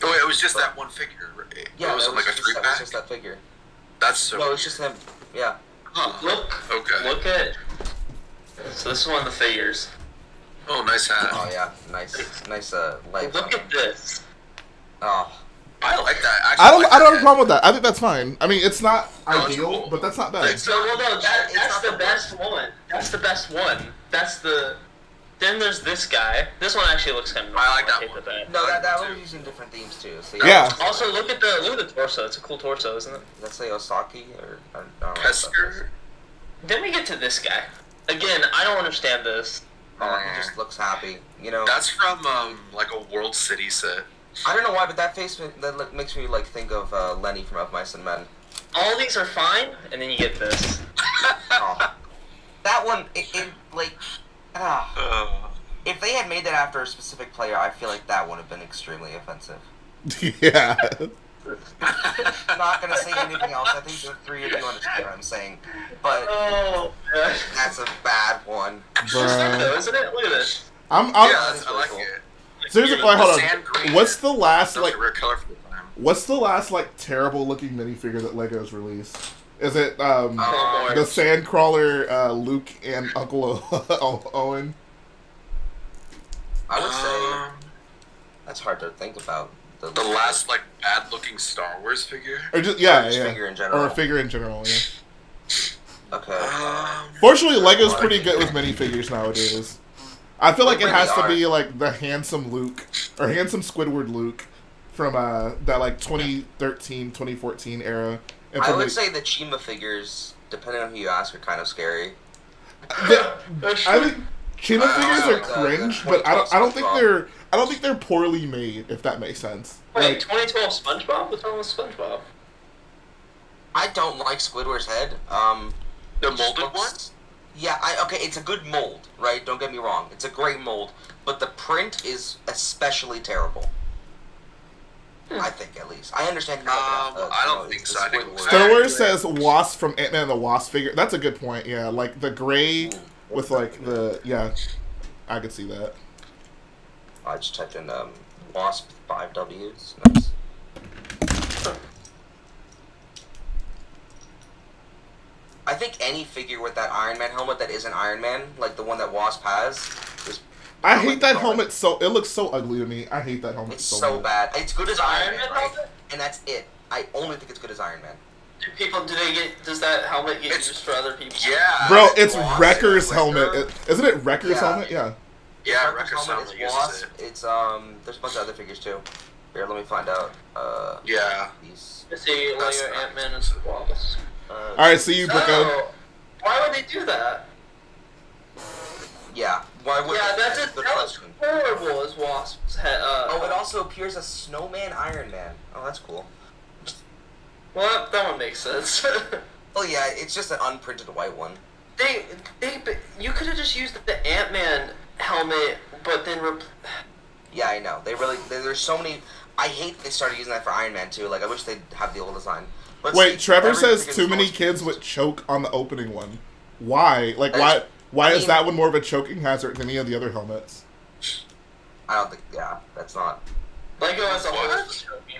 Oh, it was just that one figure. Right? Yeah, it wasn't like a It was 3-pack? just that figure. That's so No, it's just him. Yeah. Huh. Okay. Look at. So this is one of the figures. Oh, nice hat. Oh, yeah. Nice, light. Look at this. Oh. I like that. I don't like have a that. problem with that. I think that's fine. I mean, it's not No, it's ideal, cool. but that's not bad. So well, no, that's not the the best one. That's the best one. That's the. Then there's this guy. This one actually looks kind of. I like that hate one. that. No, that Me one too. was using different themes too. So Yeah. Also, look at the torso. It's a cool torso, isn't it? Let's say Osaki or I don't know. Pesker? Then we get to this guy. Again, I don't understand this. Oh, he just looks happy. You know. That's from like a World City set. I don't know why, but that face makes me like think of Lenny from Of Mice and Men. All these are fine, and then you get this. Oh. That one, it like, if they had made that after a specific player, I feel like that would have been extremely offensive. Yeah. I'm not gonna say anything else. I think the three of you understand what I'm saying, but Oh, man. that's a bad one. It's good though, isn't it? Look at this. I'm Yeah, that's I like really it. seriously. Wait, hold Sand on. green. What's the last That was like? a rare color for the time. What's the last like terrible looking minifigure that Legos released? Is it More. the Sandcrawler Luke and Uncle Owen? I would say that's hard to think about. The last like bad looking Star Wars figure. Or just yeah, just yeah. figure in general. Or a figure in general. Yeah. Okay. Fortunately, Lego's pretty good with minifigures nowadays. I feel like it They has to really be like the handsome Luke or handsome Squidward Luke from that like 2013, 2014 era. And I from would say the Chima figures, depending on who you ask, are kind of scary. I think Chima figures are the cringe, 2012 but I don't think SpongeBob. I don't think they're poorly made. If that makes sense. Wait, Like, 2012 SpongeBob? What's wrong with SpongeBob? I don't like Squidward's head. The it just molded looks- ones? Yeah, okay, it's a good mold, right? Don't get me wrong. It's a great mold, but the print is especially terrible. I think, at least. I understand. I don't think so. I think Squidward. Star Wars says Wasp from Ant-Man and the Wasp figure. That's a good point. Yeah, like the gray with like the I could see that. I just typed in Wasp 5Ws. Nice. I think any figure with that Iron Man helmet that isn't Iron Man, like the one that Wasp has, is I hate that helmet so. It looks so ugly to me. I hate that helmet it's so so much. bad. It's good as Iron Man, right? helmet? And that's it. I only think it's good as Iron Man. Does that helmet get It's- used for other people? Yeah. Bro, it's Wasp, Wrecker's Wicker. helmet. Isn't it Wrecker's Yeah. helmet? Yeah. Yeah, Wrecker's Wrecker's helmet helmet is uses Wasp. it. It's there's a bunch of other figures too. Here, let me find out. Yeah. These. Let's see, That's layer not- Ant-Man and Wasp. Alright, see you, Bricko. So, why would they do that? Yeah. Why would Yeah, that's that's a good that was question. horrible as Wasp's head. Oh, it also appears as Snowman Iron Man. Oh, that's cool. Well, that one makes sense. Oh yeah, it's just an unprinted white one. You could have just used the Ant-Man helmet, but then Yeah, I know. There's so many. I hate they started using that for Iron Man too. Like, I wish they'd have the old design. But Wait, see, Trevor every says figure's too many supposed- kids would choke on the opening one. Why? Like, I why is mean- that one more of a choking hazard than any of the other helmets? I don't think. Yeah, that's not. Lego as a whole.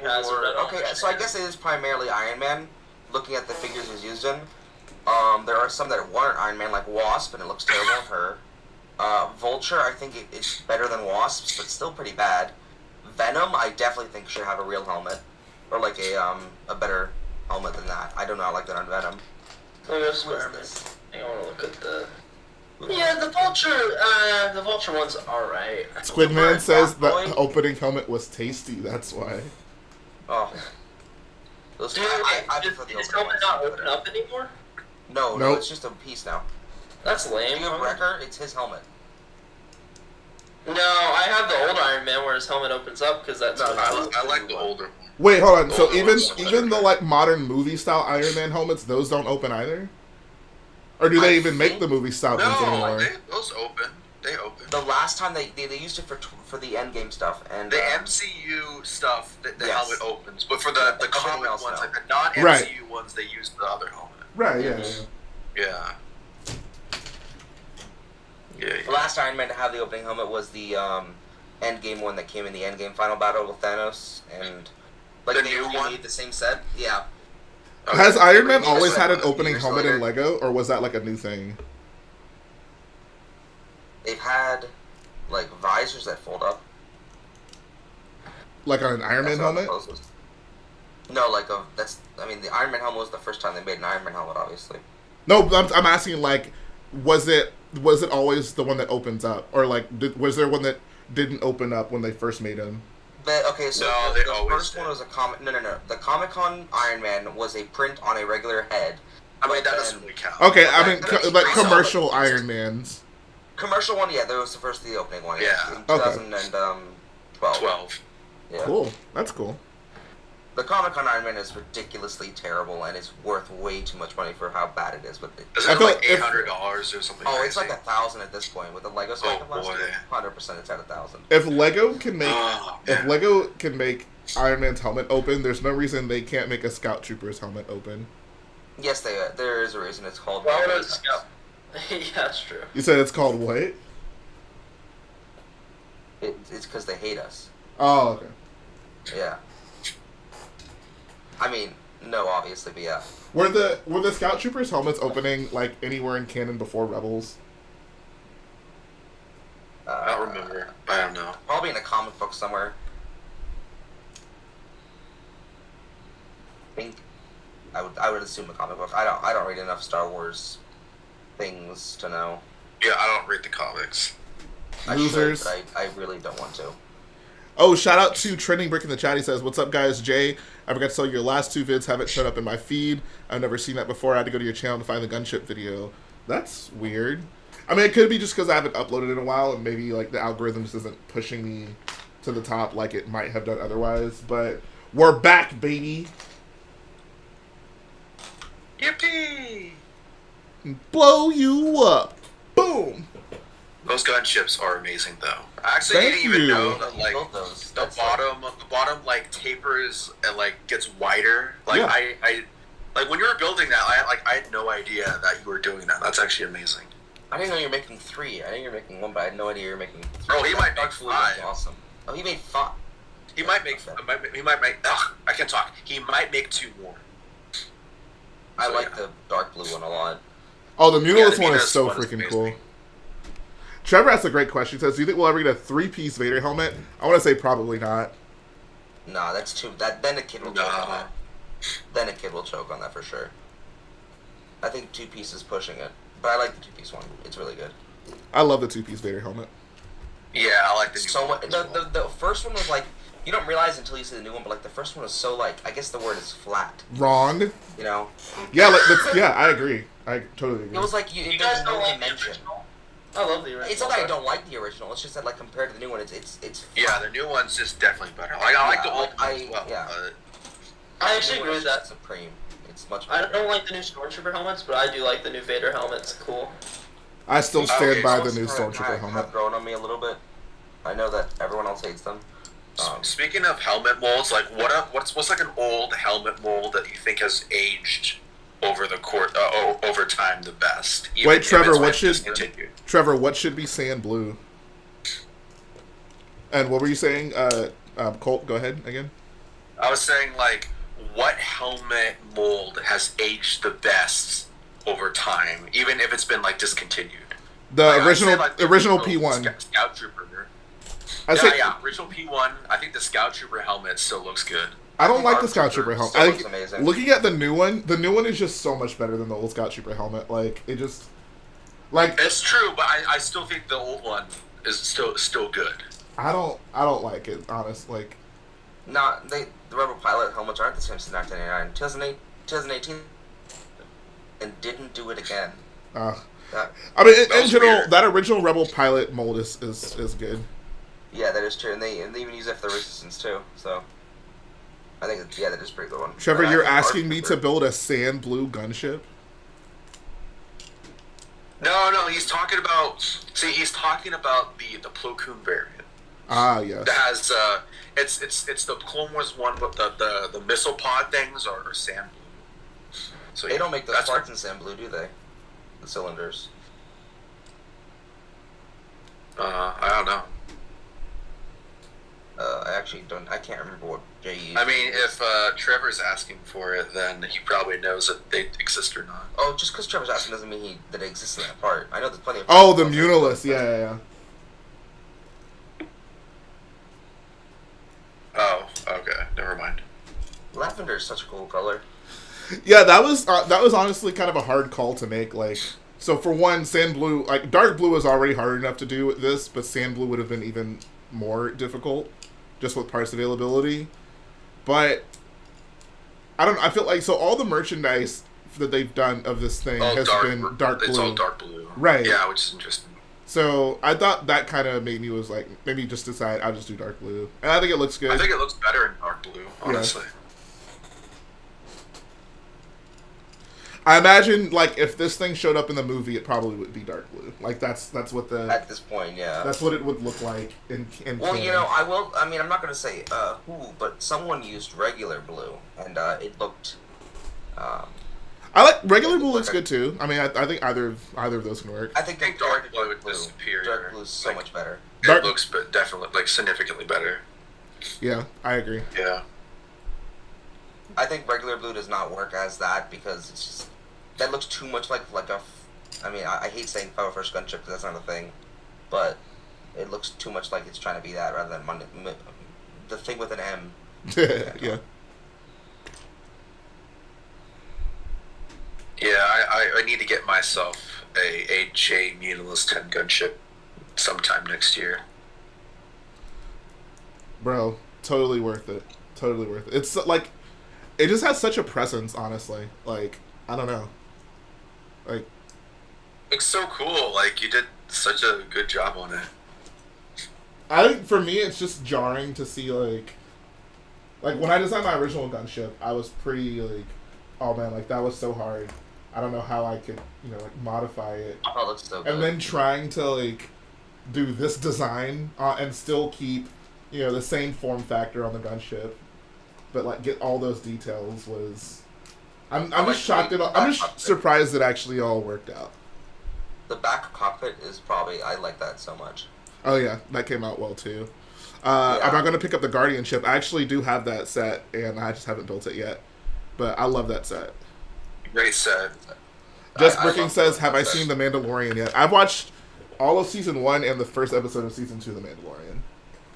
What? Okay, so I guess it is primarily Iron Man. Looking at the figures he's used in, there are some that weren't Iron Man, like Wasp, and it looks terrible on her. Vulture, I think it's better than Wasp's, but still pretty bad. Venom, I definitely think should have a real helmet, or like a better helmet than that. I don't know. I like that on Venom. Let me just What is grab it. this? I want to look at the. Yeah, the Vulture one's alright. Squidman Super says the Fat Boy. opening helmet was tasty. That's why. Oh, Dude, I prefer the is opening helmet ones. not open up anymore? No, Nope. it's just a piece now. That's lame. Do you have Wrecker? It's his helmet. No, I have the old Iron Man where his helmet opens up because that's. No, I like the older one. Wait, hold on. So Oh, even so much even the better. like modern movie style Iron Man helmets, those don't open either? Or do they I even make think- the movie style ones No, anymore? those open. They open. The last time they used it for the Endgame stuff and The MCU stuff, the Yes. helmet opens, but for the Everything comic else, ones, no. like the non-MCU Right. ones, they use the other helmet. Right, yeah. Yeah. Yeah. The last Iron Man to have the opening helmet was the Endgame one that came in the Endgame final battle with Thanos, and like The they new one? remade the same set. Yeah, Has Iron Man Remade always it had an like opening years helmet in later. Lego, or was that like a new thing? they've had like visors that fold up. Like on an Iron Man That's what helmet? I'm supposed to- No, like the Iron Man helmet was the first time they made an Iron Man helmet, obviously. No, I'm asking like, was it always the one that opens up, or like was there one that didn't open up when they first made him? But okay, so No, the they always first did. one was a comic. No. The Comic Con Iron Man was a print on a regular head. I mean, that But doesn't then- really count. Okay, I mean That- like that's commercial solid. Iron Mans. Commercial one, yeah, that was the first, the opening one. Yeah. in Okay. 2012. 12. Yeah. Cool, that's cool. The Comic Con Iron Man is ridiculously terrible, and it's worth way too much money for how bad it is. But Is I it feel like like if- $800 or something? oh, it's crazy? like 1,000 at this point with the Lego stuff. Oh, boy. 100%, it's at 1,000. If Lego can make Oh, if man. Lego can make Iron Man's helmet open, there's no reason they can't make a Scout Trooper's helmet open. Yes, there is a reason it's called. Why would it scout? Yeah, that's true. You said it's called what? It's because they hate us. Oh, okay. Yeah. I mean, no, obviously, but yeah. Were the Scout Troopers helmets opening like anywhere in canon before Rebels? I don't remember. I don't know. Probably in a comic book somewhere. I think I would assume a comic book. I don't read enough Star Wars things to know. Yeah, I don't read the comics. Losers. I should, but I really don't want to. Oh, shout out to Trending Brick in the chat. He says, "What's up, guys? Jay, I forgot to tell you your last two vids haven't shown up in my feed. I've never seen that before. I had to go to your channel to find the gunship video. That's weird. I mean, it could be just because I haven't uploaded in a while, and maybe like the algorithm just isn't pushing me to the top like it might have done otherwise. But we're back, baby. Yippee! Blow you up. Boom. Those gunships are amazing, though. I actually Thank didn't even you. know that, You like, built those. the That's bottom, like, tapers and, like, gets wider. Like, Yeah. I like, when you were building that, I had no idea that you were doing that. That's actually amazing. I didn't know you were making 3. I knew you were making 1, but I had no idea you were making 3. Oh, he might make Blue was 5. awesome. Oh, he made 5. He might make, I can't talk. He might make 2 more. I So, like yeah. the dark blue one a lot. Oh, the Mutalist the one is Mutalist so one is freaking amazing. cool. Trevor asked a great question. He says, "Do you think we'll ever get a 3-piece Vader helmet?" I want to say probably not. Nah, that's too. Then a kid will choke on No. that. Then a kid will choke on that for sure. I think 2-piece is pushing it, but I like the 2-piece one. It's really good. I love the 2-piece Vader helmet. Yeah, I like the new So one what? as well. The first one was like, you don't realize until you see the new one, but like the first one was so like, I guess the word is flat. Wrong. You know, Yeah, like, yeah, I agree. I totally agree. it was like You there's guys no don't like the dimension. original? I love the original. It's not that I don't like the original. It's just that like compared to the new one, it's Yeah, flat. the new one's just definitely better. Like, I like Yeah, the old I- one as well. yeah. I The actually new agree one with is that. just supreme. It's much I better. don't like the new Stormtrooper helmets, but I do like the new Vader helmets. Cool. I still stand Okay, by so the new Most of them Stormtrooper helmet. have grown on me a little bit. I know that everyone else hates them. Speaking of helmet molds, like what's like an old helmet mold that you think has aged over the over time the best? Even Wait, if Trevor, it's what been should- discontinued? Trevor, what should be sand blue? And what were you saying? Colt, go ahead again. I was saying, like, what helmet mold has aged the best over time, even if it's been like discontinued? The Like, I'd original, say, like, the original original P1. Scout Trooper. I say, Yeah, original P1. I think the Scout Trooper helmet still looks good. I don't like the Dark Scout Trooper Trooper helmet. still I looks think, amazing. looking at the new one is just so much better than the old Scout Trooper helmet. Like it just, like It's true, but I still think the old one is still good. I don't like it. Honest, like Nah, the Rebel pilot helmets aren't the same since 1999. 2018, and didn't do it again. I mean, in general, weird. that original Rebel pilot mold is good. Yeah, that is true, and they even use it for the Resistance too. So I think that is a pretty good one. Trevor, And I you're think asking me to build a sand blue gunship? No, he's talking about. See, he's talking about the Plo Koon variant. Ah, yes. That has it's the Clone Wars one, but the missile pod things are sand blue. So They don't make those that's parts in sand blue, do they? The cylinders. I don't know. I actually don't. I can't remember what JE. I mean, if Trevor's asking for it, then he probably knows that they exist or not. Oh, just because Trevor's asking doesn't mean that it exists in that part. I know there's plenty of. Oh, the Munilus. Yeah. Oh, okay. Never mind. Lavender is such a cool color. Yeah, that was honestly kind of a hard call to make. Like, so for one, sand blue, like dark blue is already hard enough to do with this, but sand blue would have been even more difficult, just with parts availability. But I feel like all the merchandise that they've done of this thing has been dark blue. It's all dark blue, right? Yeah, which is interesting. So I thought that kind of made me was like maybe just decide I'll just do dark blue, and I think it looks good. I think it looks better in dark blue, honestly. Yeah. I imagine, like, if this thing showed up in the movie, it probably would be dark blue. Like, that's what the... At this point, yeah. That's what it would look like in Well, canon. you know, I mean, I'm not going to say who, but someone used regular blue, and it looked... I like... Regular blue looks good, too. I mean, I think either of those can work. I think dark blue is superior. Dark blue is so much better. It looks definitely, like, significantly better. Yeah, I agree. Yeah. I think regular blue does not work as that, because it's just... That looks too much like a... I mean, I hate saying Power First Gunship because that's not a thing, but it looks too much like it's trying to be that rather than the thing with an M. Yeah. Yeah, I need to get myself a J Munilus 10 gunship sometime next year. Bro, totally worth it. Totally worth it. It's like... It just has such a presence, honestly. Like, I don't know. Like, it's so cool. Like, you did such a good job on it. I think for me, it's just jarring to see like when I designed my original gunship, I was pretty like, oh man, like that was so hard. I don't know how I could, like modify it. Oh, that's so good. And then trying to like do this design and still keep, the same form factor on the gunship, but like get all those details was. I'm just shocked. I'm just surprised it actually all worked out. The back cockpit is probably... I like that so much. Oh yeah, that came out well too. I'm not going to pick up the Guardian ship. I actually do have that set, and I just haven't built it yet. But I love that set. Great set. Just Bricking says, have I seen The Mandalorian yet? I've watched all of Season 1 and the first episode of Season 2 of The Mandalorian.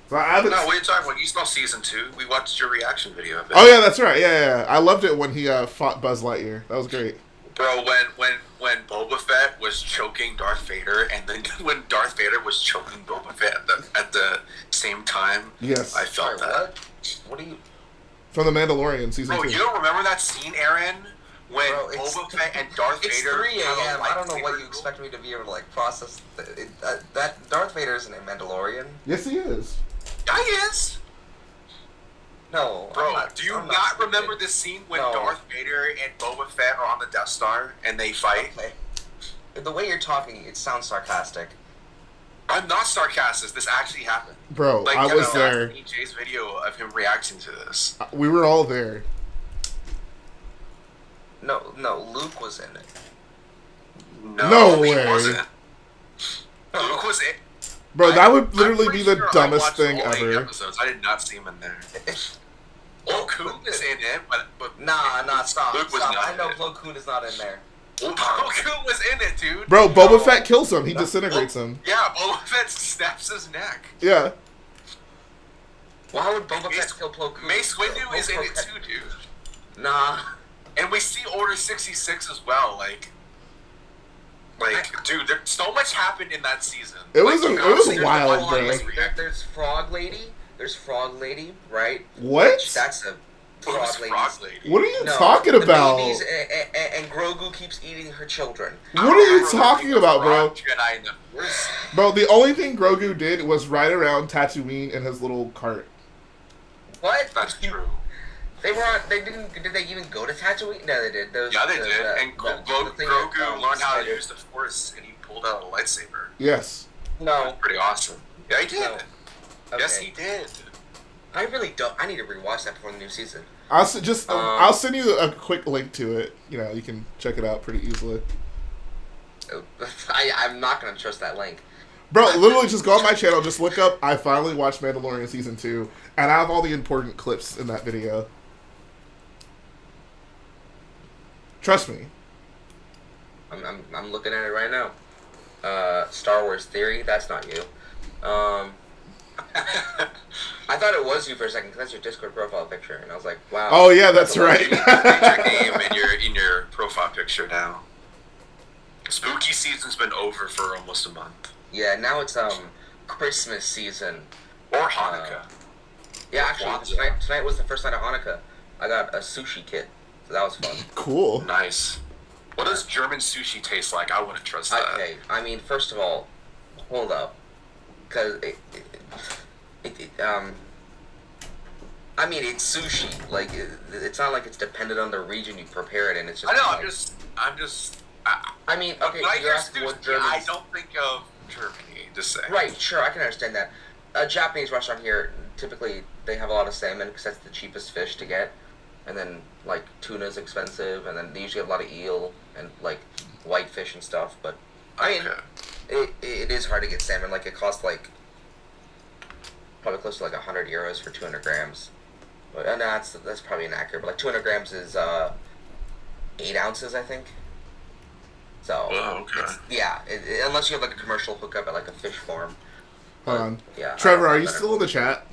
So I haven't... No, what are you talking about? You saw Season 2. We watched your reaction video of it. Oh yeah, that's right. Yeah. I loved it when he fought Buzz Lightyear. That was great. Bro, when Boba Fett was choking Darth Vader, and then when Darth Vader was choking Boba Fett at the same time, yes, I felt that. What do you... From The Mandalorian, Season 2. You don't remember that scene, Aaron? When Boba Fett and Darth it's Vader... It's 3 a.m. I don't know what you expect me to be able to, like, process... that Darth Vader isn't a Mandalorian. Yes, he is. Yeah, he is. No. Bro, do you not remember the scene when Darth Vader and Boba Fett are on the Death Star and they fight? Okay. The way you're talking, it sounds sarcastic. I'm not sarcastic. This actually happened. Bro, I was there. EJ's video of him reacting to this. We were all there. No, Luke was in it. No way. He wasn't. Luke was in. Bro, that would literally be the dumbest thing all 8 ever. Episodes. I did not see him in there. Plo Koon is in it, but stop. Luke was stop. not I know in it. Plo Koon is not in there. Plo Koon was in it, dude. Bro, Boba Fett kills him. He disintegrates him. Yeah, Boba Fett snaps his neck. Yeah. Why would Boba Fett kill Plo Koon? Mace Windu is in it too, dude. Nah. And we see Order 66 as well, like, dude, so much happened in that season. It was wild, bro. There's Frog Lady. There's Frog Lady, right? What? Which, that's a Who's Frog Frog Lady. Lady? What are you No, talking the about? babies and Grogu keeps eating her children. What are you talking about, bro? Jedi in the Force. Bro, the only thing Grogu did was ride around Tatooine in his little cart. What? That's true. They were on. They didn't. Did they even go to Tatooine? No, they did. Yeah, they did. And the thing Grogu that, learned how to Snyder- use the Force, and he pulled out a lightsaber. Yes. No. Pretty awesome. Yeah, he did. No. Yes, Okay. he did. I really don't. I need to rewatch that before the new season. I'll send you a quick link to it. You know, you can check it out pretty easily. I'm not gonna trust that link. Bro, literally just go on my channel, just look up I finally watched Mandalorian Season 2, and I have all the important clips in that video. Trust me. I'm looking at it right now. Star Wars Theory. That's not you. I thought it was you for a second because that's your Discord profile picture, and I was like, wow. Oh yeah, that's right. Change your name and in your profile picture now. Spooky season's been over for almost a month. Yeah, now it's Christmas season. Or Hanukkah. Yeah, actually, tonight was the first night of Hanukkah. I got a sushi kit, so that was fun. Cool. Nice. What does German sushi taste like? I wouldn't trust that. Okay, I mean, first of all, hold up, because I mean, it's sushi. Like, it's not like it's dependent on the region you prepare it in. It's just. I know. Like, I'm just. I mean, okay, when I you hear asked what sushi, Germans. I don't think of Germany. Just saying. Right, sure, I can understand that. A Japanese restaurant here, typically, they have a lot of salmon because that's the cheapest fish to get. And then, like, tuna's expensive, and then they usually have a lot of eel and, like, whitefish and stuff. But, I mean, it is hard to get salmon. Like, it costs, like, probably close to, like, 100 euros for 200 grams. But, no, that's probably inaccurate. But, like, 200 grams is 8 ounces, I think. So, unless you have, like, a commercial hookup at, like, a fish farm. Hold on. Yeah. Trevor, are you still in the chat?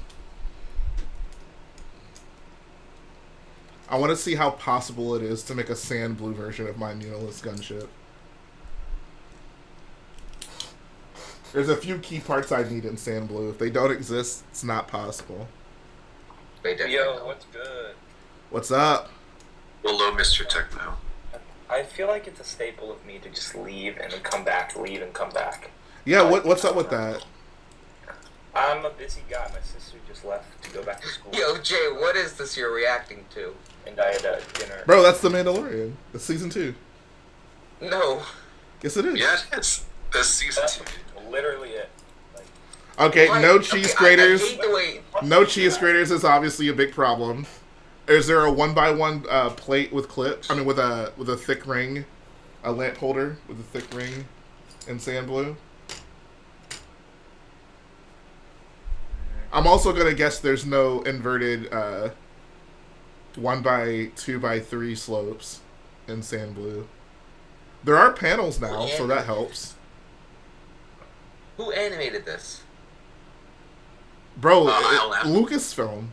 I want to see how possible it is to make a sand blue version of my Munilus gunship. There's a few key parts I need in sand blue. If they don't exist, it's not possible. Yo, what's good? What's up? Hello, Mr. Techno. I feel like it's a staple of me to just leave and then come back, leave and come back. Yeah, what's up with that? I'm a busy guy. My sister just left to go back to school. Yo, Jay, what is this you're reacting to? And I had dinner. Bro, that's The Mandalorian. It's season 2. No. Yes, it is. Yeah, it is. That's season 2. Literally it. Okay, What? no cheese graters. I hate the way... No cheese graters is obviously a big problem. Is there a 1x1 plate with clips? I mean, with a thick ring, a lamp holder with a thick ring, in sand blue? I'm also gonna guess there's no inverted 1x2x3 slopes in sand blue. There are panels now, so that helps. Who animated this? Bro, LM. Lucasfilm.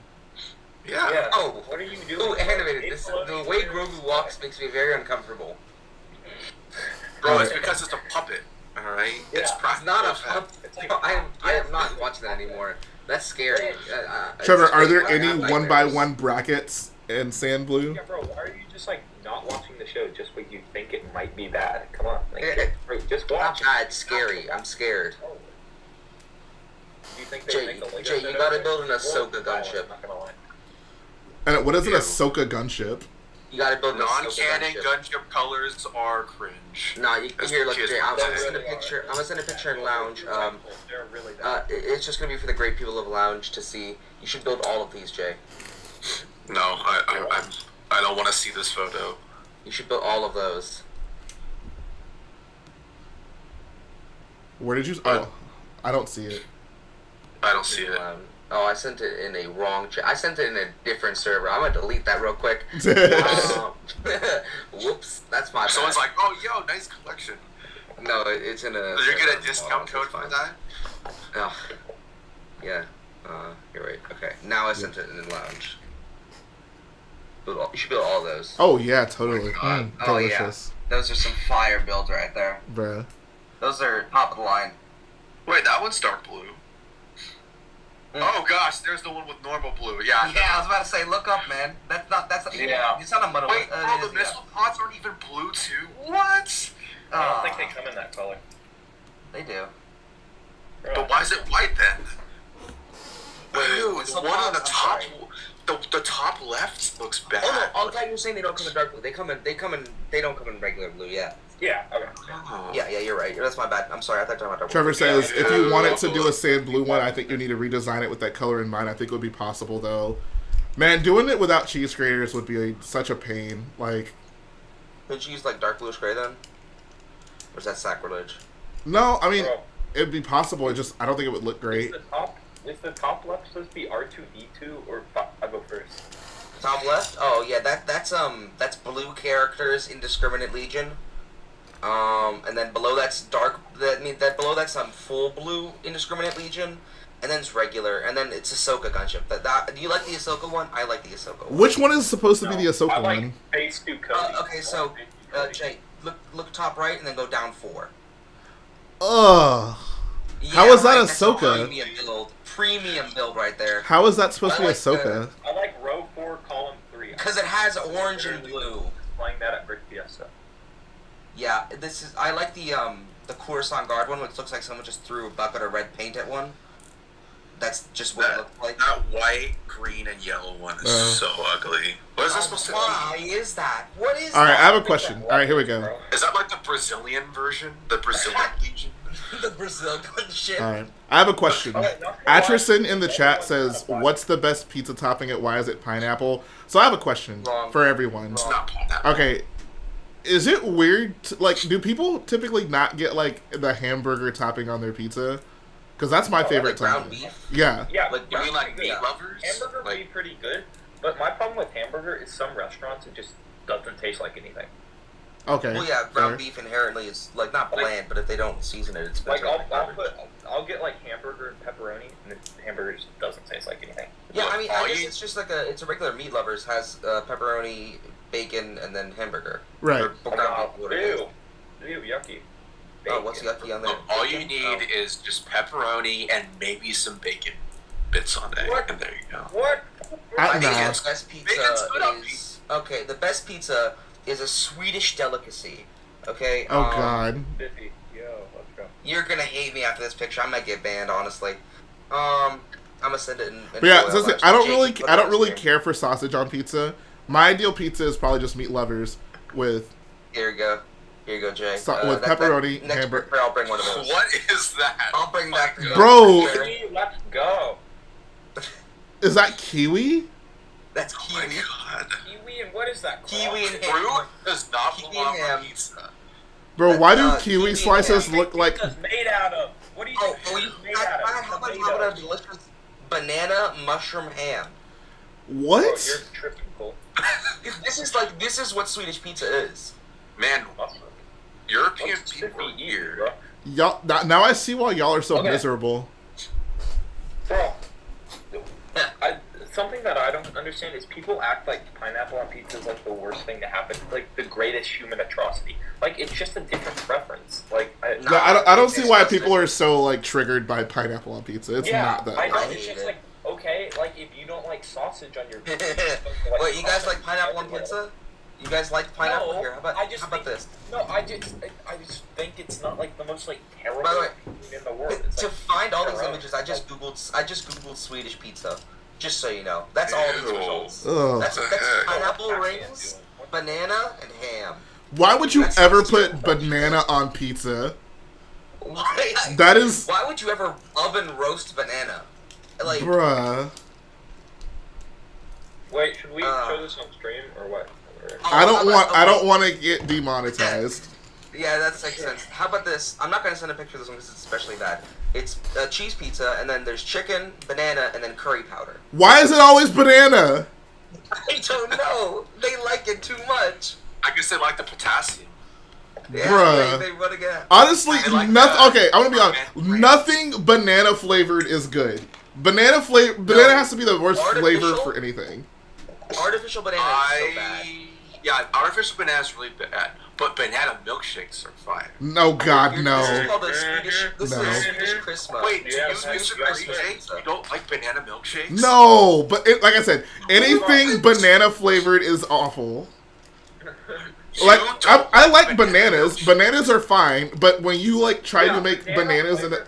Yeah. Oh, What are you doing? who animated this? The way Grogu walks makes me very uncomfortable. Bro, it's because it's a puppet. Alright? Yeah. It's It's not a practical. pup. I am not watching that anymore. That's scary. Trevor, are there I any have 1x1 brackets in sand blue? Yeah, bro, why are you just like not watching the show just when you think it might be bad? Come on, like, just watch it. It's scary. I'm scared. Do you think they Jay, make the Lego Jay, set you gotta over build an there? Ahsoka I'm gunship. not gonna lie. And what is an Ew. Ahsoka gunship? You gotta build an Ahsoka Non-canon gunship. gunship colors are cringe. Nah, you That's here. the Look, kids Jay. I'm want gonna to send a say. picture. I'm gonna send a picture in lounge. They're really bad. It's just gonna be for the great people of lounge to see. You should build all of these, Jay. No, I don't want to see this photo. You should build all of those. Where did you... Oh, I don't see it. I don't see it. I sent it in a wrong chat. I sent it in a different server. I'm gonna delete that real quick. Whoops, that's my bad. Someone's like, "Oh, yo, nice collection." No, it's in a. Did you get a discount code for that? Oh, yeah. You're right. Okay, now I sent it in lounge. You should build all those. Oh, yeah, totally. Oh, yeah. Delicious. Those are some fire builds right there. Bruh. Those are top of the line. Wait, that one's dark blue. Oh gosh, there's the one with normal blue. Yeah. Yeah, I was about to say, look up, man. That's not. Yeah. It's not a muddle. Wait, the missile pods aren't even blue too. What? I don't think they come in that color. They do. But why is it white then? Ew, wait, the one on the top, the top left looks bad. Oh no! I thought you were saying they don't come in dark blue. They don't come in regular blue. Yeah. Yeah. Okay. Oh. Yeah, you're right. That's my bad. I'm sorry. I thought you were talking about dark Trevor blue. says, if you wanted to do a sand blue one, I think you need to redesign it with that color in mind. I think it would be possible, though. Man, doing it without cheese graters would be such a pain. Like, Could you use like dark bluish gray then? Or is that sacrilege? no, I mean, Bro. it'd be possible. I don't think it would look great. Is the top left supposed to be R2D2 or 501st? Top left? Oh yeah, that's blue characters Indiscriminate Legion. And then below that's dark. That below that's full blue Indiscriminate Legion, and then it's regular, and then it's Ahsoka gunship. Do you like the Ahsoka one? I like the Ahsoka one. Which one is supposed to be the I Ahsoka like one? phase 2 Cody. Okay, so Jay, look top right and then go down 4. Ugh. Yeah, How is that that's a Ahsoka? Premium build right there. How is that supposed to be I like Ahsoka? I like row 4, column 3. Because it has orange and blue. Playing that at Brick Fiesta. Yeah, I like the Coruscant Guard one, which looks like someone just threw a bucket of red paint at one. That's just what it looked like. That white, green, and yellow one is so ugly. What is that supposed to be? Why is that? What is All right, that? I have a question. All right, here we go. Is that like the Brazilian version? The Brazilian Legion? The Brazil gunship. All right, I have a question. Atchison in the chat says, "What's the best pizza topping? It why is it pineapple?" So I have a question for everyone. It's not pineapple. Okay, is it weird? Do people typically not get like the hamburger topping on their pizza? Because that's my favorite like ground topping. beef? Yeah. Yeah, Like, you mean like meat lovers? Hamburger would be pretty good, but my problem with hamburger is some restaurants it just doesn't taste like anything. Okay. Well, yeah, ground beef inherently is like not bland, but if they don't season it, it's Like better. I'll get like hamburger and pepperoni, and the hamburger just doesn't taste like anything. Yeah, I mean, I guess it's just like it's a regular meat lovers has pepperoni, bacon, and then hamburger. Right. Or ground beef, whatever it is. Ew, yucky. Oh, what's yucky on there? Look, all you Bacon? need is just pepperoni and maybe some bacon bits on it, What? and there you go. What? I think Nah. the best pizza Bacon's good on is okay. The best pizza is a Swedish delicacy. Okay. Oh God. Biffy, yo, let's go. You're gonna hate me after this picture. I might get banned, honestly. I'm gonna send it in. But yeah, oil so actually. I don't Jake, really, put I it don't on really screen. care for sausage on pizza. My ideal pizza is probably just meat lovers with Here you go. Here you go, Jay. with pepperoni, next hamburger. year, I'll bring one of those. What is that? I'll bring that for you. Bro. Biffy, let's go. Is that kiwi? That's Oh my kiwi. god. Kiwi and what is that? Kiwi and Fruit ham. does not Kiwi belong and on ham. pizza. Bro, why do kiwi kiwi and slices ham. look like? Pizza's made out of. What do you Oh, think? you It's made out of? how about a delicious banana mushroom ham? What? You're tripping, Cole. This is what Swedish pizza is. Man, European Let's people are Biffy eat, weird. bro. Y'all now I see why y'all are so Okay. miserable. Bro, something that I don't understand is people act like pineapple on pizza is like the worst thing to happen, like the greatest human atrocity. Like it's just a different preference. Like No, I don't see why people are so like triggered by pineapple on pizza. It's yeah, not that. I know. I It's hate just it. like okay, like if you don't like sausage on your pizza, Wait, you guys like pineapple on pizza? You guys like pineapple? No, Here, how about think, this? No, I just think it's not like the most like terrible By the way, thing in the world. It's to like, find all these gross. images, I just googled Swedish pizza. Just so you know, that's all these Ew. results. Ugh. That's heck? pineapple rings, banana, and ham. Why would you That's ever so put stupid. banana on pizza? Why? That is, Why would you ever oven roast banana? Like, bruh. Wait, should we show this on stream or what? Or- I don't want. I okay. don't want to get demonetized. Yeah, that makes sense. How about this? I'm not gonna send a picture of this one because it's especially bad. It's a cheese pizza, and then there's chicken, banana, and then curry powder. Why is it always banana? I don't know. They like it too much. I guess they like the potassium. Yeah, Bruh. they run again. Honestly, I like nothing. that. Okay, I'm gonna be honest. Right. Nothing banana flavored is good. Banana has to be the worst flavor Artificial? for anything. Artificial banana is so bad. Yeah, artificial banana is really bad. But banana milkshakes are fine. No, God, This is no. called a Swedish. This No. is a Swedish Christmas. Wait, do Yeah, you, that's Mr. Christmas Green, pizza. you don't like banana milkshakes? No, but like I said, anything banana flavored is awful. You Like don't I like bananas. milkshakes? Bananas are fine, but when you like try to make banana bananas and flavor.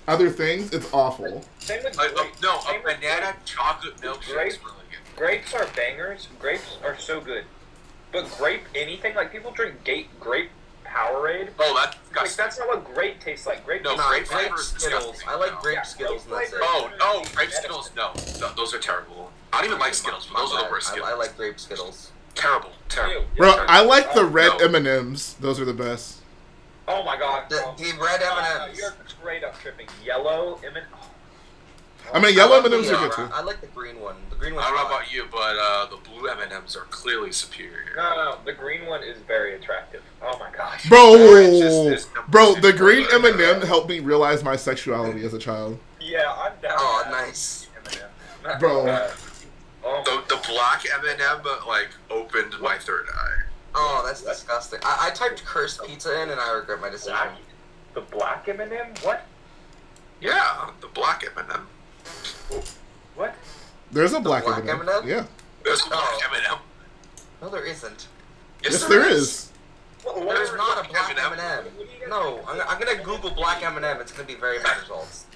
other things, it's awful. Same with No, grapes. a Same with banana grapes. chocolate milkshake Grapes. is really good. Grapes are bangers. Grapes are so good. But grape anything, like people drink grape Powerade. Oh, that's Like, disgusting. that's not what grape tastes like. Grape No, tastes grape like flavor is Skittles. disgusting. I like No. grape Yeah, Skittles, and grape that's it. flavor. Oh, grape Skittles, no. Those are terrible. I don't even like Skittles, but those are the worst Skittles. I like grape Skittles. Terrible, terrible. Ew. Bro, I like the red No. M&Ms. Those are the best. Oh my god. The red M&Ms. You're straight up tripping. Yellow M&M. I mean, yellow I like M&Ms the, are good too. I like the green one. The green I one's don't know fine. about you, but the blue M&Ms are clearly superior. No, the green one is very attractive. Oh my gosh. Orange Bro, is bro, the green number two. M&M helped me realize my sexuality as a child. Yeah, I'm down. Oh, with that. nice. M&M. Bro. Oh, The black M&M like opened my third eye. Oh, that's disgusting. I typed cursed pizza in, and I regret my decision. black. The black M&M? What? Yeah, the black M&M. What? There's a black black M&M. M&M? Yeah. There's a black M&M. No, there isn't. Yes, there is. There's not a black M&M. M&M. No, I'm gonna Google black M&M. It's gonna be very bad results.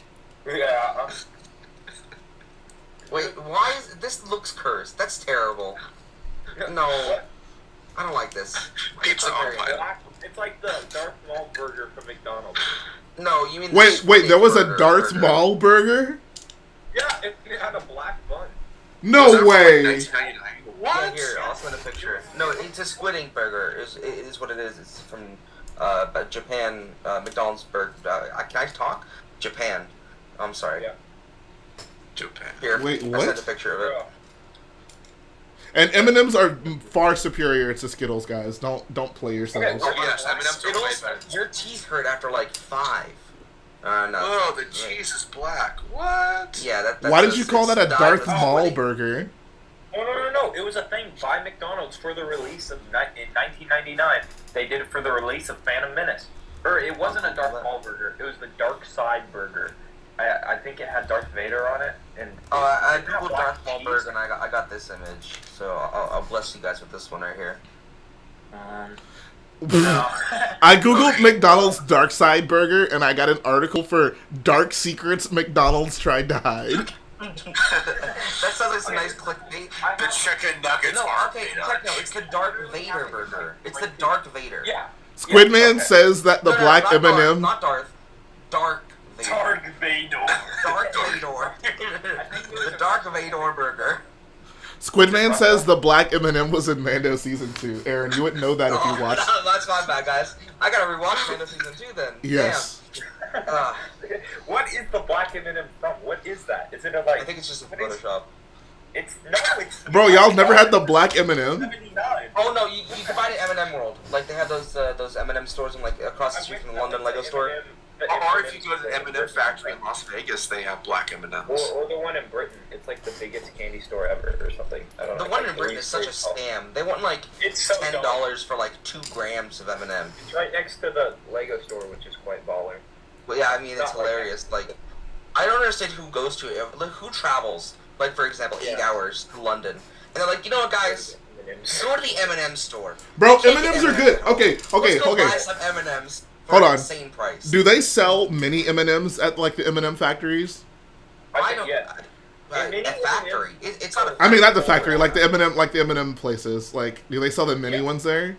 Yeah. Wait, why is this looks cursed? That's terrible. No, What? I don't like this. Pizza I'm on very- fire. Black. It's like the Darth Maul burger from McDonald's. No, you mean Wait, there was a burger, Darth burger. Maul burger? Yeah, it had a black bun. Was that No from, way. 1999? Yeah, What? here, I'll send a picture. No, it's a squid ink burger. It is what it is. It's from Japan, McDonald's burger. Can I talk? Japan. I'm sorry. Yeah. Japan. Wait, Here, I sent what? a picture of it. Bro. And M&Ms are far superior to Skittles, guys. Don't play yourselves. Oh, yes, M&Ms are way Skittles, better. your teeth hurt after like 5. No. Oh, the cheese is black. What? Yeah, that. Why did you call that a dyed Darth with Maul squid ink. burger? No. It was a thing by McDonald's for the release of in 1999. They did it for the release of Phantom Menace. Or it wasn't a Darth Maul burger. It was the Dark Side burger. I think it had Darth Vader on it. And I it didn't have googled black Darth Maul cheese. burger and I got this image. So I'll bless you guys with this one right here. No. I googled McDonald's Dark Side Burger and I got an article for Dark Secrets McDonald's tried to hide. That sounds like some nice clickbait. The chicken nuggets No, are okay, made out check no, it's the Darth Vader burger. It's the Darth Vader. Yeah. Squidman okay. says that the No, black not Darth, M&M. not Darth. Dark Vader. Dark Vader. Dark Vader. The Dark Vader burger. Squidman says the black M&M was in Mando season 2. Aaron, you wouldn't know that if you watched. No, that's my bad, guys. I gotta rewatch Mando season 2 then. Yes. Damn. What is the black M&M from? What is that? Is it a like? I think it's just a what is- Photoshop. It's Bro, y'all never had the black M&M? 79. Oh no, you can find it at M&M World. Like they have those M&M stores in like across the street from the London Lego store. Or if you go to the M&M factory in Las Vegas, they have black M&Ms. Or the one in Britain. It's like the biggest candy store ever, or something. I don't know. The one in Britain is such a scam. They want like It's so dumb. $10 for like 2 grams of M&M. It's right next to the Lego store, which is quite baller. But yeah, I mean it's Not like hilarious. Like I don't understand who goes to it. Like, who travels? Like for example, 8 Yeah. hours to London, and they're like, you know what, guys, M&Ms. go to the M&M store. Bro, You can't get M&Ms are good. Okay. Let's go buy Okay. some M&Ms for Hold an on. insane price. Do they sell mini M&Ms at like the M&M factories? I I don't. think, yeah. A factory. It's not a. I mean, not the factory, like the M&M places. Like, do they sell the mini Yeah. ones there?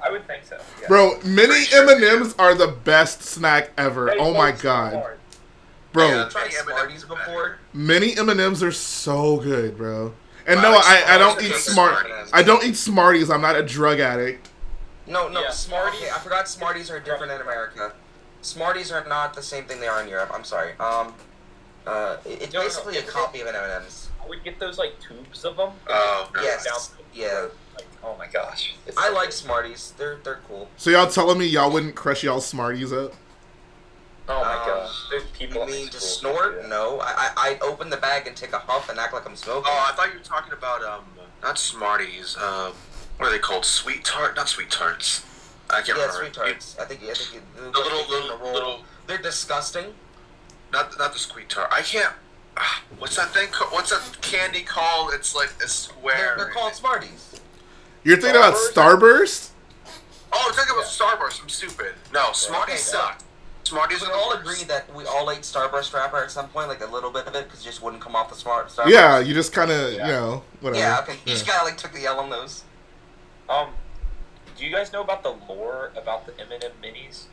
I would think so. Yeah. Bro, mini M&Ms are the best snack ever. They Oh my work so god. hard. Bro, Yeah. I've tried Mini M&Ms Smarties are better. before. mini M&Ms are so good, bro. And I no, like I don't Smarties. eat I like smart. Smarties. I don't eat Smarties. I'm not a drug addict. No, Yeah, Smarties. Smarties- Okay, I forgot Smarties are different in America. Smarties are not the same thing they are in Europe. I'm sorry. It's No, basically a it's- copy of an M&M's. I would get those like tubes of them. Oh, no. Yes. Down- Yeah. Like, oh my gosh. It's I so like good. Smarties. They're cool. So y'all telling me y'all wouldn't crush y'all Smarties up? Oh my Um, gosh. There's people. You at my mean to school snort? that do that. No. I open the bag and take a huff and act like I'm smoking. Oh, I thought you were talking about not Smarties. What are they called? Sweet tart? Not sweet tarts. I can't Yeah, remember. sweet tarts. I think The little. They're disgusting. Not the sweet tart. I can't. What's that thing? What's that candy called? It's like a square. They're called Smarties. You're thinking about Starburst? Oh, I'm talking about Starburst. I'm stupid. No, Smarties suck. Smarties We are the all worst. agree that we all ate Starburst wrapper at some point, like a little bit of it, because it just wouldn't come off the Starburst. Yeah, you just kind of, you know, whatever. Yeah, okay. You just kind of like took the L on those. Do you guys know about the lore about the M&M minis?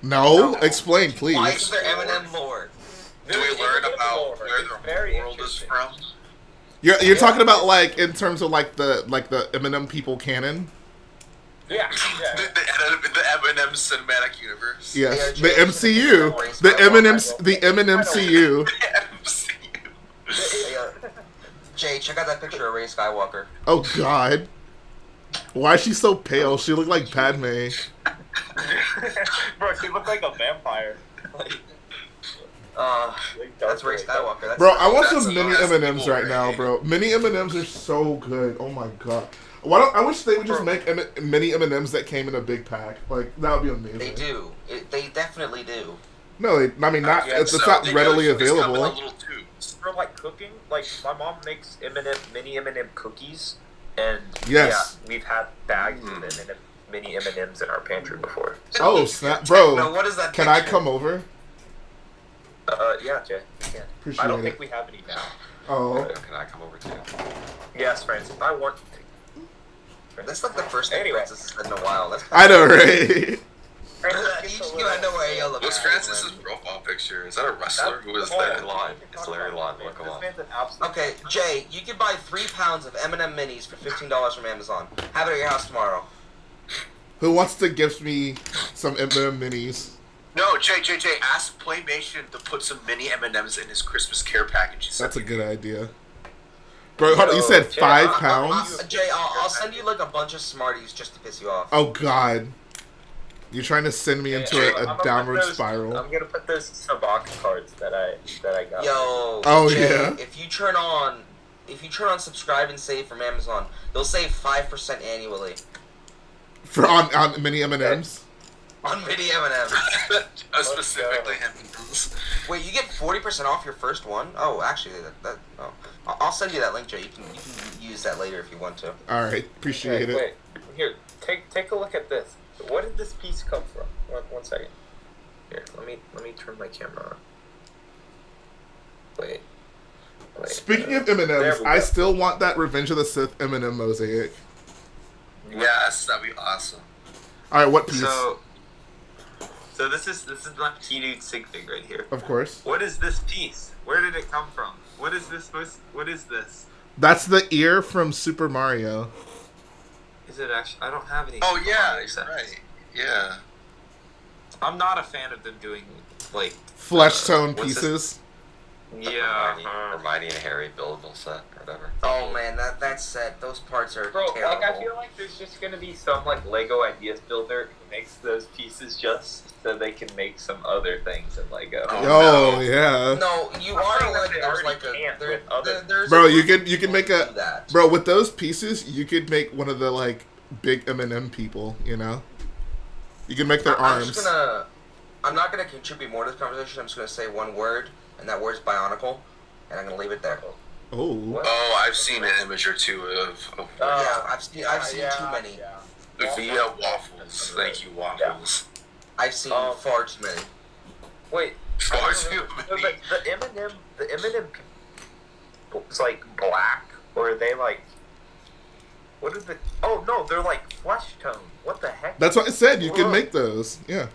No? Explain, please. Why is there M&M lore? Do we learn about lore. where It's the very world is interesting. from? You're talking about like in terms of like the Eminem people canon? Yeah. The M&M cinematic universe. Yes, Yeah, the Jay, MCU, the MCU. Hey, Jay, check out that picture of Rey Skywalker. Oh God, why is she so pale? She looked like Padme. Bro, she looked like a vampire. That's Rey Skywalker. That's Bro, I want That's some a mini nice M&Ms people, right now, Ray. bro. Mini M&Ms are so good. Oh my God. Why don't I wish they would just make mini M&Ms that came in a big pack. Like that would be amazing. They do. They definitely do. No, I mean not. Yeah, It's So not they readily just come in available. a little tubes. For like cooking, like my mom makes mini M&M cookies, and Yes. yeah, we've had bags of M&M, mini M&Ms in our pantry before. Oh snap, No, bro! what is that? Can I picture? come over? Yeah, Jay. Yeah. Appreciate I don't it. think we have any now. Oh, Can I come over too? Yes, Francis. I want to. That's like the first thing Anyway. Francis has said in a while. That's I know, right? You just give out no way yell What's Francis's profile picture? Is that a wrestler? Who is that? It's Larry Lott. Look him up. Okay, Jay, you can buy 3 pounds of M&M minis for $15 from Amazon. Have it at your house tomorrow. Who wants to gift me some M&M minis? No, Jay, ask Playmation to put some mini M&Ms in his Christmas care package. That's a good idea. Bro, hold on, you said Jay, 5 pounds? Jay, I'll send you like a bunch of Smarties just to piss you off. Oh God, you're trying to send me into I'm a gonna downward put those- spiral. I'm gonna put those Sabak cards that I got. Yo, Oh, Jay, yeah? if you turn on subscribe and save from Amazon, they'll save 5% annually For on mini M&Ms. on mini M&Ms. Specifically M&Ms. Wait, you get 40% off your first one? Oh, actually, oh. I'll send you that link, Jay. You can use that later if you want to. All right, appreciate it. Wait, here, take a look at this. Where did this piece come from? One second. Here, let me turn my camera on. Wait. Speaking of There M&Ms, we I go. still want that Revenge of the Sith M&M mosaic. Yes, that'd be awesome. All right, what piece? So this is my Key Sig Fig right here. Of course. What is this piece? Where did it come from? What is this? What is this? That's the ear from Super Mario. Is it actually? I don't have any. Oh Super yeah, Mario you're sets. right. Yeah. I'm not a fan of them doing like Flesh tone what's this? pieces. Yeah. Hermione and Harry buildable set or whatever. Oh man, that set, those parts are Bro, terrible. like I feel like there's just gonna be some like Lego ideas builder who makes those pieces just so they can make some other things in Lego. Oh yeah. No, you I'm already saying that like they there's already like a can't there, with other- there's Bro, a you group can of make people a who do that. bro with those pieces. You could make one of the like big M&M people. You know, you can make their arms. I'm not gonna contribute more to the conversation. I'm just gonna say one word, and that word's Bionicle, and I'm gonna leave it there. Oh. Oh, I've seen an image or two of Yeah, I've seen too many. via waffles. Thank you, waffles. I've seen far too many. Wait, Far too so many. the M&M, it's like black, or are they like? What is the? Oh no, they're like flesh tone. What the heck? That's what I said. You can make those. Yeah.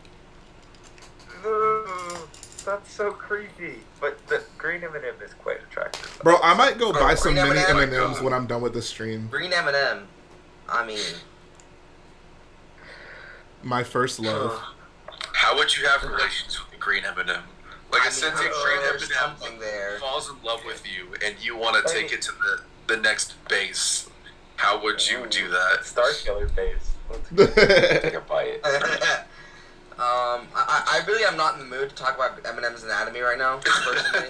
Ugh, that's so creepy. But the green M&M is quite attractive. Bro, I might go Bro, buy some green mini M&M are M&Ms good. when I'm done with this stream. Green M&M. I mean, My first love. How would you have relations with the green M&M? Like a sentient green there's M&M something there. falls in love with you, and you want to take it to the next base. How would you do that? Star Killer base. Take a bite. I really am not in the mood to talk about Eminem's anatomy right now. Personally,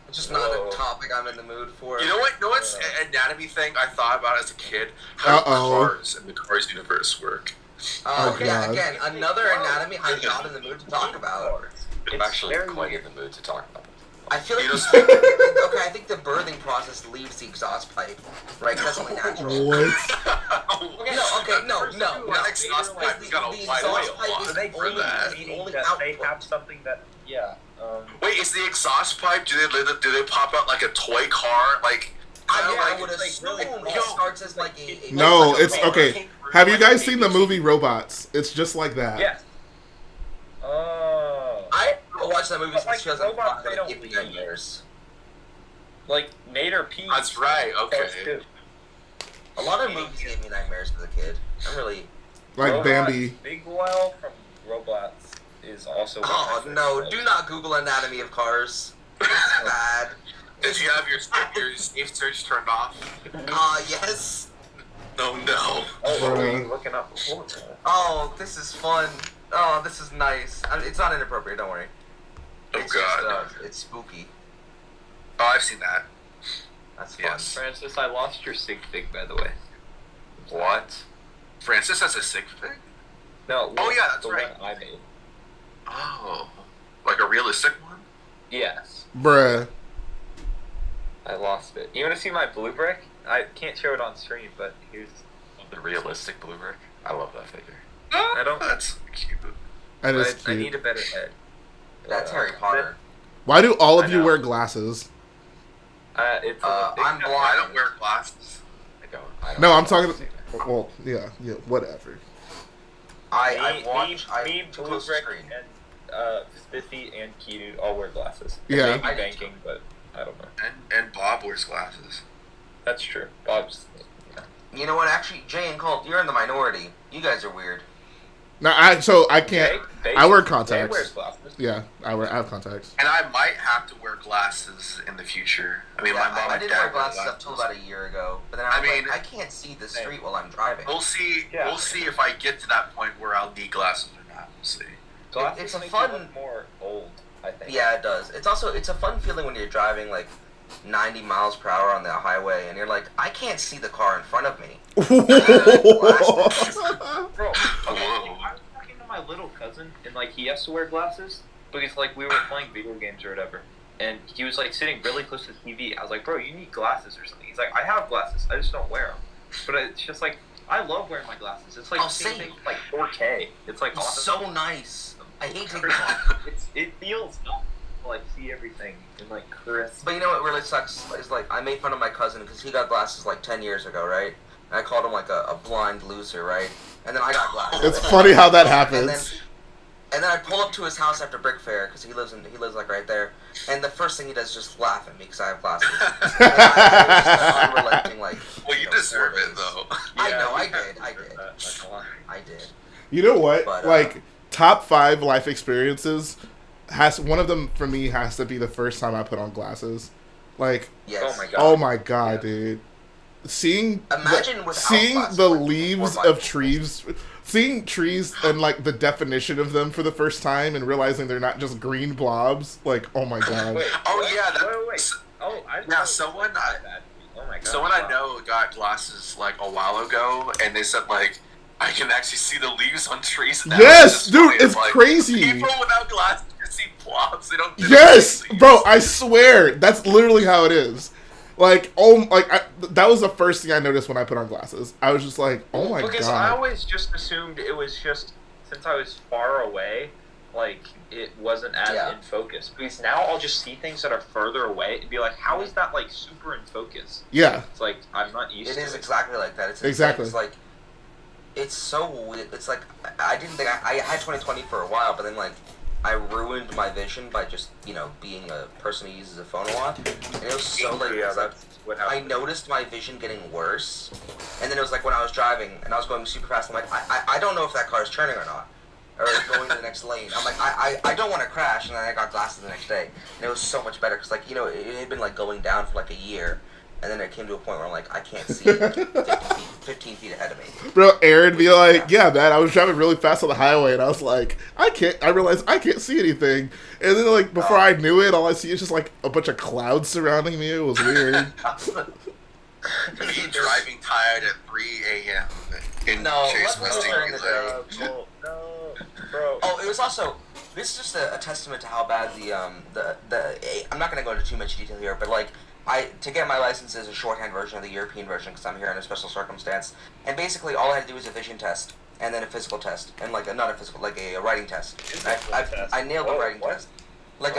it's just not a topic I'm in the mood for. You know what? An anatomy thing I thought about as a kid? How do cars in the Cars universe work? Oh, yeah, God. again, another anatomy I'm not in the mood to talk about. I'm actually quite in the mood to talk about it. I feel like okay, I think the birthing process leaves the exhaust pipe, right? 'Cause that's only natural. What? No. That exhaust pipe got a wide exhaust pipe oil is on for that. the only that they output. have something that Wait, is the exhaust pipe? Do they pop out like a toy car? Like, kind of I like would assume like, it starts as like a No, like a it's car. okay. Have you guys seen the movie Robots? It's just like that. yes. Oh. I watched that movie But, since like, 2005. robots, they It don't gave me leave. nightmares. Like Nader P. That's right, okay. A lot of movies gave me nightmares as a kid. I'm really. Like Robots, Bambi. Big Well from Roblox is also. Oh no! Do not Google anatomy of cars. It's bad. Did you have your safe search turned off? Yes. No, no. Oh, what were Bruh. you looking up before? Oh, this is fun. Oh, this is nice. It's not inappropriate. Don't worry. Oh It's God. Just, it's spooky. Oh, I've seen that. That's fun. Yes. Francis, I lost your sig fig, by the way. What? Francis has a sick thing? No. Oh, yeah, that's the right. one I made. Oh. Like a realistic one? Yes. Bruh. I lost it. You want to see my blue brick? I can't show it on screen, but here's. The realistic blue brick. I love that figure. I don't. That's cute. That is I need cute. a better head. That's Harry Potter. Why do all of I you know. wear glasses? It's. I'm blind. I don't wear glasses. I don't No, know I'm talking. what to say. Well, yeah, whatever. I watch. me, too blue close to brick, screen. and Spiffy and Kidu all wear glasses. Yeah. Maybe banking, but I don't know. And Bob wears glasses. That's true. Bob's. You know what? Actually, Jay and Colt, you're in the minority. You guys are weird. No, I can't. I wear contacts. Jay wears glasses. Yeah, I have contacts. And I might have to wear glasses in the future. I mean, Yeah, my mom I and didn't dad wear glasses up till about a year ago, but then I mean, I can't see the street while I'm driving. We'll see. Yeah. We'll see if I get to that point where I'll need glasses or not. We'll see. Glasses It's a make fun- you look more old, I think. Yeah, it does. It's a fun feeling when you're driving like 90 miles per hour on the highway, and you're like, I can't see the car in front of me. Bro, okay, Whoa. I was talking to my little cousin, and like he has to wear glasses because like we were playing video games or whatever, and he was like sitting really close to the TV. I was like, bro, you need glasses or something. He's like, I have glasses, I just don't wear them. But it's just like I love wearing my glasses. It's like Oh, the same same. thing with, like 4K. It's like It's awesome. so nice. I hate taking them off. It feels nice to like see everything and like crisp. But you know what really sucks is like I made fun of my cousin because he got glasses like 10 years ago, right? And I called him like a blind loser, right? And then I got glasses. It's funny how that And then, happens. and then I pull up to his house after Brick Fair because he lives like right there. And the first thing he does is just laugh at me because I have glasses. And I was just unrelenting, like. Well, you 4 deserve it days. though. I know, I you have did, to I deserve did. that, not gonna lie. I did. You know what? But, Like top 5 life experiences one of them for me has to be the first time I put on glasses. Like, Yes. Oh my god. oh my god, Yeah. dude. Seeing Imagine the, without seeing glasses, the like, leaves 4 of by 4. trees, seeing trees and like the definition of them for the first time and realizing they're not just green blobs. Like, oh my god. Wait, Oh what? yeah, Wait. Oh, I Yeah, someone Oh my god. someone I know got glasses like a while ago, and they said like I can actually see the leaves on trees now. Yes, It's just dude, funny. it's like, crazy. People without glasses can see blobs. They don't. Yes, see bro, leaves. I swear that's literally how it is. Like, that was the first thing I noticed when I put on glasses. I was just like, oh my Because I god. always just assumed it was just since I was far away, like it wasn't as Yeah. in focus. Because now I'll just see things that are further away and be like, how is that like super in focus? Yeah, It's like I'm not used It to is it. exactly like that. It's insane. Exactly. It's like, it's so weird. It's like, I didn't think I had 20/20 for a while, but then like, I ruined my vision by just, being a person who uses a phone a lot. And it was so like, yeah, it's like that's what I happened. noticed my vision getting worse. And then it was like when I was driving and I was going super fast, I'm like, I don't know if that car is turning or not. Or going to the next lane. I'm like, I don't want to crash. And then I got glasses the next day. And it was so much better because, like, it had been like going down for like a year. And then it came to a point where I'm like, I can't see 15 feet ahead of me. bro, Aaron be like, yeah, man, I was driving really fast on the highway and I was like, I realized I can't see anything. And then like, before I knew it, all I see is just like a bunch of clouds surrounding me. It was weird. Me driving tired at 3 a.m. fucking No, Chase let's Mustang. turn it Like, No, bro. Oh, it was also. This is just a testament to how bad I'm not gonna go into too much detail here, but like to get my license is a shorthand version of the European version because I'm here in a special circumstance, and basically all I had to do was a vision test and then a physical test and like not a physical, like a writing test. I nailed the writing test, like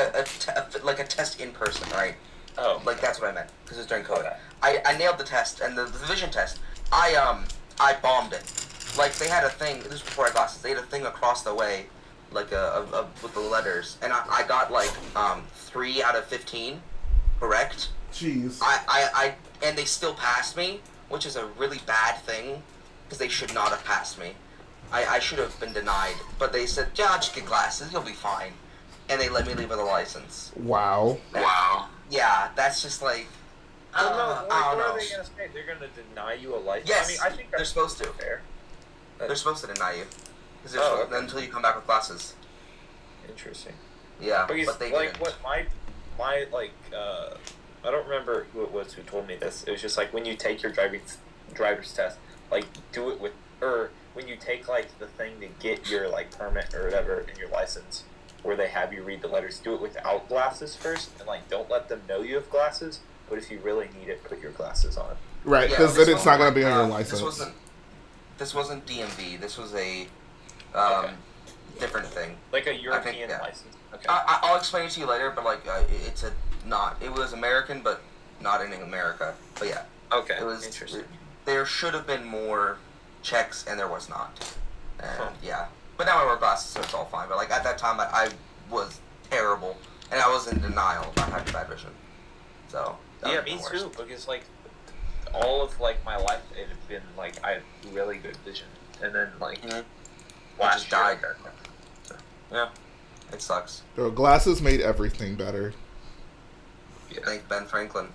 like a test in person, right? Oh, like that's what I meant because it was during COVID. I nailed the test and the vision test. I bombed it. Like they had a thing. This was before I got glasses. They had a thing across the way, like with the letters, and I got like 3 out of 15 correct. Jeez. I and they still passed me, which is a really bad thing because they should not have passed me. I should have been denied, but they said, "Yeah, just get glasses. You'll be fine," and they let me leave with a license. Wow. wow. Yeah, that's just like. I don't know. Like, I don't what know. are they gonna say? They're gonna deny you a license? Yes, I mean, I think they're supposed to. fair. They're supposed to deny you. Okay. Until you come back with glasses. Interesting. Yeah, Because but they like didn't. what my like I don't remember who it was who told me this. It was just like when you take your driver's test, like do it with when you take like the thing to get your like permit or whatever in your license, where they have you read the letters, do it without glasses first, and like don't let them know you have glasses. But if you really need it, put your glasses on. Right, Yeah, because this then it's not going to be on your wasn't- license. This wasn't DMV. This was a Okay. different thing. Like a European yeah. license. Okay. I'll explain it to you later, but like it's a not. It was American, but not in America. But yeah, Okay. it was. Interesting. There should have been more checks, and there was not. And yeah, but now I wear glasses, so it's all fine. But like at that time, I was terrible, and I was in denial about having bad vision. So that Yeah, was the me worst. too. Because like all of like my life, it had been like I had really good vision, and then like Mhm. last just year, died. I got that. Yeah, it sucks. Bro, glasses made everything better. Thank Ben Franklin.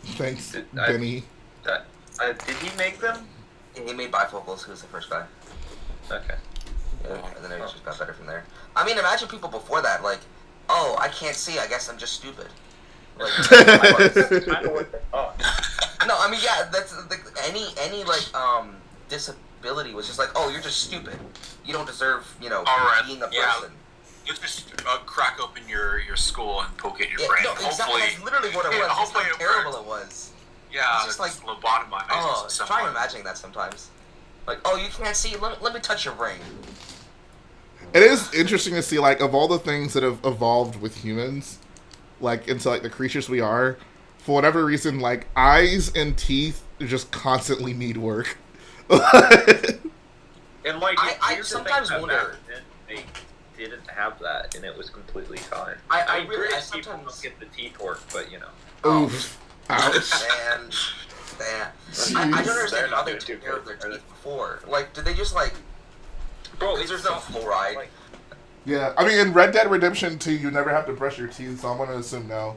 Thanks, I- Benny. Did he make them? He made bifocals. He was the first guy. Okay. Yeah, and then it just got better from there. I mean, imagine people before that, like, oh, I can't see. I guess I'm just stupid. Like, Kind of what they thought. no, I mean, yeah, that's like, any like disability was just like, oh, you're just stupid. You don't deserve, Alright, being a yeah. person. You just crack open your skull and poke it in your Yeah, brain. no, exactly. Hopefully, That's literally what it was. yeah, That's hopefully how it terrible works. it was. Yeah, It's just it's like, lobotomized. Oh, someone. try imagining that sometimes. Like, oh, you can't see. Let me touch your brain. It is interesting to see, like, of all the things that have evolved with humans, like, into, like, the creatures we are, for whatever reason, like, eyes and teeth just constantly need work. And like, I here's the thing sometimes about wonder- back then, they didn't have that, and it was completely fine. I mean, really- I British people sometimes- don't get the teeth work, but you know. Oof. Ouch. And I don't understand how they They're took not care of their doing teeth before. Like, did they just like? Bro, Because there's no fluoride. Like, Yeah, I mean, in Red Dead Redemption 2, you never have to brush your teeth, so I'm going to assume no.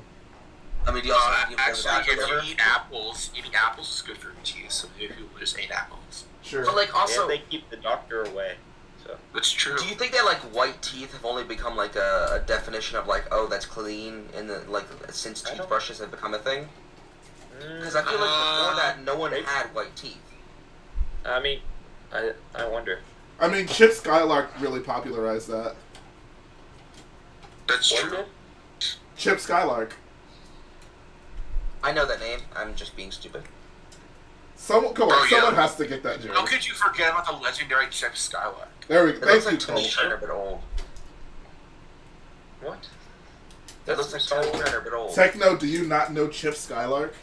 I mean, do you also do you Actually, have if that you eat apples, eating apples is good for your teeth. So if you just ate apples, Sure. But like, also, and they keep the doctor away. So that's true. do you think that like white teeth have only become like a definition of like, oh, that's clean in the like since I don't- toothbrushes have become a thing? Because I feel like before that, no one had white teeth. I mean, I wonder. I mean, Chip Skylark really popularized that. That's Was true. it? Chip Skylark. I know that name. I'm just being stupid. Someone, come on, Oh, yeah. someone has to get that How joke. could you forget about the legendary Chip Skylark? There we go. It Thank looks you, like Cole. Tony Turner, but old. What? It looks like Tony Turner, but old. Techno, do you not know Chip Skylark?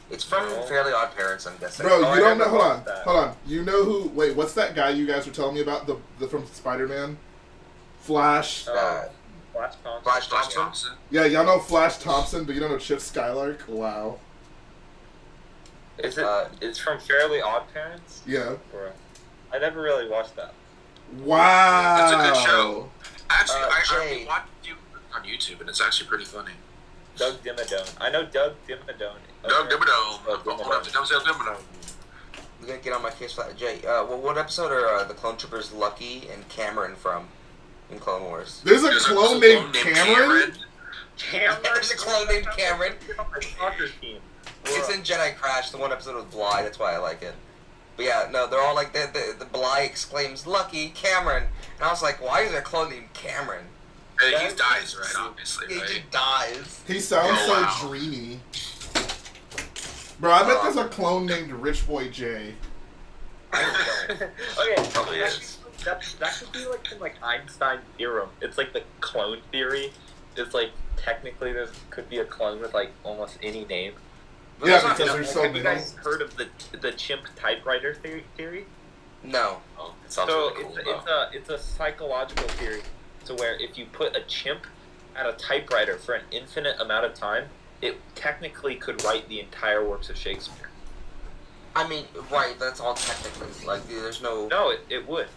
It's from No. Fairly Odd Parents, I'm guessing. Bro, Oh, you I don't know. never Hold on, watched that. hold on. You know who? Wait, what's that guy you guys were telling me about? The from Spider-Man, Flash. Flash Thompson. Flash Flash Thompson. Thompson. Yeah, y'all know Flash Thompson, but you don't know Chip Skylark. Wow. Is it? It's from Fairly Odd Parents. Yeah. Or, I never really watched that. Wow. That's a good show. Actually, I Jay. watched you on YouTube, and it's actually pretty funny. Doug Dimmadome. I know Doug Dimmadome. Doug Dimmadome. Doug Hold up, Dimmadome. Denzel Dimmadome. We're gonna get on my case for that. Jay, what episode are the Clone Troopers Lucky and Cameron from in Clone Wars? There's a There's clone named Cameron. Cameron. There's a clone named Cameron. On my soccer team. It's in Jedi Crash. The one episode with Bly. That's why I like it. But yeah, no, they're all like, the Bly exclaims, "Lucky Cameron," and I was like, why is there a clone named Cameron? He dies, right? Obviously, He right? just dies. He sounds Oh, wow. so dreamy. Bro, I bet there's a clone named Rich Boy J. Okay, Probably that, is. that could be like some like Einstein theorem. It's like the clone theory. It's like technically there could be a clone with like almost any name. But Yeah, that's not- because there's so Have you many. guys heard of the chimp typewriter theory? No. Oh, it sounds So really cool. it's a psychological theory to where if you put a chimp at a typewriter for an infinite amount of time, it technically could write the entire works of Shakespeare. I mean, right, that's all technically. Like, there's no... No, it would.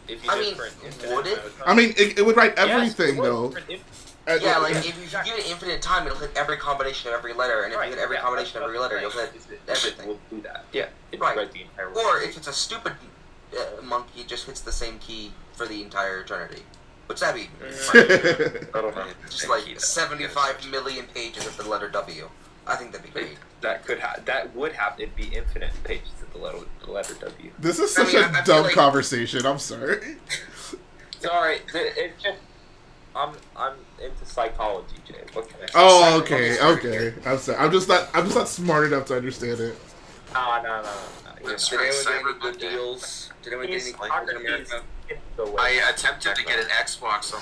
If you I did mean, for an infinite would it? amount of time. I mean, it would write Yes, everything, it would, though. for an Yeah, like, if you give it infinite time, it'll hit every combination of every letter, and if Right, you hit every yeah, combination of that's every what letter, I'm you'll hit saying. everything. We'll do that. Yeah, it'd Right. write the entire work. Or if it's a stupid monkey, it just hits the same key for the entire eternity. Which that'd be I don't know. just like 75 million pages of the letter W. I think that'd be great. That would happen. It'd be infinite pages of the letter W. This is I such mean, a I feel dumb like- conversation. I'm sorry. Sorry, it's just I'm into psychology, Jay. What can I say? Oh, okay. I'm sorry. I'm just not smart enough to understand it. No. That's Did right, anyone get any Cyber good Monday. deals? Did anyone get any deals in America? I attempted to get an Xbox on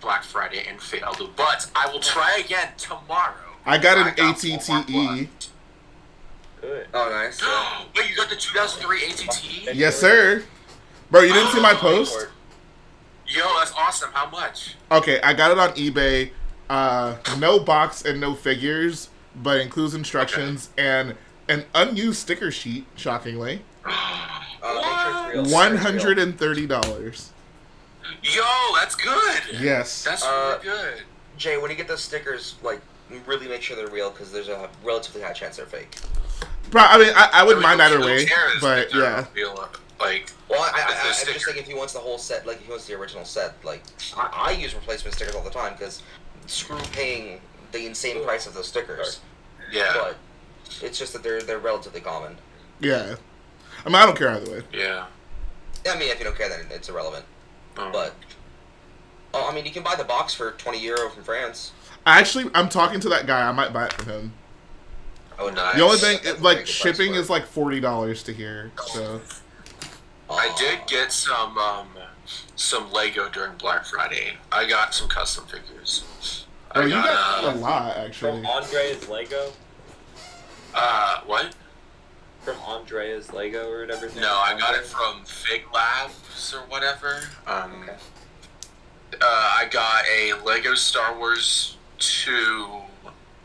Black Friday and failed, but I will try again tomorrow. I got an I got ATTE. Good. Oh, nice. Yeah. Wait, you got the 2003 ATTE? Yes, sir. Bro, you didn't see my post? Yo, that's awesome. How much? Okay, I got it on eBay. No box and no figures, but includes instructions and an unused sticker sheet, shockingly. Make sure it's real. $130. Yo, that's good. Yes. That's really good. Jay, when you get those stickers, like, really make sure they're real, because there's a relatively high chance they're fake. I mean, I wouldn't mind either who way, cares but if they're yeah. real? Like, Well, the I'm just sticker. thinking if he wants the whole set, like, if he wants the original set, like, I use replacement stickers all the time, because screw paying the insane price of those stickers. Yeah. But it's just that they're relatively common. Yeah. I mean, I don't care either way. Yeah. I mean, if you don't care, then it's irrelevant. Oh. But, I mean, you can buy the box for €20 from France. I'm talking to that guy. I might buy it from him. I would Nice. The only thing, That's a like, very good shipping price is like $40 to here, so. I did get some Lego during Black Friday. I got some custom figures. Oh, you got a lot, actually. From Andrea's Lego. What? From Andrea's Lego or whatever. No, I got it from Fig Labs or whatever. Okay. I got a Lego Star Wars 2.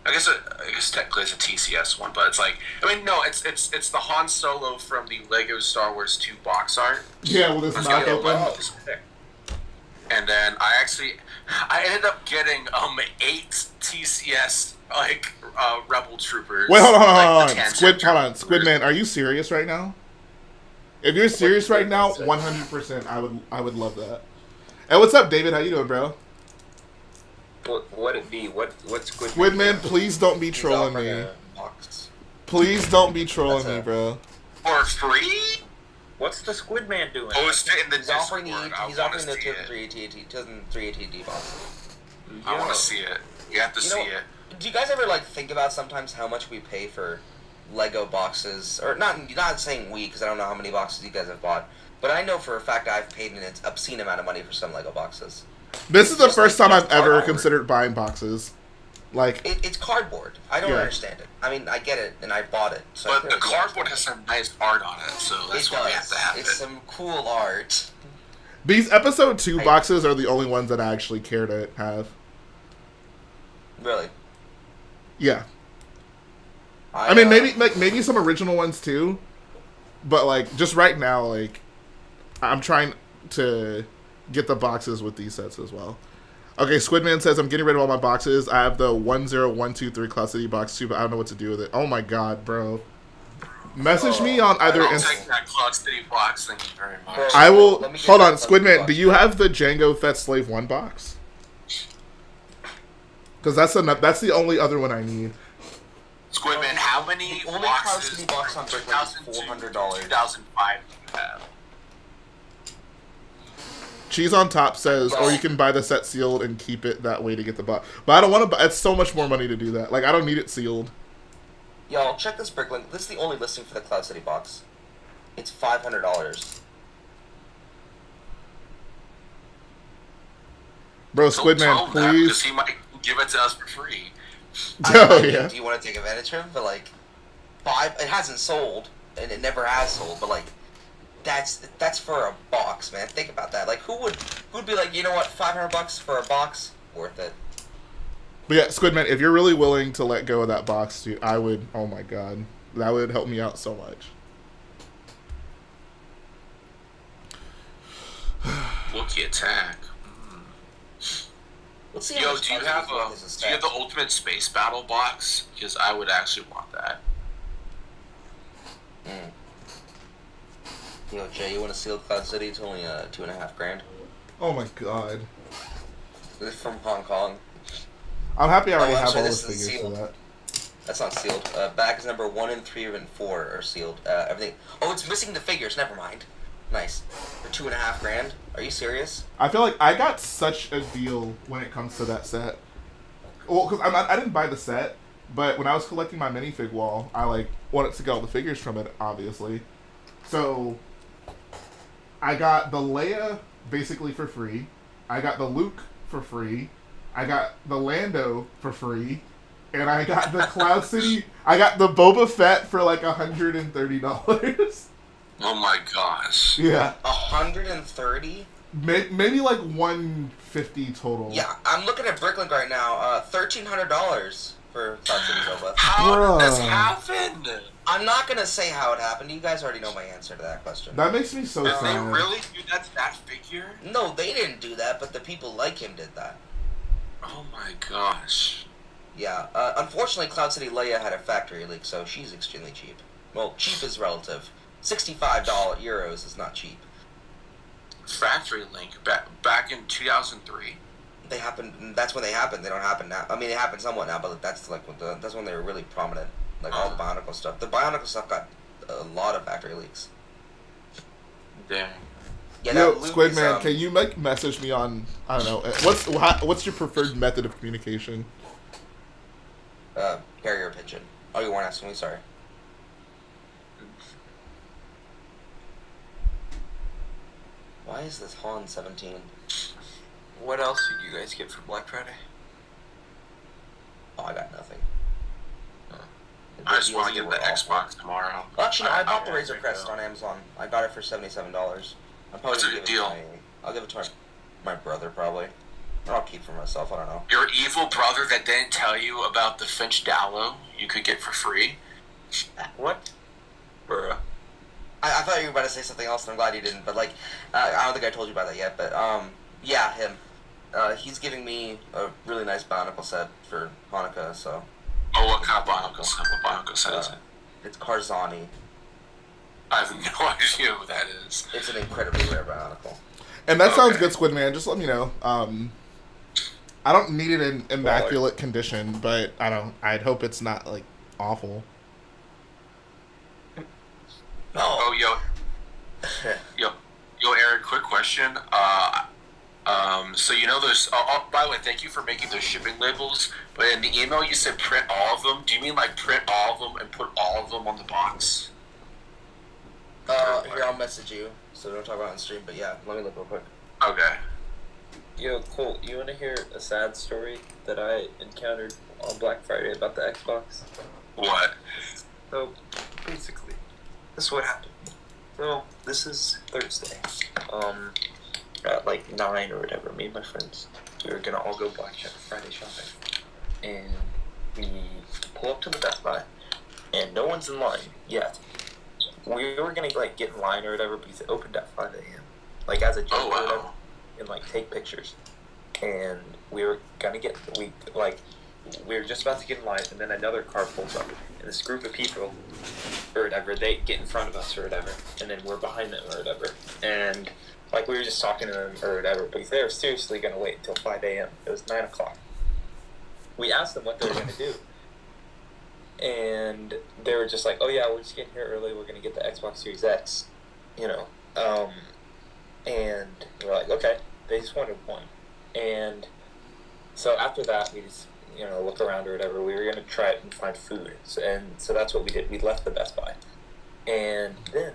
I guess technically it's a TCS one, but it's like, I mean, no, it's the Han Solo from the Lego Star Wars 2 box art. Yeah, with his Let's mouth get open. And then I ended up getting 8 TCS Rebel Troopers. Wait, hold like, on. Squidman, are you serious right now? If you're serious right now, 100%, I would love that. Hey, what's up, David? How you doing, bro? What it be? What's Squidman, please don't be trolling me. Please don't be trolling me, bro. For free? What's the Squid Man doing? Post it in the He's offering the Discord. he's offering the 2003 AT&T box. I want to see it. You have to see it. Do you guys ever like think about sometimes how much we pay for Lego boxes? Or not saying we, because I don't know how many boxes you guys have bought, but I know for a fact I've paid an obscene amount of money for some Lego boxes. This is the Just first like time I've ever cardboard. considered buying boxes. Like, It's cardboard. I don't Yeah. understand it. I mean, I get it, and I bought it. So I But the clearly cardboard has understand some nice art on it, so it. that's It why we have does. to have It's it. some cool art. these episode 2 I- boxes are the only ones that I actually care to have. Really. Yeah. I mean, maybe some original ones too, but like just right now, like I'm trying to get the boxes with these sets as well. Okay, Squidman says I'm getting rid of all my boxes. I have the 10123 Cloud City box too, but I don't know what to do with it. Oh my god, bro! Message me on either. I'll take that Cloud City box. Thank you very much. I will. Let me get Hold that on, Cloud City Squidman. box. Do you have the Django Fett Slave 1 box? Because that's the only other one I need. Squidman, how many The only Cloud City box on Bricklink is $400. 2005 do you have? Cheese on top says, or you can buy the set sealed and keep it that way to get the box. But I don't want to buy. It's so much more money to do that. Like, I don't need it sealed. Y'all, check this Bricklink. This is the only listing for the Cloud City box. It's $500. Bro, Squidman, please. Because he might give it to us for free. Yeah. Do you want to take advantage of him? But like, it hasn't sold, and it never has sold. But like, that's for a box, man. Think about that. Like, who'd be like, you know what, $500 for a box, worth it. But yeah, Squidman, if you're really willing to let go of that box, dude, I would. Oh my god, that would help me out so much. Wookiee attack. Let's see. Yo, do you have the Ultimate Space Battle box? Because I would actually want that. Yo, Jay, you want to seal Cloud City? It's only $2.5 grand. Oh my god. It's from Hong Kong. I'm happy I already have actually, all the this is figures for that. That's not sealed. Bags number 1 and 3 and 4 are sealed. Everything. Oh, it's missing the figures. Never mind. Nice. For $2.5 grand. Are you serious? I feel like I got such a deal when it comes to that set. Well, because I didn't buy the set, but when I was collecting my minifig wall, I like wanted to get all the figures from it, obviously. So I got the Leia basically for free. I got the Luke for free. I got the Lando for free. And I got the Cloud City. I got the Boba Fett for like $130. Oh my gosh. Yeah. 130? Maybe like 150 total. Yeah, I'm looking at Bricklink right now. $1,300 for Cloud City Boba. How did this happen? I'm not gonna say how it happened. You guys already know my answer to that question. That makes me so sad. They really do that figure? No, they didn't do that, but the people like him did that. Oh my gosh. Yeah, unfortunately, Cloud City Leia had a factory leak, so she's extremely cheap. Well, cheap is relative. €65 is not cheap. Factory link back in 2003. They happened. That's when they happened. They don't happen now. I mean, they happen somewhat now, but that's like that's when they were really prominent. Like all the Bionicle stuff. The Bionicle stuff got a lot of factory leaks. Dang. Yeah, yo, Squidman, can you message me on, I don't know, what's your preferred method of communication? Carrier pigeon. Oh, you weren't asking me, sorry. Why is this Han 17? What else did you guys get for Black Friday? Oh, I got nothing. I just want to get the Xbox tomorrow. Well, actually, no, I bought the Razor Crest on Amazon. I got it for $77. What's a good deal? I'll give it to my brother, probably. Or I'll keep it for myself, I don't know. Your evil brother that didn't tell you about the Finch Dallo you could get for free? What? Bruh. I thought you were about to say something else, and I'm glad you didn't. But, like, I don't think I told you about that yet. But, yeah, him. He's giving me a really nice Bionicle set for Hanukkah, so... Oh, what kind of Bionicle set? What Bionicle set is it? It's Karzani. I have no idea who that is. It's an incredibly rare Bionicle. And that sounds good, Squidman. Just let me know. I don't need it in immaculate condition, but I'd hope it's not, like, awful. No. Oh, yo, Eric, quick question. So you know those, by the way, thank you for making those shipping labels, but in the email you said print all of them. Do you mean like print all of them and put all of them on the box? Here, I'll message you, so don't talk about it on stream, but yeah, let me look real quick. Okay. Yo, Colt, you want to hear a sad story that I encountered on Black Friday about the Xbox? What? So, basically, this is what happened. So, this is Thursday. At like 9 or whatever, me and my friends, we were gonna all go Black Friday shopping. And we pull up to the Best Buy, and no one's in line yet. We were gonna like get in line or whatever because it opened at 5 a.m. Like as a joke or whatever, and like take pictures. And we were gonna we were just about to get in line, and then another car pulls up, and this group of people or whatever, they get in front of us or whatever, and then we're behind them or whatever, and like we were just talking to them or whatever, because they were seriously gonna wait until 5 a.m. It was 9 o'clock. We asked them what they were gonna do, and they were just like, "Oh yeah, we're just getting here early. We're gonna get the Xbox Series X," you know. And we're like, "Okay." They just wanted one, and so after that, we just look around or whatever. We were gonna try it and find food, so that's what we did. We left the Best Buy, and then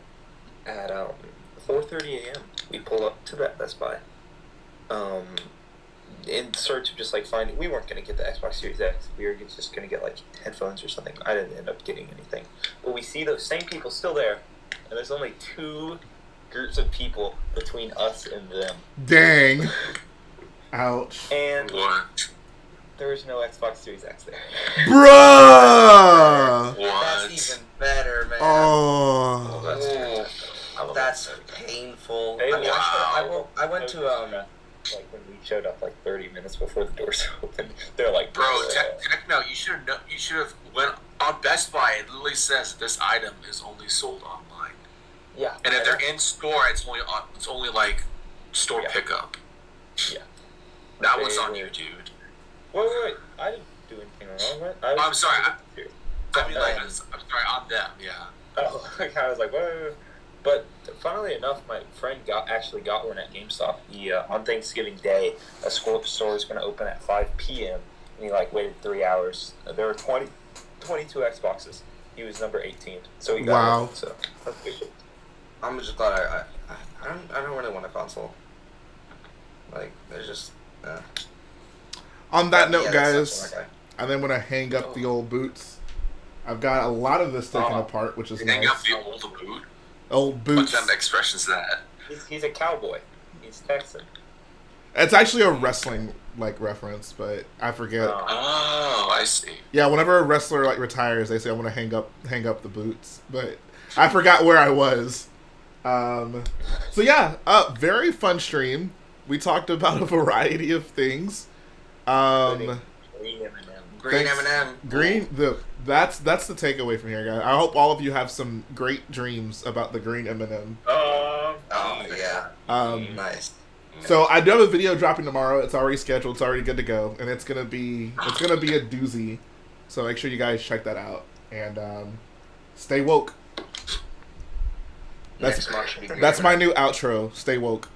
at 4:30 a.m. we pull up to that Best Buy. In search of just like finding, we weren't going to get the Xbox Series X. We were just going to get like headphones or something. I didn't end up getting anything. But we see those same people still there, and there's only 2 groups of people between us and them. Dang. Ouch. And What? there was no Xbox Series X there. Bruh! That's even better, man. Oh. That's painful. They I mean, I went to like when we showed up like 30 minutes before the doors opened. They're like, Bro, Techno, you should have went on Best Buy. It literally says this item is only sold online. Yeah. And if they're in store, it's only like store pickup. Yeah. That one's on you, dude. Wait. I didn't do anything wrong, right? I'm sorry. I'm sorry, on them, yeah. Oh, I was like, whoa. But funnily enough, my friend actually got one at GameStop. He on Thanksgiving Day, a store is going to open at 5 p.m. and he like waited 3 hours. There were 22 Xboxes. He was number 18, so he got one. So that's good. I'm just glad I don't really want a console. Like, there's just. On that note, guys, I then want to hang up the old boots. I've got a lot of this taken apart, which is hang nice. up the old boot? Old boots. What kind of expression is that? He's a cowboy. He's Texan. It's actually a wrestling reference, but I forget. Oh, I see. Yeah, whenever a wrestler retires, they say I want to hang up the boots, but I forgot where I was. So yeah, very fun stream. We talked about a variety of things. Green M&M. Green M&M. Green. That's the takeaway from here, guys. I hope all of you have some great dreams about the green M&M. Oh yeah. Nice. So I do have a video dropping tomorrow. It's already scheduled. It's already good to go, and it's gonna be a doozy. So make sure you guys check that out and stay woke. That's my new outro. Stay woke.